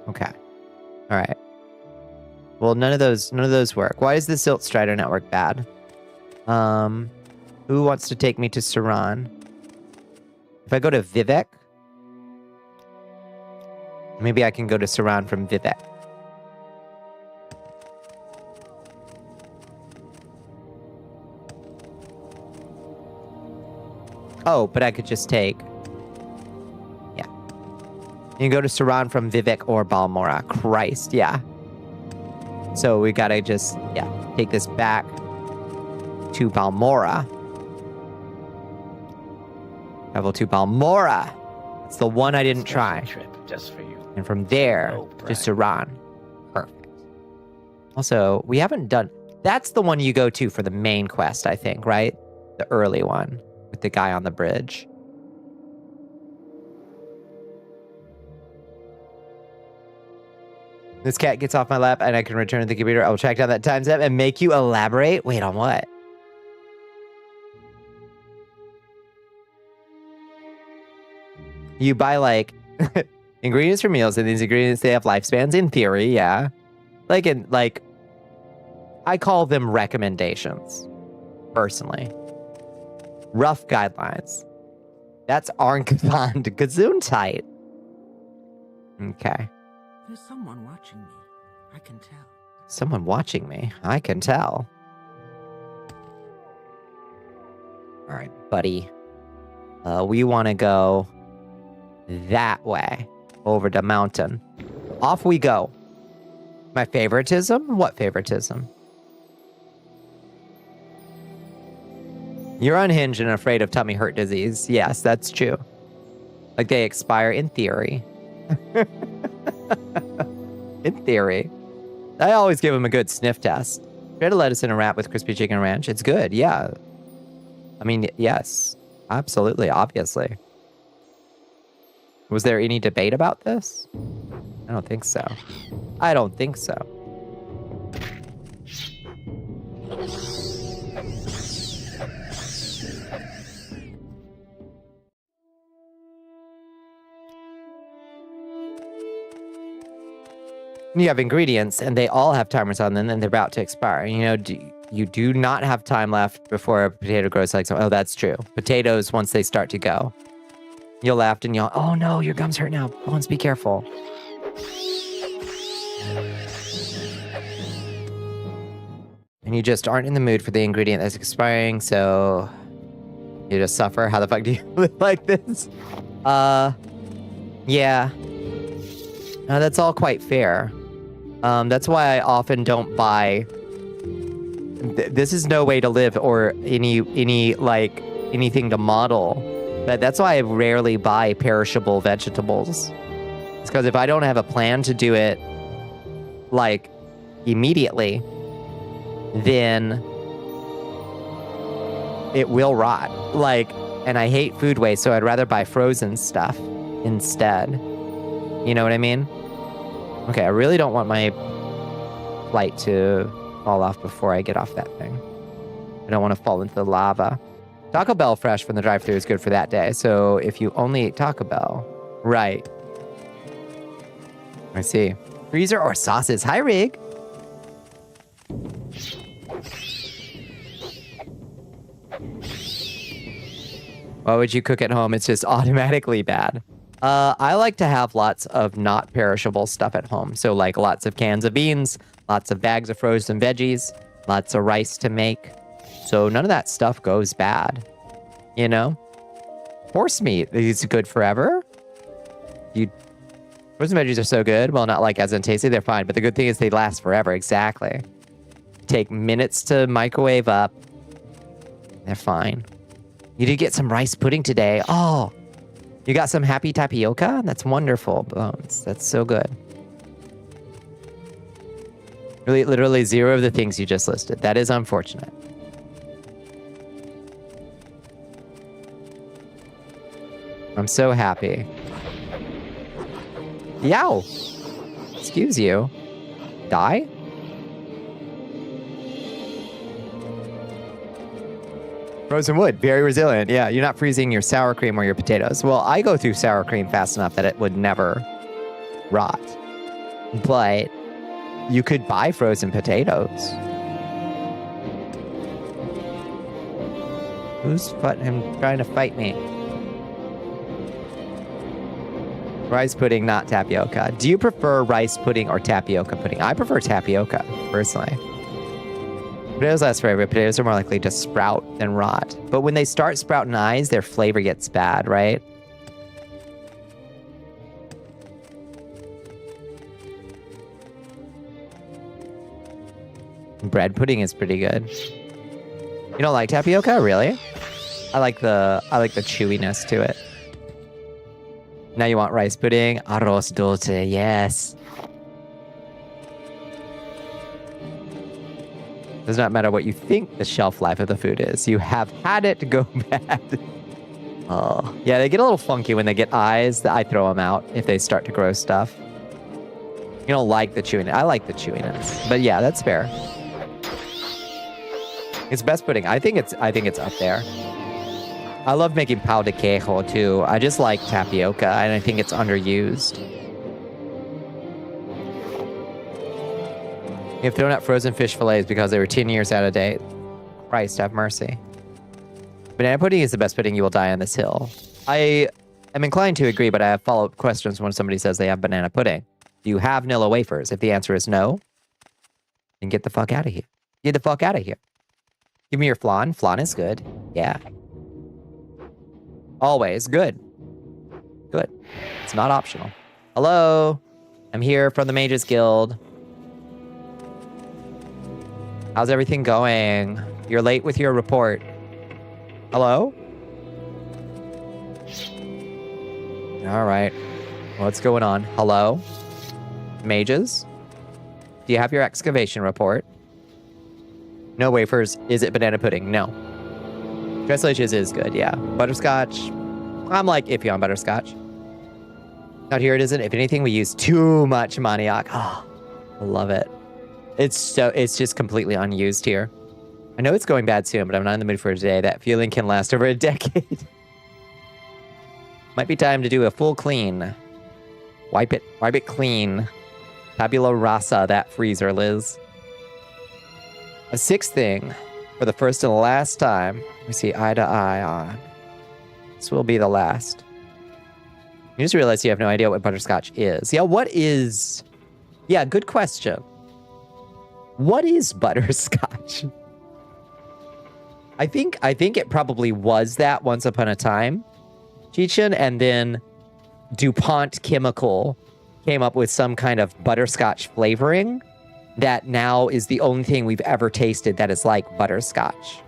Okay. All right. Well, none of those work. Why is the Silt Strider network bad? Who wants to take me to Saran? If I go to Vivek, maybe I can go to Saran from Vivek. Oh, but I could just take... Yeah. You can go to Saran from Vivek or Balmora. Christ, yeah. So we gotta just, yeah, take this back to Balmora. Travel to Balmora. It's the one I didn't try. Trip just for you. And from there to Saran. Perfect. Also, we haven't done... That's the one you go to for the main quest, I think, right? The early one. With the guy on the bridge. This cat gets off my lap and I can return to the computer. I will track down that time step and make you elaborate. Wait, on what? You buy like ingredients for meals, and these ingredients, they have lifespans in theory, yeah. Like I call them recommendations, personally. Rough guidelines. That's Arnkvand Gesundheit. Okay. There's someone watching me. I can tell. Someone watching me. I can tell. All right, buddy. We want to go that way. Over the mountain. Off we go. My favoritism? What favoritism? You're unhinged and afraid of tummy hurt disease. Yes, that's true. Like they expire in theory. In theory. I always give them a good sniff test. Shredded lettuce in a wrap with crispy chicken ranch. It's good, yeah. I mean, yes. Absolutely, obviously. Was there any debate about this? I don't think so. I don't think so. You have ingredients, and they all have timers on them, and they're about to expire. You know, you do not have time left before a potato grows like so. Oh, that's true. Potatoes, once they start to go, you'll laugh and you'll, oh no, your gums hurt now. Bones, be careful. And you just aren't in the mood for the ingredient that's expiring, so you just suffer. How the fuck do you live like this? Yeah. No, that's all quite fair. That's why I often don't buy... This is no way to live or any like, anything to model That's why I rarely buy perishable vegetables. It's because if I don't have a plan to do it, like, immediately, then it will rot. Like, and I hate food waste, so I'd rather buy frozen stuff instead. You know what I mean? Okay, I really don't want my flight to fall off before I get off that thing. I don't want to fall into the lava. Taco Bell fresh from the drive-thru is good for that day. So if you only eat Taco Bell, right. I see. Freezer or sauces. Hi, Rig. Why would you cook at home? It's just automatically bad. I like to have lots of not perishable stuff at home. So like lots of cans of beans, lots of bags of frozen veggies, lots of rice to make. So none of that stuff goes bad, you know? Horse meat is good forever. Frozen veggies are so good. Well, not like as in tasty, they're fine. But the good thing is they last forever, exactly. Take minutes to microwave up. They're fine. You did get some rice pudding today. Oh, you got some happy tapioca? That's wonderful, Bones. That's so good. Really, literally zero of the things you just listed. That is unfortunate. I'm so happy. Yow! Excuse you. Die? Frozen wood, very resilient. Yeah, you're not freezing your sour cream or your potatoes. Well, I go through sour cream fast enough that it would never rot. But you could buy frozen potatoes. Who's trying to fight me? Rice pudding, not tapioca. Do you prefer rice pudding or tapioca pudding? I prefer tapioca, personally. Potatoes last forever. Potatoes are more likely to sprout than rot. But when they start sprouting eyes, their flavor gets bad, right? Bread pudding is pretty good. You don't like tapioca, really? I like the chewiness to it. Now you want rice pudding, arroz dulce, yes. Does not matter what you think the shelf life of the food is. You have had it go bad. Oh, yeah, they get a little funky when they get eyes. I throw them out if they start to grow stuff. You don't like the chewiness. I like the chewiness, but yeah, that's fair. It's best pudding. I think it's up there. I love making pão de queijo too. I just like tapioca, and I think it's underused. You've thrown out frozen fish fillets because they were 10 years out of date. Christ, have mercy. Banana pudding is the best pudding you will die on this hill. I am inclined to agree, but I have follow-up questions when somebody says they have banana pudding. Do you have Nilla wafers? If the answer is no, then get the fuck out of here. Get the fuck out of here. Give me your flan. Flan is good. Yeah. Always good. Good. It's not optional. Hello. I'm here from the Mages Guild. How's everything going? You're late with your report. Hello? All right. What's going on? Hello? Mages? Do you have your excavation report? No wafers. Is it banana pudding? No. Dresselages is good, yeah. Butterscotch. I'm like iffy on butterscotch. Out here it isn't. If anything, we use too much manioc. Oh, I love it. It's just completely unused here. I know it's going bad soon, but I'm not in the mood for it today. That feeling can last over a decade. Might be time to do a full clean. Wipe it clean. Tabula rasa, that freezer, Liz. A sixth thing, for the first and last time, we see eye to eye on. This will be the last. You just realized you have no idea what butterscotch is. Yeah, what is... Yeah, good question. What is butterscotch? I think it probably was that once upon a time, Chichin, and then DuPont Chemical came up with some kind of butterscotch flavoring that now is the only thing we've ever tasted that is like butterscotch.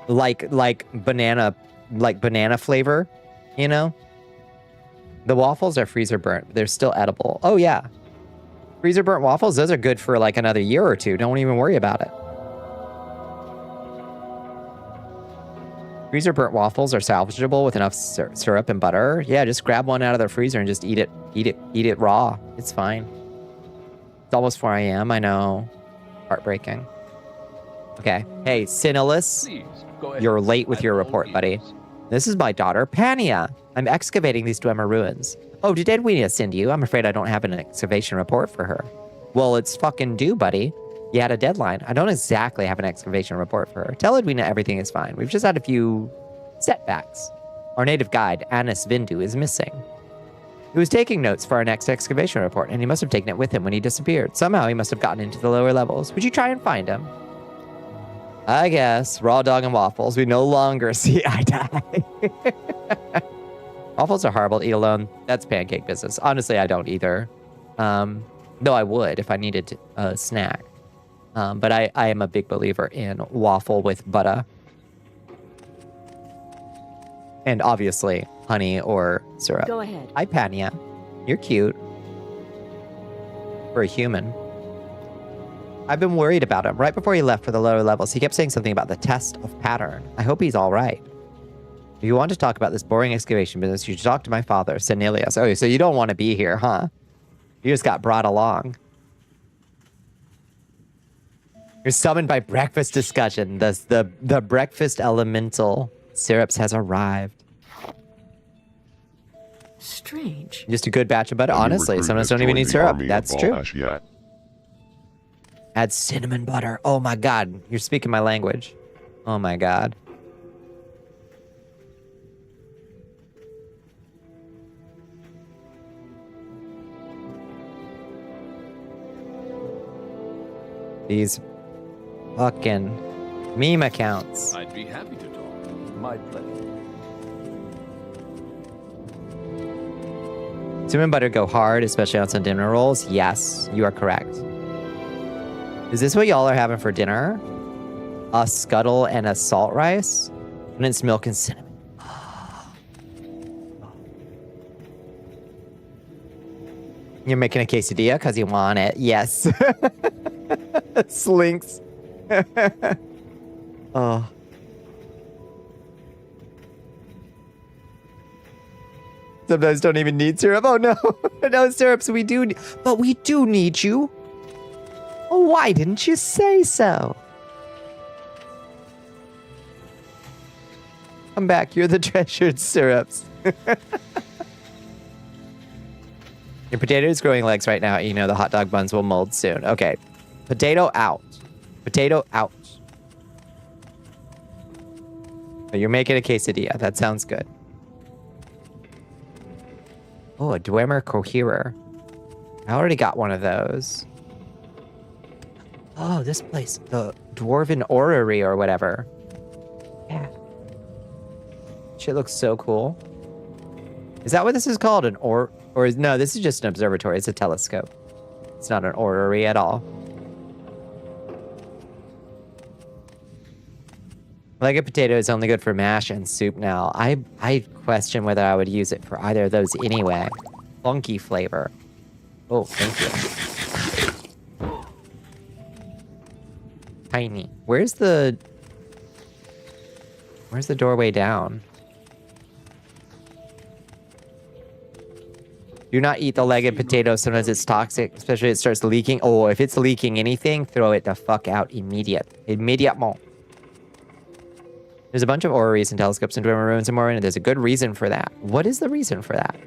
Like banana like banana flavor, you know? The waffles are freezer burnt, but they're still edible. Oh yeah. Freezer burnt waffles, those are good for like another year or two. Don't even worry about it. Freezer burnt waffles are salvageable with enough syrup and butter. Yeah, just grab one out of the freezer and just eat it raw. It's fine. It's almost 4 a.m. I know. Heartbreaking. Okay. Hey, Sinilus, you're late with your report, buddy. This is my daughter, Pania. I'm excavating these Dwemer ruins. Oh, did Edwina send you? I'm afraid I don't have an excavation report for her. Well, it's fucking due, buddy. You had a deadline. I don't exactly have an excavation report for her. Tell Edwina everything is fine. We've just had a few setbacks. Our native guide, Anis Vindu, is missing. He was taking notes for our next excavation report, and he must have taken it with him when he disappeared. Somehow he must have gotten into the lower levels. Would you try and find him? I guess. Raw dog and waffles. We no longer see eye to eye. Waffles are horrible to eat alone. That's pancake business. Honestly, I don't either. Though I would if I needed a snack. But I am a big believer in waffle with butter. And obviously, honey or syrup. Go ahead. Hi, Pania. You're cute. For a human. I've been worried about him. Right before he left for the lower levels, he kept saying something about the test of pattern. I hope he's all right. If you want to talk about this boring excavation business, you should talk to my father, Senilius. Oh, so you don't want to be here, huh? You just got brought along. You're summoned by breakfast discussion. The breakfast elemental syrups has arrived. Strange. Just a good batch of butter. Honestly, sometimes don't even need syrup. That's true. Add cinnamon butter. Oh my god. You're speaking my language. Oh my god. These fucking meme accounts. I'd be happy to talk. My pleasure. Cinnamon butter go hard, especially on some dinner rolls. Yes, you are correct. Is this what y'all are having for dinner? A scuttle and a salt rice? Condensed milk and cinnamon. You're making a quesadilla because you want it. Yes. Slinks. Oh. Sometimes don't even need syrup. Oh no. No syrups. We do. But we do need you. Why didn't you say so? Come back. You're the treasured syrups. Your potato's growing legs right now. You know the hot dog buns will mold soon. Okay. Potato out. Potato out. Oh, you're making a quesadilla. That sounds good. Oh, a Dwemer Coherer. I already got one of those. Oh, this place. The Dwarven Orrery or whatever. Yeah. Shit looks so cool. Is that what this is called? An or no, this is just an observatory. It's a telescope. It's not an orrery at all. Leg potato is only good for mash and soup now. I question whether I would use it for either of those anyway. Funky flavor. Oh, thank you. Tiny. Where's the doorway down? Do not eat the legged potato. Sometimes it's toxic, especially if it starts leaking. Oh, if it's leaking anything, throw it the fuck out immediately. There's a bunch of orreries and telescopes in Dwemer ruins and more, and there's a good reason for that. What is the reason for that?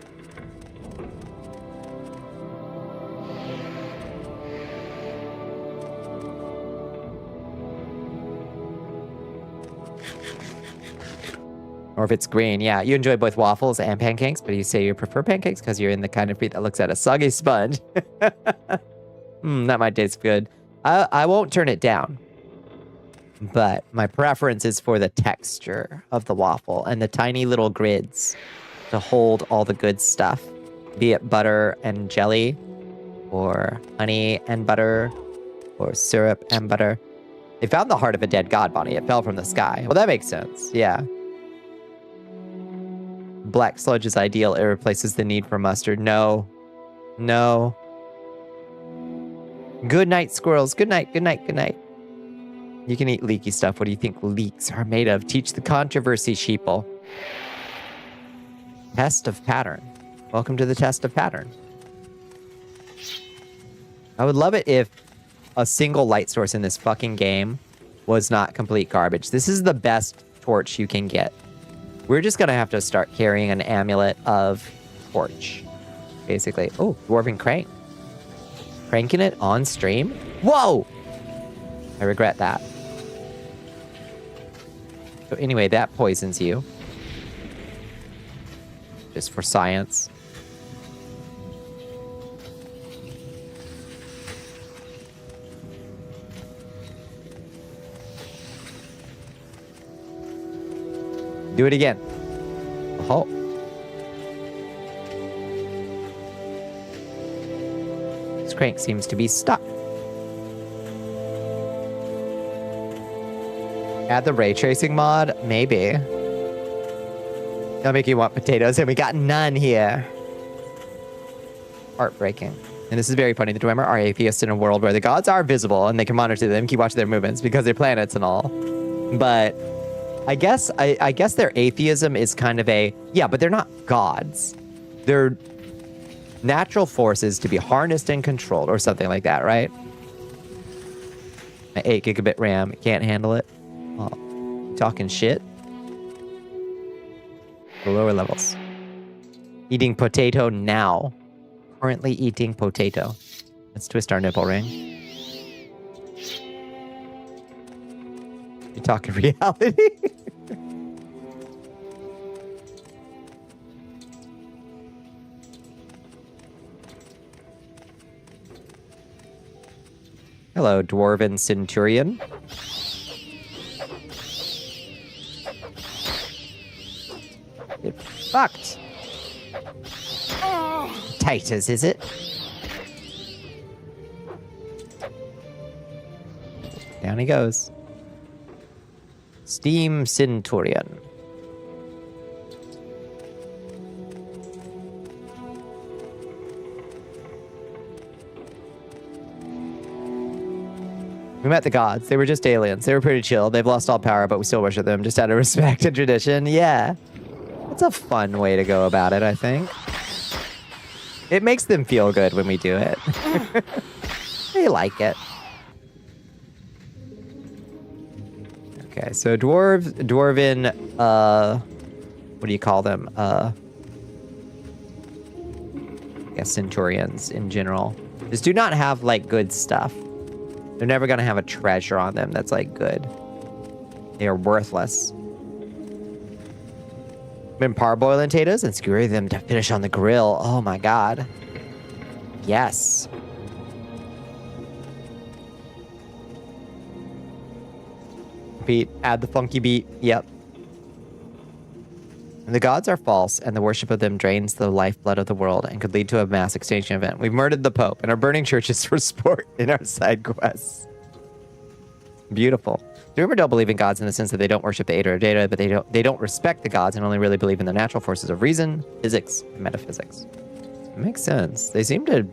Or if it's green, yeah. You enjoy both waffles and pancakes, but you say you prefer pancakes because you're in the kind of breed that looks at a soggy sponge. That might taste good. I won't turn it down. But my preference is for the texture of the waffle and the tiny little grids to hold all the good stuff. Be it butter and jelly, or honey and butter, or syrup and butter. They found the heart of a dead god, Bonnie. It fell from the sky. Well, that makes sense. Yeah. Black sludge is ideal. It replaces the need for mustard. No. No. Good night, squirrels. Good night, good night, good night. You can eat leaky stuff. What do you think leeks are made of? Teach the controversy, sheeple. Test of pattern. Welcome to the test of pattern. I would love it if a single light source in this fucking game was not complete garbage. This is the best torch you can get. We're just gonna have to start carrying an amulet of torch, basically. Oh, dwarven crank. Cranking it on stream? Whoa! I regret that. So anyway, that poisons you. Just for science. Do it again. Oh. This crank seems to be stuck. Add the ray tracing mod? Maybe. That'll make you want potatoes, and we got none here. Heartbreaking. And this is very funny. The Dwemer are atheists in a world where the gods are visible, and they can monitor them, keep watching their movements because they're planets and all. But I guess their atheism is kind of a, yeah, but they're not gods. They're natural forces to be harnessed and controlled, or something like that, right? My 8 gigabit RAM can't handle it. Oh, talking shit. The lower levels. Eating potato now. Currently eating potato. Let's twist our nipple ring. You're talking reality. Hello, Dwarven Centurion. Get fucked. Taters, is it? Down he goes. Steam Centurion. We met the gods. They were just aliens. They were pretty chill. They've lost all power, but we still worship them just out of respect and tradition. Yeah. It's a fun way to go about it, I think. It makes them feel good when we do it. They like it. Okay, so dwarven, what do you call them? I guess centurions in general. Just do not have, like, good stuff. They're never gonna have a treasure on them that's, like, good. They are worthless. Been parboiling potatoes and skewer them to finish on the grill. Oh my god. Yes. Beat. Add the funky beat. Yep. The gods are false, and the worship of them drains the lifeblood of the world and could lead to a mass extinction event. We've murdered the Pope and are burning churches for sport in our side quests. Beautiful. The Dwemer don't believe in gods in the sense that they don't worship the Ader or Data, but they don't respect the gods and only really believe in the natural forces of reason, physics, and metaphysics. It makes sense. They seem to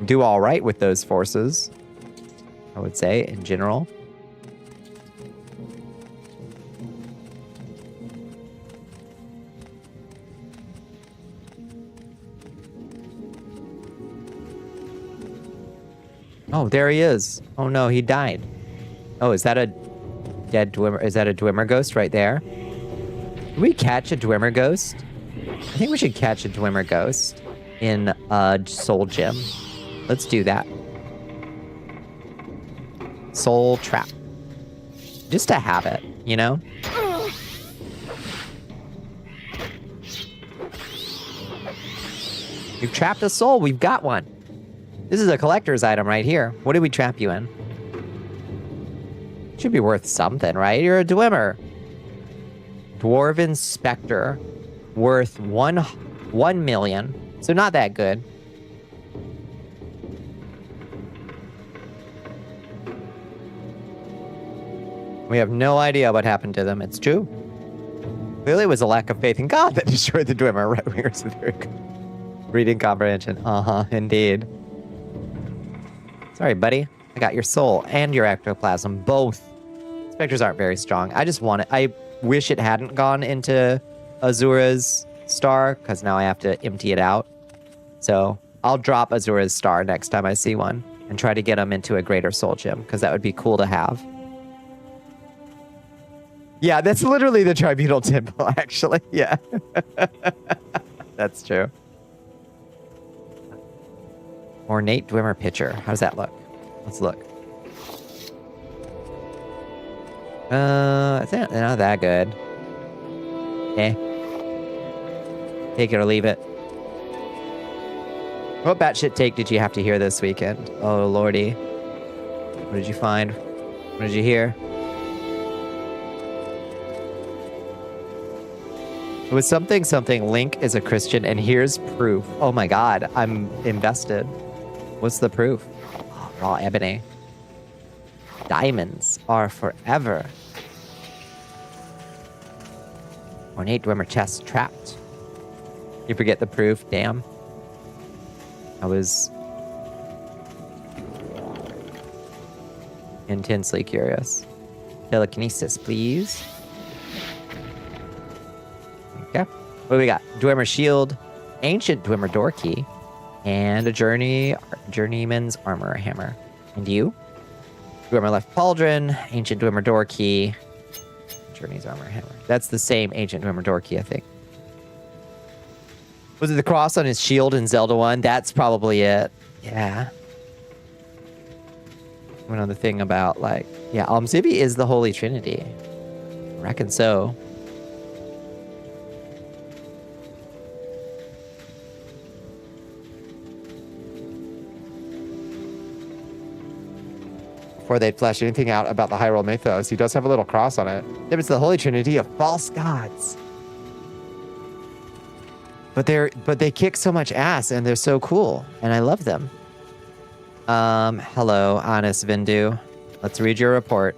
do all right with those forces, I would say, in general. Oh, there he is. Oh no, he died. Oh, is that a dead Dwemer? Is that a Dwemer ghost right there? Can we catch a Dwemer ghost? I think we should catch a Dwemer ghost in Soul Gem. Let's do that. Soul Trap. Just to have it, you know? You've trapped a soul. We've got one. This is a collector's item right here. What did we trap you in? Should be worth something, right? You're a Dwemer. Dwarven Spectre. Worth 1 million. So not that good. We have no idea what happened to them. It's true. Clearly it was a lack of faith in God that destroyed the Dwemer. Right-wingers with their reading comprehension. Indeed. Sorry, buddy. I got your soul and your ectoplasm, both. Spectres aren't very strong. I just want it. I wish it hadn't gone into Azura's star, because now I have to empty it out. So I'll drop Azura's star next time I see one and try to get them into a greater soul gem, because that would be cool to have. Yeah, that's literally the Tribunal Temple, actually. Yeah. That's true. Ornate Dwemer Pitcher. How does that look? Let's look. It's not that good. Eh. Take it or leave it. What batshit take did you have to hear this weekend? Oh, lordy. What did you find? What did you hear? It was something, Link is a Christian, and here's proof. Oh my god, I'm invested. What's the proof? Oh, raw ebony. Diamonds are forever. Ornate Dwemer chest trapped. You forget the proof? Damn. I was intensely curious. Telekinesis, please. Okay. What do we got? Dwemer shield, ancient Dwemer door key, and a journeyman's armor hammer. And you? Dwemer left pauldron, ancient Dwemer door key, journey's armor hammer. That's the same ancient Dwemer door key, I think. Was it the cross on his shield in Zelda 1? That's probably it. Yeah. Another thing about, like, yeah, Almzibi is the Holy Trinity. I reckon so. Before they'd flesh anything out about the Hyrule mythos, he does have a little cross on it. It's the Holy Trinity of false gods. But they kick so much ass, and they're so cool, and I love them. Hello, honest Vindu. Let's read your report.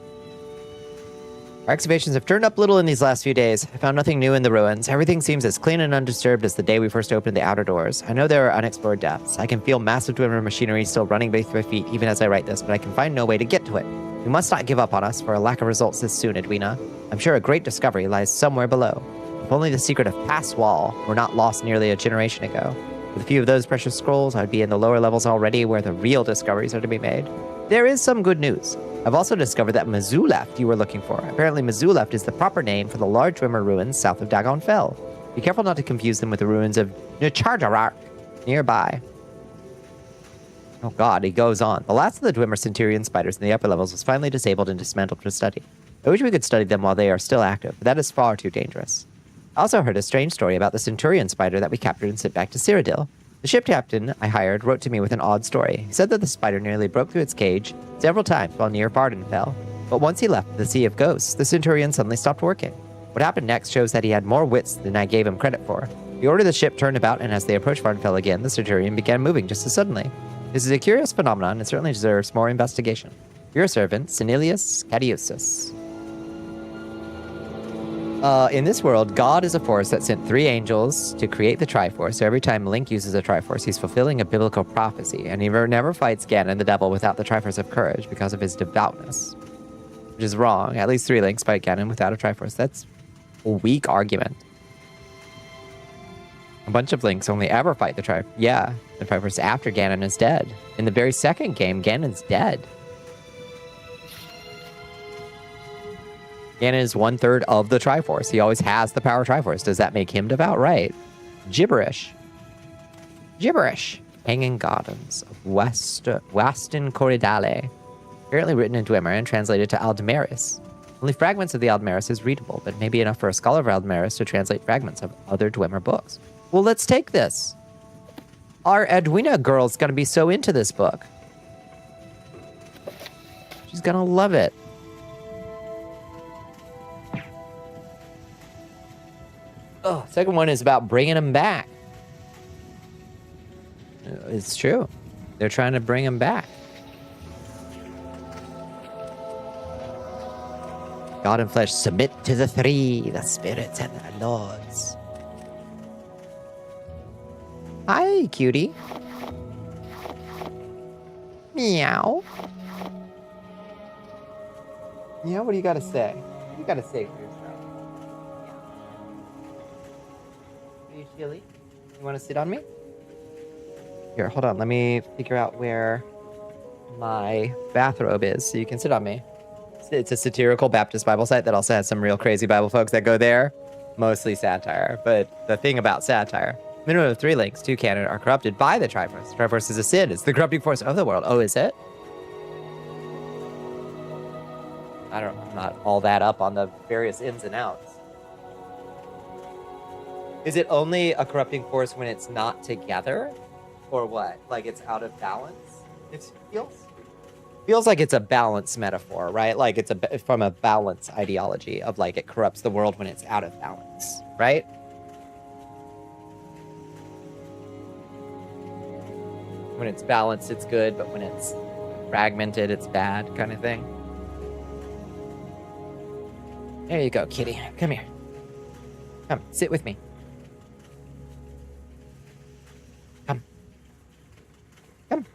Our excavations have turned up little in these last few days. I found nothing new in the ruins. Everything seems as clean and undisturbed as the day we first opened the outer doors. I know there are unexplored depths. I can feel massive Dwemer machinery still running beneath my feet even as I write this, but I can find no way to get to it. You must not give up on us for a lack of results this soon, Edwina. I'm sure a great discovery lies somewhere below. If only the secret of Pass Wall were not lost nearly a generation ago. With a few of those precious scrolls, I'd be in the lower levels already where the real discoveries are to be made. There is some good news. I've also discovered that Mazuleft you were looking for. Apparently Mazuleft is the proper name for the large Dwemer ruins south of Dagon Fell. Be careful not to confuse them with the ruins of Nuchardarak nearby. Oh god, he goes on. The last of the Dwemer Centurion spiders in the upper levels was finally disabled and dismantled for study. I wish we could study them while they are still active, but that is far too dangerous. I also heard a strange story about the Centurion spider that we captured and sent back to Cyrodiil. The ship captain I hired wrote to me with an odd story. He said that the spider nearly broke through its cage several times while near Vardenfell. But once he left the Sea of Ghosts, the Centurion suddenly stopped working. What happened next shows that he had more wits than I gave him credit for. He ordered the ship turned about, and as they approached Vardenfell again, the Centurion began moving just as suddenly. This is a curious phenomenon and certainly deserves more investigation. Your servant, Senilius Cadiusus. In this world, God is a force that sent 3 angels to create the Triforce, so every time Link uses a Triforce, he's fulfilling a biblical prophecy, and he never fights Ganon the devil without the Triforce of Courage because of his devoutness. Which is wrong. At least 3 Links fight Ganon without a Triforce. That's a weak argument. A bunch of Links only ever fight the Triforce. Yeah, the Triforce after Ganon is dead. In the very second game, Ganon's dead. Ganon is 1/3 of the Triforce. He always has the power Triforce. Does that make him devout? Right. Gibberish. Gibberish. Hanging Gardens of Wastin Corridale. Apparently written in Dwemer and translated to Aldmeris. Only fragments of the Aldmeris is readable, but maybe enough for a scholar of Aldmeris to translate fragments of other Dwemer books. Well, let's take this. Our Edwina girl's gonna be so into this book. She's gonna love it. Oh, second one is about bringing him back. It's true. They're trying to bring him back. God and flesh, submit to the three, the spirits and the lords. Hi, cutie. Meow. Meow, what do you got to say? What do you got to say for yourself? Are you chilly? You want to sit on me? Here, hold on. Let me figure out where my bathrobe is so you can sit on me. It's a satirical Baptist Bible site that also has some real crazy Bible folks that go there. Mostly satire. But the thing about satire, minimum of 3 links to canon are corrupted by the Triforce. Triforce is a sin. It's the corrupting force of the world. Oh, is it? I'm not all that up on the various ins and outs. Is it only a corrupting force when it's not together? Or what? Like it's out of balance? It feels like it's a balance metaphor, right? Like it's from a balance ideology of like it corrupts the world when it's out of balance, right? When it's balanced, it's good, but when it's fragmented, it's bad, kind of thing. There you go, kitty. Come here. Come, sit with me. Come. Come.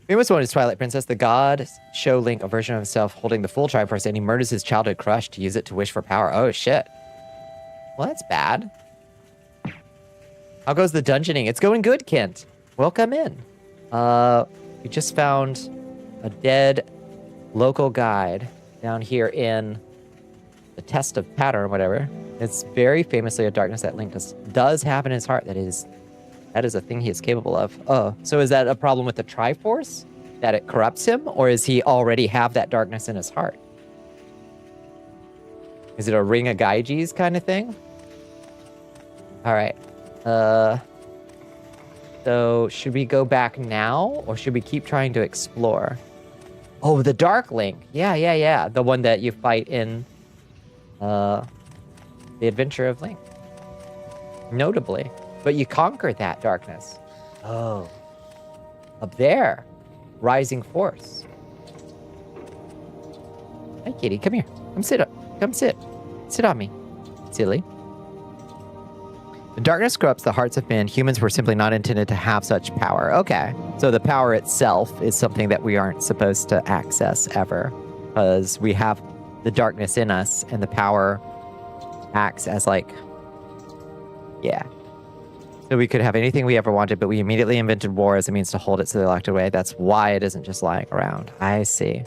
Famous one is Twilight Princess. The god show Link a version of himself holding the full Triforce, and he murders his childhood crush to use it to wish for power. Oh, shit. Well, that's bad. How goes the dungeoning? It's going good, Kent. Welcome in. We just found a dead local guide down here in the Test of Pattern or whatever. It's very famously a darkness that Link does have in his heart. That is a thing he is capable of. Oh, so is that a problem with the Triforce? That it corrupts him? Or does he already have that darkness in his heart? Is it a Ring of Gyges kind of thing? All right. So should we go back now? Or should we keep trying to explore? Oh, the Dark Link. Yeah. The one that you fight in The Adventure of Link. Notably. But you conquered that darkness. Oh. Up there. Rising Force. Hi, kitty. Come here. Come sit. Come sit. Sit on me. Silly. The darkness corrupts the hearts of men. Humans were simply not intended to have such power. Okay. So the power itself is something that we aren't supposed to access ever. Because we have the darkness in us, and the power acts as like... Yeah. So we could have anything we ever wanted, but we immediately invented war as a means to hold it so they locked it away. That's why it isn't just lying around. I see.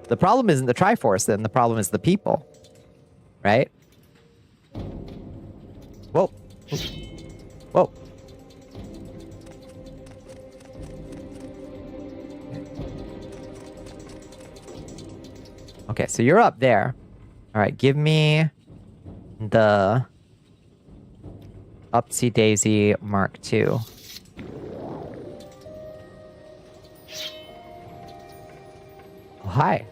The problem isn't the Triforce, then. The problem is the people. Right? Whoa. Whoa. Okay, so you're up there. All right, give me the Upsy Daisy Mark II. Oh, hi.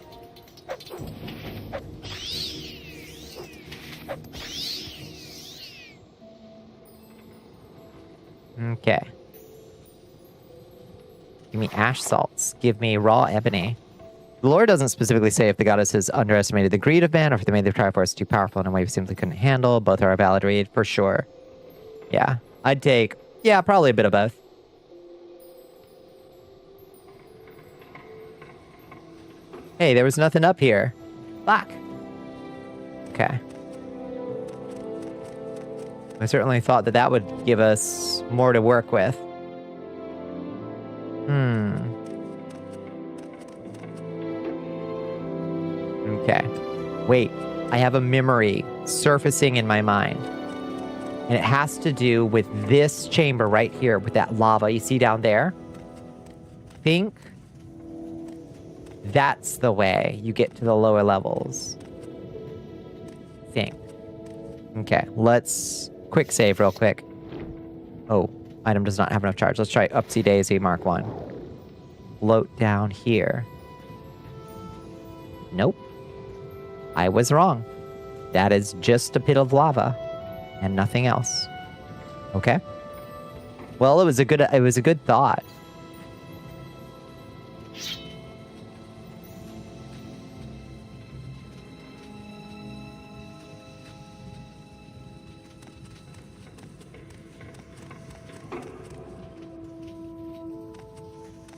Okay. Give me ash salts. Give me raw ebony. The lore doesn't specifically say if the goddess has underestimated the greed of man or if they made the Triforce too powerful in a way we simply couldn't handle. Both are a valid read, for sure. Yeah. I'd take... Yeah, probably a bit of both. Hey, there was nothing up here. Fuck. Okay. I certainly thought that would give us more to work with. Okay. Wait. I have a memory surfacing in my mind. And it has to do with this chamber right here with that lava you see down there. I think that's the way you get to the lower levels. I think. Okay, let's quick save real quick. Oh, item does not have enough charge. Let's try Upsy Daisy Mark 1. Float down here. Nope. I was wrong. That is just a pit of lava and nothing else. Okay. Well, it was a good thought.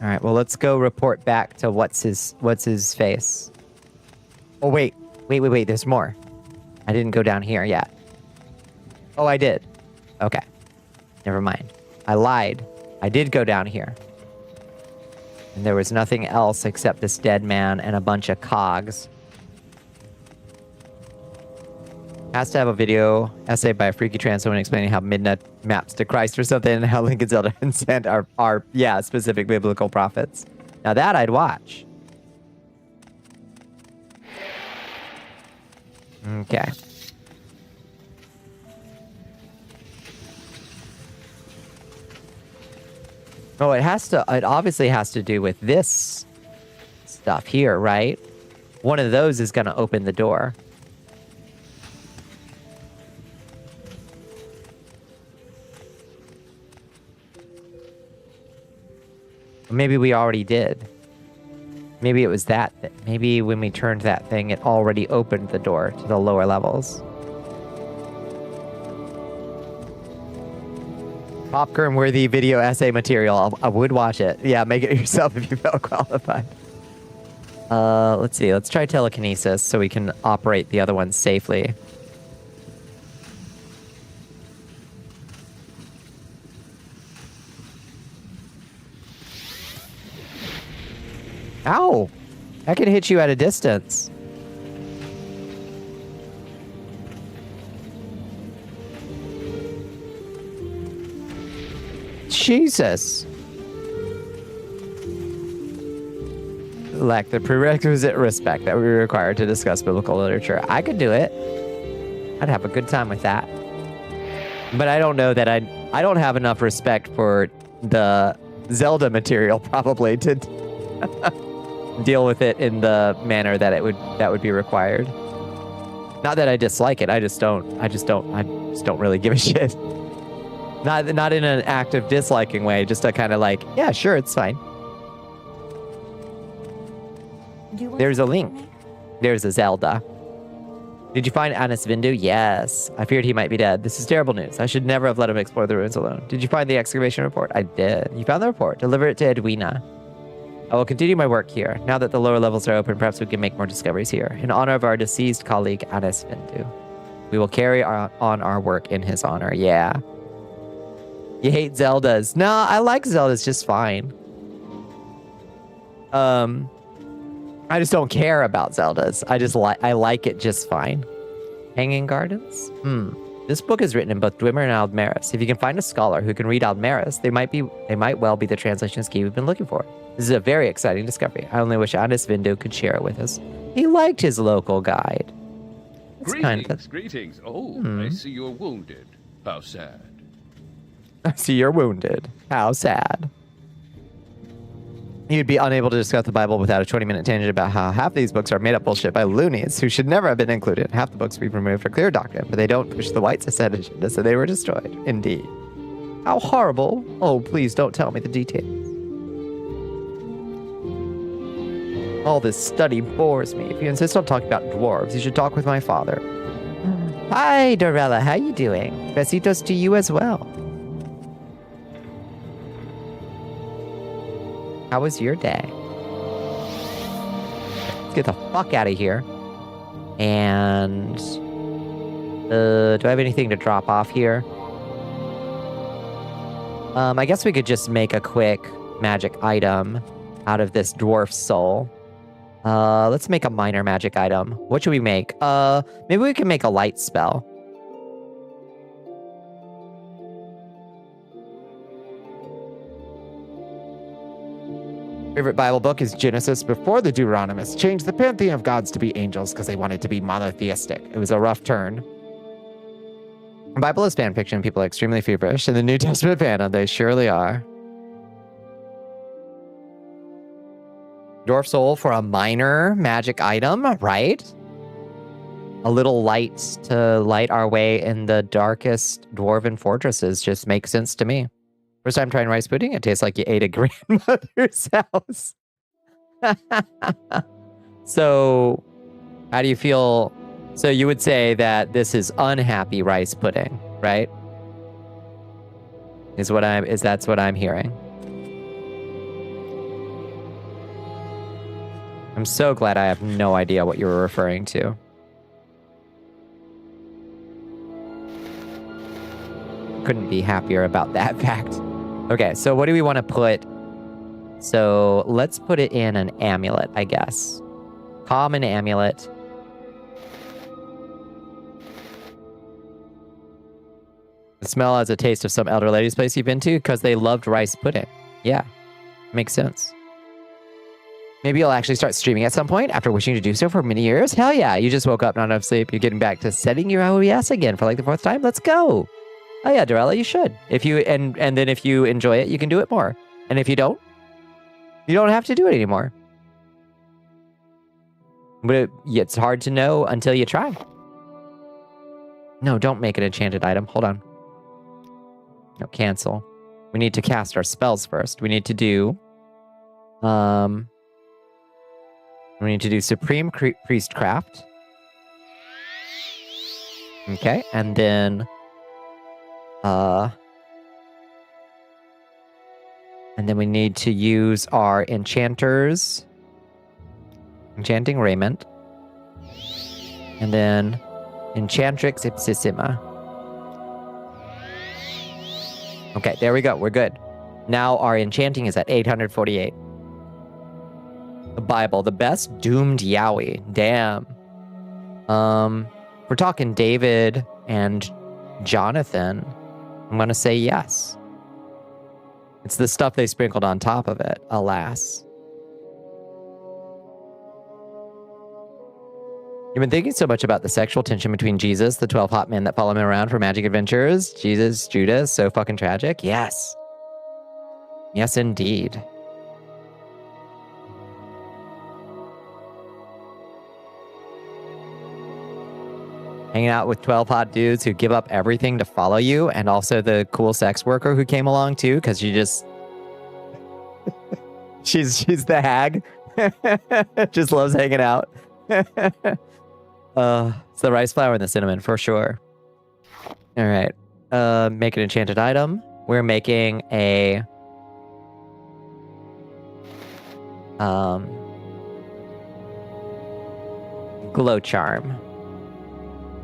All right, well, let's go report back to what's his face. Oh, wait. There's more. I didn't go down here yet. Oh, I did. Okay. Never mind. I lied. I did go down here. And there was nothing else except this dead man and a bunch of cogs. Has to have a video essay by a freaky trans woman explaining how Midna maps to Christ or something and how Link and Zelda and Sand are specific biblical prophets. Now that I'd watch. Okay. Oh, it obviously has to do with this stuff here, right? One of those is going to open the door. Maybe we already did. Maybe it was that. Maybe when we turned that thing, it already opened the door to the lower levels. Popcorn-worthy video essay material. I would watch it. Yeah, make it yourself if you felt qualified. Let's see. Let's try telekinesis so we can operate the other one safely. Ow! I can hit you at a distance. Jesus. Lack the prerequisite respect that we require to discuss biblical literature. I could do it. I'd have a good time with that. But I don't know that I don't have enough respect for the Zelda material probably to deal with it in the manner that would be required. Not that I dislike it. I just don't really give a shit. Not in an active disliking way, just a kind of like, yeah, sure, it's fine. There's a Link. There's a Zelda. Did you find Anis Vindu? Yes. I feared he might be dead. This is terrible news. I should never have let him explore the ruins alone. Did you find the excavation report? I did. You found the report. Deliver it to Edwina. I will continue my work here. Now that the lower levels are open, perhaps we can make more discoveries here. In honor of our deceased colleague, Anis Vindu. We will carry on our work in his honor. Yeah. You hate Zeldas. No, I like Zeldas just fine. I just don't care about Zeldas. I like it just fine. Hanging Gardens? This book is written in both Dwemer and Aldmeris. If you can find a scholar who can read Aldmeris, they might well be the translations key we've been looking for. This is a very exciting discovery. I only wish Anis Vindu could share it with us. He liked his local guide. Greetings. Oh, I see you're wounded. How sad. I see you're wounded. How sad. You'd be unable to discuss the Bible without a 20-minute tangent about how half these books are made-up bullshit by loonies who should never have been included. Half the books we've removed are clear doctrine, but they don't push the whites aside agenda, so they were destroyed. Indeed. How horrible. Oh, please don't tell me the details. All this study bores me. If you insist on talking about dwarves, you should talk with my father. Hi, Dorella. How you doing? Besitos to you as well. How was your day? Let's get the fuck out of here. And do I have anything to drop off here? I guess we could just make a quick magic item out of this dwarf soul. Let's make a minor magic item. What should we make? Maybe we can make a light spell. Favorite Bible book is Genesis before the Deuteronomists changed the pantheon of gods to be angels because they wanted to be monotheistic. It was a rough turn. The Bible is fan fiction. People are extremely feverish. In the New Testament canon, they surely are. Dwarf soul for a minor magic item, right? A little light to light our way in the darkest dwarven fortresses just makes sense to me. First time trying rice pudding, it tastes like you ate at grandmother's house. So, how do you feel? So you would say that this is unhappy rice pudding, right? That's what I'm hearing. I'm so glad I have no idea what you were referring to. Couldn't be happier about that fact. Okay, so what do we want to put? So let's put it in an amulet, I guess. Common amulet. The smell has a taste of some elder lady's place you've been to because they loved rice pudding. Yeah, makes sense. Maybe you'll actually start streaming at some point after wishing to do so for many years. Hell yeah, you just woke up, not enough sleep. You're getting back to setting your OES again for like the 4th time. Let's go. Oh yeah, Dorella, you should. If you and then if you enjoy it, you can do it more. And if you don't have to do it anymore. But it's hard to know until you try. No, don't make an enchanted item. Hold on. No, cancel. We need to cast our spells first. We need to do Supreme Priestcraft. Okay, and then we need to use our enchanters. Enchanting Raiment. And then Enchantrix Ipsissima. Okay, there we go. We're good. Now our enchanting is at 848. The Bible, the best doomed Yowie. Damn. We're talking David and Jonathan. I'm gonna say yes. It's the stuff they sprinkled on top of it, alas. You've been thinking so much about the sexual tension between Jesus, the 12 hot men that follow him around for magic adventures. Jesus, Judas, so fucking tragic. Yes. Yes, indeed. Hanging out with 12 hot dudes who give up everything to follow you, and also the cool sex worker who came along too, because she just... she's the hag. Just loves hanging out. It's the rice flour and the cinnamon for sure. All right. Make an enchanted item. We're making a glow charm.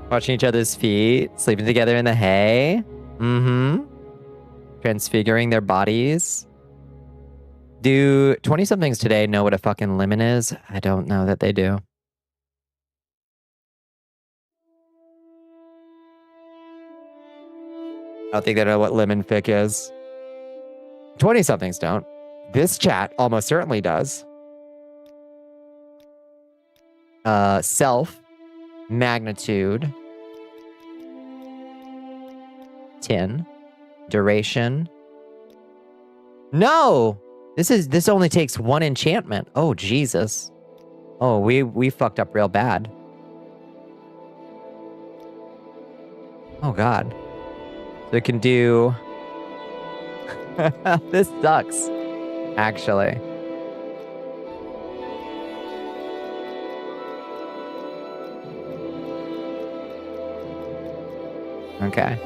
Watching each other's feet, sleeping together in the hay. Transfiguring their bodies. Do 20-somethings today know what a fucking lemon is? I don't know that they do. I don't think they know what lemon fic is. 20-somethings don't. This chat almost certainly does. Self, magnitude, 10, duration. No! This only takes 1 enchantment. Oh, Jesus. Oh, we fucked up real bad. Oh, God. So it can do... This sucks, actually. Okay.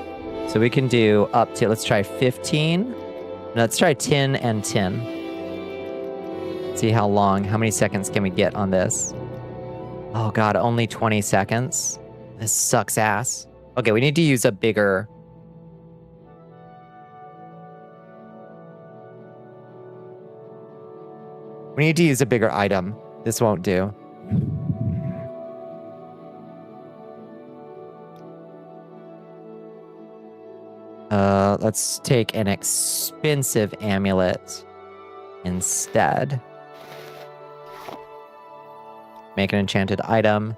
So we can do up to, let's try 15. No, let's try 10 and 10. See how many seconds can we get on this? Oh God, only 20 seconds. This sucks ass. Okay, we need to use a bigger... We need to use a bigger item. This won't do. Let's take an expensive amulet instead. Make an enchanted item.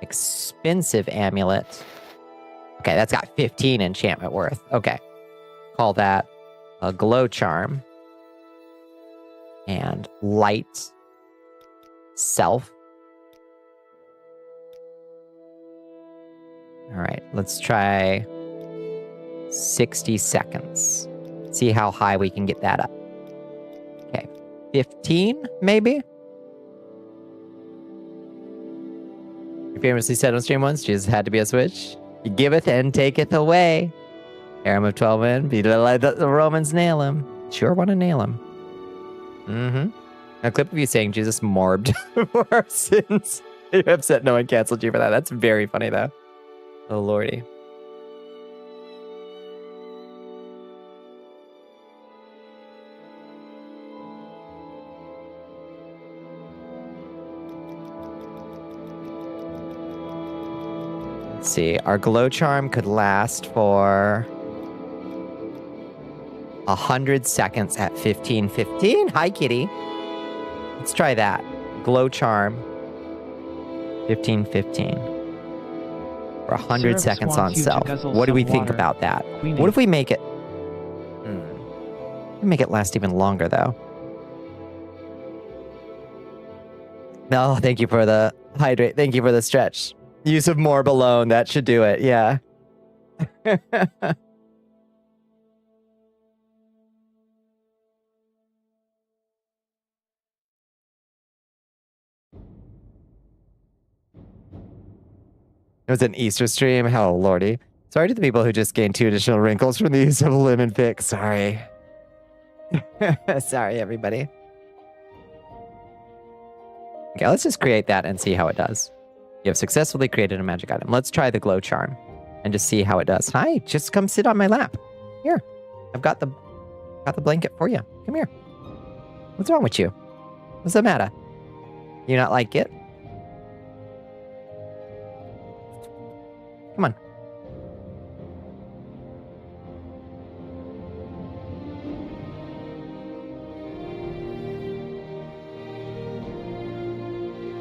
Expensive amulet. Okay, that's got 15 enchantment worth. Okay. Call that a glow charm. And light. Self. All right, let's try 60 seconds. See how high we can get that up. Okay, 15 maybe? You famously said on stream once, Jesus had to be a switch. He giveth and taketh away. Harem of 12 men, be let the Romans nail him. Sure want to nail him. A clip of you saying Jesus morbed for our sins. You're upset no one canceled you for that. That's very funny, though. Oh, lordy. Let's see. Our glow charm could last for 100 seconds at 15:15. Hi, kitty. Let's try that. Glow charm. 15:15. For 100 seconds on self. What do we think about that? Queenie. What if we make it... Make it last even longer, though. No, thank you for the hydrate. Thank you for the stretch. Use of Morb alone. That should do it. Yeah. It was an Easter stream. Oh, lordy. Sorry to the people who just gained 2 additional wrinkles from the use of lemon fix. Sorry. Sorry, everybody. Okay, let's just create that and see how it does. You have successfully created a magic item. Let's try the glow charm and just see how it does. Hi, just come sit on my lap. Here, I've got the blanket for you. Come here. What's wrong with you? What's the matter? You not like it? Come on.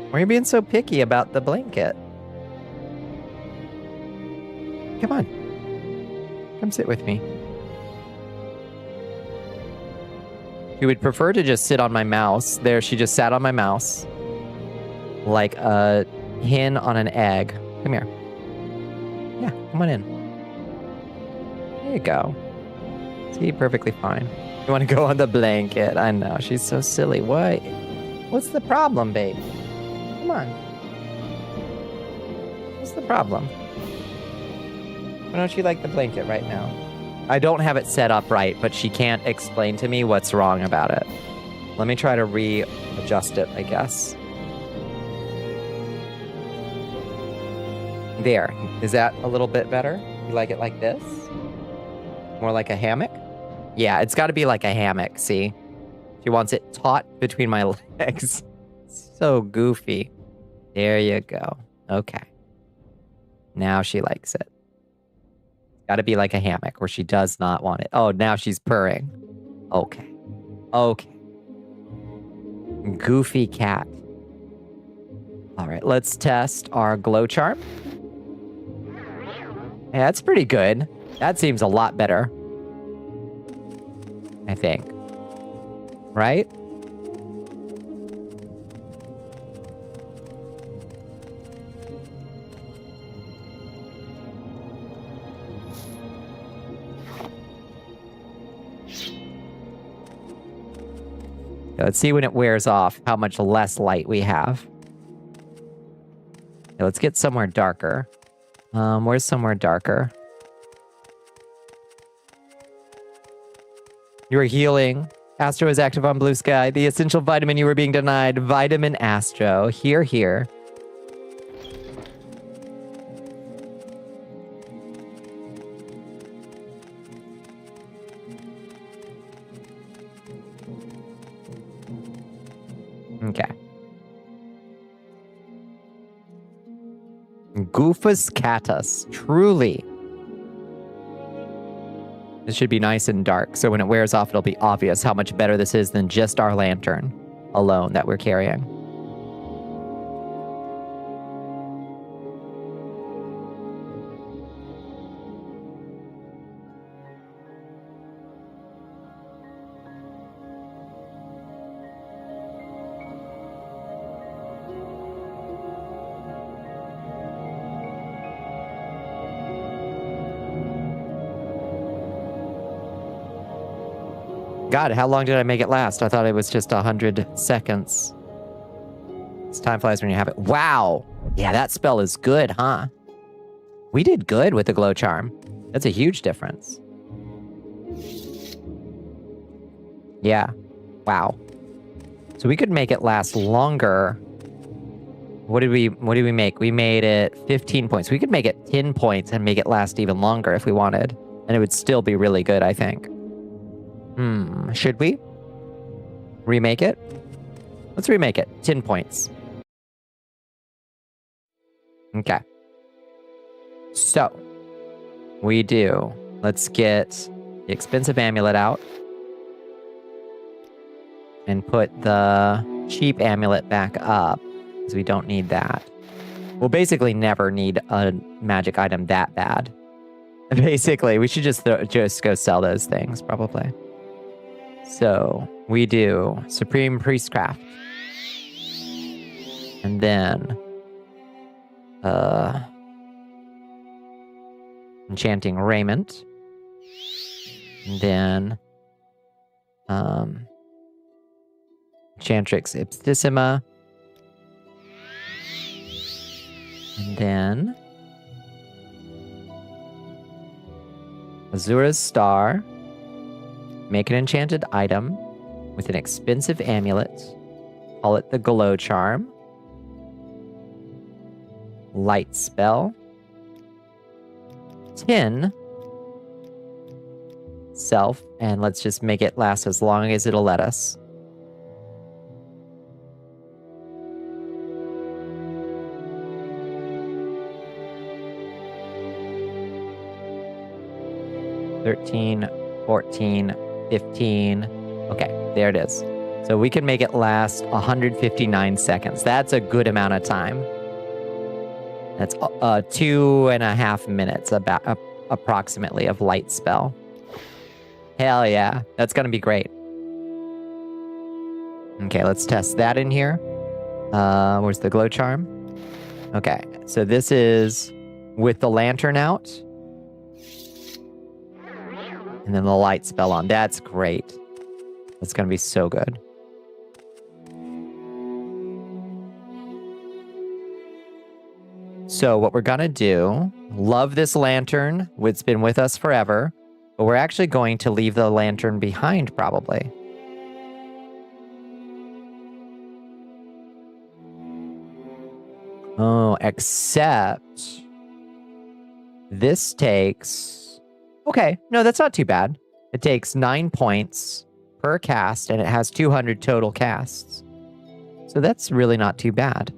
Why are you being so picky about the blanket? Come on. Come sit with me. You would prefer to just sit on my mouse. There, she just sat on my mouse. Like a hen on an egg. Come here. Yeah, come on in. There you go. See, perfectly fine. You want to go on the blanket? I know, she's so silly. What? What's the problem, babe? Come on. What's the problem? Why don't you like the blanket right now? I don't have it set up right, but she can't explain to me what's wrong about it. Let me try to readjust it, I guess. There. Is that a little bit better? You like it like this? More like a hammock? Yeah, it's got to be like a hammock, see? She wants it taut between my legs. So goofy. There you go. Okay. Now she likes it. Got to be like a hammock where she does not want it. Oh, now she's purring. Okay. Okay. Goofy cat. All right, let's test our glow charm. Yeah, that's pretty good. That seems a lot better. I think. Right? Let's see when it wears off, how much less light we have. Okay, let's get somewhere darker. Where's somewhere darker? You were healing. Astro is active on Blue Sky. The essential vitamin you were being denied. Vitamin Astro. Here, here. Okay. Goofus Catus. Truly. This should be nice and dark, so when it wears off, it'll be obvious how much better this is than just our lantern alone that we're carrying. God, how long did I make it last? I thought it was just 100 seconds. It's time flies when you have it. Wow. Yeah, that spell is good, huh? We did good with the glow charm. That's a huge difference. Yeah. Wow. So we could make it last longer. What did we make? We made it 15 points. We could make it 10 points and make it last even longer if we wanted. And it would still be really good, I think. Should we? Remake it? Let's remake it. 10 points. Okay. So, we do. Let's get the expensive amulet out. And put the cheap amulet back up. Because we don't need that. We'll basically never need a magic item that bad. Basically, we should just go sell those things, probably. So, we do Supreme Priestcraft. And then... Enchanting Raiment. And then... Enchantrix Ipsissima. And then... Azura's Star. Make an enchanted item with an expensive amulet. Call it the Glow Charm. Light Spell. 10. Self. And let's just make it last as long as it'll let us. $13, $14, $15. Okay, there it is. So we can make it last 159 seconds. That's a good amount of time. That's 2.5 minutes, about approximately, of light spell. Hell yeah, that's gonna be great. Okay, let's test that in here. Where's the glow charm? Okay, so this is with the lantern out. And then the light spell on. That's great. That's gonna be so good. So what we're gonna do, love this lantern. It's been with us forever. But we're actually going to leave the lantern behind, probably. Oh, except... this takes... Okay, no, that's not too bad. It takes 9 points per cast, and it has 200 total casts. So that's really not too bad.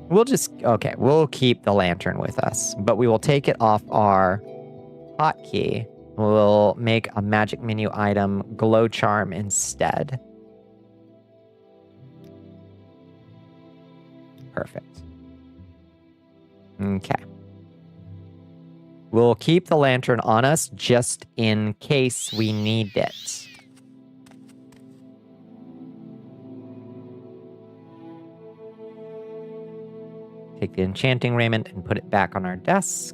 We'll keep the lantern with us, but we will take it off our hotkey. We'll make a magic menu item glow charm instead. Perfect. Okay. We'll keep the lantern on us just in case we need it. Take the enchanting raiment and put it back on our desk.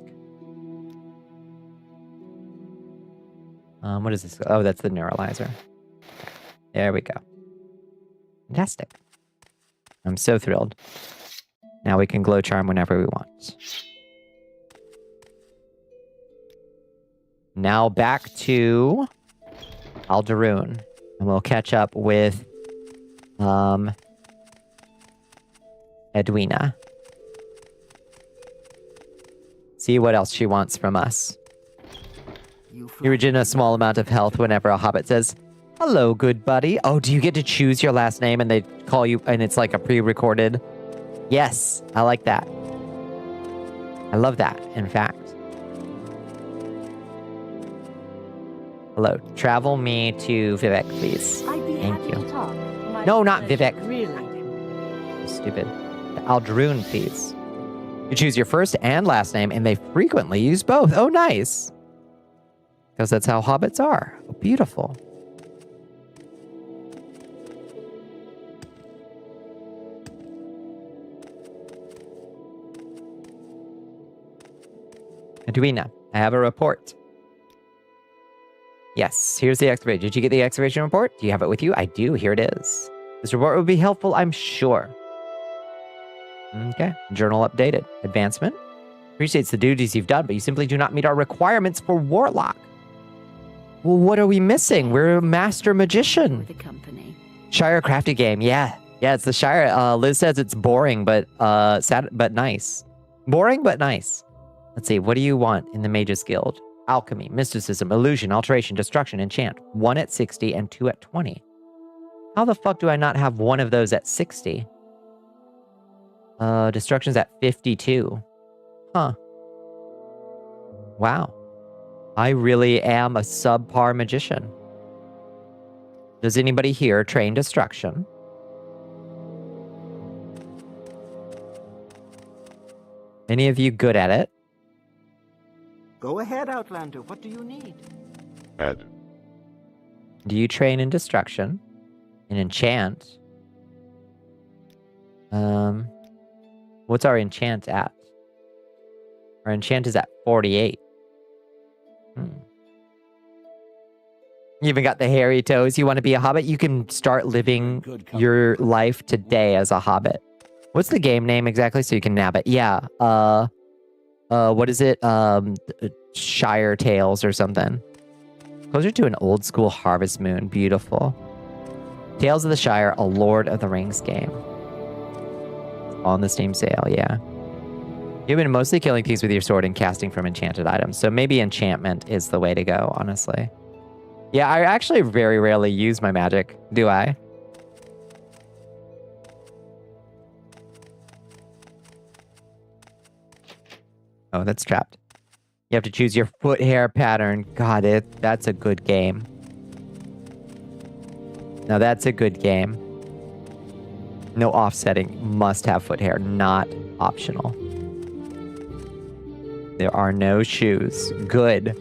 What is this? Oh, that's the neuralizer. There we go. Fantastic. I'm so thrilled. Now we can glow charm whenever we want. Now back to Aldaroon. And we'll catch up with Edwina. See what else she wants from us. You regain a small amount of health whenever a hobbit says, "Hello, good buddy." Oh, do you get to choose your last name and they call you, and it's like a pre-recorded? Yes, I like that. I love that, in fact. Hello, travel me to Vivek, please. Thank you. No, not Vivek. Really? Stupid. Aldaroon, please. You choose your first and last name, and they frequently use both. Oh, nice. Because that's how hobbits are. Oh, beautiful. Edwina, I have a report. Yes, here's the excavation. Did you get the excavation report? Do you have it with you? I do. Here it is. This report would be helpful, I'm sure. Okay. Journal updated. Advancement. Appreciates the duties you've done, but you simply do not meet our requirements for Warlock. Well, what are we missing? We're a master magician. The company. Shire crafty game. Yeah. Yeah, it's the Shire. Liz says it's boring, but sad, but nice. Boring, but nice. Let's see. What do you want in the Mages Guild? Alchemy, mysticism, illusion, alteration, destruction, enchant. 1 at 60 and 2 at 20. How the fuck do I not have one of those at 60? Destruction's at 52. Huh. Wow. I really am a subpar magician. Does anybody here train destruction? Any of you good at it? Go ahead, Outlander. What do you need? Add. Do you train in destruction? In enchant? What's our enchant at? Our enchant is at 48. You even got the hairy toes. You want to be a hobbit? You can start living your life today as a hobbit. What's the game name exactly so you can nab it? Yeah. What is it? Shire Tales or something. Closer to an old school Harvest Moon. Beautiful. Tales of the Shire, a Lord of the Rings game. On the Steam sale, yeah. You've been mostly killing thieves with your sword and casting from enchanted items. So maybe enchantment is the way to go, honestly. Yeah, I actually very rarely use my magic, do I? Oh, that's trapped. You have to choose your foot hair pattern. Got it. That's a good game. Now that's a good game. No offsetting. Must have foot hair. Not optional. There are no shoes. Good.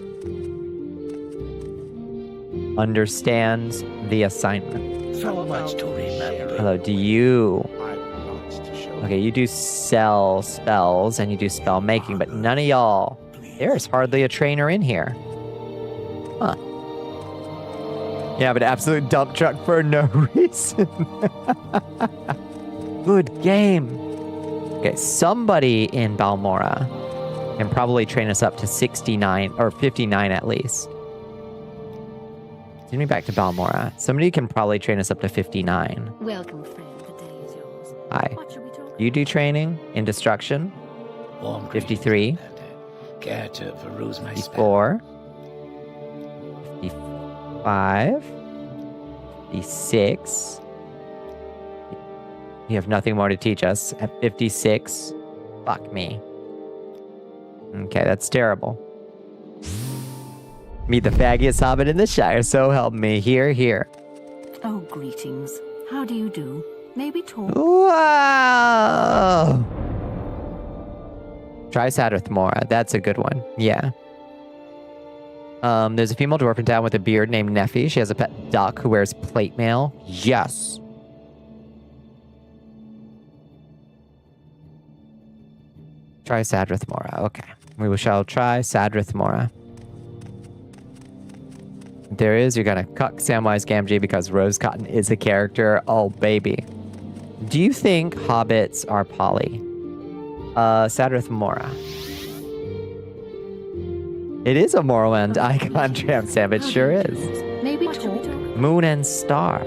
Understands the assignment. So much to remember. Hello, do you... Okay, you do sell spells and you do spell making, but none of y'all... There's hardly a trainer in here. Huh. You have an absolute dump truck for no reason. Good game. Okay, somebody in Balmora can probably train us up to 69 or 59 at least. Send me back to Balmora. Somebody can probably train us up to 59. Welcome, friend. The day is yours. Hi. What should we talk You do training in destruction. 53. Care to peruse my 54. 55. 56. You have nothing more to teach us. At 56. Fuck me. Okay, that's terrible. Meet the faggiest hobbit in the Shire, so help me. Here, here. Oh, greetings. How do you do? Maybe talk. Wow! Try Sadrithmora. That's a good one. Yeah. There's a female dwarf in town with a beard named Neffy. She has a pet duck who wears plate mail. Yes. Try Sadrithmora. Okay. We shall try Sadrithmora. There is, you're gonna cuck Samwise Gamgee because Rose Cotton is a character. Oh, baby. Do you think hobbits are poly? Sadrithmora. It is a Morrowind icon, Tramp Sam. It sure is. Maybe talk. Moon and Star.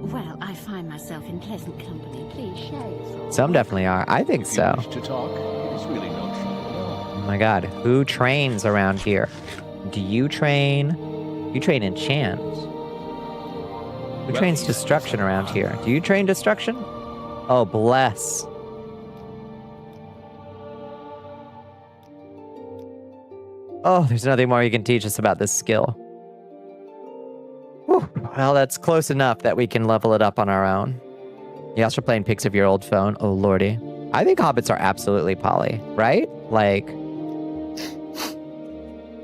Well, I find myself in pleasant company. Please share your thoughts. Some definitely are. I think so. If you wish to talk, it is really no trouble at all. Oh my god. Who trains around here? Do you train? You train enchant. Who trains destruction around here? Do you train destruction? Oh, bless. Oh, there's nothing more you can teach us about this skill. Whew. Well, that's close enough that we can level it up on our own. You also playing pics of your old phone. Oh, lordy. I think hobbits are absolutely poly, right? Like,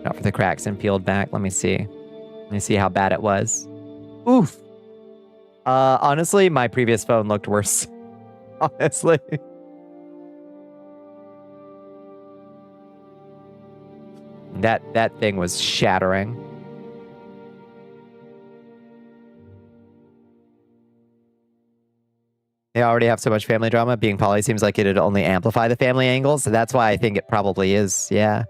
not for the cracks and peeled back. Let me see. Let me see how bad it was. Oof. Honestly, my previous phone looked worse. Honestly. That thing was shattering. They already have so much family drama. Being poly seems like it'd only amplify the family angles. So that's why I think it probably is. Yeah.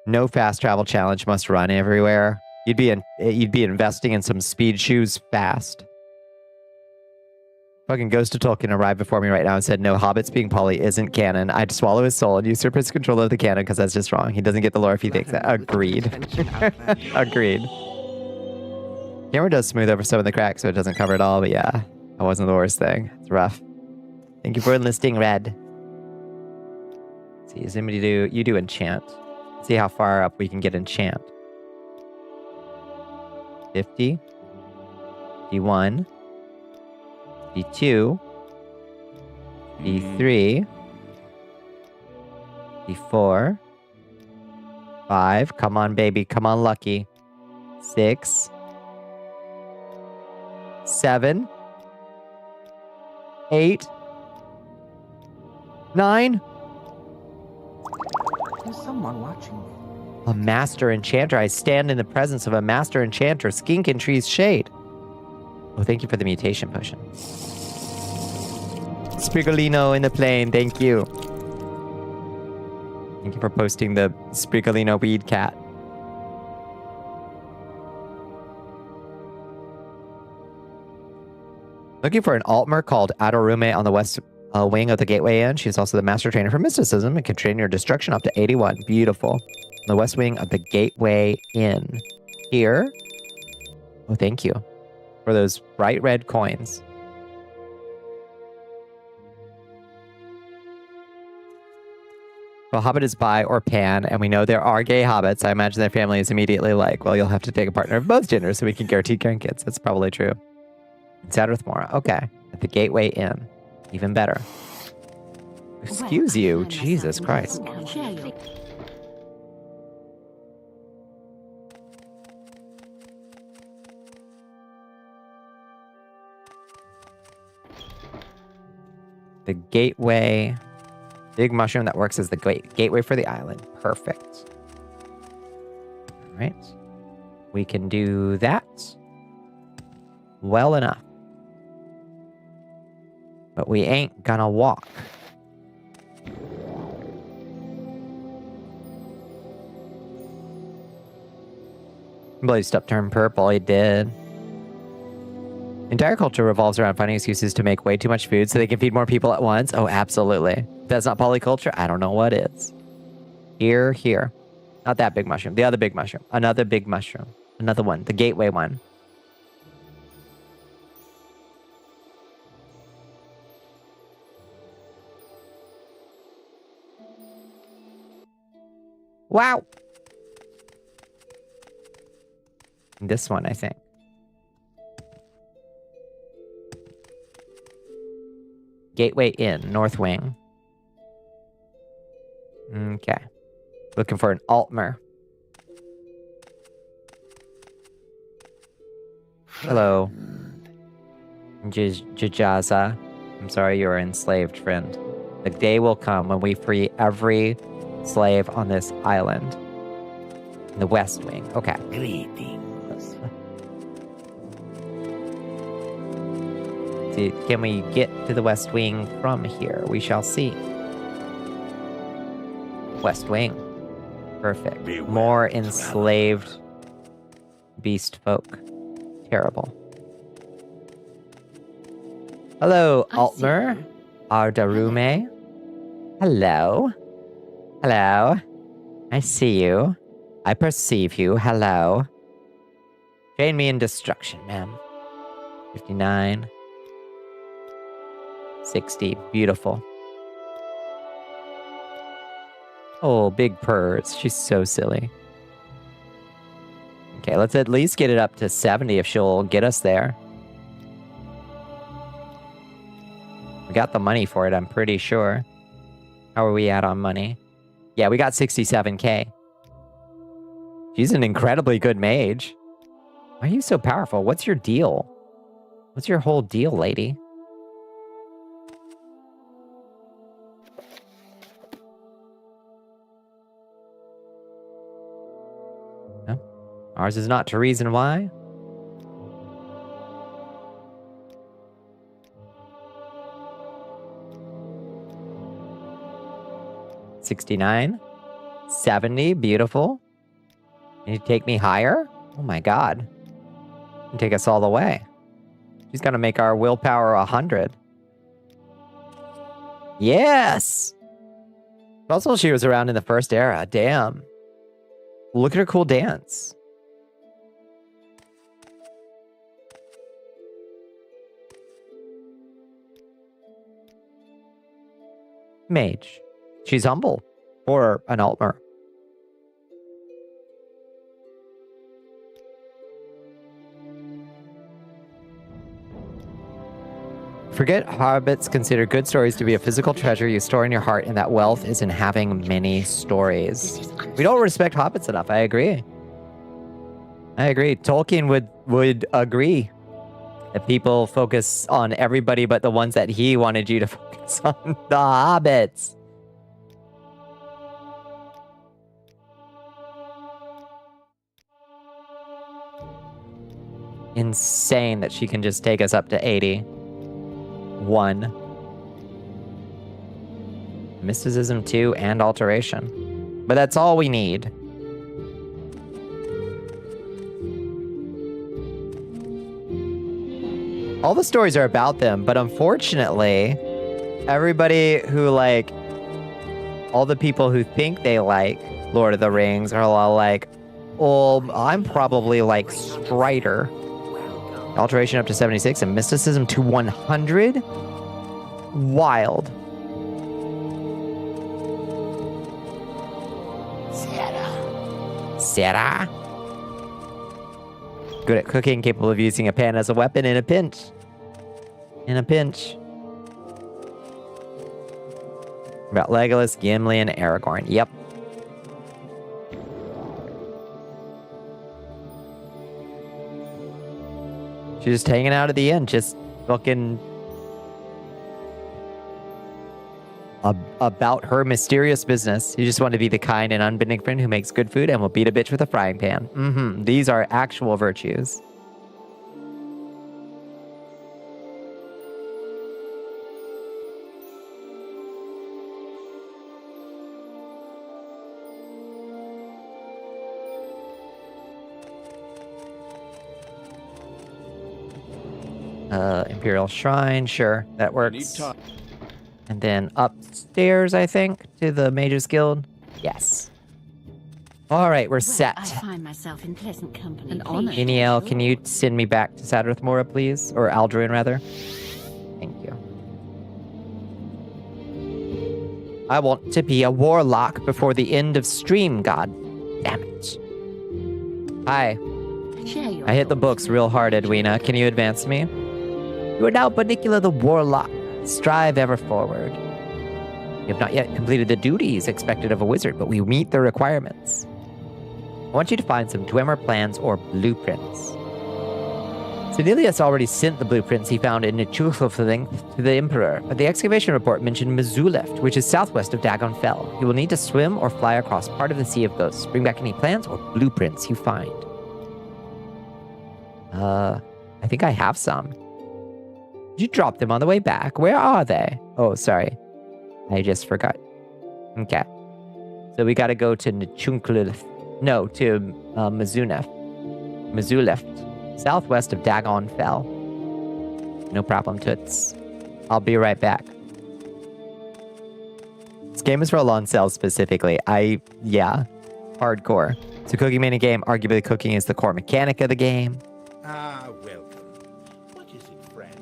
No fast travel challenge must run everywhere. You'd be investing in some speed shoes fast. Fucking Ghost of Tolkien arrived before me right now and said, no, hobbits being poly isn't canon. I'd swallow his soul and usurp his control of the canon because that's just wrong. He doesn't get the lore if he thinks that. Agreed. Agreed. Camera does smooth over some of the cracks so it doesn't cover it all, but yeah, that wasn't the worst thing. It's rough. Thank you for enlisting, Red. Let's see, does anybody you do enchant? Let's see how far up we can get enchant. 50. D1. D2. D3. D4. 5. Come on, baby. Come on, Lucky. 6. 7. 8. 9. There's someone watching me. A master enchanter. I stand in the presence of a master enchanter. Skink in tree's shade. Oh, thank you for the mutation potion. Sprigolino in the plane. Thank you. Thank you for posting the Sprigolino weed cat. Looking for an Altmer called Adorume on the west wing of the Gateway Inn. She's also the master trainer for mysticism and can train your destruction up to 81. Beautiful. On the west wing of the Gateway Inn. Here. Oh, thank you for those bright red coins. Well, Hobbit is bi or pan, and we know there are gay hobbits. I imagine their family is immediately like, well, you'll have to take a partner of both genders so we can guarantee grandkids. That's probably true. In Sadrithmora. Okay. At the Gateway Inn. Even better. Excuse you. Jesus Christ. The Gateway. Big mushroom that works as the gateway for the island. Perfect. All right. We can do that. Well enough. But we ain't gonna walk. Bloody stuff turned purple. He did. Entire culture revolves around finding excuses to make way too much food so they can feed more people at once. Oh, absolutely. If that's not polyculture, I don't know what is. Here. Not that big mushroom. The other big mushroom. Another big mushroom. Another one. The gateway one. Wow. This one, I think. Gateway Inn, North Wing. Okay. Looking for an Altmer. Hello. Jajaza. I'm sorry you are enslaved, friend. The day will come when we free every slave on this island. In the West Wing. Okay. Greetings. See, can we get to the West Wing from here? We shall see. West Wing. Perfect. More enslaved beast folk. Terrible. Hello, Altmer. Ardarume. Hello. Hello. I see you. I perceive you. Hello. Train me in destruction, ma'am. 59. 60. Beautiful. Oh, big purrs. She's so silly. Okay, let's at least get it up to 70 if she'll get us there. We got the money for it, I'm pretty sure. How are we at on money? Yeah, we got 67k. She's an incredibly good mage. Why are you so powerful? What's your deal? What's your whole deal, lady? No? Ours is not to reason why. 69. 70. Beautiful. Can you take me higher? Oh my god. You can take us all the way. She's gonna make our willpower 100. Yes! Also, she was around in the first era. Damn. Look at her cool dance. Mage. She's humble. Or an Altmer. Forget hobbits consider good stories to be a physical treasure you store in your heart, and that wealth is in having many stories. We don't respect hobbits enough. I agree. I agree. Tolkien would agree that people focus on everybody but the ones that he wanted you to focus on. The hobbits. Insane that she can just take us up to 80. 1. Mysticism 2 and alteration. But that's all we need. All the stories are about them, but unfortunately, everybody who all the people who think they like Lord of the Rings are all like, oh, I'm probably like Strider. Alteration up to 76 and mysticism to 100? Wild. Sarah. Good at cooking, capable of using a pan as a weapon in a pinch. In a pinch. About Legolas, Gimli, and Aragorn. Yep. She's just hanging out at the end, just fucking about her mysterious business. You just want to be the kind and unbending friend who makes good food and will beat a bitch with a frying pan. Mm-hmm. These are actual virtues. Imperial Shrine, sure, that works. And then upstairs, I think, to the Mages Guild. Yes. All right, we're set. I find myself in pleasant company. An honor. Iniel, can you send me back to Sadrith Mora, please? Or Alduin, rather? Thank you. I want to be a warlock before the end of stream, god damn it. Hi. I hit the books real hard, Edwina. Can you advance me? You are now Bonnicula the Warlock. Strive ever forward. You have not yet completed the duties expected of a wizard, but we meet the requirements. I want you to find some Dwemer plans or blueprints. Cornelius already sent the blueprints he found in Nichulfling to the Emperor, but the excavation report mentioned Mizuleft, which is southwest of Dagon Fell. You will need to swim or fly across part of the Sea of Ghosts. Bring back any plans or blueprints you find. I think I have some. You dropped them on the way back. Where are they? Oh, sorry. I just forgot. Okay. So we gotta go to Nichulfling. No, to Mizuleft. Southwest of Dagon Fell. No problem, Toots. I'll be right back. This game is for Alon Cell specifically. Yeah. Hardcore. It's a cooking mania game. Arguably cooking is the core mechanic of the game. Ah, welcome. What is it, friend?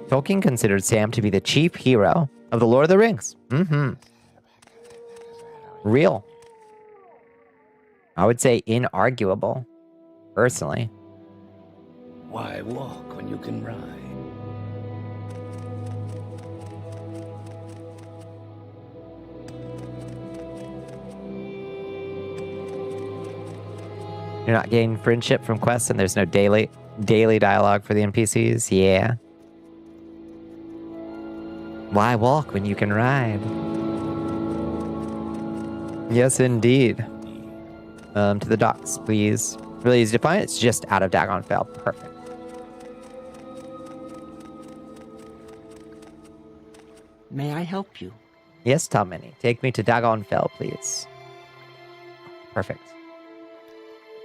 Tolkien considered Sam to be the chief hero of the Lord of the Rings. Mm-hmm. Real. I would say inarguable, personally. Why walk when you can ride? You're not gaining friendship from quests, and there's no daily dialogue for the NPCs. Yeah. Why walk when you can ride? Yes, indeed. To the docks, please. Really easy to find. It's just out of Dagon Fell. Perfect. May I help you? Yes, Tomini. Take me to Dagonfell, please. Perfect.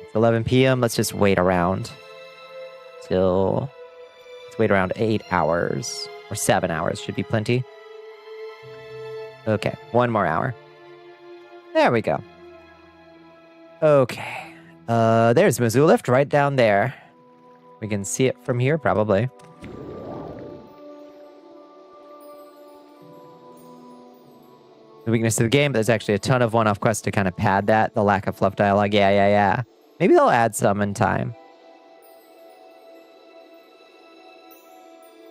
It's 11 p.m. Let's just wait around till... Let's wait around 8 hours. Or 7 hours. Should be plenty. Okay. 1 more hour. There we go. Okay. There's Mizzou Lift right down there. We can see it from here, probably. The weakness of the game, but there's actually a ton of one-off quests to kind of pad that. The lack of fluff dialogue. Yeah. Maybe they'll add some in time.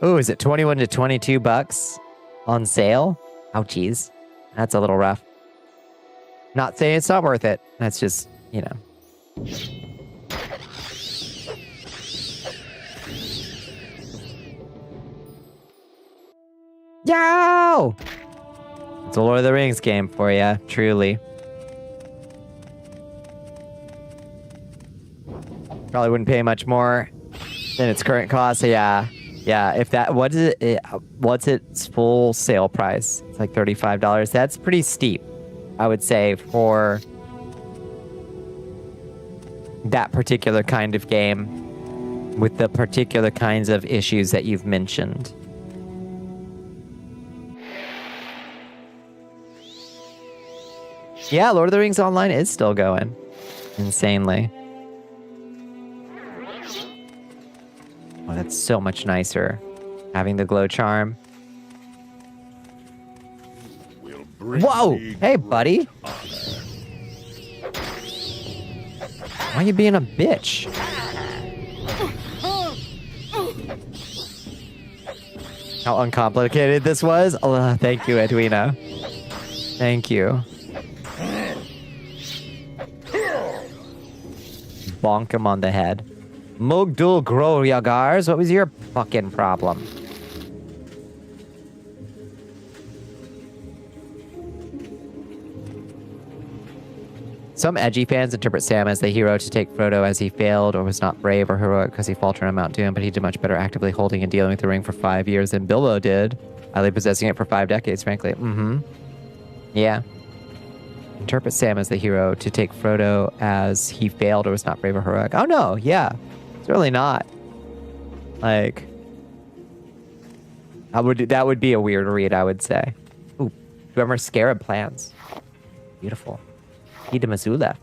Oh, is it 21 to 22 bucks on sale? Ouchies. That's a little rough. Not saying it's not worth it. That's just, you know. Yo! It's a Lord of the Rings game for you, truly. Probably wouldn't pay much more than its current cost. So yeah, if that, what's its full sale price? It's like $35. That's pretty steep, I would say, for that particular kind of game with the particular kinds of issues that you've mentioned. Yeah, Lord of the Rings Online is still going. Insanely. Oh, that's so much nicer. Having the glow charm. Whoa! Hey, buddy! Why are you being a bitch? How uncomplicated this was? Oh, thank you, Edwina. Thank you. Bonk him on the head. Mugdul Groyagars, what was your fucking problem? Some edgy fans interpret Sam as the hero to take Frodo as he failed or was not brave or heroic because he faltered on Mount Doom, but he did much better actively holding and dealing with the ring for 5 years than Bilbo did, highly possessing it for 5 decades, frankly. Yeah. Interpret Sam as the hero to take Frodo as he failed or was not brave or heroic. Oh no, yeah. It's really not. Like, that would be a weird read, I would say. Ooh, Drummer Scarab plans. Beautiful. Ida Mazula.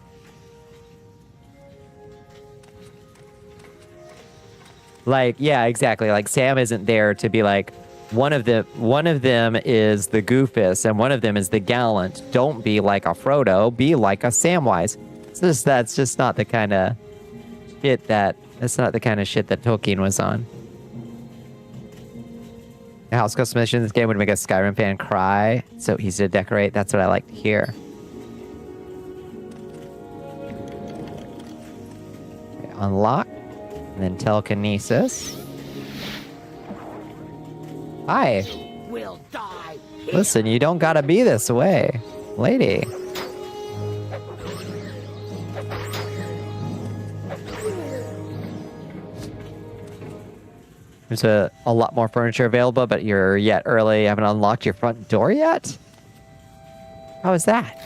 Like, yeah, exactly. Like, Sam isn't there to be like, one of them is the Goofus and one of them is the Gallant. Don't be like a Frodo, be like a Samwise. That's just not the kind of shit that Tolkien was on. The house customization in this game would make a Skyrim fan cry. So easy to decorate. That's what I like to hear. Okay, unlock. And then telekinesis. Hi. We'll die. Listen, you don't gotta be this way, lady. There's a lot more furniture available, but you're yet early. You haven't unlocked your front door yet? How is that?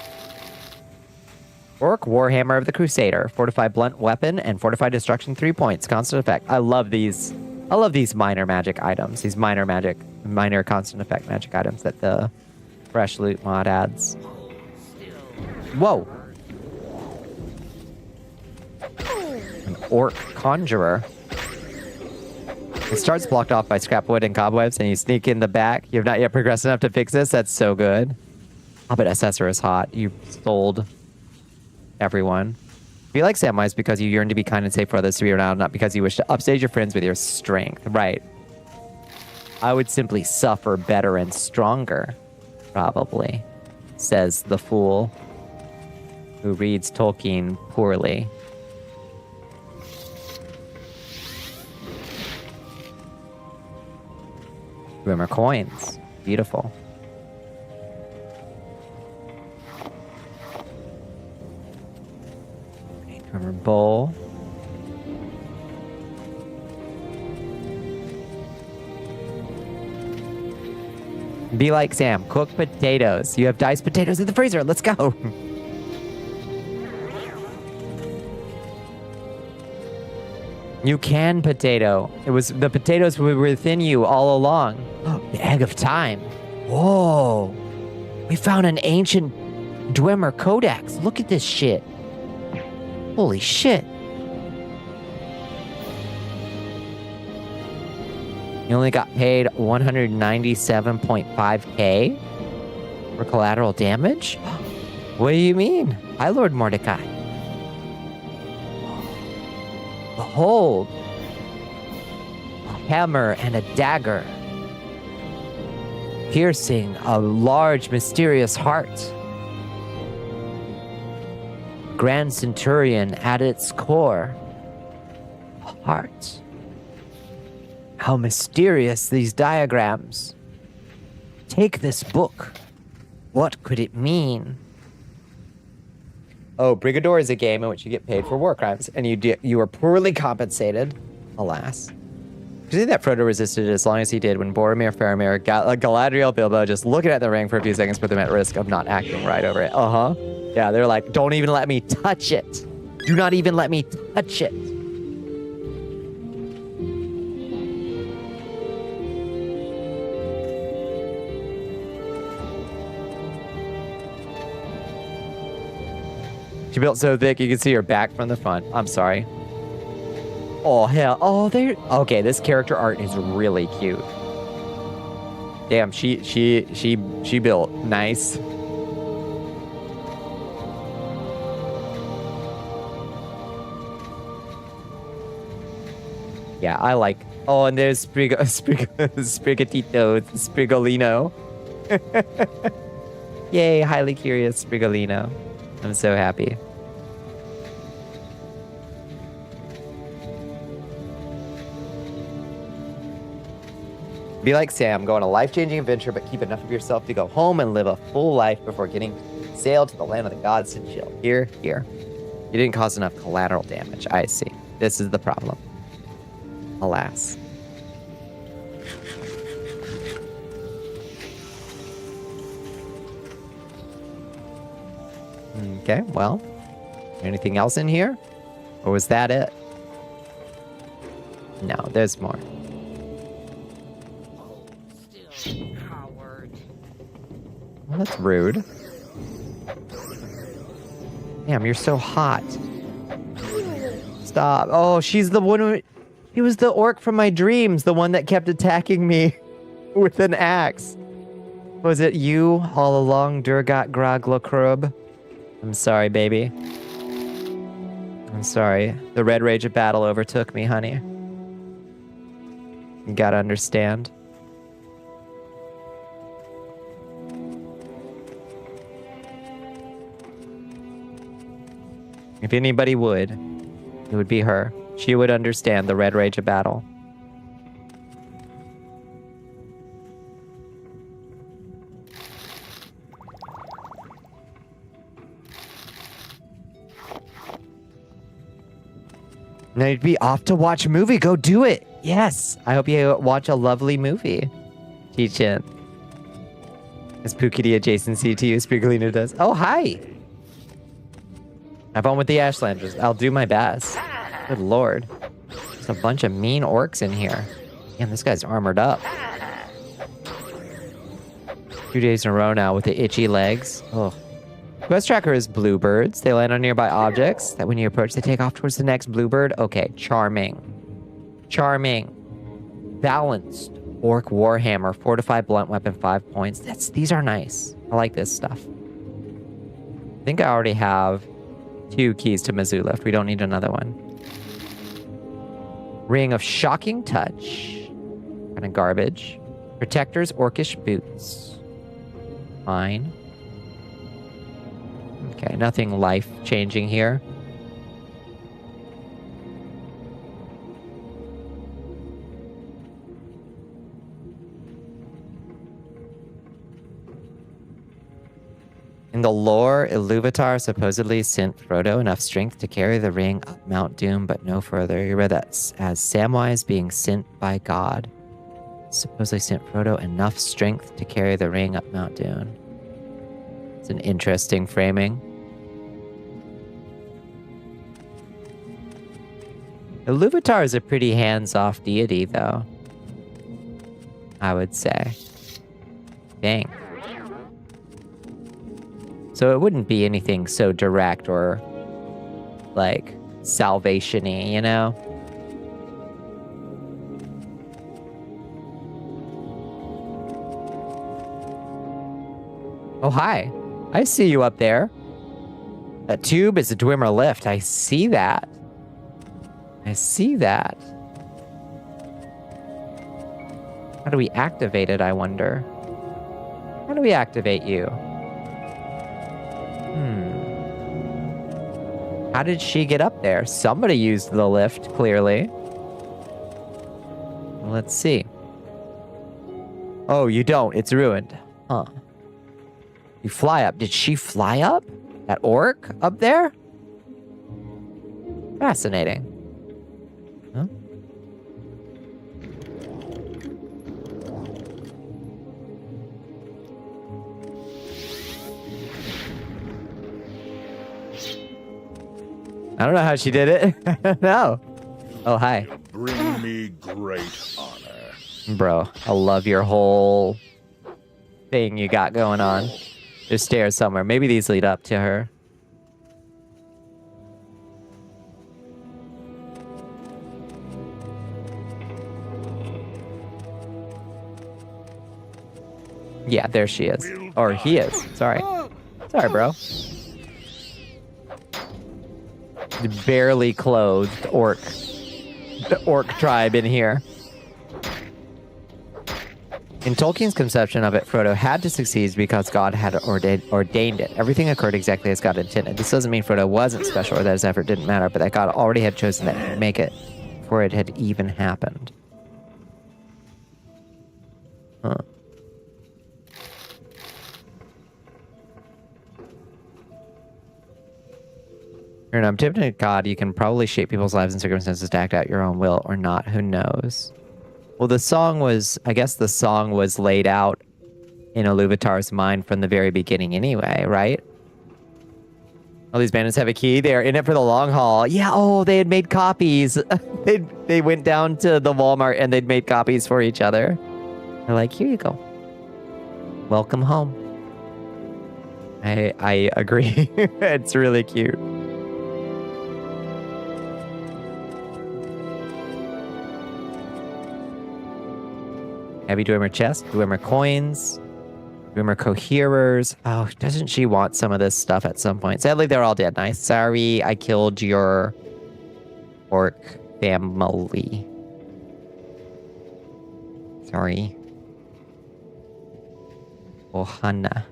Orc Warhammer of the Crusader. Fortified blunt weapon and fortified destruction 3 points. Constant effect. I love these minor magic items. These minor constant effect magic items that the fresh loot mod adds. Whoa. An orc conjurer. It starts blocked off by scrap wood and cobwebs, and you sneak in the back. You have not yet progressed enough to fix this. That's so good. Oh, but Assessor is hot. You sold everyone. You like Samwise because you yearn to be kind and safe for others to be around, not because you wish to upstage your friends with your strength. Right. I would simply suffer better and stronger, probably, says the fool who reads Tolkien poorly. Rimmer coins. Beautiful. Rimmer bowl. Be like Sam. Cook potatoes. You have diced potatoes in the freezer. Let's go. You can potato. It was the potatoes were within you all along. The egg of time. Whoa. We found an ancient Dwemer codex. Look at this shit. Holy shit. You only got paid 197.5k for collateral damage? What do you mean? Hi, Lord Mordecai. Behold, a hammer and a dagger, piercing a large mysterious heart. Grand Centurion at its core. A heart. How mysterious these diagrams. Take this book. What could it mean? Oh, Brigador is a game in which you get paid for war crimes, and you are poorly compensated, alas. Do you think that Frodo resisted as long as he did when Boromir, Faramir, Galadriel, Bilbo just looking at the ring for a few seconds put them at risk of not acting right over it? Uh-huh. Yeah, they're like, don't even let me touch it. Do not even let me touch it. She built so thick you can see her back from the front. I'm sorry. Oh, hell. Oh, there. Okay, this character art is really cute. Damn, she built nice. Yeah, I like. Oh, and there's Sprigatito, Sprigolino. Yay, highly curious Sprigolino. I'm so happy. Be like Sam, go on a life-changing adventure, but keep enough of yourself to go home and live a full life before getting sailed to the land of the gods to chill. Here. You didn't cause enough collateral damage. I see. This is the problem. Alas. Okay, well, anything else in here? Or was that it? No, there's more. Well, that's rude. Damn, you're so hot. Stop. Oh, she's the one who... He was the orc from my dreams, the one that kept attacking me with an axe. Was it you all along, Durgat Graglokrub? I'm sorry, baby. I'm sorry. The red rage of battle overtook me, honey. You gotta understand. If anybody would, it would be her. She would understand the red rage of battle. Now you'd be off to watch a movie. Go do it. Yes. I hope you watch a lovely movie. Teach-in. Is Pookie the adjacency to you, Spiegelino does? Oh, hi. Have fun with the Ashlanders. I'll do my best. Good lord. There's a bunch of mean orcs in here. Damn, this guy's armored up. 2 days in a row now with the itchy legs. Oh. Quest tracker is bluebirds. They land on nearby objects that when you approach, they take off towards the next bluebird. Okay, charming. Charming. Balanced. Orc warhammer. Fortified blunt weapon, 5 points. These are nice. I like this stuff. I think I already have 2 keys to Mizzou left. We don't need another one. Ring of shocking touch. Kind of garbage. Protector's orcish boots. Fine. Okay, nothing life-changing here. In the lore, Iluvatar supposedly sent Frodo enough strength to carry the ring up Mount Doom, but no further. You read that as Samwise being sent by God. supposedly sent Frodo enough strength to carry the ring up Mount Doom. It's an interesting framing. Iluvatar is a pretty hands-off deity, though. I would say. Dang. So it wouldn't be anything so direct or, like, salvation-y, you know? Oh, hi. I see you up there. That tube is a Dwemer lift. I see that. I see that. How do we activate it, I wonder? How do we activate you? How did she get up there? Somebody used the lift, clearly. Let's see. Oh, you don't. It's ruined. Huh. You fly up. Did she fly up? That orc up there? Fascinating. Huh? I don't know how she did it. No. Oh, hi. Bring me great honor. Bro, I love your whole thing you got going on. There's stairs somewhere. Maybe these lead up to her. Yeah, there she is. Or he is. Sorry. Sorry, bro. The barely clothed orc. The orc tribe in here. In Tolkien's conception of it, Frodo had to succeed because God had ordained it. Everything occurred exactly as God intended. This doesn't mean Frodo wasn't special or that his effort didn't matter, but that God already had chosen that to make it before it had even happened. Huh. You're an omnipotent God. You can probably shape people's lives and circumstances to act out your own will or not. Who knows? Well, the song was, I guess the song was laid out in Iluvatar's mind from the very beginning anyway, right? All these bandits have a key. They are in it for the long haul. Yeah, oh, they had made copies. They went down to the Walmart and they'd made copies for each other. They're like, here you go. Welcome home. I agree. It's really cute. Heavy Dwemer chest, Dwemer coins, Dwemer coherers. Oh, doesn't she want some of this stuff at some point? Sadly, they're all dead. Nice. Sorry, I killed your orc family. Sorry. Ohana.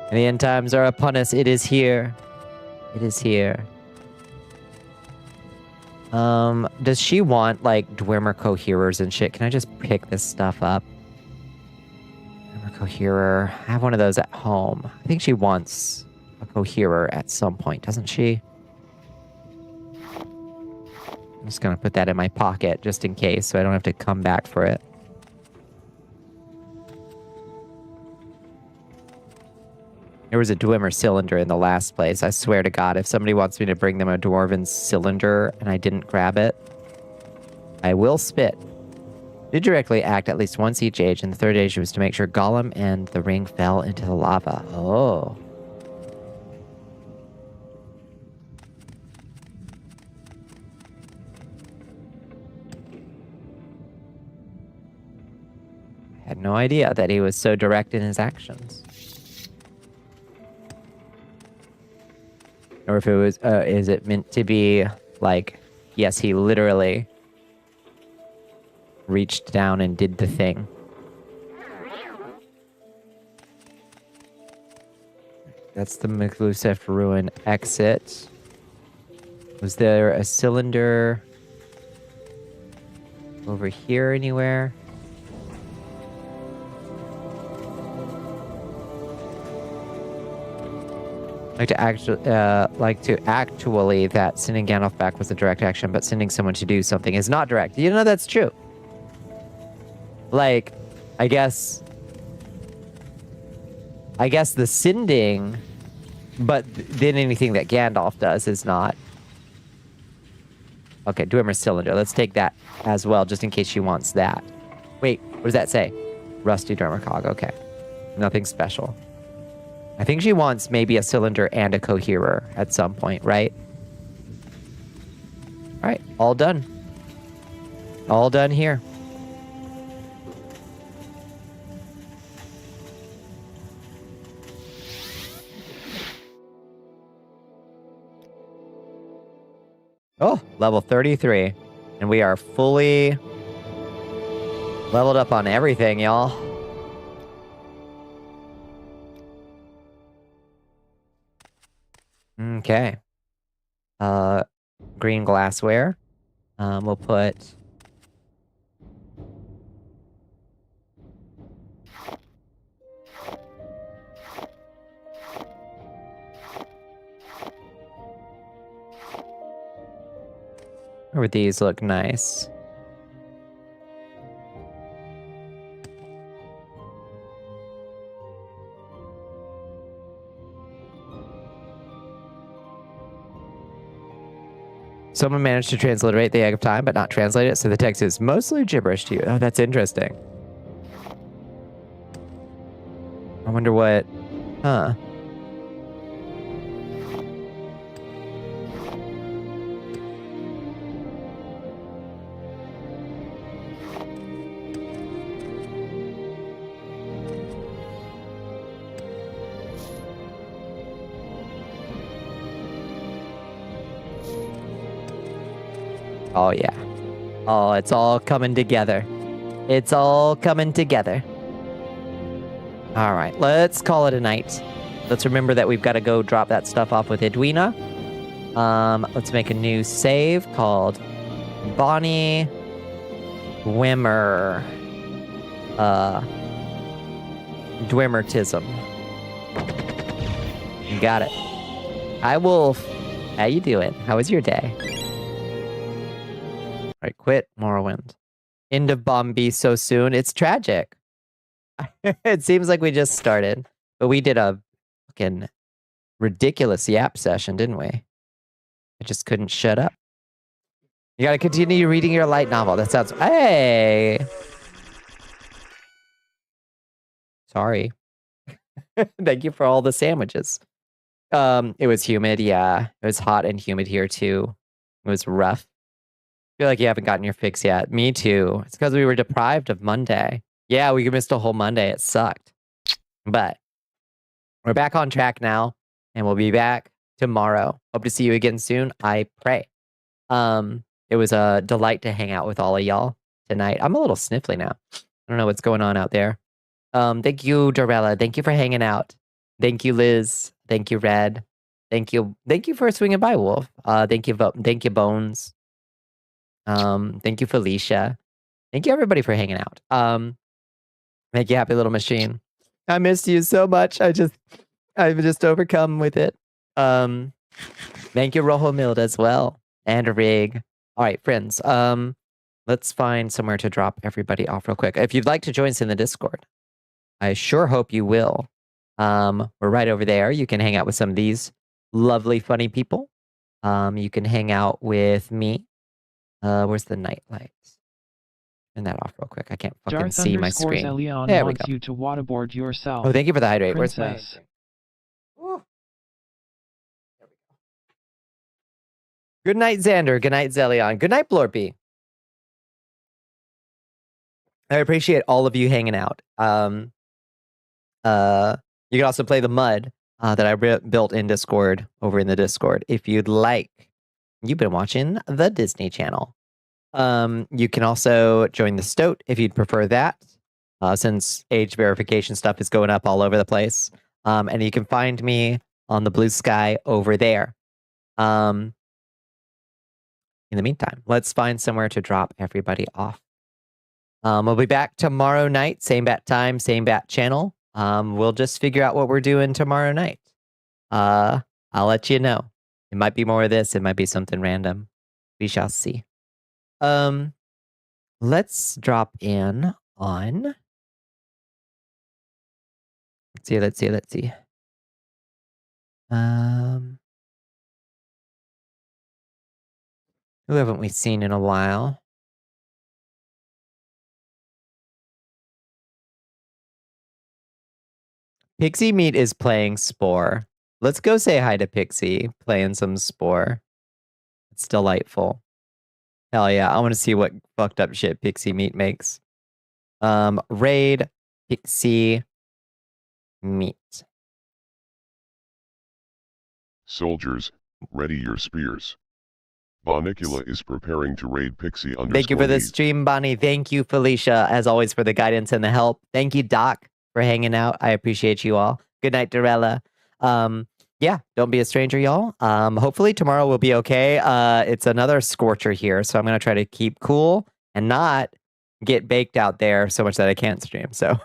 And the end times are upon us. It is here. It is here. Does she want, like, Dwemer coherers and shit? Can I just pick this stuff up? Dwemer coherer. I have one of those at home. I think she wants a coherer at some point, doesn't she? I'm just gonna put that in my pocket just in case, so I don't have to come back for it. There was a Dwemer cylinder in the last place. I swear to God, if somebody wants me to bring them a dwarven cylinder and I didn't grab it, I will spit. Did directly act at least once each age, and the third age was to make sure Gollum and the ring fell into the lava. Oh. I had no idea that he was so direct in his actions. Or if it was, is it meant to be like, yes, he literally reached down and did the thing. That's the Maclusef ruin exit. Was there a cylinder over here anywhere? like to actually that sending Gandalf back was a direct action, but sending someone to do something is not direct. You know, that's true. Like, I guess the sending, but then anything that Gandalf does is not. Okay, Dwemer Cylinder. Let's take that as well, just in case she wants that. Wait, what does that say? Rusty Dwemer Cog. Okay. Nothing special. I think she wants maybe a cylinder and a coherer at some point, right? All right, all done. All done here. Oh, level 33. And we are fully leveled up on everything, y'all. Okay. Green glassware. We'll put... Or these look nice. Someone managed to transliterate the Egg of Time, but not translate it, so the text is mostly gibberish to you. Oh, that's interesting. I wonder what... Huh. Oh, yeah. Oh, it's all coming together. It's all coming together. All right, let's call it a night. Let's remember that we've got to go drop that stuff off with Edwina. Let's make a new save called Bonnie Dwemer. Dwemertism. You got it. Hi, Wolf. How you doing? How was your day? All right, quit Morrowind. End of Bombi so soon. It's tragic. It seems like we just started, but we did a fucking ridiculous yap session, didn't we? I just couldn't shut up. You gotta continue reading your light novel. That sounds... Hey! Sorry. Thank you for all the sandwiches. It was humid, yeah. It was hot and humid here, too. It was rough. I feel like you haven't gotten your fix yet. Me too. It's because we were deprived of Monday. Yeah, we missed a whole Monday. It sucked. But we're back on track now, and we'll be back tomorrow. Hope to see you again soon. I pray. It was a delight to hang out with all of y'all tonight. I'm a little sniffly now. I don't know what's going on out there. Thank you, Dorella. Thank you for hanging out. Thank you, Liz. Thank you, Red. Thank you for swinging by, Wolf. Thank you, Bones. Thank you, Felicia. Thank you, everybody, for hanging out. Thank you, Happy Little Machine. I missed you so much. I'm just overcome with it. Thank you, Rojo Mild, as well. And Rig. All right, friends. Let's find somewhere to drop everybody off real quick. If you'd like to join us in the Discord, I sure hope you will. We're right over there. You can hang out with some of these lovely, funny people. You can hang out with me. Where's the night lights? Turn that off real quick. I can't fucking Darth see my screen. Elion There we wants go. you to waterboard yourself. Oh, thank you for the hydrate. Princess. Where's my... Ooh. There we go. Good night, Xander. Good night, Zelion. Good night, Blorpy. I appreciate all of you hanging out. You can also play the mud that I built in Discord over in the Discord if you'd like. You've been watching the Disney Channel. You can also join the Stoat if you'd prefer that, since age verification stuff is going up all over the place. And you can find me on the blue sky over there. In the meantime, let's find somewhere to drop everybody off. We'll be back tomorrow night, same bat time, same bat channel. We'll just figure out what we're doing tomorrow night. I'll let you know. It might be more of this. It might be something random. We shall see. Let's drop in on. Let's see. Who haven't we seen in a while? Pixie Meat is playing Spore. Let's go say hi to Pixie, playing some Spore. It's delightful. Hell yeah, I want to see what fucked up shit Pixie Meat makes. Raid Pixie Meat. Soldiers, ready your spears. Bonnicula is preparing to raid Pixie _ Thank you for the meat. stream, Bonnie. Thank you, Felicia, as always, for the guidance and the help. Thank you, Doc, for hanging out. I appreciate you all. Good night, Dorella. Yeah, don't be a stranger, y'all. Hopefully tomorrow will be okay. It's another scorcher here, so I'm gonna try to keep cool and not get baked out there so much that I can't stream. So,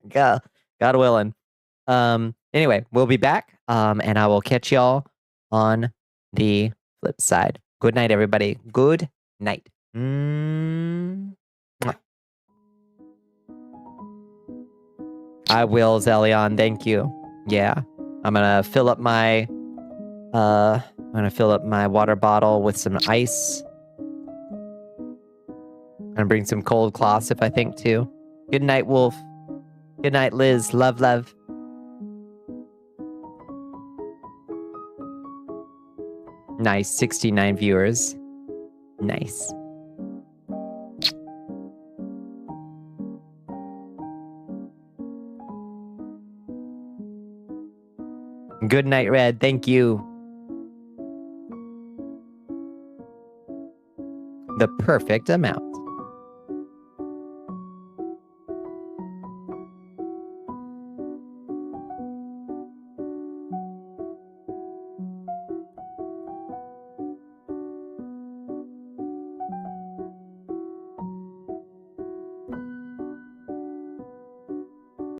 God willing. Anyway, we'll be back. And I will catch y'all on the flip side. Good night, everybody. Good night. I will, Zelion. Thank you. Yeah. I'm gonna fill up my water bottle with some ice. I'm gonna bring some cold cloths if I think too. Good night, Wolf. Good night, Liz. Love, love. Nice, 69 viewers. Nice. Good night, Red. Thank you. The perfect amount.